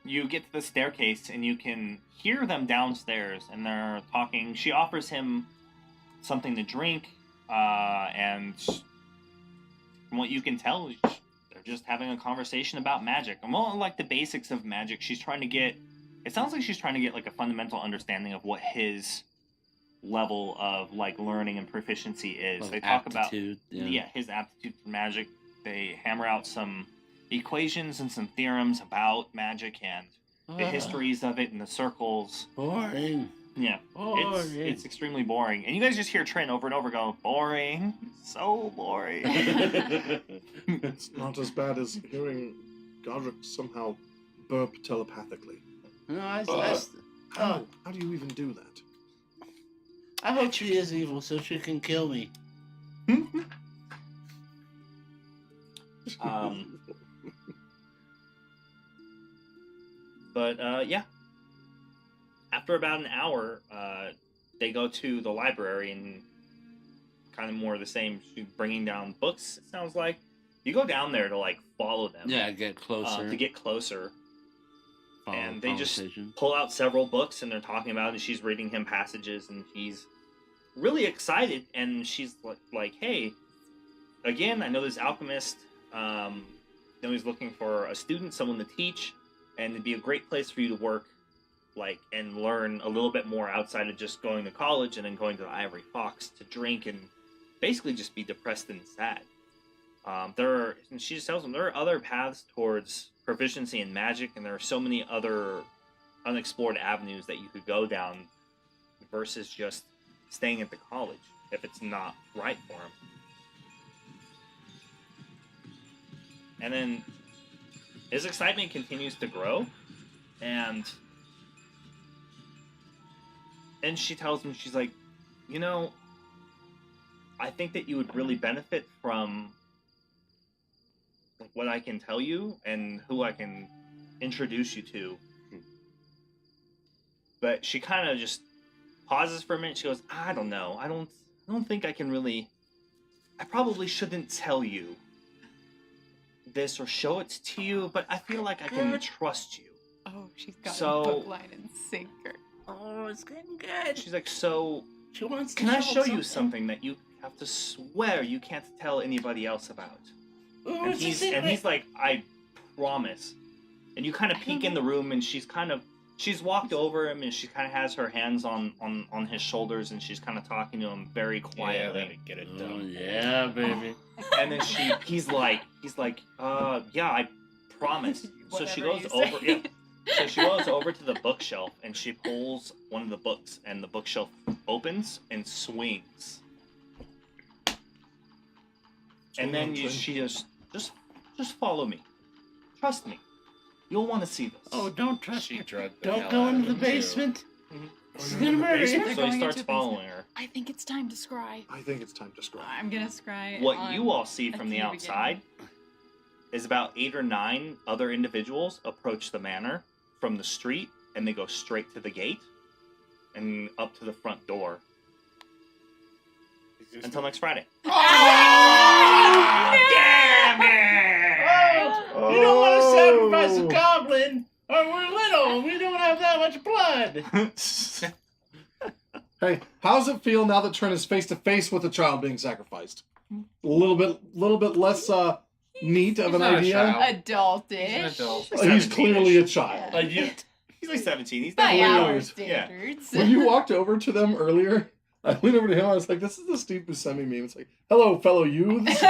You get to the staircase and you can hear them downstairs, and they're talking. She offers him something to drink, and from what you can tell, they're just having a conversation about magic. And more like the basics of magic. She's trying to get. It sounds like she's trying to get like a fundamental understanding of what his level of like learning and proficiency is. Of They talk about aptitude, his aptitude for magic. They hammer out some equations and some theorems about magic and the histories of it and the circles. Boring. Yeah, it's extremely boring. And you guys just hear Trin over and over go, boring, so boring. It's not as bad as hearing Godric somehow burp telepathically. No, How do you even do that? I hope she is evil so she can kill me. But yeah, after about an hour, they go to the library and kind of more of the same, bringing down books. It sounds like you go down there to like follow them. Yeah, get closer. To get closer. Follow And they just conversation. pull out several books and they're talking about it, and she's reading him passages and he's really excited, and she's like, hey, again, I know this alchemist, know he's looking for a student, someone to teach, and it'd be a great place for you to work, like, and learn a little bit more outside of just going to college and then going to the Ivory Fox to drink and basically just be depressed and sad. And she just tells them there are other paths towards proficiency in magic, and there are so many other unexplored avenues that you could go down versus just staying at the college if it's not right for him. And then his excitement continues to grow, and she tells him, she's like, you know, I think that you would really benefit from like what I can tell you and who I can introduce you to. But she kind of just pauses for a minute. She goes, I don't know. I don't think I can really. I probably shouldn't tell you this or show it to you, but I feel like I can trust you. Oh, she's got So- a book line and sinker. Oh, it's getting good. She's like, so She wants to can I show you something that you have to swear you can't tell anybody else about? Oh, And it's a he's secret. like, I promise. And you kind of peek in the room, and she's walked over him, and she kind of has her hands on his shoulders, and she's kind of talking to him very Yeah, let quietly. it get it Oh, done. yeah, baby. And then he's like, yeah, I promise. So she Whatever goes you over, say. yeah. So she goes over to the bookshelf, and she pulls one of the books, and the bookshelf opens and swings. And then she just follow me. Trust me. You'll want to see this. Oh, don't trust She her. drugged the Don't hell go out into of the him, too. basement. Mhm. She's gonna murder you. They're So he going starts into the following basement. her. I think it's time to scry. I think it's time to scry. I'm gonna scry. What on you all see a from the cube outside is about 8 or 9 other individuals approach the manor from the street, and they go straight to the gate and up to the front door until next Friday. Ah! Damn it! Oh, you don't want to sacrifice a goblin, or we're little and we don't have that much blood. Hey, how does it feel now that Trent is face to face with a child being sacrificed? A little bit less neat of He's an not a idea. child. Adultish. He's an adult. He's 17-ish. clearly a child. Yeah. Youth. He's like 17. He's By definitely our weird. standards. When you walked over to them earlier, I leaned over to him. I was like, "This is the Steve Buscemi meme." It's like, "Hello, fellow youths."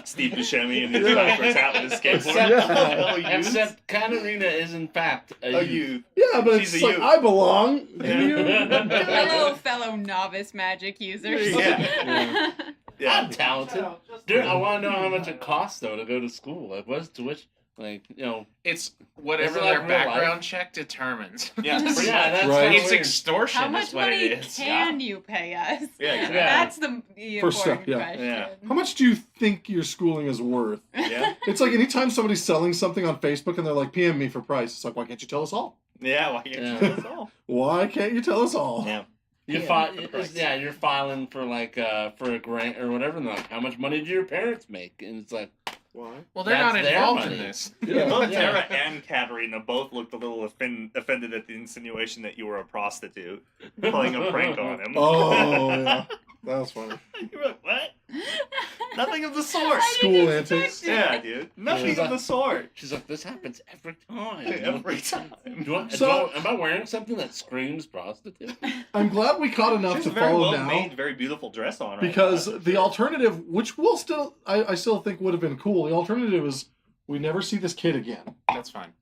Steve Buscemi and his backwards hat with his skateboard. Yeah. Except Katarina is in fact A youth. Yeah, but She's it's a like youth. I belong. Yeah. You? Hello, fellow novice magic users. Yeah. I'm talented. Dude, I want to know how much it costs though to go to school. Like, what's tuition? Like, you know, It's whatever Is it like their real background life? check determines. Yeah. yeah, that's Right. It's weird. extortion How much is what money it is. can you pay us? Yeah, exactly. That's the First step, important yeah. question. Yeah. How much do you think your schooling is worth? Yeah. It's like anytime somebody's selling something on Facebook and they're like, PM me for price. It's like, why can't you tell us all? Yeah, well, you Yeah. tell us all. Why can't you tell us all? Yeah. You you're filing for like for a grant or whatever, and they're like, how much money do your parents make? And it's like, Why? Well, they're That's not their involved money. in this. Both Yeah. Tara and Katarina both looked a little offended at the insinuation that you were a prostitute playing a prank on him. Oh, yeah. That was funny. You were like, what? Nothing of the sort. I didn't School expect antics. it. Yeah, dude. Nothing Yeah. of the sort. she's like, this happens every time. Every time. Am I wearing something that screams prostitute? I'm glad we caught enough She's to a very follow well now. made, very beautiful dress on. Right Because now. the alternative, which will still, I still think would have been cool, the alternative is we never see this kid again. That's fine.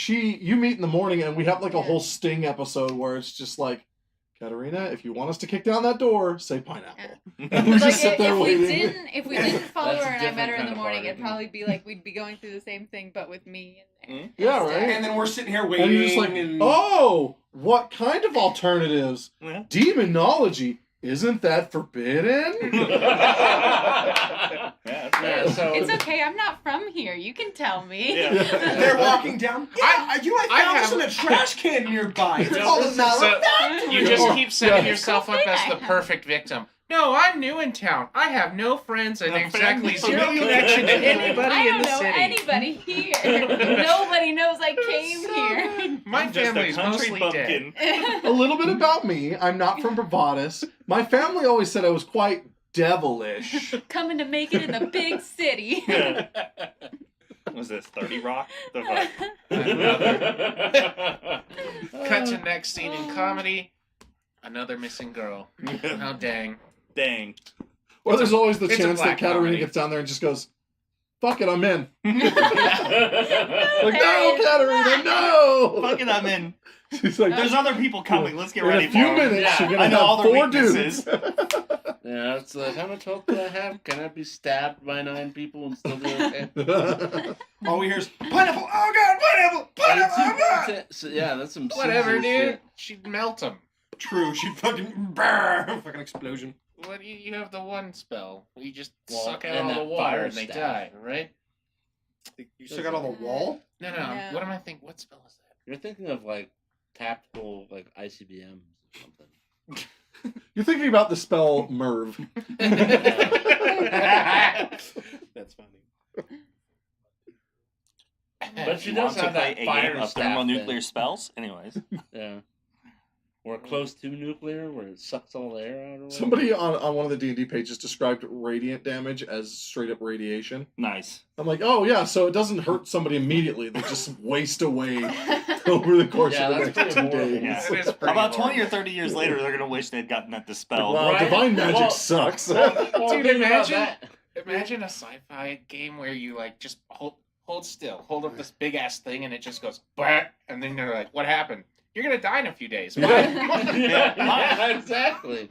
You meet in the morning and we have like a Yeah. whole Sting episode where it's just like, Katarina, if you want us to kick down that door, say pineapple. And we Like, just sit there if waiting. if we didn't follow That's a her and I met different her in kind the of morning, party. it'd probably be like we'd be going through the same thing, but with me in there. Yeah, instead. right? And then we're sitting here waiting. And you're just like, oh, what kind of alternatives? Yeah. Demonology. Isn't that forbidden? Yeah, that's Yeah, right. so It's okay. I'm not from here. You can tell me. Yeah. They're walking down. I found this in a trash can nearby. It's called a So, malefactor. you just keep setting Yeah. yourself up as the perfect victim. No, I'm new in town. I have no friends and No exactly friends. zero connection to anybody I in don't the know city. anybody here. Nobody knows I came here. My I'm just a family's country mostly bumpkin. dead. A little bit about me. I'm not from Bravadis. My family always said I was quite devilish. Coming to make it in the big city. Yeah. Was this 30 Rock? The fuck? Cut to next scene in comedy. Another missing girl. Oh dang. Dang. Or there's always the it's a chance that black Katarina comedy. gets down there and just goes, fuck it, I'm in. Like, no, There is Katarina, no! Fuck it, I'm in. She's like, There's other people coming. Let's get in ready a few for 'em. minutes, Yeah. you're I going to know all have their 4 weaknesses. dudes. Yeah, it's like, how much hope do I have? Can I be stabbed by 9 people and still be okay? All we hear is pineapple. Oh god, pineapple, pineapple. Oh god. So, yeah, that's some Whatever, Caesar dude. shit. She'd melt him. True, she fucking brrr, fucking explosion. What you have the one spell. You just Well, suck out and all the that water fire and they staff. die, right? You still got on the wall? No. No. What am I thinking? What spell is You're thinking of like tactical, like ICBMs or something. You're thinking about the spell Merv. that? That's funny. But she You does want to have play that a fire game of staff thermonuclear thing. spells? Anyways. Yeah. Or close to nuclear, where it sucks all the air out. Or whatever. Somebody on one of the D&D pages described radiant damage as straight up radiation. Nice. I'm like, oh yeah, so it doesn't hurt somebody immediately. They just waste away over the course Yeah, of the that's next 2 pretty horrible. days. Yeah. It is pretty About 20 or horrible. 30 years later, they're going to wish they'd gotten that dispelled. Wow, Right? divine magic Well- sucks. Well, Dude, think about imagine- that. Imagine a sci-fi game where you like just hold still, hold up this big ass thing, and it just goes bah, and then you're like, "What happened? You're gonna die in a few days." Why? yeah, exactly.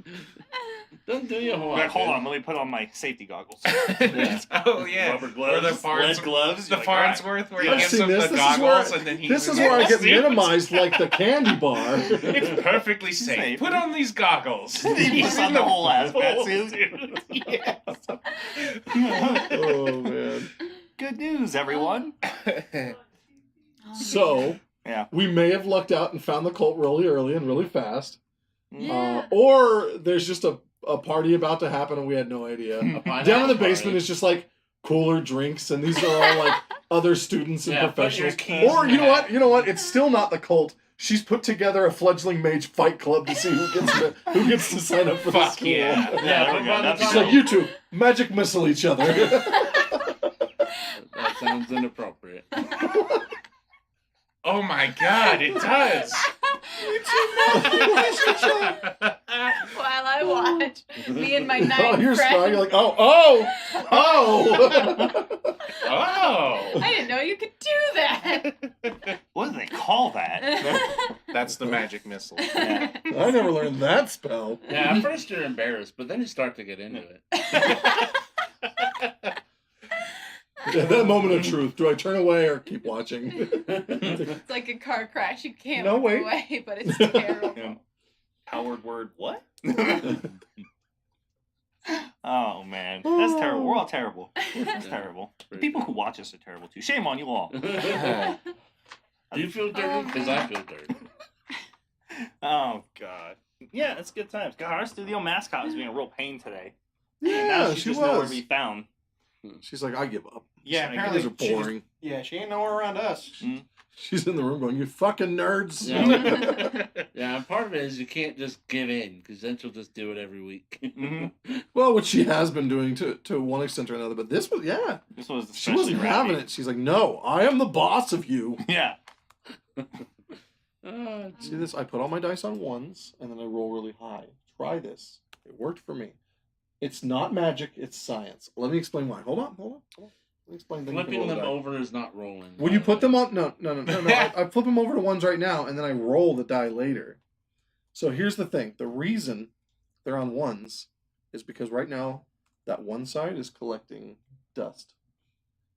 Don't do your homework. Like, hold on, let me put on my safety goggles. Oh yeah, Rubber or gloves, the lead gloves. the You're like, Farnsworth where I've he gives seen him this. the This is goggles where- and then he. This is moves where I in get the suit. minimized like the candy bar. It's perfectly safe. Safe. Put on these goggles. He puts on the whole hazmat suit. Yes. Oh man. Good news, everyone. So Yeah. we may have lucked out and found the cult really early and really fast. Yeah. Or there's just a party about to happen and we had no idea. Down in the basement is just like cooler drinks, and these are all like other students and Yeah, put your professionals. keys Or in you know that. what? You know what? It's still not the cult. She's put together a fledgling mage fight club to see who gets to sign up for the Fuck school. yeah. Yeah, There we go. That's She's like, you two, magic missile each other. That sounds inappropriate. Oh my god, it does. While I watch me and my 9 Oh, you're friends. strong. You're like, oh. Oh. I didn't know you could do that. What do they call that? That's the magic missile. Yeah. I never learned that spell. Yeah, at first you're embarrassed, but then you start to get into it. That moment of truth. Do I turn away or keep watching? It's like a car crash. You can't No, look wait. away, but it's terrible. Yeah. Howard word, what? Oh, man. That's terrible. We're all terrible. That's terrible. The people who watch us are terrible, too. Shame on you all. Do you feel dirty? Because I feel dirty. Oh, God. Yeah, it's good times. God, our studio mascot was being a real pain today. And Yeah, now she's she just nowhere was. to be found. She's like, I give up. Yeah, Like, apparently These are she was- boring. yeah, she ain't nowhere around us. She's in the room going, you fucking nerds. Yeah. Yeah, and part of it is you can't just give in, because then she'll just do it every week. Well, which she has been doing to one extent or another, but this was, yeah. This was She wasn't especially having ratty. it. She's like, no, I am the boss of you. Yeah. See this? I put all my dice on ones, and then I roll really high. Try this. It worked for me. It's not magic, it's science. Let me explain why. Hold on. Let me explain. then you can Flipping roll them the die. over is not rolling. When you put them on, no. I flip them over to ones right now, and then I roll the die later. So here's the thing: the reason they're on ones is because right now that one side is collecting dust.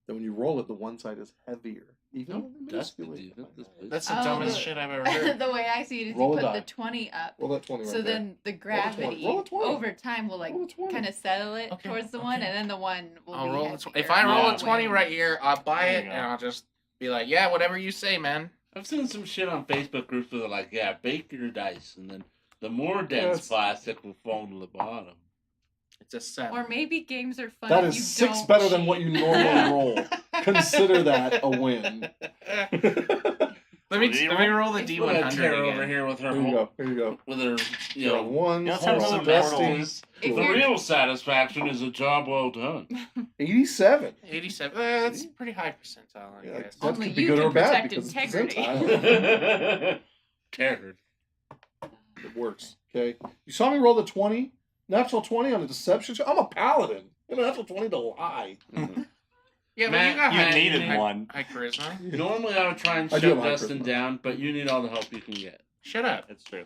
Then when you roll it, the one side is heavier. Even Nope, though dust minusculely. would do that. That's the Oh, dumbest the- shit I've ever heard. The way I see it is Roll you a put die. the 20 up. Roll that 20 right So there. then the 20. gravity Roll a 20. over time will like Roll a 20. kind of settle it Okay, towards the one, okay. and then the one will I'll be roll heavier. if I roll Yeah. a 20 right here, I'll buy There it you go. and I'll just be like, yeah, whatever you say, man. I've seen some shit on Facebook groups where they're like, yeah, bake your dice, and then the more dense it's- plastic will fall to the bottom. It's a 7. Or maybe games are fun. That if is you 6 don't better than cheat. what you normally roll. Consider that a win. Let me What do you roll the If Look at D100 Tara again. over here with her Here you go. Here you go. with her, you You're know, on one. Yeah, let's have all another dusty. portal. If the you're- real satisfaction is a job well done. 87. 87. That's pretty high percentile, I Yeah, guess. that Only could be you good can or bad protect because it's integrity. percentile. Terror. It works. Okay. You saw me roll the 20, natural 20 on a deception check. I'm a paladin. You know, natural 20 to lie. Yeah, but Matt, you got You high, needed high, one. high charisma. Normally I would try and I do shut have high Dustin charisma. down, but you need all the help you can get. Shut up. That's true.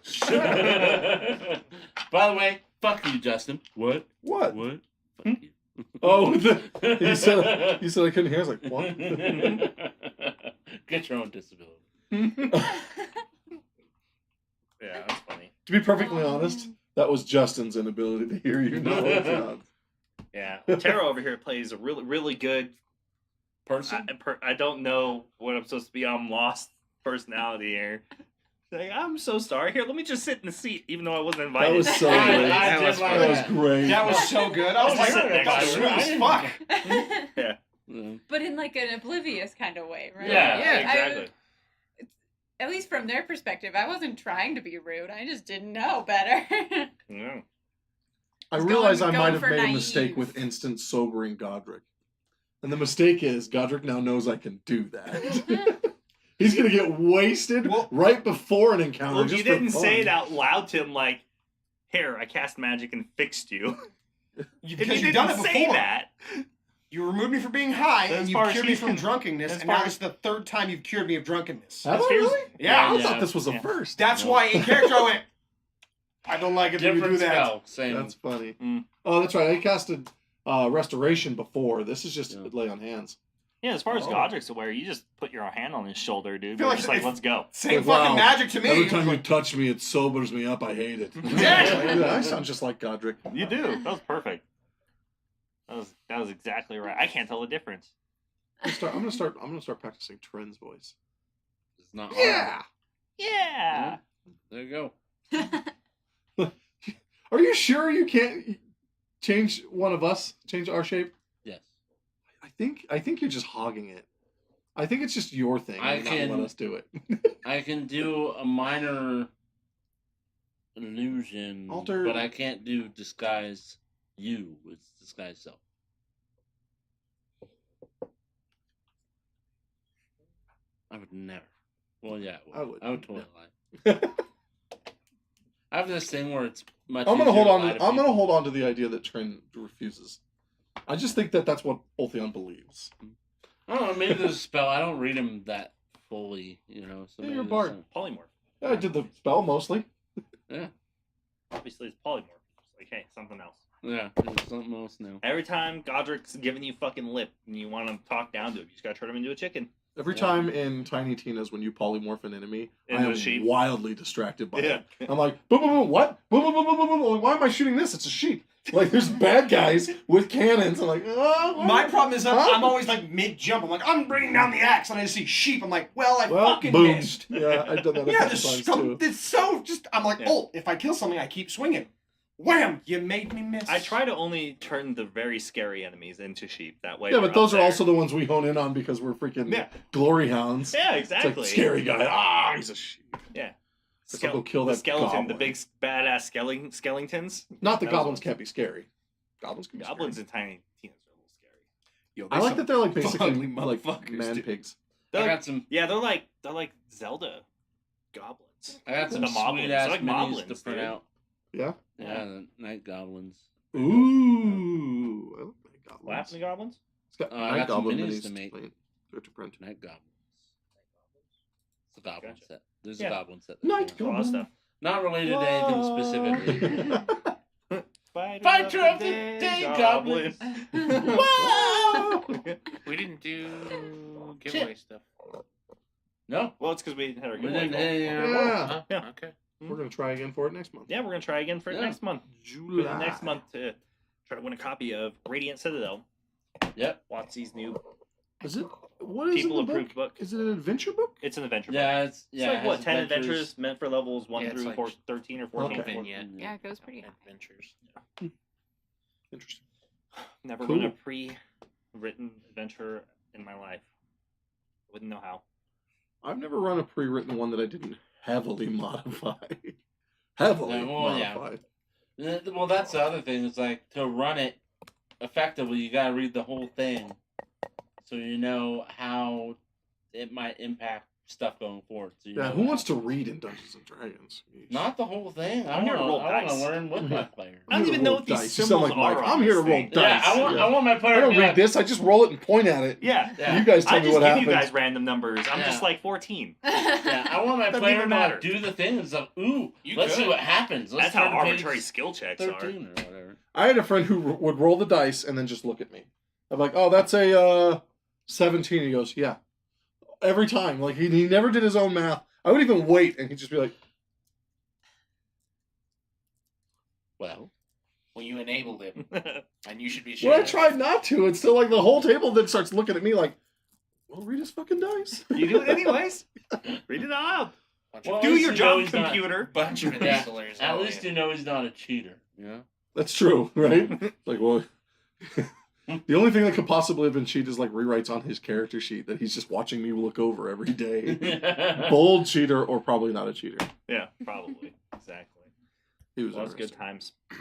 By the way, fuck you, Justin. What? What? What? Fuck you. Oh, he said I couldn't hear. I was like, what? Get your own disability. Yeah, that's funny. To be perfectly honest, that was Justin's inability to hear you. No, it's not. Yeah. Tara over here plays a really, really good. Person? I don't know what I'm supposed to be. I'm lost personality here. Like, I'm so sorry. Here, let me just sit in the seat, even though I wasn't invited. That was so I great. did That like was that. great. That was so good. I was Just like, sit next that's to smooth her. as fuck. Yeah. But in like an oblivious kind of way, right? Yeah, I- exactly. at least from their perspective, I wasn't trying to be rude. I just didn't know better. Yeah. I He's realize going- I might going have for made a naive. mistake with instant sobering Godric. And the mistake is Godric now knows I can do that. He's going to get wasted Well- right before an encounter. Well, just you for didn't fun. say it out loud to him, like, "Here, I cast magic and fixed you." If Because you you've done it didn't before. say that. You removed me from being high, As and you far as cured me he's from con- drunkenness, as and far now as- it's the third time you've cured me of drunkenness. Have I Here's- really? Yeah. I Yeah. thought this was a Yeah. first. That's No. why in character I went, I don't like it when you do Different that. spell. Same. That's funny. Mm. Oh, that's right. I casted restoration before. This is just Yeah. lay on hands. Yeah, as far as Oh. Godric's aware, you just put your hand on his shoulder, dude. feel We're like just like, if- let's go. Same Like, wow. fucking magic to me. Every time you touch me, it sobers me up. I hate it. Exactly. Yeah, I sound just like Godric. You do. That was perfect. That was exactly right. I can't tell the difference. I'm gonna start practicing Tren's voice. It's not hard. Yeah. Yeah. There you go. Are you sure you can't change one of us? Change our shape? Yes. I think you're just hogging it. I think it's just your thing. I and not can- let us do it. I can do a minor illusion, Alter- but I can't do disguise you with disguise self. I would never. Well, yeah, I would. I would totally lie. I have this thing where it's much. I'm gonna easier hold to on. lie To, to I'm gonna people. hold on to the idea that Trin refuses. I just think that that's what Ultheon believes. I don't know. Maybe there's a spell. I don't read them that fully, you know. So Yeah, maybe you're there's Bard. some- Polymorph. Yeah, I did the spell mostly. Yeah. Obviously, it's polymorph. It's like, hey, something else. Yeah, there's something else now. Every time Godric's giving you fucking lip and you want to talk down to him, you just gotta turn him into a chicken. Every time in Tiny Tina's when you polymorph an enemy, I Into a am sheep. wildly distracted by Yeah. it. I'm like, boom, boom, boom, what? Boom, boom, boom, boom, boom, boom. Why am I shooting this? It's a sheep. Like, there's bad guys with cannons. I'm like, oh. What? My problem is Huh? I'm always like mid-jump. I'm like, I'm bringing down the axe, and I see sheep. I'm like, well, I Well, fucking boom. missed. Yeah, I've done that a Yeah, couple this times scum, too. it's so just. I'm like, Yeah. oh, if I kill something, I keep swinging. Wham! You made me miss. I try to only turn the very scary enemies into sheep. That way. Yeah, we're but those up are there. also the ones we hone in on because we're freaking Yeah. glory hounds. Yeah, It's exactly. like, scary guy. Ah, he's a sheep. Yeah. Let's go kill the that skeleton, goblin. the big badass skeletons. Not the Those goblins ones. can't be scary. Goblins can be Goblins scary. and Tiny Tinas are a little scary. Yo, I like that they're like basically ugly like motherfuckers, man dude. pigs. They're I like, got some. yeah, they're like Zelda goblins. I got some The moblins. sweet ass They're like minis to moblins, print dude. out. Yeah. Yeah, the night goblins. Ooh, I like night goblins. What happened to goblins? It's got I night got some goblin minis minis to make. to print. Night goblins. It's a goblin Gotcha. set. There's Yeah. a goblin set. Night A lot of stuff. Not related to anything specifically. Fighter of the day, goblins. Whoa! We didn't do giveaway stuff. No. Well, it's because we didn't have our We giveaway. didn't. goal. Yeah. Huh? Yeah. Okay. We're gonna try again for it next month. Yeah, we're gonna try again for Yeah. next month. July. Next month to try to win a copy of Radiant Citadel. Yep. Watsy's new Is it? What is people it? approved book. Is it an adventure book? It's an adventure book. Yeah, it's It's yeah. like it what, has 10 adventures meant for levels 1 Yeah, it's through like 13 or 14. Okay. Vignette. Yeah, it goes pretty high. Adventures. Interesting. Never Cool. run a pre-written adventure in my life. Wouldn't know how. I've never run a pre-written one that I didn't heavily modify. Heavily Yeah, well, yeah. modified. Well, that's the other thing. Is like to run it effectively, you gotta read the whole thing, so you know how it might impact stuff going forward. So you Yeah, know who how- wants to read in Dungeons and Dragons? Yeesh. Not the whole thing. I I'm here to want roll to. I want to dice. learn with my player. I don't I'm here even to know roll what these dice. You sound symbols like Mike. are on I'm here to this roll thing. dice. Yeah, I want my player. I to don't be read like, this. I just roll it and point at it. Yeah. Yeah. You guys tell I me just what give happens. you guys random numbers. I'm Yeah. just like 14. Yeah, I want my Doesn't player even to matter. like, do the thing. It's like, ooh, You let's see could. what happens. Let's That's how turn to page arbitrary skill checks are. 13 or whatever. I had a friend who would roll the dice and then just look at me. I'm like, oh, that's a 17. He goes, yeah. Every time. Like, he never did his own math. I would even wait, and he'd just be like, Well, Well, you enabled him, and you should be well, I ashamed. tried not to. It's still like the whole table then starts looking at me like, well, read his fucking dice. You do it anyways. Read it out. Bunch Well, of, at Do least your you know job, he's not- computer. bunch of Yeah, insulars. at least you know he's not a cheater. Yeah. That's true, right? Like, well, the only thing that could possibly have been cheat is like rewrites on his character sheet that he's just watching me look over every day. Bold cheater or probably not a cheater. Yeah, probably. Exactly. He was Well, it's good interesting. times. I'm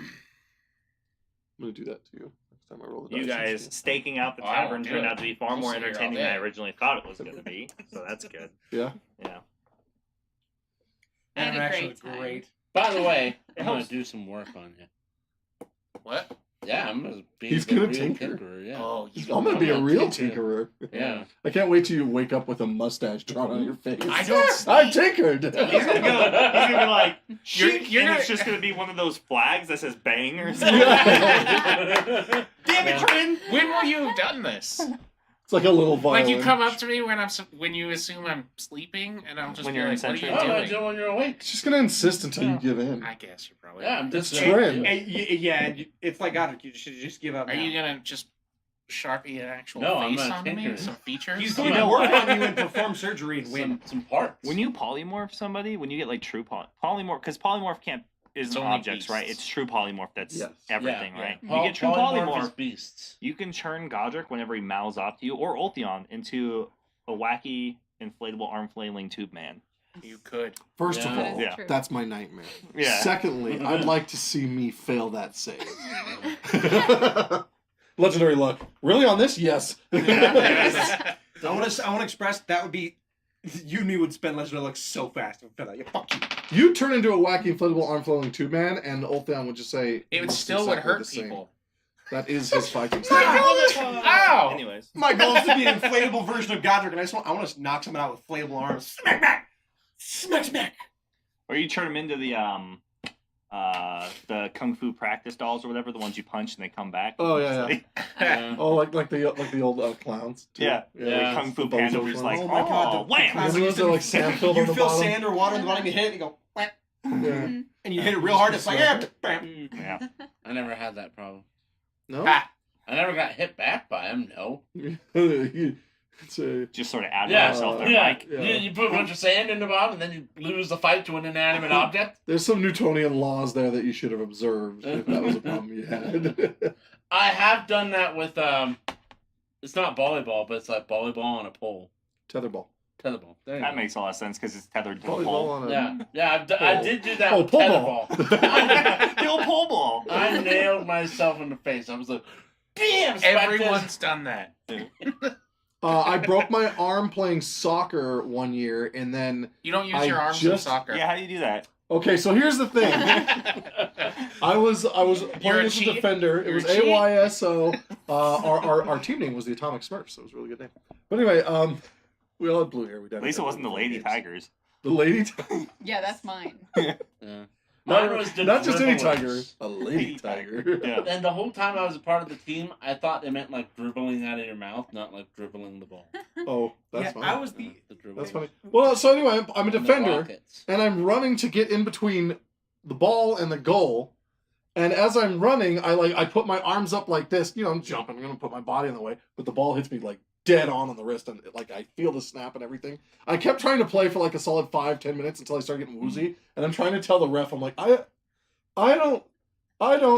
gonna do that to you next time I roll the You dice. guys staking out the Oh, I won't tavern do turned it. out to be far I'll more sit here all entertaining than I day. originally thought it was going to be. So that's good. Yeah. Yeah. I had a actually great time. great. By the way, It I'm gonna helps. do some work on you. what? Yeah, I'm gonna be He's the gonna real tinker. tinkerer. Yeah. Oh, you I'm gonna be a I'm real gonna tinker. tinkerer. Yeah. I can't wait till you wake up with a mustache drawn on your face. I don't I've tinkered. He's gonna go. He's gonna be like, You're and gonna- it's just gonna be one of those flags that says "bang" or something. Yeah. Damn it, Trin! When will you have done this? It's like a little violin. Like you come up to me when you assume I'm sleeping, and I'll just When be you're like, in "What are Sentry. you Oh, I doing?" do it when you're awake. It's just gonna insist until you give in. I guess you're probably. Yeah, I'm It's just Trin. Yeah, it's like Godric. You should just give up. Are now. you gonna just Sharpie an actual No, I'm face not onto me? tinkering. Some features? He's You going know to work what? on you and perform surgery and win. some parts. When you polymorph somebody, when you get like true polymorph, because polymorph can't It's isn't only objects, right? beasts. It's true polymorph. That's Yes. everything, Yeah, right? yeah. You get true Polymorph is polymorph. beasts. You can turn Godric whenever he mouths off to you, or Ulthion into a wacky inflatable arm flailing tube man. You could. First of Yeah. all, Yeah. True. that's my nightmare. Yeah. Secondly, I'd like to see me fail that save. Legendary luck. Really on this? Yes. I want to express that would be. You and me would spend legendary luck so fast. It would feel like, yeah, fuck you. You turn into a wacky inflatable arm flailing tube man, and Ulthion would just say It would "It's still would exactly hurt the same." people. That is his fighting style. Ow! Anyways, My goal is to be an inflatable version of Godric, and I want to knock someone out with inflatable arms. Smack, smack, smack, smack. or you turn him into the the kung fu practice dolls or whatever, the ones you punch and they come back. Oh, It's yeah, like- Yeah. Oh, like the old clowns. Too. Yeah. Yeah. Kung Fu The Panda bozo was just clowns. like, Oh my God, the wham! clowns Those used are to- like sand filled You on the fill bottom. sand or water in the bottom, you hit it, and you go, "Whack," Yeah. and you hit it real hard. It's like, Just bam. Yeah. I never had that problem. No. Ah. I never got hit back by him. No. It's a Just sort of add Yeah, yourself there, yeah. Mike. Yeah. You put a bunch of sand in the bottom, and then you lose the fight to an inanimate object. There's some Newtonian laws there that you should have observed if that was a problem you had. I have done that with it's not volleyball, but it's like volleyball on a pole, Tetherball. tetherball. There you That go. makes a lot of sense because it's tethered to a Volleyball pole. on a Yeah, I did do that Oh, with pole tetherball. ball. The old pole ball. I nailed myself in the face. I was like, "Damn!" Everyone's done that. I broke my arm playing soccer one year, and then You don't use I your arms in just- soccer. Yeah, how do you do that? okay. So here's the thing. I was You're playing a as a cheat? defender. It You're was a cheat? AYSO. Our team name was the Atomic Smurfs. So it was a really good name. But anyway, we all had blue hair. We At least it wasn't the Lady Tigers. The Lady Yeah, that's mine. Yeah. Not, Mine was the not just any tiger. dribblers. A lady tiger. Yeah. And the whole time I was a part of the team, I thought it meant like dribbling out of your mouth, not like dribbling the ball. Oh, that's Yeah, funny. I was the. The dribbling. That's funny. Well, so anyway, I'm a And the defender, rockets. and I'm running to get in between the ball and the goal. And as I'm running, I put my arms up like this. You know, I'm jumping. I'm gonna put my body in the way, but the ball hits me like dead on the wrist, and like I feel the snap and everything. I kept trying to play for like a solid 5-10 minutes until I started getting woozy, and I'm trying to tell the ref, I'm like, I don't,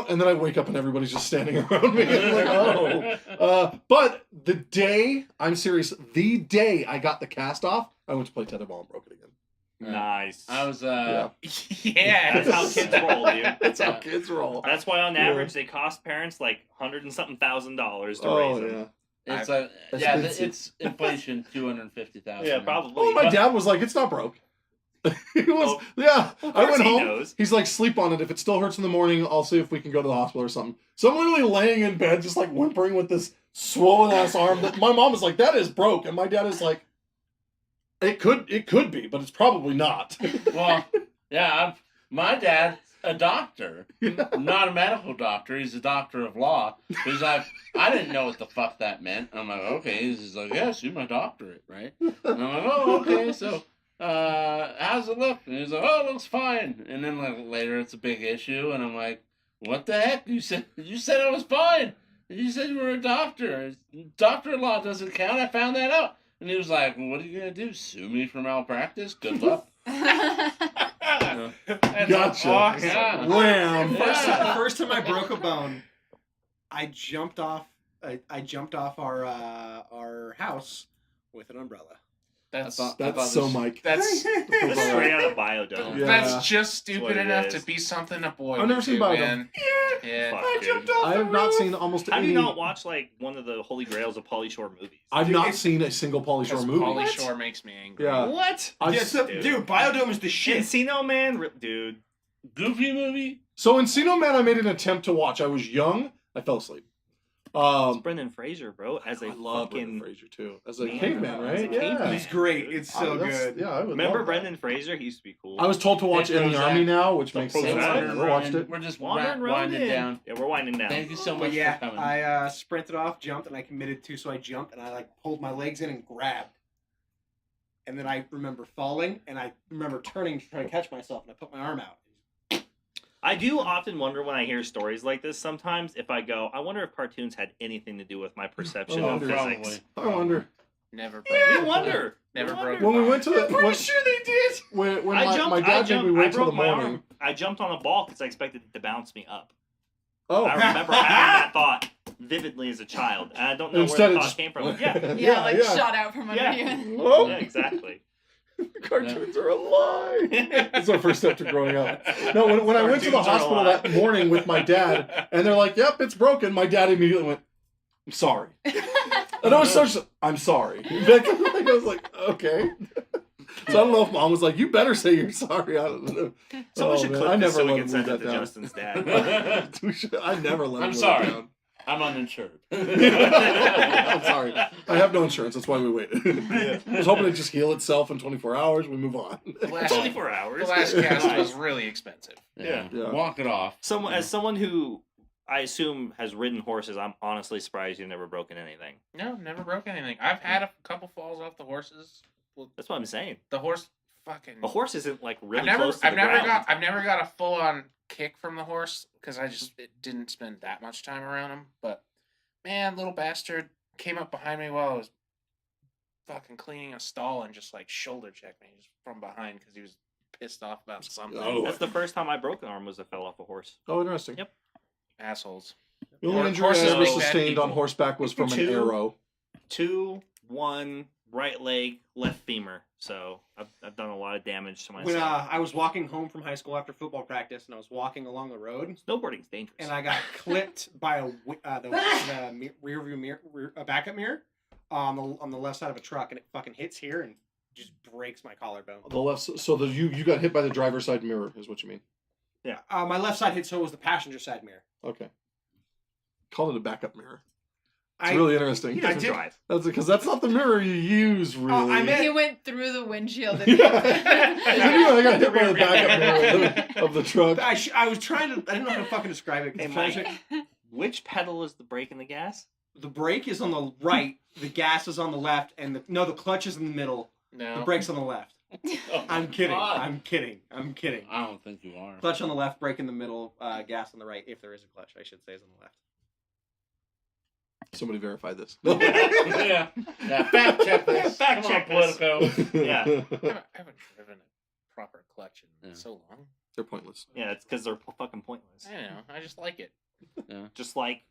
and then I wake up and everybody's just standing around me. And I'm like, oh. But the day, I'm serious, the day I got the cast off, I went to play tetherball and broke it again. Nice. I was Yeah. Yeah. That's how kids roll, dude. That's how kids roll. That's why on Yeah. average they cost parents like $100,000 to raise Oh, them. yeah. It's like That's yeah, expensive. it's inflation 250,000. Yeah, probably. Oh, my dad was like, it's not broke. He was, Oh, yeah. of I course went he home. knows. He's like, sleep on it. If it still hurts in the morning, I'll see if we can go to the hospital or something. So I'm literally laying in bed, just like whimpering with this swollen ass arm. That my mom is like, that is broke, and my dad is like, it could be, but it's probably not. Well, yeah, my dad's a doctor, not a medical doctor. He's a doctor of law. He's like, I didn't know what the fuck that meant. I'm like, okay. He's like, yes, you're my doctorate, right? And I'm like, oh, okay. So, how's it look? And he's like, oh, it looks fine. And then like later, it's a big issue, and I'm like, what the heck? You said I was fine. You said you were a doctor. Doctor law doesn't count. I found that out. And he was like, well, what are you gonna do? Sue me for malpractice? Good luck. That's Gotcha. awesome. Yeah. Wham! The first time I broke a bone, I jumped off. I jumped off our house with an umbrella. That's That's so Mike. that's That's straight out of Biodome. Yeah. that's just what stupid it enough is. to be something a boy. I've would never seen do, Biodome. man. Yeah. Fuck, dude. I have not seen almost Have any. you not watched like one of the holy grails of Pauly Shore movies? I've Dude, not it's- seen a single Pauly Shore Because movie. Pauly Shore makes me angry. Yeah. What? I've Yeah, s- dude, Biodome is the shit. Encino Man, dude. Goofy movie? So Encino Man, I made an attempt to watch. I was young. I fell asleep. It's Brendan Fraser, bro, as a I love Brendan fucking. Fraser too, as a Man. caveman, As a right? caveman. Yeah. He's great. It's so That's- good. Yeah, I would Remember love that. Brendan Fraser? He used to be cool. I was told to watch It In the goes Army out. now, which makes sense. Prozac. I never watched it. We're just Wandering winding Ronin. down. Yeah, we're winding down. Thank you so But much yeah, for coming. I sprinted off, jumped, and I committed to, so I jumped, and I like pulled my legs in and grabbed. And then I remember falling, and I remember turning to try to catch myself, and I put my arm out. I do often wonder when I hear stories like this sometimes if I go, I wonder if cartoons had anything to do with my perception Oh, of physics. probably. I wonder. Never. We wonder. Never We broke wonder. When we went to the when, sure they did. when I my dad made me wait till broke the my morning. arm. I jumped on a ball because I expected it to bounce me up. Oh, I remember having that thought vividly as a child, and I don't know Instead where it the thought just came from. Yeah, Yeah, like shot out from under Yeah. you. Oh, yeah, exactly. cartoons are a lie. That's our first step to growing up. No, when I went to the Cartoons are a hospital lie. that morning with my dad, and they're like, "Yep, it's broken." My dad immediately went, "I'm sorry," and I was so I'm sorry. I was like, "Okay." So I don't know if mom was like, "You better say you're sorry." I don't know. Someone Oh, should man, clip I this never so we let can him send live it to that down. Justin's dad. I never let him I'm live sorry. that down. I'm uninsured. I'm sorry. I have no insurance. That's why we waited. I was hoping it'd just heal itself in 24 hours. We move on. It's only 4 hours. The last cast was really expensive. Yeah. Yeah. Walk it off. As someone who I assume has ridden horses, I'm honestly surprised you've never broken anything. No, never broke anything. I've had a couple falls off the horses. Well, That's what I'm saying. the horse fucking. A horse isn't like really I've never, close to the ground. I've never got a full on kick from the horse because didn't spend that much time around him. But man, little bastard came up behind me while I was fucking cleaning a stall and just like shoulder checked me just from behind because he was pissed off about something. Oh. That's the first time I broke an arm was I fell off a horse. Oh, interesting. Yep. Assholes. The only injury I Horses ever make bad sustained on people. horseback was from an Two. arrow. 2, 1, right leg, left femur. So I've done a lot of damage to myself. When I was walking home from high school after football practice, and I was walking along the road, Snowboarding's dangerous. and I got clipped by the rear view mirror, backup mirror, on the left side of a truck, and it fucking hits here and just breaks my collarbone. The left, so you got hit by the driver's side mirror, is what you mean? My left side hit, so was the passenger side mirror. Okay. Call it a backup mirror. It's I- really interesting. He doesn't did- drive. That's because that's not the mirror you use, really. I meant- He went through the windshield. And I got hit by the backup mirror of the truck. I was trying to. I didn't know how to fucking describe it. 'cause Hey, I'm trying to Mike. say- Which pedal is the brake and the gas? The brake is on the right, the gas is on the left, and the clutch is in the middle. No. The brake's on the left. Oh, I'm kidding. God. I'm kidding. I'm kidding. I don't think you are. Clutch on the left, brake in the middle, gas on the right. If there is a clutch, I should say, is on the left. Somebody verify this. yeah. Fact check this. Fact Come check on, this. Politico. Yeah. I haven't driven a proper clutch in Yeah. so long. They're pointless. Yeah, it's because they're fucking pointless. I don't know. I just like it. Just like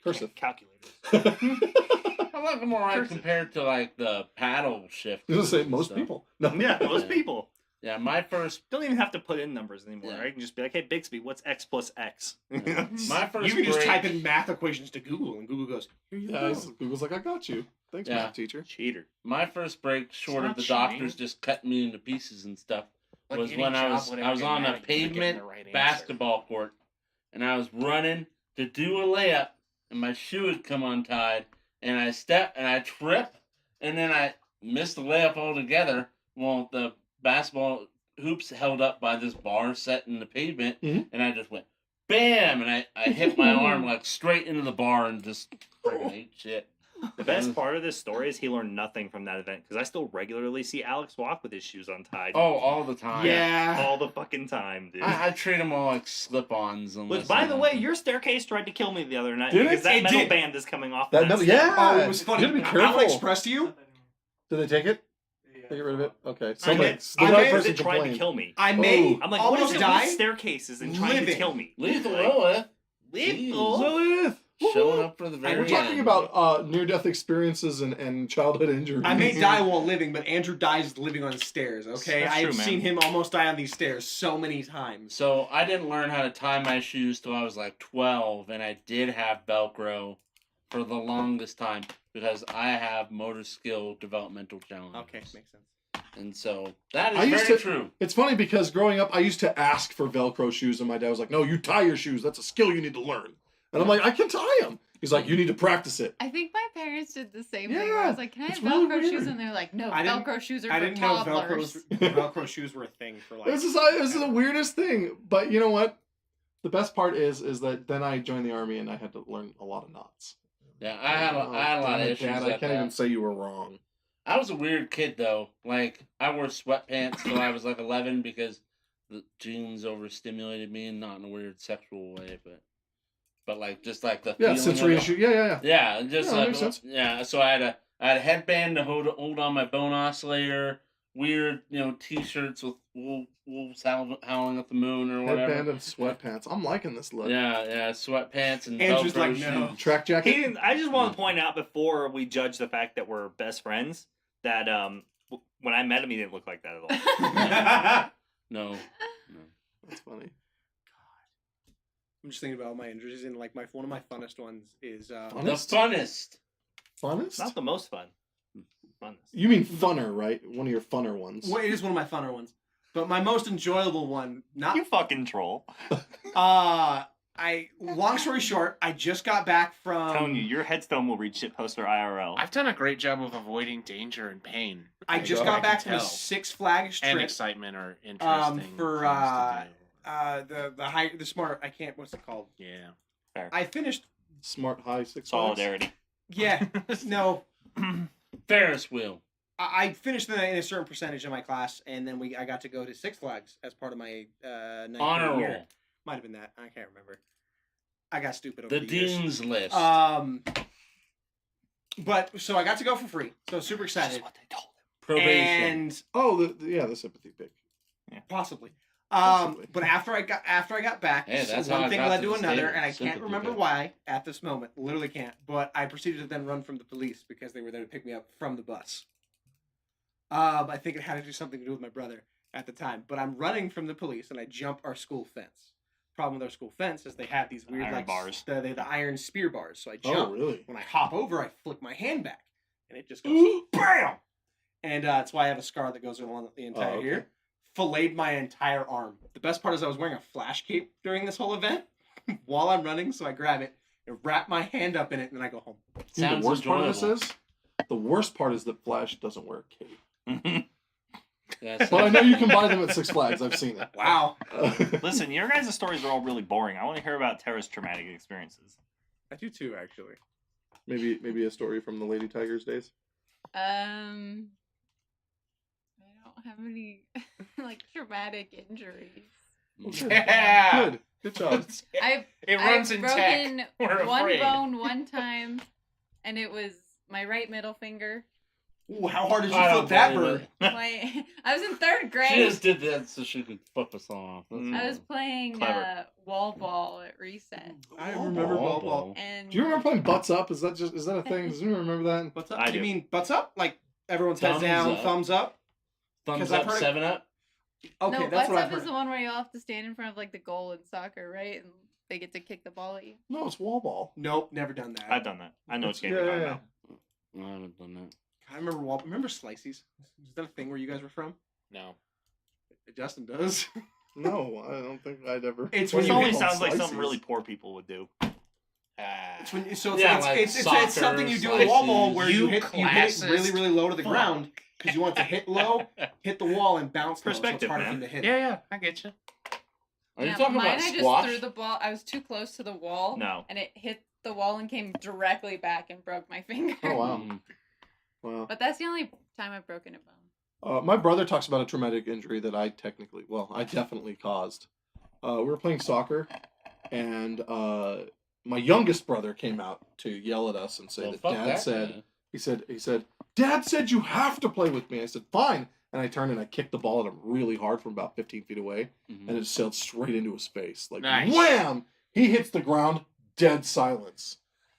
Cursive. calculators. I like them alright Cursive. compared to like the paddle shift. I was gonna say and most stuff. people. No. Yeah, most Yeah. people Yeah, my first don't even have to put in numbers anymore. Yeah. Right? You can just be like, "Hey, Bixby, what's X plus X?" Yeah. my first You can just break- type in math equations to Google, and Google goes, "Here you Yeah, go." Google's like, I got you. Thanks, Yeah. math teacher. Cheater. My first break, short of not the cheating. doctors just cutting me into pieces and stuff, Like was any when I job was would I was ever on get a mad at you for getting pavement the right answer. basketball court, and I was running to do a layup, and my shoe had come untied, and I step and I trip, and then I missed the layup altogether. Well, the basketball hoops held up by this bar set in the pavement, Mhm. and I just went bam, and I hit my arm like straight into the bar and just freaking ate shit. The best part of this story is he learned nothing from that event because I still regularly see Alex walk with his shoes untied. Oh, all the time. Yeah. All the fucking time, dude. I treat them all like slip-ons. Which, by the way, your staircase tried to kill me the other night Did because it? that It metal did. band is coming off. That that metal, step. yeah. Oh, it was funny. You gotta be I careful. want to express to you, Did they take it? They get rid of it? Okay. I Somebody, meant, the I right meant person it tried to complained. kill me. I may Oh. I'm like, what is almost it die. with staircases and trying to living. kill me? Lethal Like, Lilith. lethal. Lilith! Showing up for the very We're talking end. about near-death experiences and childhood injuries. I may die while living, but Andrew dies living on stairs. Okay, That's I've true, man. seen him almost die on these stairs so many times. So I didn't learn how to tie my shoes till I was like 12, and I did have Velcro for the longest time because I have motor skill developmental challenges. Okay, makes sense. And so that I is used very to- true. It's funny because growing up, I used to ask for Velcro shoes, and my dad was like, "No, you tie your shoes. That's a skill you need to learn." And I'm like, "I can tie them." He's like, "You need to practice it." I think my parents did the same thing. Where Yeah, I was like, "Can I it's have really Velcro shoes?" weird. And they're like, "No, I didn't- Velcro shoes are I for didn't know toddlers." Velcro shoes were a thing for like. This is the weirdest thing. But you know what? The best part is that then I joined the army and I had to learn a lot of knots. Yeah, I had a lot of issues. Dad, I like can't that. even say you were wrong. I was a weird kid though. Like I wore sweatpants till I was like 11 because the jeans overstimulated me, and not in a weird sexual way, but like just like the Yeah, feeling sensory of it. issue. Yeah. Yeah, just Yeah, that like makes sense. yeah. So I had a headband to hold on my bone oscillator. Weird, t-shirts with wolves howling at the moon or whatever. Headband and sweatpants. I'm liking this look. Yeah, sweatpants and Andrew's Velcro like, no. shoes. Track He jacket. didn't, I just want to point out before we judge the fact that we're best friends that when I met him, he didn't look like that at all. No. That's funny. I'm just thinking about my injuries, and like one of my funnest ones is The Honest? funnest. Funnest? Not the most fun. Funnest. You mean funner, right? One of your funner ones. well, it is one of my funner ones, but my most enjoyable one, not You fucking troll. I long story short, I just got back from. I'm telling you, your headstone will read shitposter IRL. I've done a great job of avoiding danger and pain. I just got back from a tell. Six Flags And trip. excitement or interesting For things to the smart. I can't. What's it called? do. Yeah. I finished. Smart high 6 Solidarity. Yeah. No. Ferris wheel. I finished in a certain percentage of my class, and then I got to go to Six Flags as part of my ninth Honor grade year. roll. Might have been that. I can't remember. I got stupid over The the years. dean's list. But so I got to go for free. So super excited. That's what they told him. Probation. And Oh, the sympathy pick. possibly. Possibly. But after I got back, Hey, that's how one I thing got led to to the another, States. and I Sympathy can't remember pick. why at this moment. Literally can't. But I proceeded to then run from the police because they were there to pick me up from the bus. I think it had to do something to do with my brother at the time. But I'm running from the police, and I jump our school fence. Problem with our school fence is they have these weird Iron like bars. the iron spear bars. So I jump. Oh, really? When I hop over, I flick my hand back, and it just goes BAM! And that's why I have a scar that goes along the entire okay. ear. Filleted my entire arm. The best part is I was wearing a flash cape during this whole event while I'm running, so I grab it and wrap my hand up in it, and then I go home. See, Sounds the worst part of enjoyable. this is, the worst part is that Flash doesn't wear a cape. That's But I know you can buy them at Six Flags. I've seen it. Wow. Listen, your guys' stories are all really boring. I want to hear about Tara's traumatic experiences. I do too, actually. Maybe a story from the Lady Tigers days. I don't have any like traumatic injuries. Yeah. Good job. I've runs in tech. broken We're one afraid. bone one time, and it was my right middle finger. Ooh, how hard did you I flip don't that believe bird? I was in third She grade. just did that so she could fuck us all off. That's I was playing Clever. wall ball at recess, I remember ball ball. and Do you remember playing Butts Up? Is that a thing? Does anyone remember that? Butts up? I You do. mean butts up? Like everyone's heads Thumbs down, up. thumbs up? Thumbs 'Cause I've up, heard- 7 up. Okay, no, that's butts what I've up is heard. the one where you all have to stand in front of like the goal in soccer, right? And they get to kick the ball at you. No, it's wall ball. Nope, never done that. I've done that. I know what game you're talking about. No, I haven't done that. I remember Slices? Is that a thing where you guys were from? No. Justin does. No, I don't think I'd ever. It's It when you only hit sounds like slices. something really poor people would do. It's when so it's, Yeah, it's, like it's, it's, soccer, it's something you do in wall ball where you hit classes. really really low to the ground because you want to hit low, hit the wall and bounce low, so it's Perspective, harder for man. you to hit. Yeah, I get you. Are you Yeah, talking mine, about I squash? just threw the ball. I was too close to the wall. No. And it hit the wall and came directly back and broke my finger. Oh wow. Mm. Wow. But that's the only time I've broken a bone. My brother talks about a traumatic injury that I definitely caused. We were playing soccer, and my youngest brother came out to yell at us and say Well, that fuck Dad that said, guy. he said, Dad said you have to play with me. I said, fine. And I turned and I kicked the ball at him really hard from about 15 feet away, Mhm. and it sailed straight into his face. Like, Nice. wham! He hits the ground, dead silence.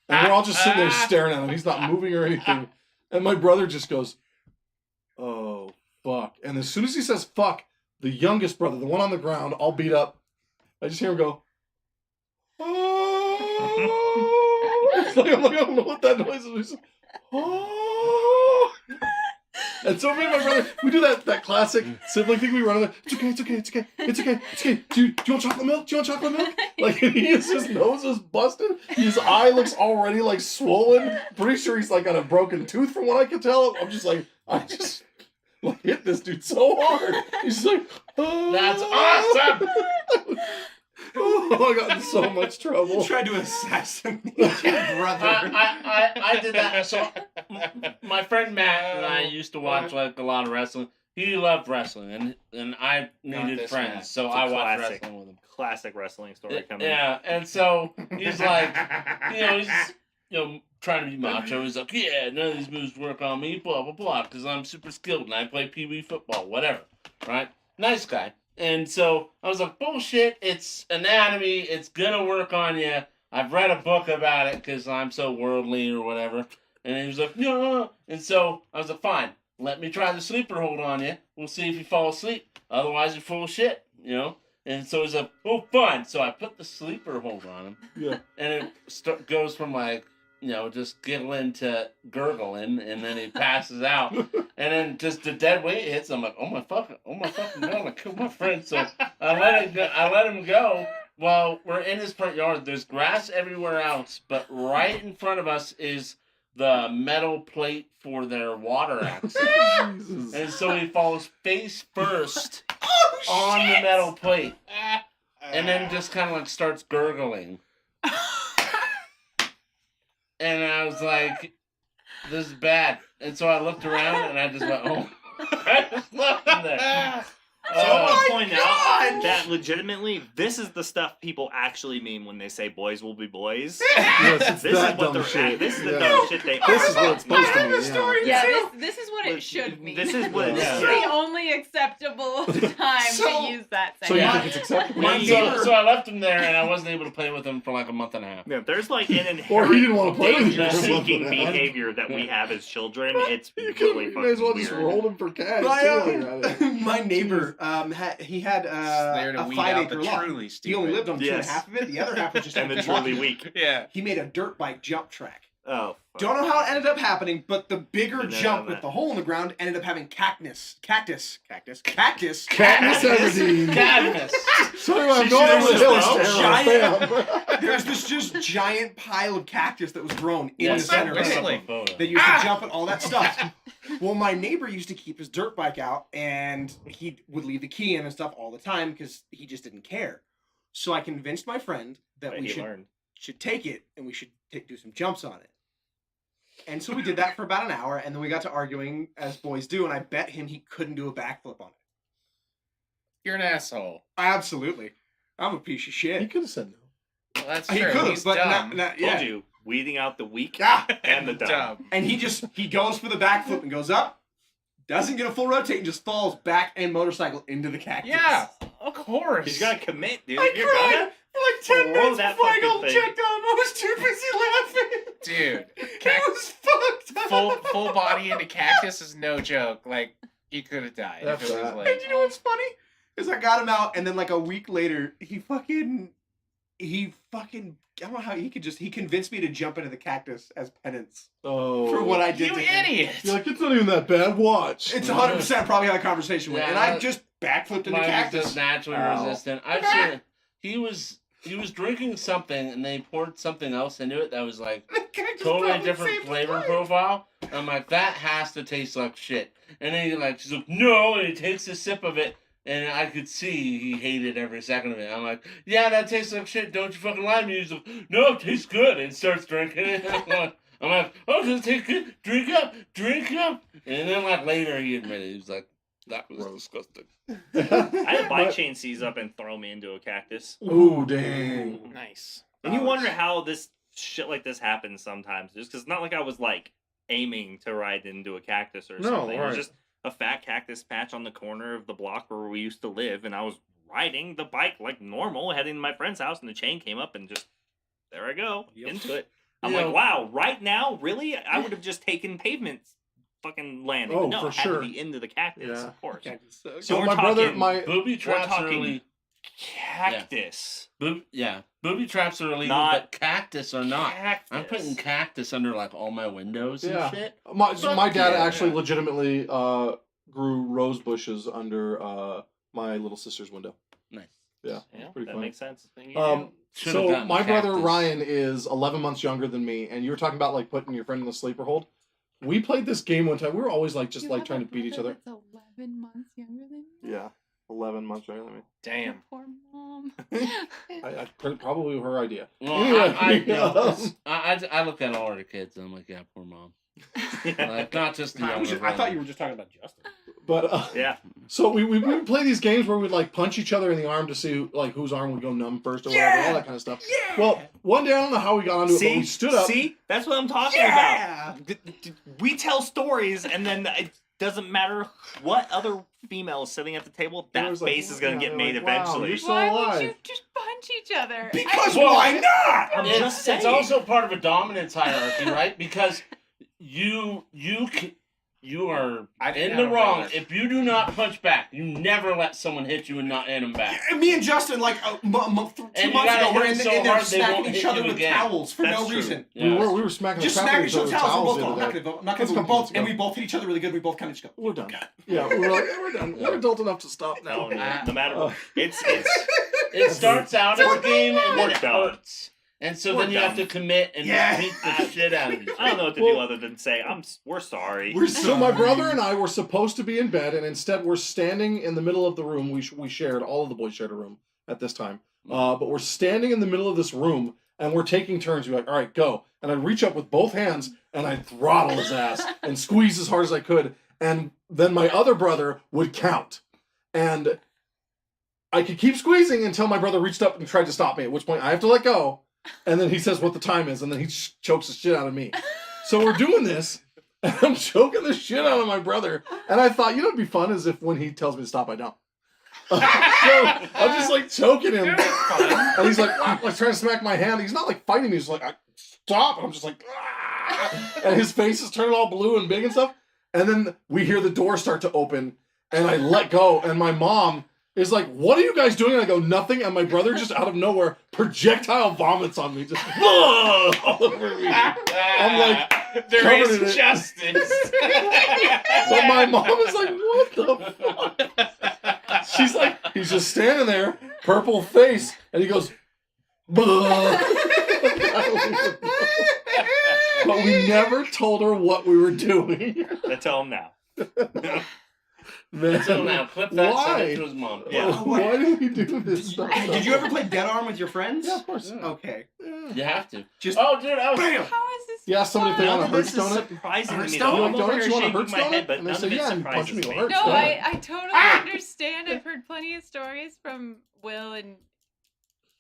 And we're all just sitting there staring at him. He's not moving or anything. And my brother just goes, oh, fuck. And as soon as he says fuck, the youngest brother, the one on the ground, all beat up, I just hear him go, oh. It's like, I'm like, I don't know what that noise is. He's like, oh. And so me and my brother, we do that classic sibling thing. We run over, it's okay. Do you want chocolate milk? Like, his nose is busted. His eye looks already, like, swollen. Pretty sure he's, like, got a broken tooth from what I can tell. I'm just like, like, hit this dude so hard. He's just like, oh. That's awesome! Oh, I got in so much trouble. Tried to assassinate your brother. I did that. So my friend Matt and I used to watch like a lot of wrestling. He loved wrestling, and I needed this friends, Matt. so It's a I watched classic. wrestling with him. Classic wrestling story coming. Yeah, and so he's like, he's trying to be macho. He's like, yeah, none of these moves work on me, blah blah blah, because I'm super skilled and I play pee-wee football, whatever. Right? Nice guy. And so I was like, bullshit, it's anatomy, it's gonna work on you. I've read a book about it because I'm so worldly or whatever. And he was like, no. And so I was like, fine, let me try the sleeper hold on you. We'll see if you fall asleep. Otherwise, you're full of shit, And so he's like, oh, fun. So I put the sleeper hold on him. Yeah. And it goes from like, just giggling to gurgling, and then he passes out. And then just the dead weight hits. I'm like, oh my fucking god, I killed my friend. So I let him go. Well, we're in his front yard. There's grass everywhere else, but right in front of us is the metal plate for their water access. Jesus. And so he falls face first Oh, on the shit! metal plate. And then just kind of like starts gurgling. And I was like, this is bad. And so I looked around and I just went, oh. I just left him there. So I want to point God! out that legitimately, this is the stuff people actually mean when they say boys will be boys. Yes, it's This that is what dumb they're shit. This is the Yeah. dumb shit they This is are. what it's supposed to I have a be. story. Yeah. Yeah, this is what it should mean. This is what it This is. is the only acceptable time So- to use that So you sentence. think it's acceptable? My And so, neighbor- so I left him there and I wasn't able to play with him for like a month and a half. Yeah, there's like an Or he didn't want inherent to play with you. danger-seeking behavior that we have as children. It's You really may as fucking well just weird. roll him for cash. My, too, while you're at it. my neighbor, he had there to a weed 5 out acre the lot. truly He stupid. only lived on 2.5 Yes. of it. The other half was just And the empty truly lot. weak. Yeah. He made a dirt bike jump track. Oh. fuck. Don't know how it ended up happening, but the bigger Didn't know jump that. with the hole in the ground ended up having cactus. Katniss Cactus. Everdeen. Cadmus. Sorry, I'm She going should've over the just hill. known. Sarah, There's this just giant pile of cactus that was grown in the Yes, center of it whistling. that used to jump and all that stuff. Well, my neighbor used to keep his dirt bike out, and he would leave the key in and stuff all the time because he just didn't care. So I convinced my friend that Right, we he should learned. take it and we should do some jumps on it. And so we did that for about an hour, and then we got to arguing as boys do, and I bet him he couldn't do a backflip on it. You're an asshole. Absolutely. I'm a piece of He shit. could have said no. Well, that's He true. could have, He's but dumb. not Told yeah. you, weeding out the weak Ah! and the dumb. And he goes for the backflip and goes up, doesn't get a full rotate, and just falls back and motorcycle into the cactus. Yeah, of course. He's got to commit, dude. I If you're cried gonna, for like 10 throw minutes that before I fucking got thing. checked on. I was too busy laughing. Dude, It was fucked up. full body into cactus is no joke. Like, you could have died if That's it was that. And like... you know what's funny? Is I got him out, and then like a week later, he fucking, I don't know how he convinced me to jump into the cactus as penance Oh. for what I did You to him. idiot! You're like, it's not even that bad. Watch. It's 100% probably had a conversation with, Yeah, and I just backflipped in the Mine was cactus. just naturally Ow. resistant. I've seen it. He was drinking something and they poured something else into it that was like The cactus totally probably different saved his flavor life. profile. I'm like, that has to taste like shit. And then she's like, no, and he takes a sip of it, and I could see he hated every second of it. I'm like, yeah, that tastes like shit. Don't you fucking lie to me. He's like, no, it tastes good, and starts drinking it. I'm like, oh, does it taste good? Drink up. And then like later he admitted, he was like, that was disgusting. I had my But- chain seize up and throw me into a cactus. Ooh, dang. Nice. And you wonder how this shit like this happens sometimes. Just because it's not like I was like aiming to ride into a cactus or No, something. It was right. just a fat cactus patch on the corner of the block where we used to live, and I was riding the bike like normal, heading to my friend's house, and the chain came up and just there I go Yep. into it. I'm Yeah. like, wow, right now, really? I would have just taken pavement fucking landing. Oh, But no, for it had sure. to be into the cactus, Yeah. of course. Cactus sucks. So we're my brother, talking- my Booby traps are talking- illegal. Cactus. Booby traps are illegal, Not but cactus are not. Cactus. I'm putting cactus under like all my windows Yeah. and shit. so my dad yeah. actually legitimately grew rose bushes under my little sister's window. Nice. Yeah, pretty that funny. makes sense. Should've So gotten my brother cactus. Ryan is 11 months younger than me, and you were talking about like putting your friend in the sleeper hold. We played this game one time. We were always like just You like have trying a to beat each brother other. That's 11 months younger than you? Yeah, 11 months younger than me. Damn. Poor mom. Probably her idea. Well, Anyway, I know. 'Cause I look at all the kids and I'm like, yeah, poor mom. Like, not just the I younger thought brother. you were just talking about Justin. But Yeah. so we would play these games where we'd like punch each other in the arm to see like whose arm would go numb first or whatever, all that kind of stuff. Yeah. Well, one day I don't know how we got onto it, but we stood up. See, that's what I'm talking Yeah. about. We tell stories, and then it doesn't matter what other female is sitting at the table. It That was like, face is gonna yeah, get they're made like, wow, eventually. you're so Why alive. would you just punch each other? Because Well, why not? I'm It's, just saying. it's also part of a dominance hierarchy, right? Because you are I didn't in the have a wrong brother. if you do not punch back. You never let someone hit you and not hit them back. And me and Justin, like two And you months gotta ago, we're hit in, them so in there hard they smacking won't each hit other you with again. towels for That's no true. reason. Yeah. We were smacking Just the crap out smacking of each each other's other's towels. towels We're the both other day. not That's because we a couple both months and we ago. both hit each other really good. We both kind of just go. We're done. Yeah, we were like, we're done. We're adult enough to stop now. No, no matter Uh, what. It's It starts out as a game and then it Worked out. hurts. And so We're then you have to done. commit and Yeah. beat the shit out of each I don't know what to do other than say we're sorry. So my brother and I were supposed to be in bed, and instead we're standing in the middle of the room. We shared, all of the boys shared a room at this time. But we're standing in the middle of this room, and we're taking turns. We're like, all right, go. And I'd reach up with both hands, and I'd throttle his ass and squeeze as hard as I could. And then my other brother would count. And I could keep squeezing until my brother reached up and tried to stop me, at which point I have to let go. And then he says what the time is, and then he chokes the shit out of me. So we're doing this, and I'm choking the shit out of my brother. And I thought, what'd be fun is if when he tells me to stop, I don't. So I'm just like choking him. And he's like trying to smack my hand. He's not like fighting me. He's like, stop. And I'm just like, ah! And his face is turning all blue and big and stuff. And then we hear the door start to open, and I let go. And my mom is like, what are you guys doing? And I go, nothing. And my brother just out of nowhere projectile vomits on me. Just all over me. I'm like, there covered is in it. justice. But my mom is like, what the fuck? She's like, he's just standing there, purple face, and he goes, "Bleh." But we never told her what we were doing. Let's tell him now. Man, So now, clip that, why? send it to his mom. Yeah. Why do we do this stuff? Did you ever play Dead Arm with your friends? Yeah, of course. Okay. You have to. Just Oh, dude, I was... bam. How is this? You ask somebody if they fun? want a None of this is Hearthstone it. surprising to me. Hearthstone? though. You I'm like over donuts? here You want a shaking my Hearthstone head, it? but And they none say, of it yeah, and you punch surprises me me. with a No, Hearthstone. I totally understand. I've heard plenty of stories from Will, and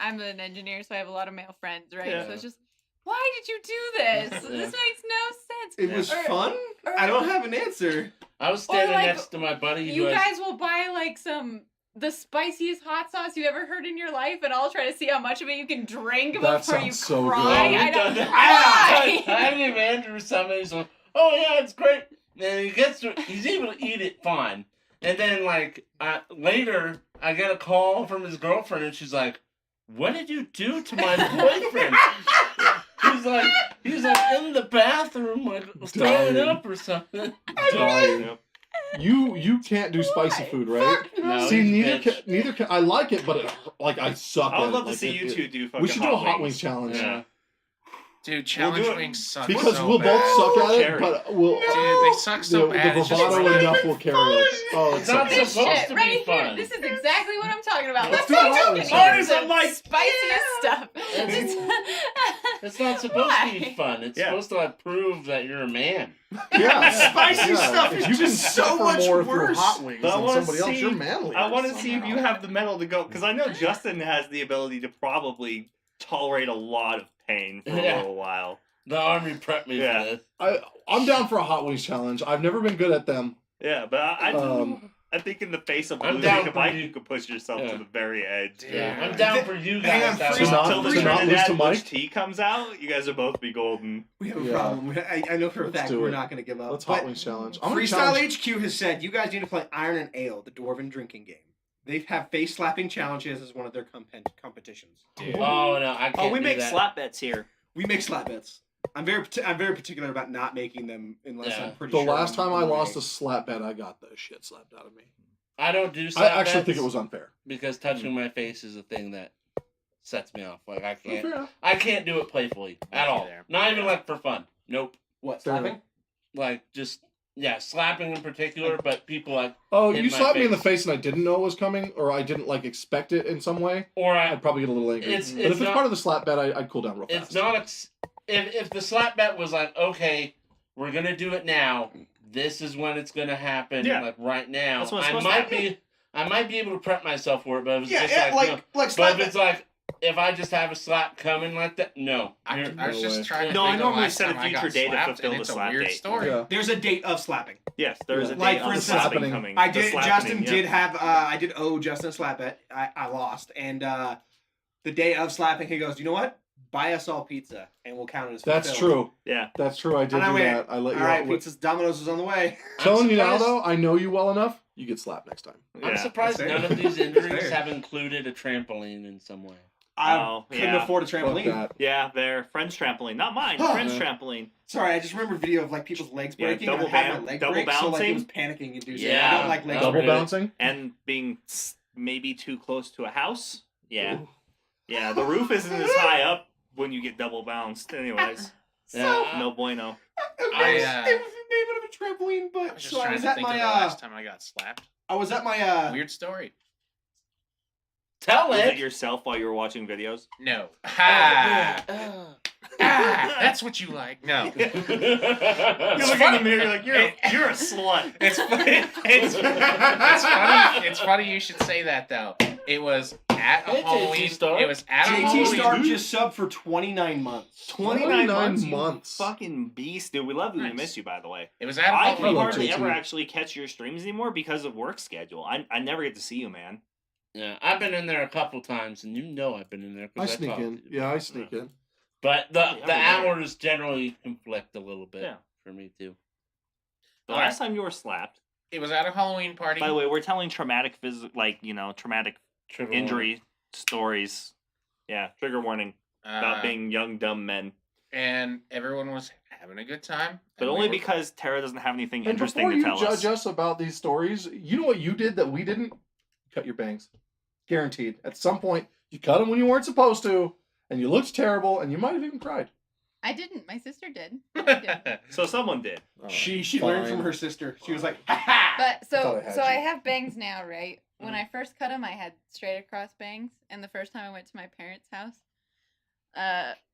I'm an engineer, so I have a lot of male friends, right? Yeah. So it's just, why did you do this? Yeah. This makes no sense. It was Or- fun? or- I don't have an answer. I was standing like, next to my buddy who You has... guys will buy like the spiciest hot sauce you ever heard in your life, and I'll try to see how much of it you can drink That before you sounds so good. cry. Oh, I we've don't. done that. Why? I gave Andrew something. He's like, "Oh yeah, it's great." And he gets to, he's able to eat it fine. And then like later, I get a call from his girlfriend, and she's like, "What did you do to my boyfriend?" he's like in the bathroom, like throwing Dying. up or something. Dying. You can't do spicy Why? food, right? No, See, he's neither bitch. can, I like it, but I suck I would at love it. to Like, see you it- two do fucking We should do a hot wings. wings challenge. Yeah. Dude, challenge do it. wings suck Because so we'll bad. both suck at it, Cherry. but we'll Dude, they suck so the bad. It's just bravado really- enough will carry us. Oh, It's it's not so This supposed shit to be right here. fun. This is exactly what I'm talking about. Let's Let's do a start hot talking wings about challenge. the spiciest stuff. It's not supposed to be Why? fun. It's Yeah. supposed to like prove that you're a man. yeah. Spicy Yeah. stuff If is you can just so suffer much more through worse. hot wings But I than wanna somebody else, see- you're manly. I want to see if you have the metal to go, because I know Justin has the ability to probably tolerate a lot of pain for Yeah. a little while. The army prepped me Yeah. for this. I'm down for a hot wings challenge. I've never been good at them. Yeah, but I think in the face of I'm losing down a for fight, you. you could push yourself Yeah. to the very edge. Yeah. I'm down for you Hang guys. on, to have freeze fun. not- Until the to not lose Trinidad to Bush Mike? tea comes out, you guys will both be golden. We have a Yeah. problem. I know for a Let's fact do we're it. not going to give up. Let's But hot wings challenge. I'm gonna Freestyle challenge. HQ has said you guys need to play Iron and Ale, the Dwarven drinking game. They have face slapping challenges as one of their competitions. Oh no, I can't. Oh, we do make that. slap bets here. We make slap bets. I'm very particular about not making them unless Yeah. I'm pretty The sure. last time I I'm lost a right. slap bet, I got the shit slapped out of me. I don't do I slap actually bets think it was unfair. because touching my face is a thing that sets me off. Like Fair enough. I can't do it playfully at all. There. Not even like for fun. Nope. What Fair slapping? Like just slapping in particular. But people like Oh, hit you my slapped me in the face. face and I didn't know it was coming, or I didn't like expect it in some way. or I'd probably get a little angry. It's- but it's if it's not- part of the slap bet, I'd cool down real fast. it's not. If the slap bet was like, okay, we're gonna do it now. This is when it's gonna happen. Yeah. Like right now. That's what it's I supposed to might happen. be. I might be able to prep myself for it, but if it's Yeah, just yeah, like, no. like But slap if bet. it's like, if I just have a slap coming like that, no. I You're- was No just way. trying to No, I think of normally last set a time I future got date to slapped, fulfill and the it's a slap weird date. story. Yeah. There's a date of slapping. Yes, there is a Like, date for of instance, slapping coming. I The did. slapping, Justin yeah. did have. I did owe Justin a slap bet. I lost, and the day of slapping, he goes, "You know what? Buy us all pizza, and we'll count it as That's fulfilled." true. Yeah. That's true. I did And I do went, that. I let you All right, out with. pizza's Domino's is on the way. Telling you now, surprised- though, I know you well enough. You get slapped next time. I'm Yeah. surprised That's none fair. of these That's injuries fair. have included a trampoline in some way. I Oh, couldn't yeah. afford a Fuck trampoline. that. Yeah, they're Friends trampoline. Not mine. Oh, Friends man. trampoline. Sorry, I just remember a video of like people's legs Yeah, breaking. double and I had boun- my leg double break, so like it bouncing. was panicking inducing. Yeah. I don't like leg Oh, Double break. really? bouncing. And being maybe too close to a house. Yeah. Yeah, the roof isn't as high up when you get double bounced. Anyways, no bueno. It was a bit of a trampoline, but I was just so I trying was to at think my of the last time I got slapped. I was at my Weird story. Tell Was it. it yourself while you were watching videos? No. Ha! That's what you like. No. You look in the mirror, you're like, you're a slut. It's funny. It's funny. It's funny you should say that though. It was at a Hey, Halloween. JT Star. It was at a JT Halloween. Star just subbed for 29 months. 29 months, months. you fucking beast, dude. We love you. We Nice. miss you, by the way. It was at a I Halloween. love hardly JT. ever actually catch your streams anymore because of work schedule. I never get to see you, man. Yeah, I've been in there a couple times, and you know I've been in there. 'cause I sneak talked in. to you. Yeah, I sneak in. But the I've been there. hours generally conflict a little bit Yeah. for me too. The All right. last time you were slapped. It was at a Halloween party. By the way, we're telling traumatic traumatic Trigger injury stories. Yeah, trigger warning about Uh, being young dumb men. and everyone was having a good time. But and only we were- because Tara doesn't have anything And interesting before to you tell judge us. us about these stories, you know what you did that we didn't? Cut your bangs. Guaranteed. At some point, you cut them when you weren't supposed to, and you looked terrible, and you might have even cried. I didn't. My sister did. I did. So someone did. She learned from her sister. She was like, ha ha! But I thought so I had so I you. have bangs now, right? When I first cut them, I had straight across bangs, and the first time I went to my parents' house,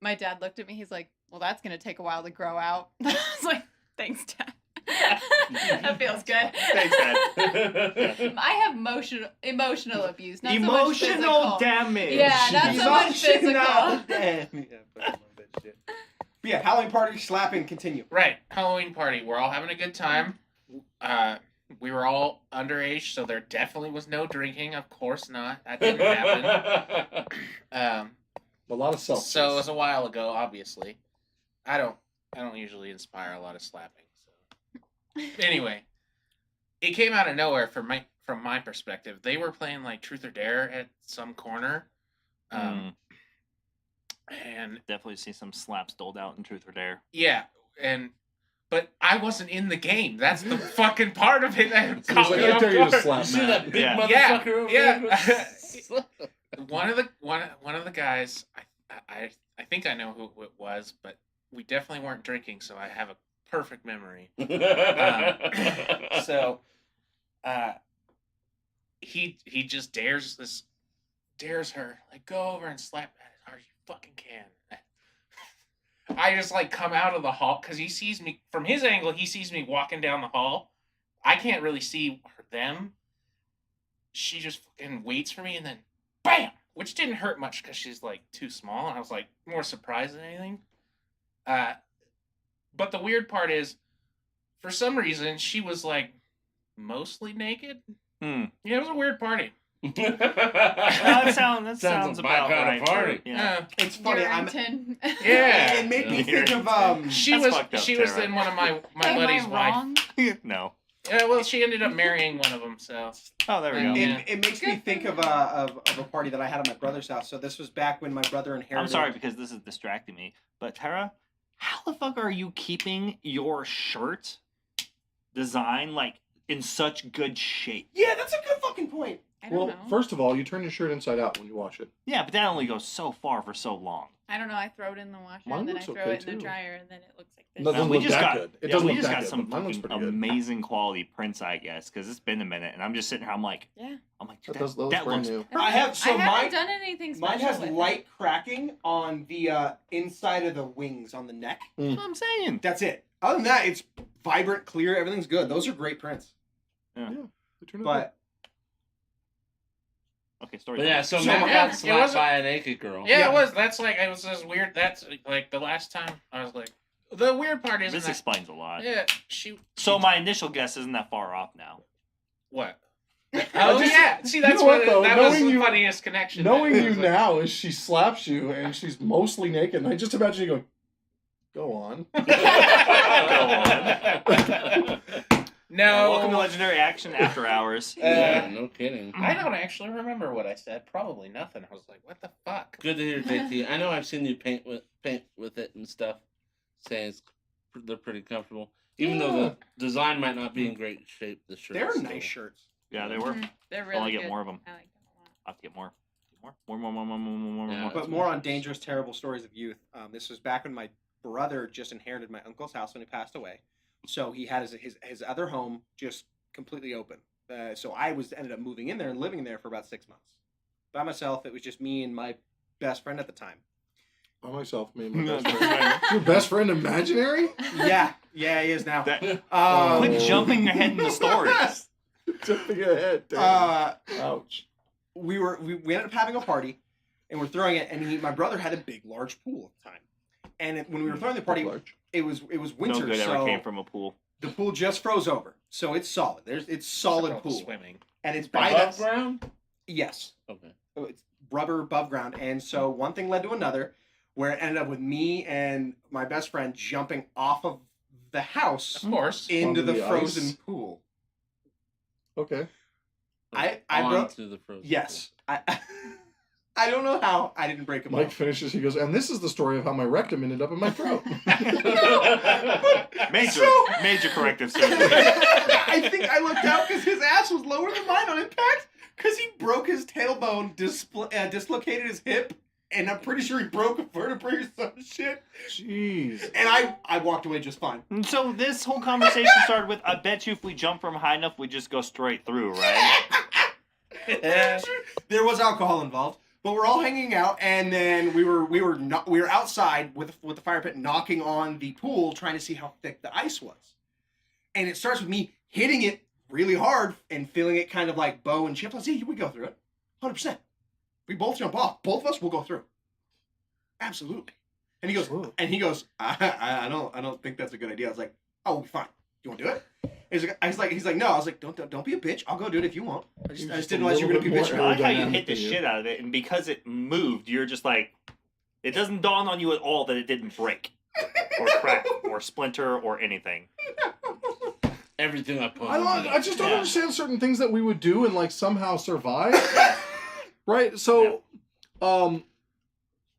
my dad looked at me. He's like, "Well, that's gonna take a while to grow out." I was like, "Thanks, Dad. That feels good." Thanks, Dad. I have emotional abuse, not so much Emotional physical. damage. Yeah, not so much physical. But yeah, Halloween party, slapping, continue. Right, Halloween party. We're all having a good time. We were all underage, so there definitely was no drinking. Of course not. That didn't happen. A lot of self. So it was a while ago. Obviously, I don't usually inspire a lot of slapping. So anyway, it came out of nowhere from my perspective. They were playing like Truth or Dare at some corner, and Definitely see some slaps doled out in Truth or Dare. yeah, but I wasn't in the game. That's the fucking part of it that So caught he's me like, I off dare you to guard. slap You see Matt. that big Yeah. motherfucker over Yeah. there? One of the guys, I think I know who it was, but we definitely weren't drinking, so I have a perfect memory. So, he just dares her, like, go over and slap Matt as hard as you fucking can. I just like come out of the hall because he sees me from his angle. He sees me walking down the hall. I can't really see them. She just fucking waits for me and then bam, which didn't hurt much because she's like too small. And I was like more surprised than anything. But the weird part is, for some reason, she was like mostly naked. Yeah, it was a weird party. That sounds like my about kind of right. party. Yeah. It's funny. Darrington. Yeah. It made me Yeah. think of She That's was fucked up, she was Tara. in one of my Am buddy's I wife. wrong? No. Well, she ended up marrying one of them. So Oh, there we go. Yeah. it makes me Good for think you. of a party that I had at my brother's house. So this was back when my brother inherited. I'm sorry because this is distracting me. But Tara, how the fuck are you keeping your shirt design like in such good shape? Yeah, that's a good fucking point. I don't Well, know. first of all, you turn your shirt inside out when you wash it. Yeah, but that only goes so far for so long. I don't know. I throw it in the washer Mine and then I looks throw okay, it in the too. dryer and then it looks like this. No, doesn't we look just that got good. It doesn't we look just that got good, some but mine looks fucking pretty good. amazing quality prints, I guess, because it's been a minute, and I'm just sitting here. I'm like, Yeah. dude, That looks that brand looks new. I have so I haven't mine. done anything special Mine has with it. light cracking on the inside of the wings on the neck. That's what I'm saying. That's it. Other than that, it's vibrant, clear. Everything's good. Those are great prints. They turn out But Okay, story. But yeah, so So Matt my- got it slapped wasn't- by a naked girl. yeah, Yeah. it was. That's like it was just weird. That's like the last time I was like, the weird part is This that explains a lot. yeah, she. So my initial guess isn't that far off now. What? I Oh just- yeah, see that's know what, what though? that was Knowing the you- funniest connection. Knowing that you was like- now is she slaps you and she's mostly naked, and I just imagine you going, "Go on." No, Welcome to Legendary Action After Hours. Yeah, no kidding. I don't actually remember what I said. Probably nothing. I was like, what the fuck? Good to hear, JT. I know I've seen you paint with it and stuff. Saying they're pretty comfortable, even though the design might not be in great shape. The shirt. they're is nice still- shirts. Yeah, they were. Mhm. They're I'll really only good. get more of them. I like them a lot. I'll have to get more. More. Yeah. But more on dangerous, terrible stories of youth. This was back when my brother just inherited my uncle's house when he passed away. So he had his other home just completely open. So I ended up moving in there and living there for about 6 months. By myself, it was just me and my best friend at the time. By myself, me and my best friend. Your best friend imaginary? Yeah, he is now. Quit jumping ahead in the stories. Jumping ahead. Damn. Ouch. We ended up having a party, and we're throwing it. And my brother had a big, large pool at the time. And when we were throwing the party, it was winter. No good so ever came from a pool. the pool just froze over, so it's solid. It's solid pool, Swimming. and it's by Above that. ground? Yes, Okay. it's rubber above ground, and so one thing led to another, where it ended up with me and my best friend jumping off of the house Of course. into Onto the the frozen ice? pool. Okay. I broke. Onto the frozen. Yes, I don't know how I didn't break a bone. Mike finishes. He goes, and this is the story of how my rectum ended up in my throat. Major corrective surgery. I think I looked out because his ass was lower than mine on impact because he broke his tailbone, dislocated his hip, and I'm pretty sure he broke a vertebrae or some shit. Jeez. And I walked away just fine. And so this whole conversation started with, I bet you if we jump from high enough, we just go straight through, right? There was alcohol involved, but we're all hanging out, and then we were outside with the fire pit, knocking on the pool, trying to see how thick the ice was. And it starts with me hitting it really hard and feeling it kind of like bow and chip. Let's see, we go through it, 100%. We both jump off. Both of us will go through. Absolutely. And he goes, I don't think that's a good idea. I was like, oh, fine. You want to do it? He's like, no. I was like, don't be a bitch. I'll go do it if you want. I just didn't realize you were gonna be a bitch. I like how you Aerodynamic hit the than you. shit out of it, and because it moved, you're just like, it doesn't dawn on you at all that it didn't break, or crack, or splinter, or anything. Everything I put. I just don't Yeah. understand certain things that we would do and like somehow survive. Right? So,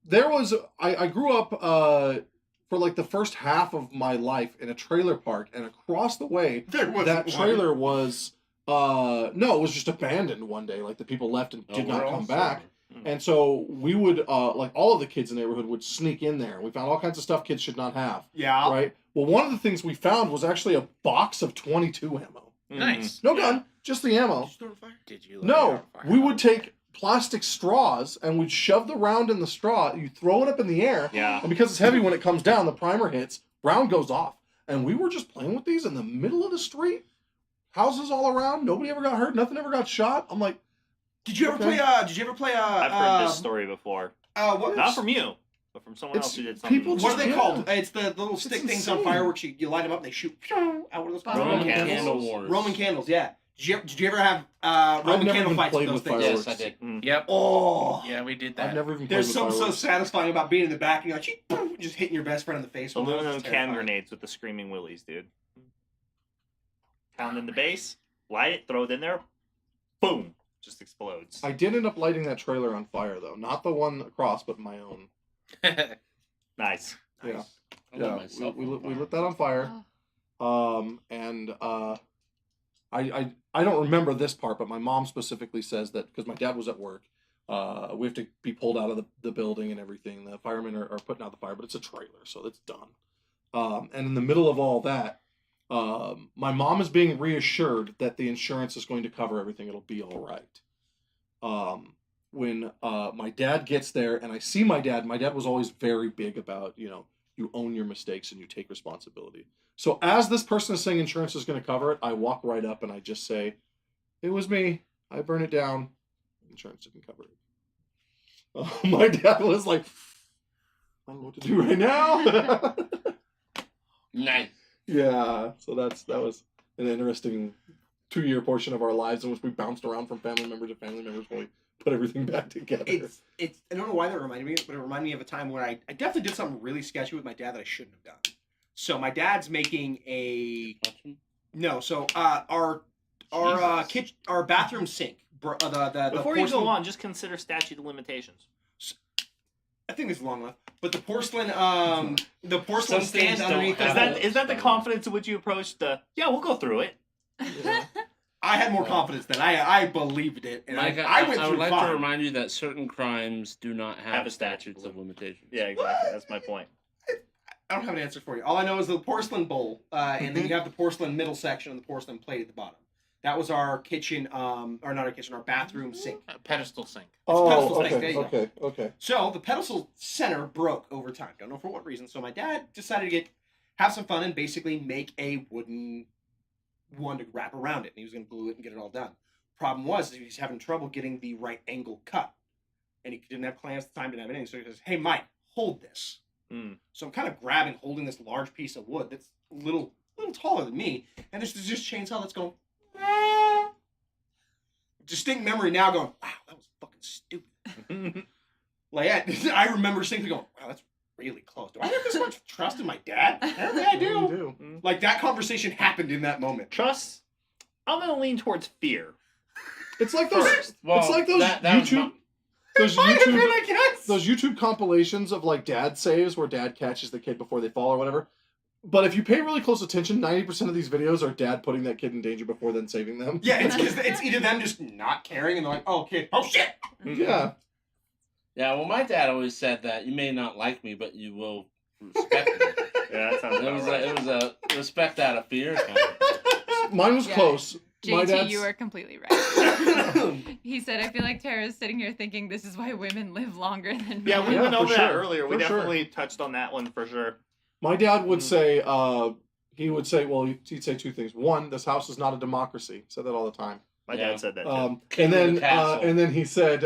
there was, I grew up, for like the first half of my life in a trailer park, and across the way, There wasn't that one. trailer was, no, it was just abandoned one day. Like the people left and did not come back. And so we would, like all of the kids in the neighborhood would sneak in there. We found all kinds of stuff kids should not have. Yeah. Right? Well, one of the things we found was actually a box of 22 ammo. Nice. No gun, just the ammo. Did you? No, we would take plastic straws and we'd shove the round in the straw. You throw it up in the air, Yeah. and because it's heavy, when it comes down, the primer hits, round goes off. And we were just playing with these in the middle of the street. Houses all around. Nobody ever got hurt. Nothing ever got shot. I'm like, Did you ever Okay. play? I've heard this story before. What? Not from you, but from someone It's else who did something. people What are they Yeah. called? It's the little stick things on insane. fireworks. You light them up and they shoot out of those Roman candles. candle wars. Roman candles. Yeah. Did you ever have Roman never candle even fights played with those with things? fireworks. Yes, I did. Yep. Oh. Yeah, we did I've that. never even played There's with something so fireworks. satisfying about being in the back and you're like, boom, just hitting your best friend in the face. with those. Aluminum It's can terrifying. grenades with the screaming willies, dude. Pound in the base, light it, throw it in there, boom, just explodes. I did end up lighting that trailer on fire, though. Not the one across, but my own. Nice. Yeah. I lit Yeah, myself we on lit fire. that on fire. I don't remember this part, but my mom specifically says that because my dad was at work, we have to be pulled out of the building and everything. The firemen are putting out the fire, but it's a trailer, so it's done. And in the middle of all that, my mom is being reassured that the insurance is going to cover everything. It'll be all right. When my dad gets there and I see my dad was always very big about, you own your mistakes and you take responsibility. So as this person is saying insurance is going to cover it, I walk right up and I just say, it was me. I burned it down. Insurance didn't cover it. My dad was like, I don't know what to do right now. Nice. Yeah, so that was an interesting 2-year portion of our lives in which we bounced around from family member to family members while we put everything back together. It's I don't know why that reminded me, but it reminded me of a time where I definitely did something really sketchy with my dad that I shouldn't have done. So my dad's making a no. So our kitchen, our bathroom sink. The Before you porcelain, go on, just consider statute of limitations. I think it's long enough. But the porcelain stand things don't underneath have Is the that the confidence in which you approach the? Yeah, we'll go through it. Yeah. I had more confidence than I believed it, and Mike, I went I through would like fine. to remind you that certain crimes do not have a statutes of limitations. Yeah, exactly. That's my point. I don't have an answer for you. All I know is the porcelain bowl, and then you have the porcelain middle section and the porcelain plate at the bottom. That was our kitchen, or not our kitchen, our bathroom sink. A pedestal sink. pedestal Oh, space, there you okay, okay. So the pedestal center broke over time. Don't know for what reason. So my dad decided to have some fun and basically make a wooden one to wrap around it. And he was going to glue it and get it all done. Problem was he was having trouble getting the right angle cut. And he didn't have clamps at the time, didn't have anything. So he says, hey, Mike, hold this. So I'm kind of holding this large piece of wood that's a little taller than me. And there's this chainsaw that's going... Distinct memory now going, wow, that was fucking stupid. Like, I remember distinctly going, wow, that's really close. Do I have this much trust in my dad? Apparently I do. You do. Like, that conversation happened in that moment. Trust. I'm gonna lean towards fear. It's like those. Well, it's like those that was YouTube. Those Might have YouTube. been, I guess. Those YouTube compilations of like dad saves where dad catches the kid before they fall or whatever. But if you pay really close attention, 90% of these videos are dad putting that kid in danger before then saving them. Yeah, it's because it's either them just not caring and they're like, oh, kid, oh, shit. Yeah. Yeah, well, my dad always said that you may not like me, but you will respect me. Yeah, that sounds about right. It was a respect out of fear kind of thing. Mine was Yeah. close. My JT, dad's... you are completely right. He said, I feel like Tara's sitting here thinking this is why women live longer than men. Yeah, we Yeah, went for over that sure. earlier. We For sure. definitely touched on that one for sure. My dad would say, he would say, well, he'd say two things. One, this house is not a democracy. He said that all the time. My Yeah. dad said that too. King of the castle. And then he said,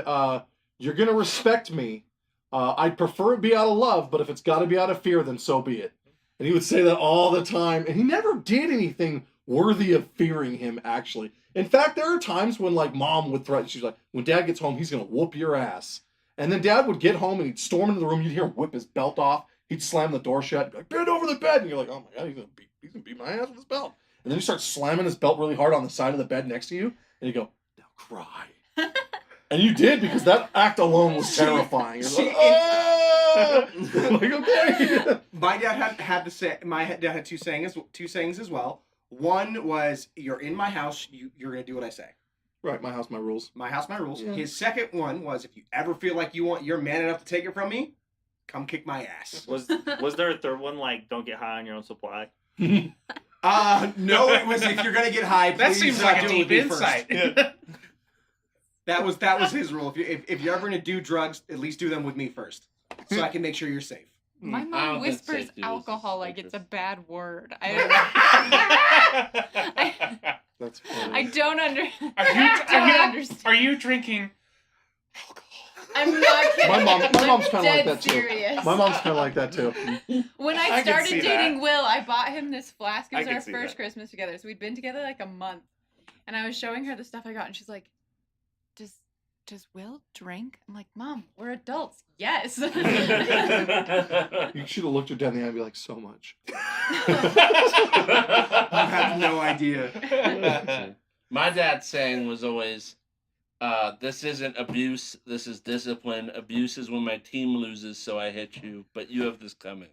you're going to respect me. I'd prefer it be out of love, but if it's got to be out of fear, then so be it. And he would say that all the time. And he never did anything worthy of fearing him, actually. In fact, there are times when, like, mom would threaten. She's like, when dad gets home, he's going to whoop your ass. And then dad would get home and he'd storm into the room. You'd hear him whip his belt off. He'd slam the door shut. Be like, bend over the bed. And you're like, oh my God, he's going to beat my ass with his belt. And then he starts slamming his belt really hard on the side of the bed next to you. And you go, now cry. And you did, because that act alone was terrifying. You're like, oh! Like, okay. My dad had to say. My dad had two sayings as well. One was, "You're in my house. You're gonna do what I say." Right, my house, my rules. My house, my rules. Yeah. His second one was, "If you ever feel like you're man enough to take it from me, come kick my ass." Was there a third one, like, don't get high on your own supply? No, it was, if you're gonna get high, That please seems like do a it deep with me first. insight. Yeah. That was his rule. If you're ever gonna do drugs, at least do them with me first, so I can make sure you're safe. My I mom don't think whispers safety is alcohol like it's a interest. bad word. That's funny. I don't understand. Are you drinking alcohol? I'm not kidding. My mom's I'm kind of like dead that too. serious. My mom's kind of like that too. When I I can started see dating that. Will, I bought him this flask. It I was can our see first that. Christmas together, so we'd been together like a month. And I was showing her the stuff I got, and she's like, Does Will drink? I'm like, Mom, we're adults. Yes. You should have looked her dead in the eye and be like, so much. I have no idea. My dad's saying was always, this isn't abuse, this is discipline. Abuse is when my team loses, so I hit you, but you have this coming.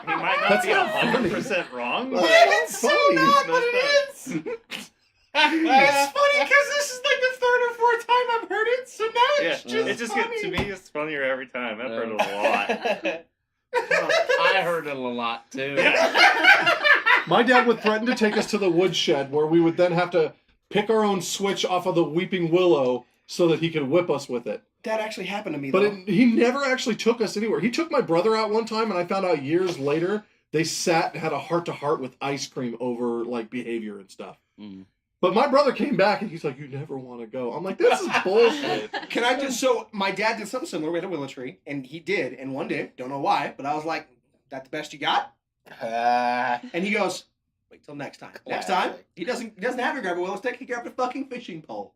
He might not That's be not funny. 100% wrong. Well, But that's so funny. not, but it is. It's funny because this is like the third or fourth time I've heard it, so now yeah, it's just it just funny. gets to me. It's funnier every time. I've heard it a lot. I heard it a lot too. My dad would threaten to take us to the woodshed where we would then have to pick our own switch off of the weeping willow so that he could whip us with it. That actually happened to me, But though. he never actually took us anywhere. He took my brother out one time, and I found out years later they sat and had a heart-to-heart with ice cream over like behavior and stuff. Mm. But my brother came back and he's like, "You never want to go." I'm like, "This is bullshit." Can I just, so my dad did something similar with a willow tree, and he did, and one day, don't know why, but I was like, "That the best you got?" And he goes, "Wait till next time." Next time, he doesn't have to grab a willow stick, he grabbed a fucking fishing pole.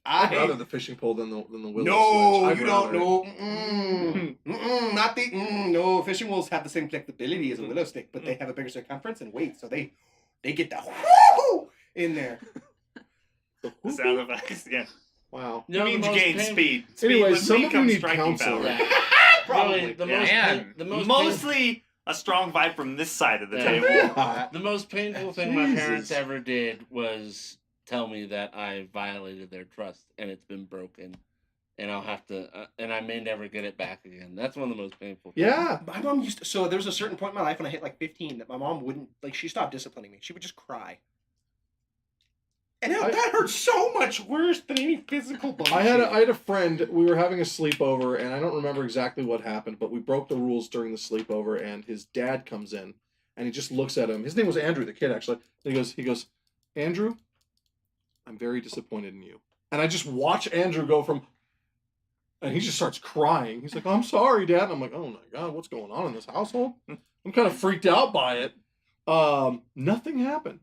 I'd rather the fishing pole than the willow No, switch. I'd you don't rather- know. Not the. No, fishing poles have the same flexibility as a willow stick, but they have a bigger circumference and weight, so they get the whoo in there. The sound effects, yeah. Wow. You know, means the most gain pain- speed. Anyway, With some speed of you comes need striking counseling. power. Yeah. Probably. Really, the Yeah. most Man. pain- the most Mostly a strong vibe from this side of the Yeah. table. The most painful thing my Jesus. parents ever did was tell me that I violated their trust and it's been broken, and I'll have to, and I may never get it back again. That's one of the most painful things. Yeah. My mom used to. So there was a certain point in my life when I hit like 15 that my mom wouldn't like. She stopped disciplining me. She would just cry. And that hurt so much worse than any physical bullshit. I had a friend. We were having a sleepover, and I don't remember exactly what happened, but we broke the rules during the sleepover. And his dad comes in, and he just looks at him. His name was Andrew, the kid actually. And he goes, Andrew, I'm very disappointed in you. And I just watch Andrew go from, and he just starts crying. He's like, I'm sorry, Dad. And I'm like, oh my God, what's going on in this household? I'm kind of freaked out by it. Nothing happened.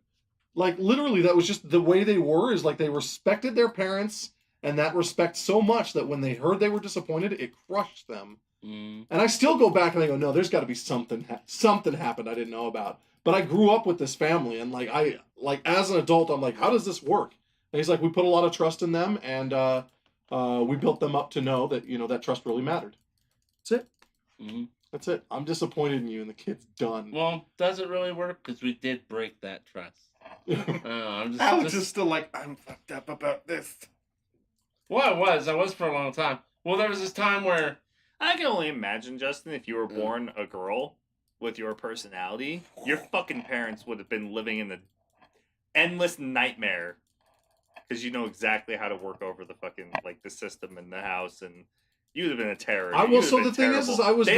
Like, literally, that was just the way they were, is like they respected their parents, and that respect so much that when they heard they were disappointed, it crushed them. And I still go back and I go, no, there's got to be something happened I didn't know about. But I grew up with this family, and as an adult, I'm like, how does this work? And he's like, we put a lot of trust in them, and we built them up to know that, that trust really mattered. That's it. Mm-hmm. That's it. I'm disappointed in you, and the kid's done. Well, does it really work? Because we did break that trust. Alex is still like, I'm fucked up about this. Well, I was for a long time. Well, there was this time where I can only imagine, Justin, if you were born a girl with your personality, your fucking parents would have been living in the endless nightmare, because you know exactly how to work over the fucking the system in the house, and you would have been a terror. So the thing is I was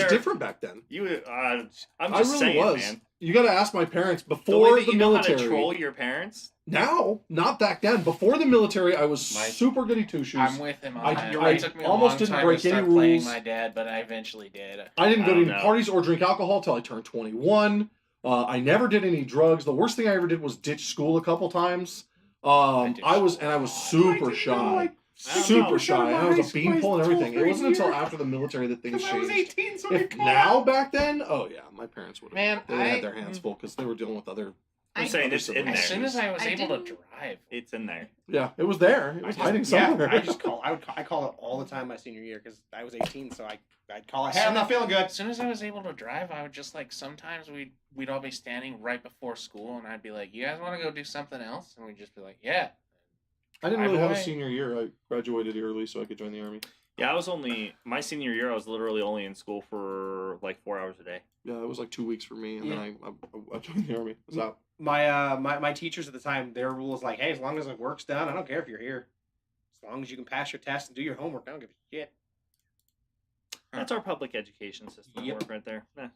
different back then. I'm just really saying, man. You got to ask my parents The before way that the you know military. how to troll your parents. Now, not back then. Before the military, I was My- super goody two shoes. I'm with him on I- that. I It took me a almost long didn't time break to start any playing rules. my dad, but I eventually did. I didn't go I to don't any know. parties or drink alcohol till I turned 21. I never did any drugs. The worst thing I ever did was ditch school a couple times. I was super shy. Super shy. And I was a beanpole and everything. It wasn't until after the military that things I was changed. 18, so I If got caught now out. back then, oh yeah, my parents would have. Man, They had their hands full because they were dealing with other. I'm saying it's in As there. soon as I was I able to didn't- drive, It's in there. Yeah, it was there. It was hiding somewhere. I call it all the time my senior year because I was 18, so I'd call it. Hey, I'm not feeling good. as soon as I was able to drive, I would just sometimes we'd all be standing right before school, and I'd be like, "You guys want to go do something else?" And we'd just be like, "Yeah." I didn't really have a Boy. senior year. I graduated early so I could join the army. Yeah, my senior year, I was literally only in school for 4 hours a day. Yeah, it was like 2 weeks for me, and then I joined the army. I was out. My teachers at the time, their rule is like, hey, as long as the work's done, I don't care if you're here. As long as you can pass your test and do your homework, I don't give a shit. That's our public education system Yep. work right there. Eh.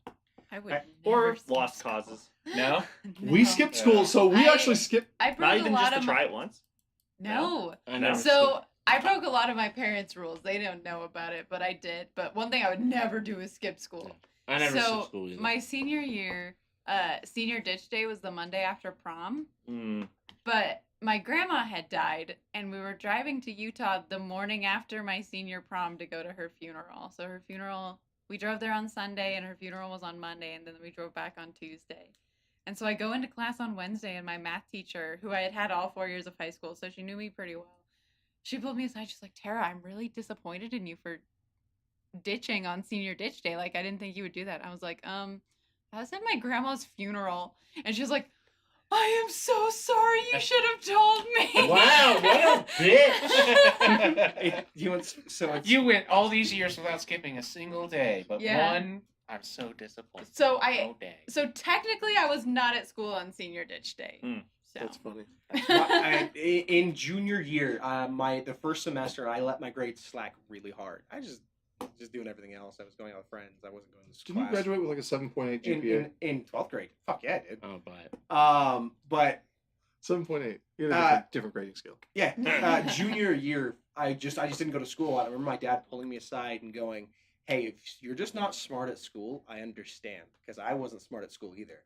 I would Or never skip lost school. causes. No? We No. skipped school, so we I- actually skipped. I broke Not a even lot just to of try it once. No. I never So I broke a lot of my parents' rules. They don't know about it, but I did. But one thing I would never do is skip school. I never so skipped school either. my senior year, senior ditch day was the Monday after prom. Mm. But my grandma had died, and we were driving to Utah the morning after my senior prom to go to her funeral. So her funeral, we drove there on Sunday, and her funeral was on Monday, and then we drove back on Tuesday. And so I go into class on Wednesday, and my math teacher, who I had had all 4 years of high school, so she knew me pretty well, she pulled me aside. She's like, Tara, I'm really disappointed in you for ditching on senior ditch day. Like, I didn't think you would do that. I was like, I was at my grandma's funeral. And she was like, I am so sorry. You should have told me. Wow, what a bitch! You went all these years without skipping a single day, but Yeah. one, I'm so disappointed. So Oh, dang. So technically, I was not at school on senior ditch day. Hmm. So. That's funny. In junior year, the first semester, I let my grades slack really hard. I just doing everything else. I was going out with friends. I wasn't going to Didn't you class. graduate with like a 7.8 GPA? In 12th grade. Fuck yeah, I did. Oh, but But 7.8. You had a different grading scale. yeah, junior year, I just didn't go to school. I remember my dad pulling me aside and going, "Hey, if you're just not smart at school, I understand, because I wasn't smart at school either."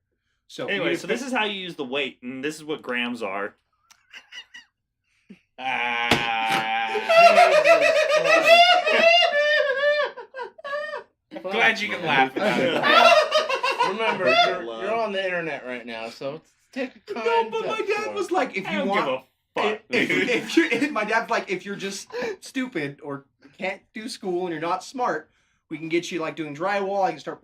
So Anyway, so this is how you use the weight, and this is what grams are. Glad you can laugh about it. remember, you're on the internet right now, so take a No, kind but my step dad forward. was like, if I you don't want, give a fuck. if my dad's like, if you're just stupid or can't do school and you're not smart, We can get you like doing drywall. I can start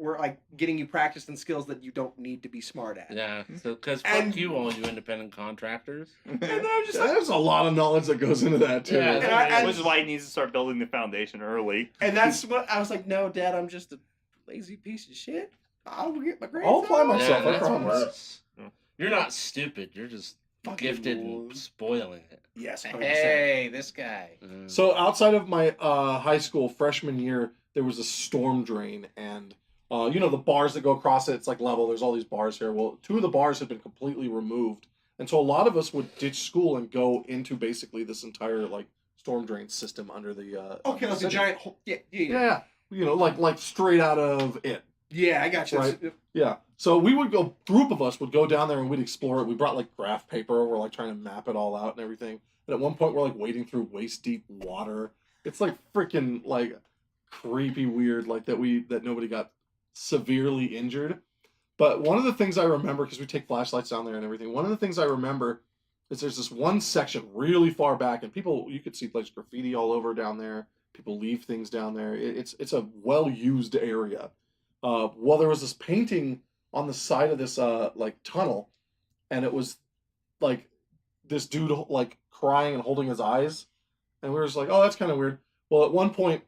getting you practiced in skills that you don't need to be smart at. Yeah, so because fuck And- you, all you independent contractors. And I'm just like, There's a lot of knowledge that goes into that too. Yeah, And Which is why he needs to start building the foundation early. and that's what I was like. No, Dad, I'm just a lazy piece of shit. I'll get my grades. I'll apply up." myself, I that's promise. worse. You're not stupid. You're just Fucking gifted rules. and spoiling it. Yes, 100%. Hey, this guy. So outside of my high school freshman year, there was a storm drain, and the bars that go across it, it's like level. There's all these bars here. Well, 2 of the bars had been completely removed, and so a lot of us would ditch school and go into basically this entire like storm drain system under the. Okay, like a city. giant hole. Yeah. Yeah, like straight out of it. Yeah, I got you. Right. Yeah. So we would go. Group of us would go down there and we'd explore it. We brought like graph paper. We're like trying to map it all out and everything. And at one point, we're like wading through waist deep water. It's like freaking like creepy weird, like that nobody got severely injured. But one of the things I remember, because we take flashlights down there and everything, one of the things I remember is there's this one section really far back, and you could see like graffiti all over down there. People leave things down there. It's a well used area. Well, there was this painting on the side of this like tunnel, and it was like this dude like crying and holding his eyes, and we were just like, oh, that's kind of weird. Well, at one point,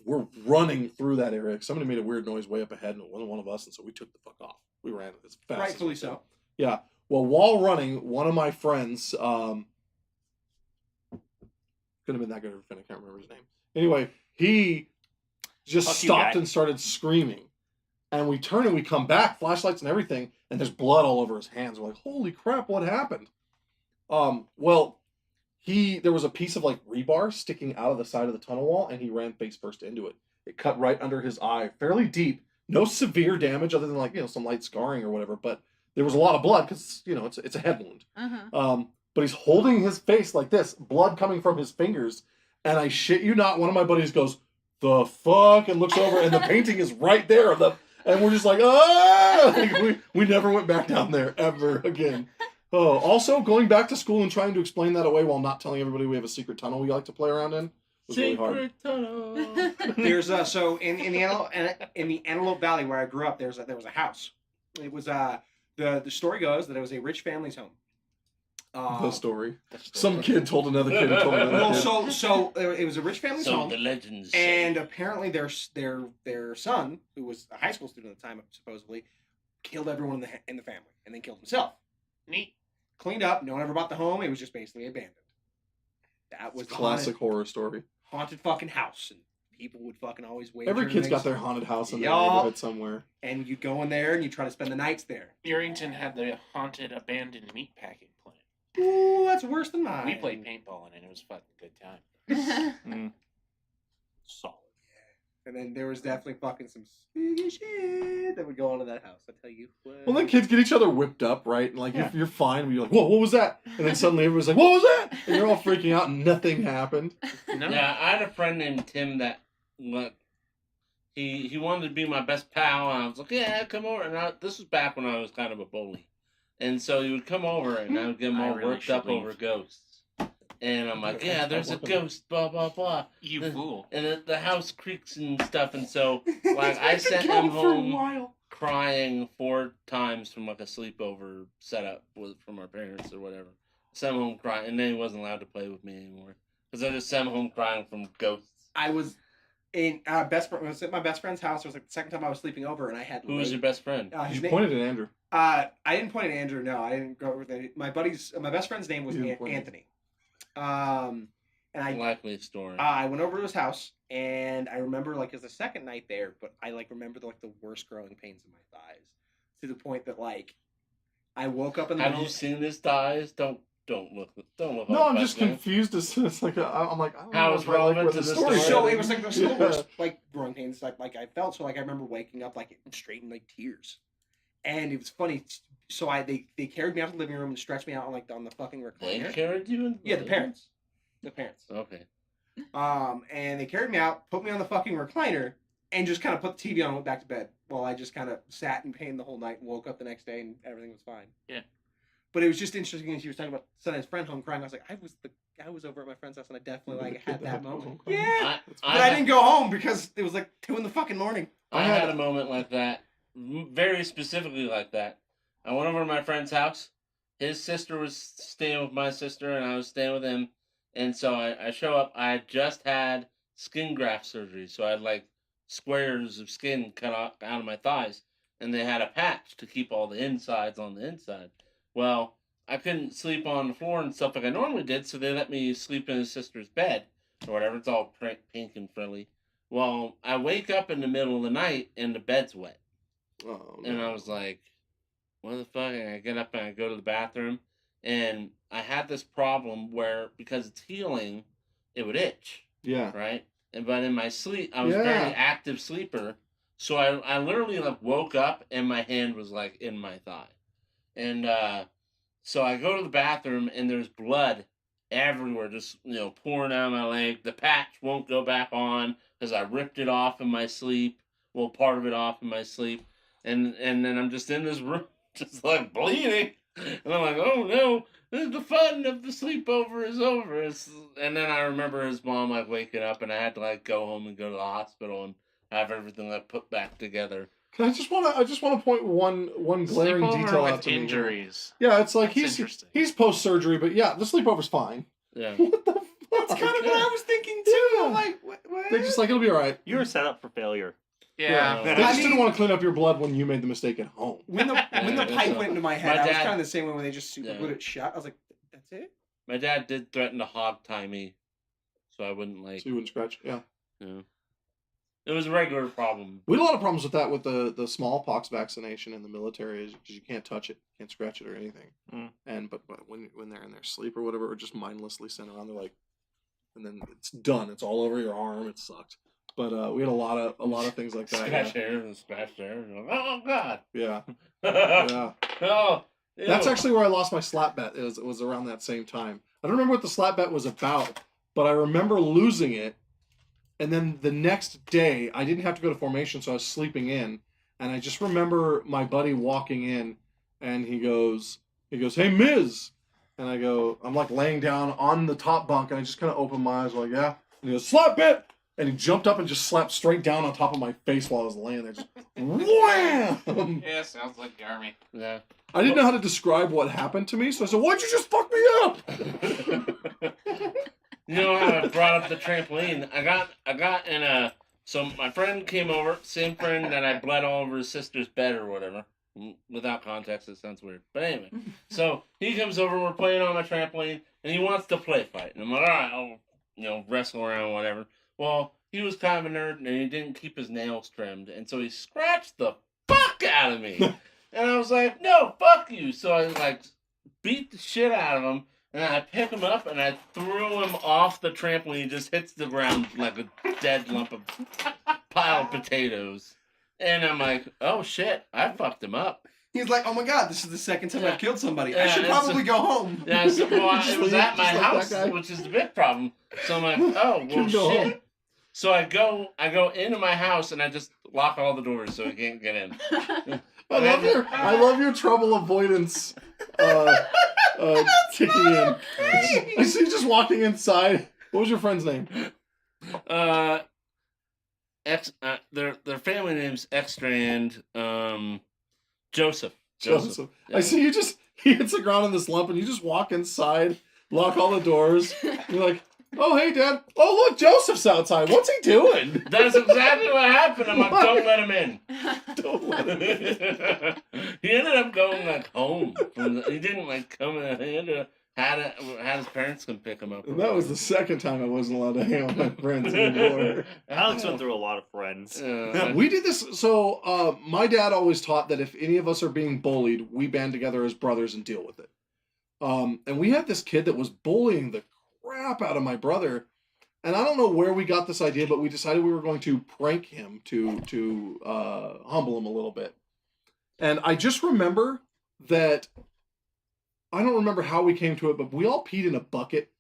we're running through that area. Somebody made a weird noise way up ahead, and it wasn't one of us, and so we took the fuck off. We ran as fast. Rightfully as we could. so. Yeah. Well, while running, one of my friends, could have been that good of a friend. I can't remember his name. Anyway, he just Fuck you, stopped guy. and started screaming. And we turn and we come back, flashlights and everything, and there's blood all over his hands. We're like, holy crap, what happened? Well, there was a piece of like rebar sticking out of the side of the tunnel wall, and he ran face first into it. It cut right under his eye, fairly deep. No severe damage other than like, some light scarring or whatever, but there was a lot of blood because, it's a head wound. Uh-huh. But he's holding his face like this, blood coming from his fingers, and I shit you not, one of my buddies goes, the fuck, and looks over, and the painting is right there of the. And we're just like, ah! Like, we never went back down there ever again. Oh, also going back to school and trying to explain that away while not telling everybody we have a secret tunnel we like to play around in was really hard. tunnel. There's so in the Antelope Valley where I grew up, there was a house. It was the story goes that it was a rich family's home. The story. Some kid told another kid who told another Well, kid. so it was a rich family's So home. the legends. And apparently their son, who was a high school student at the time, supposedly, killed everyone in the family and then killed himself. Neat. Cleaned up. No one ever bought the home. It was just basically abandoned. That was the Classic horror story. haunted fucking house, and people would fucking always wait. Every kid's got their haunted house in their Yup. neighborhood somewhere. and you go in there and you try to spend the nights there. Urrington had the haunted abandoned meatpacking plant. Ooh, that's worse than mine. We played paintball in it. It was a fucking good time. Solid. And then there was definitely fucking some spooky shit that would go on in that house. I tell you what. Well, then kids get each other whipped up, right? And like, Yeah. if you're fine, you're like, whoa, what was that? And then suddenly everyone's like, what was that? And you're all freaking out and nothing happened. No. Yeah, I had a friend named Tim that he wanted to be my best pal, and I was like, yeah, come over. And this was back when I was kind of a bully. And so he would come over, and I would get him I all really worked should up leave. over ghosts. And I'm like, yeah, there's a ghost, blah, blah, blah. You fool. And the house creaks and stuff, and so like I sent him home crying 4 times from like a sleepover setup from our parents or whatever. Sent him home crying, and then he wasn't allowed to play with me anymore because I just sent him home crying from ghosts. I was in I was at my best friend's house. It was like the second time I was sleeping over, and I had. Who was your best friend? His You name- pointed at Andrew. I didn't point at Andrew. No, I didn't go with it. My best friend's name was You didn't point at Anthony. And I Likely story. I went over to his house, and I remember like it was the second night there, but I like remember the worst growing pains in my thighs, to the point that like I woke up in the Have middle. you seen this, Dies? Don't look. No, up I'm just back there. confused. It's like, I'm like, I don't How know it's if I like relevant where to the the story story. So goes. it was like the Yeah. worst like growing pains like I felt. So like I remember waking up like straight in like tears, and it was funny. So they carried me out to the living room and stretched me out on the fucking They recliner. carried you in? Yeah, the parents. The parents. Okay. And they carried me out, put me on the fucking recliner, and just kind of put the TV on and went back to bed while I just kind of sat in pain the whole night and woke up the next day and everything was fine. Yeah. But it was just interesting as she was talking about sending his friend home crying. I was like, I was over at my friend's house and I definitely like had that moment. Yeah, but I didn't go home because it was like 2 in the fucking morning. I had a moment like that, very specifically like that. I went over to my friend's house. His sister was staying with my sister, and I was staying with him. And so I show up. I had just had skin graft surgery, so I had like squares of skin cut out of my thighs, and they had a patch to keep all the insides on the inside. Well, I couldn't sleep on the floor and stuff like I normally did, so they let me sleep in his sister's bed or whatever. It's all pink and frilly. Well, I wake up in the middle of the night and the bed's wet. Oh, And I was like, what the fuck? And I get up and I go to the bathroom. And I had this problem where, because it's healing, it would itch. Yeah. Right? But in my sleep, I was a Yeah. very active sleeper. So I literally like woke up and my hand was like in my thigh. And so I go to the bathroom and there's blood everywhere, just, pouring out of my leg. The patch won't go back on because I ripped it off in my sleep. Well, part of it off in my sleep. And then I'm just in this room, just like bleeding. And I'm like, oh no, the fun of the sleepover is over. And then I remember his mom like waking up and I had to like go home and go to the hospital and have everything like put back together. I just want to point one glaring Sleepover detail with out to me. injuries. Yeah, it's like That's interesting. he's post surgery, but yeah, the sleepover's fine. Yeah. What the fuck? That's kind of what I was thinking too. Yeah. I'm like, what? They just like, it'll be all right. You were set up for failure. Yeah. They just didn't want to clean up your blood when you made the mistake at home. When the pipe went into my head, My I was dad- kind of the same way when they just super glued it shut. I was like, that's it? My dad did threaten to hog tie me, so I wouldn't like. So you wouldn't scratch. Yeah. It was a regular problem. We had a lot of problems with that with the smallpox vaccination in the military, because you can't touch it, can't scratch it or anything. And but when they're in their sleep or whatever, or just mindlessly sent around, they're like, and then it's done. It's all over your arm. It sucked. But we had a lot of things like that. Scratch hair and scratch hair. Oh God. Yeah. Yeah. Oh. Ew. That's actually where I lost my slap bet. It was around that same time. I don't remember what the slap bet was about, but I remember losing it. And then the next day, I didn't have to go to formation, so I was sleeping in. And I just remember my buddy walking in, and he goes, "Hey, Miz." And I go, I'm like laying down on the top bunk, and I just kind of open my eyes, like, yeah. And he goes, "Slap bet." And he jumped up and just slapped straight down on top of my face while I was laying there. Just wham! Yeah, sounds like the army. Yeah. I didn't know how to describe what happened to me, so I said, "Why'd you just fuck me up?" You know how I brought up the trampoline? I got in a. So my friend came over, same friend that I bled all over his sister's bed or whatever. Without context, it sounds weird. But anyway, so he comes over, we're playing on my trampoline, and he wants to play fight. And I'm like, all right, I'll wrestle around, whatever. Well, he was kind of a nerd, and he didn't keep his nails trimmed, and so he scratched the fuck out of me. And I was like, no, fuck you. So I like beat the shit out of him. And I pick him up and I threw him off the trampoline. He just hits the ground like a dead lump of pile of potatoes. And I'm like, oh shit, I fucked him up. He's like, oh my god, this is the second time Yeah. I've killed somebody. Yeah, I should probably go home. Yeah, so, well, it was at my Just like house, that guy. which is the big problem. So I'm like, oh, well, Couldn't go shit. home. So I go into my house and I just lock all the doors so he can't get in. I love your trouble avoidance ticking in. I see you just walking inside. What was your friend's name? Their family name's Extrand, Joseph. Joseph. Yeah. I see you he hits the ground in this lump and you just walk inside, lock all the doors. You're like, "Oh, hey, Dad. Oh, look, Joseph's outside. What's he doing?" That's exactly what happened. I'm like, don't let him in. Don't let him in. He ended up going like home. He didn't like come in. He ended up had his parents come pick him up. And that was the second time I wasn't allowed to hang out with my friends anymore. Alex went through a lot of friends. We did this. So my dad always taught that if any of us are being bullied, we band together as brothers and deal with it. And we had this kid that was bullying the crap out of my brother. And I don't know where we got this idea, but we decided we were going to prank him to humble him a little bit. And I just remember that, I don't remember how we came to it, but we all peed in a bucket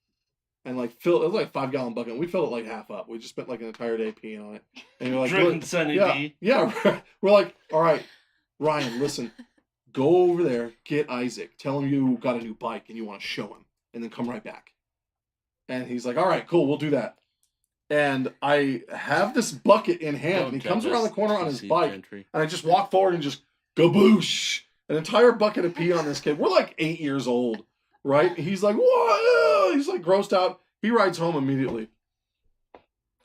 and like it was like a 5-gallon bucket. And we filled it like half up. We just spent like an entire day peeing on it. And you're like, drinking Sunny yeah, D. yeah. We're like, all right, Ryan, listen, Go over there, get Isaac, tell him you got a new bike and you want to show him, and then come right back. And he's like, all right, cool, we'll do that. And I have this bucket in hand, and he comes around the corner on his bike, and I just walk forward and just gaboosh, an entire bucket of pee on this kid. We're like 8 years old, right? He's like, what? He's like grossed out. He rides home immediately.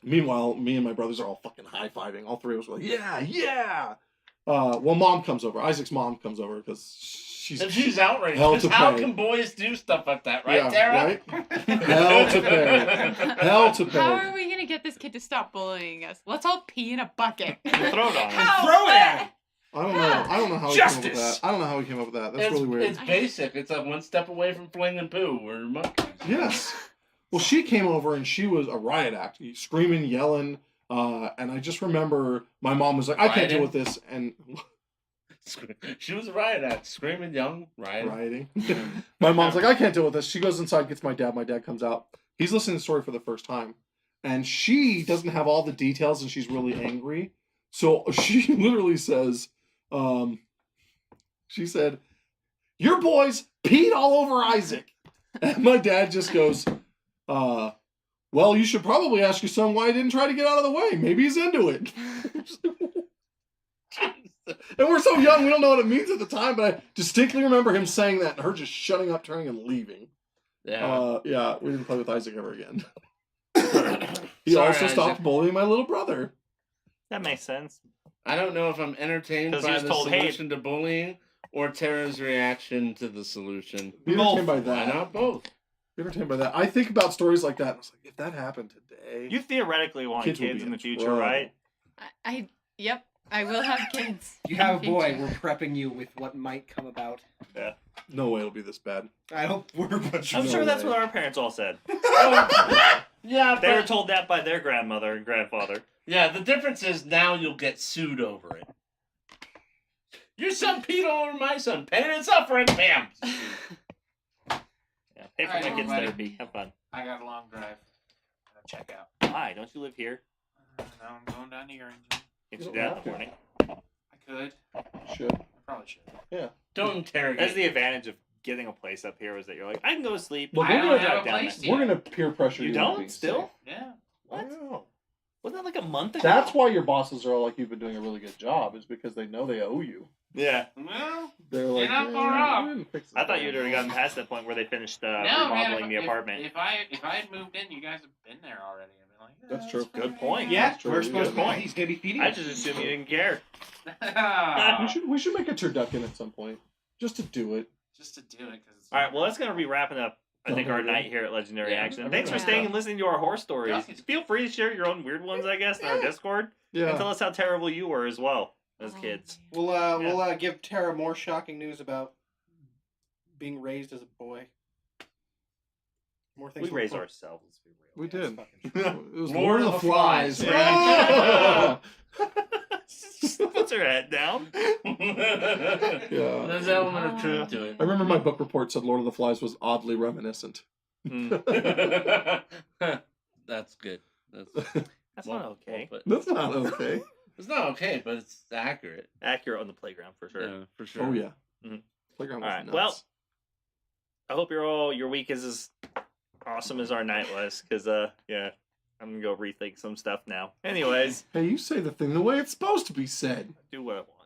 Meanwhile, me and my brothers are all fucking high-fiving. All three of us were like, yeah. Well, mom comes over. Isaac's mom comes over because she's outraged. hell Because to how pay. can boys do stuff like that, right, Yeah, Tara? right? Hell to pay. Hell to pay. How are we gonna get this kid to stop bullying us? Let's all pee in a bucket. You throw it on him. How? Throw it at him. I don't know. I don't know how he came up with Justice! that. I don't know how he came up with that. That's It's, really weird. it's basic. It's like one step away from fling and poo. We're monkeys. Yes. Well, she came over and she was a riot act, screaming, yelling, and I just remember my mom was like, "I can't deal with this," and She was a riot act, screaming, young, rioting. My mom's like, "I can't deal with this." She goes inside, gets my dad. My dad comes out. He's listening to the story for the first time, and she doesn't have all the details, and she's really angry. So she literally says, she said, "Your boys peed all over Isaac," and my dad just goes, "Well, you should probably ask your son why he didn't try to get out of the way. Maybe he's into it." And we're so young, we don't know what it means at the time, but I distinctly remember him saying that and her just shutting up, turning, and leaving. Yeah. Yeah, we didn't play with Isaac ever again. He Sorry, also stopped Isaac. bullying my little brother. That makes sense. I don't know if I'm entertained 'Cause he by was the told, "Hey." solution to bullying or Tara's reaction to the solution. Be entertained by Why that. not both? Be entertained by that. I think about stories like that. And I was like, if that happened today, You theoretically want Kids will kids be in the in future, trouble. right? Yep, I will have kids. You have a in the boy. future. We're prepping you with what might come about. no way it'll be this bad. I hope we're a bunch I'm of No sure that's way. what our parents all said. Yeah, They were but told that by their grandmother and grandfather. yeah, the difference is now you'll get sued over it. Your son peed all over my son. Pain and suffering, bam. Yeah, pay for Alright, my kids' everybody. therapy. Have fun. I got a long drive. I'm gonna check out. Why? Don't you live here? Now I'm going down to Urrington. Get You you don't down in have the to. morning. I could. Should. I probably should. Don't interrogate. That's the advantage of getting a place up here is that you're like, I can go to sleep. Well, I we're don't gonna have drive a down place there. yet. We're gonna peer pressure you. You into don't being still? safe. Yeah. What? I know. Wasn't that like a month ago? That's why your bosses are all like, "You've been doing a really good job," is because they know they owe you. Yeah. Well, They're like, not "Yeah, far off." we didn't fix this I thought you'd bad." already gotten past that point where they finished no, remodeling man. the apartment. If I had moved in, you guys have been there already. I'd be like, yeah, That's true. fine. Good point. Yeah, That's true. we're supposed Good to. point. He's gonna be feeding. I us. just assumed you didn't care. We should make a turducken at some point, just to do it. Just to do it because. All right, well, that's going to be wrapping up, I think, our Okay. night here at Legendary Yeah, Action. I'm Thanks for gonna- staying and listening to our horror stories. Yeah. Feel free to share your own weird ones, I guess, in our Discord. And Yeah. tell us how terrible you were as well as Oh, kids. man. We'll give Tara more shocking news about being raised as a boy. More things. We to raise report. ourselves. Let's be We real. did. Fucking true. It was Lord of the Flies. Oh! Just puts her head down. Yeah. There's an element of truth to it. I remember my book report said Lord of the Flies was oddly reminiscent. Mm, That's good. That's that's not okay. But That's not okay. it's not okay, but it's accurate. Accurate on the playground for sure. Yeah, for sure. Oh yeah. Mhm. Playground All was right. nuts. Well, I hope your week is as awesome as our night was, because yeah, I'm gonna go rethink some stuff now. Anyways, Hey, you say the thing the way it's supposed to be said. do what I want.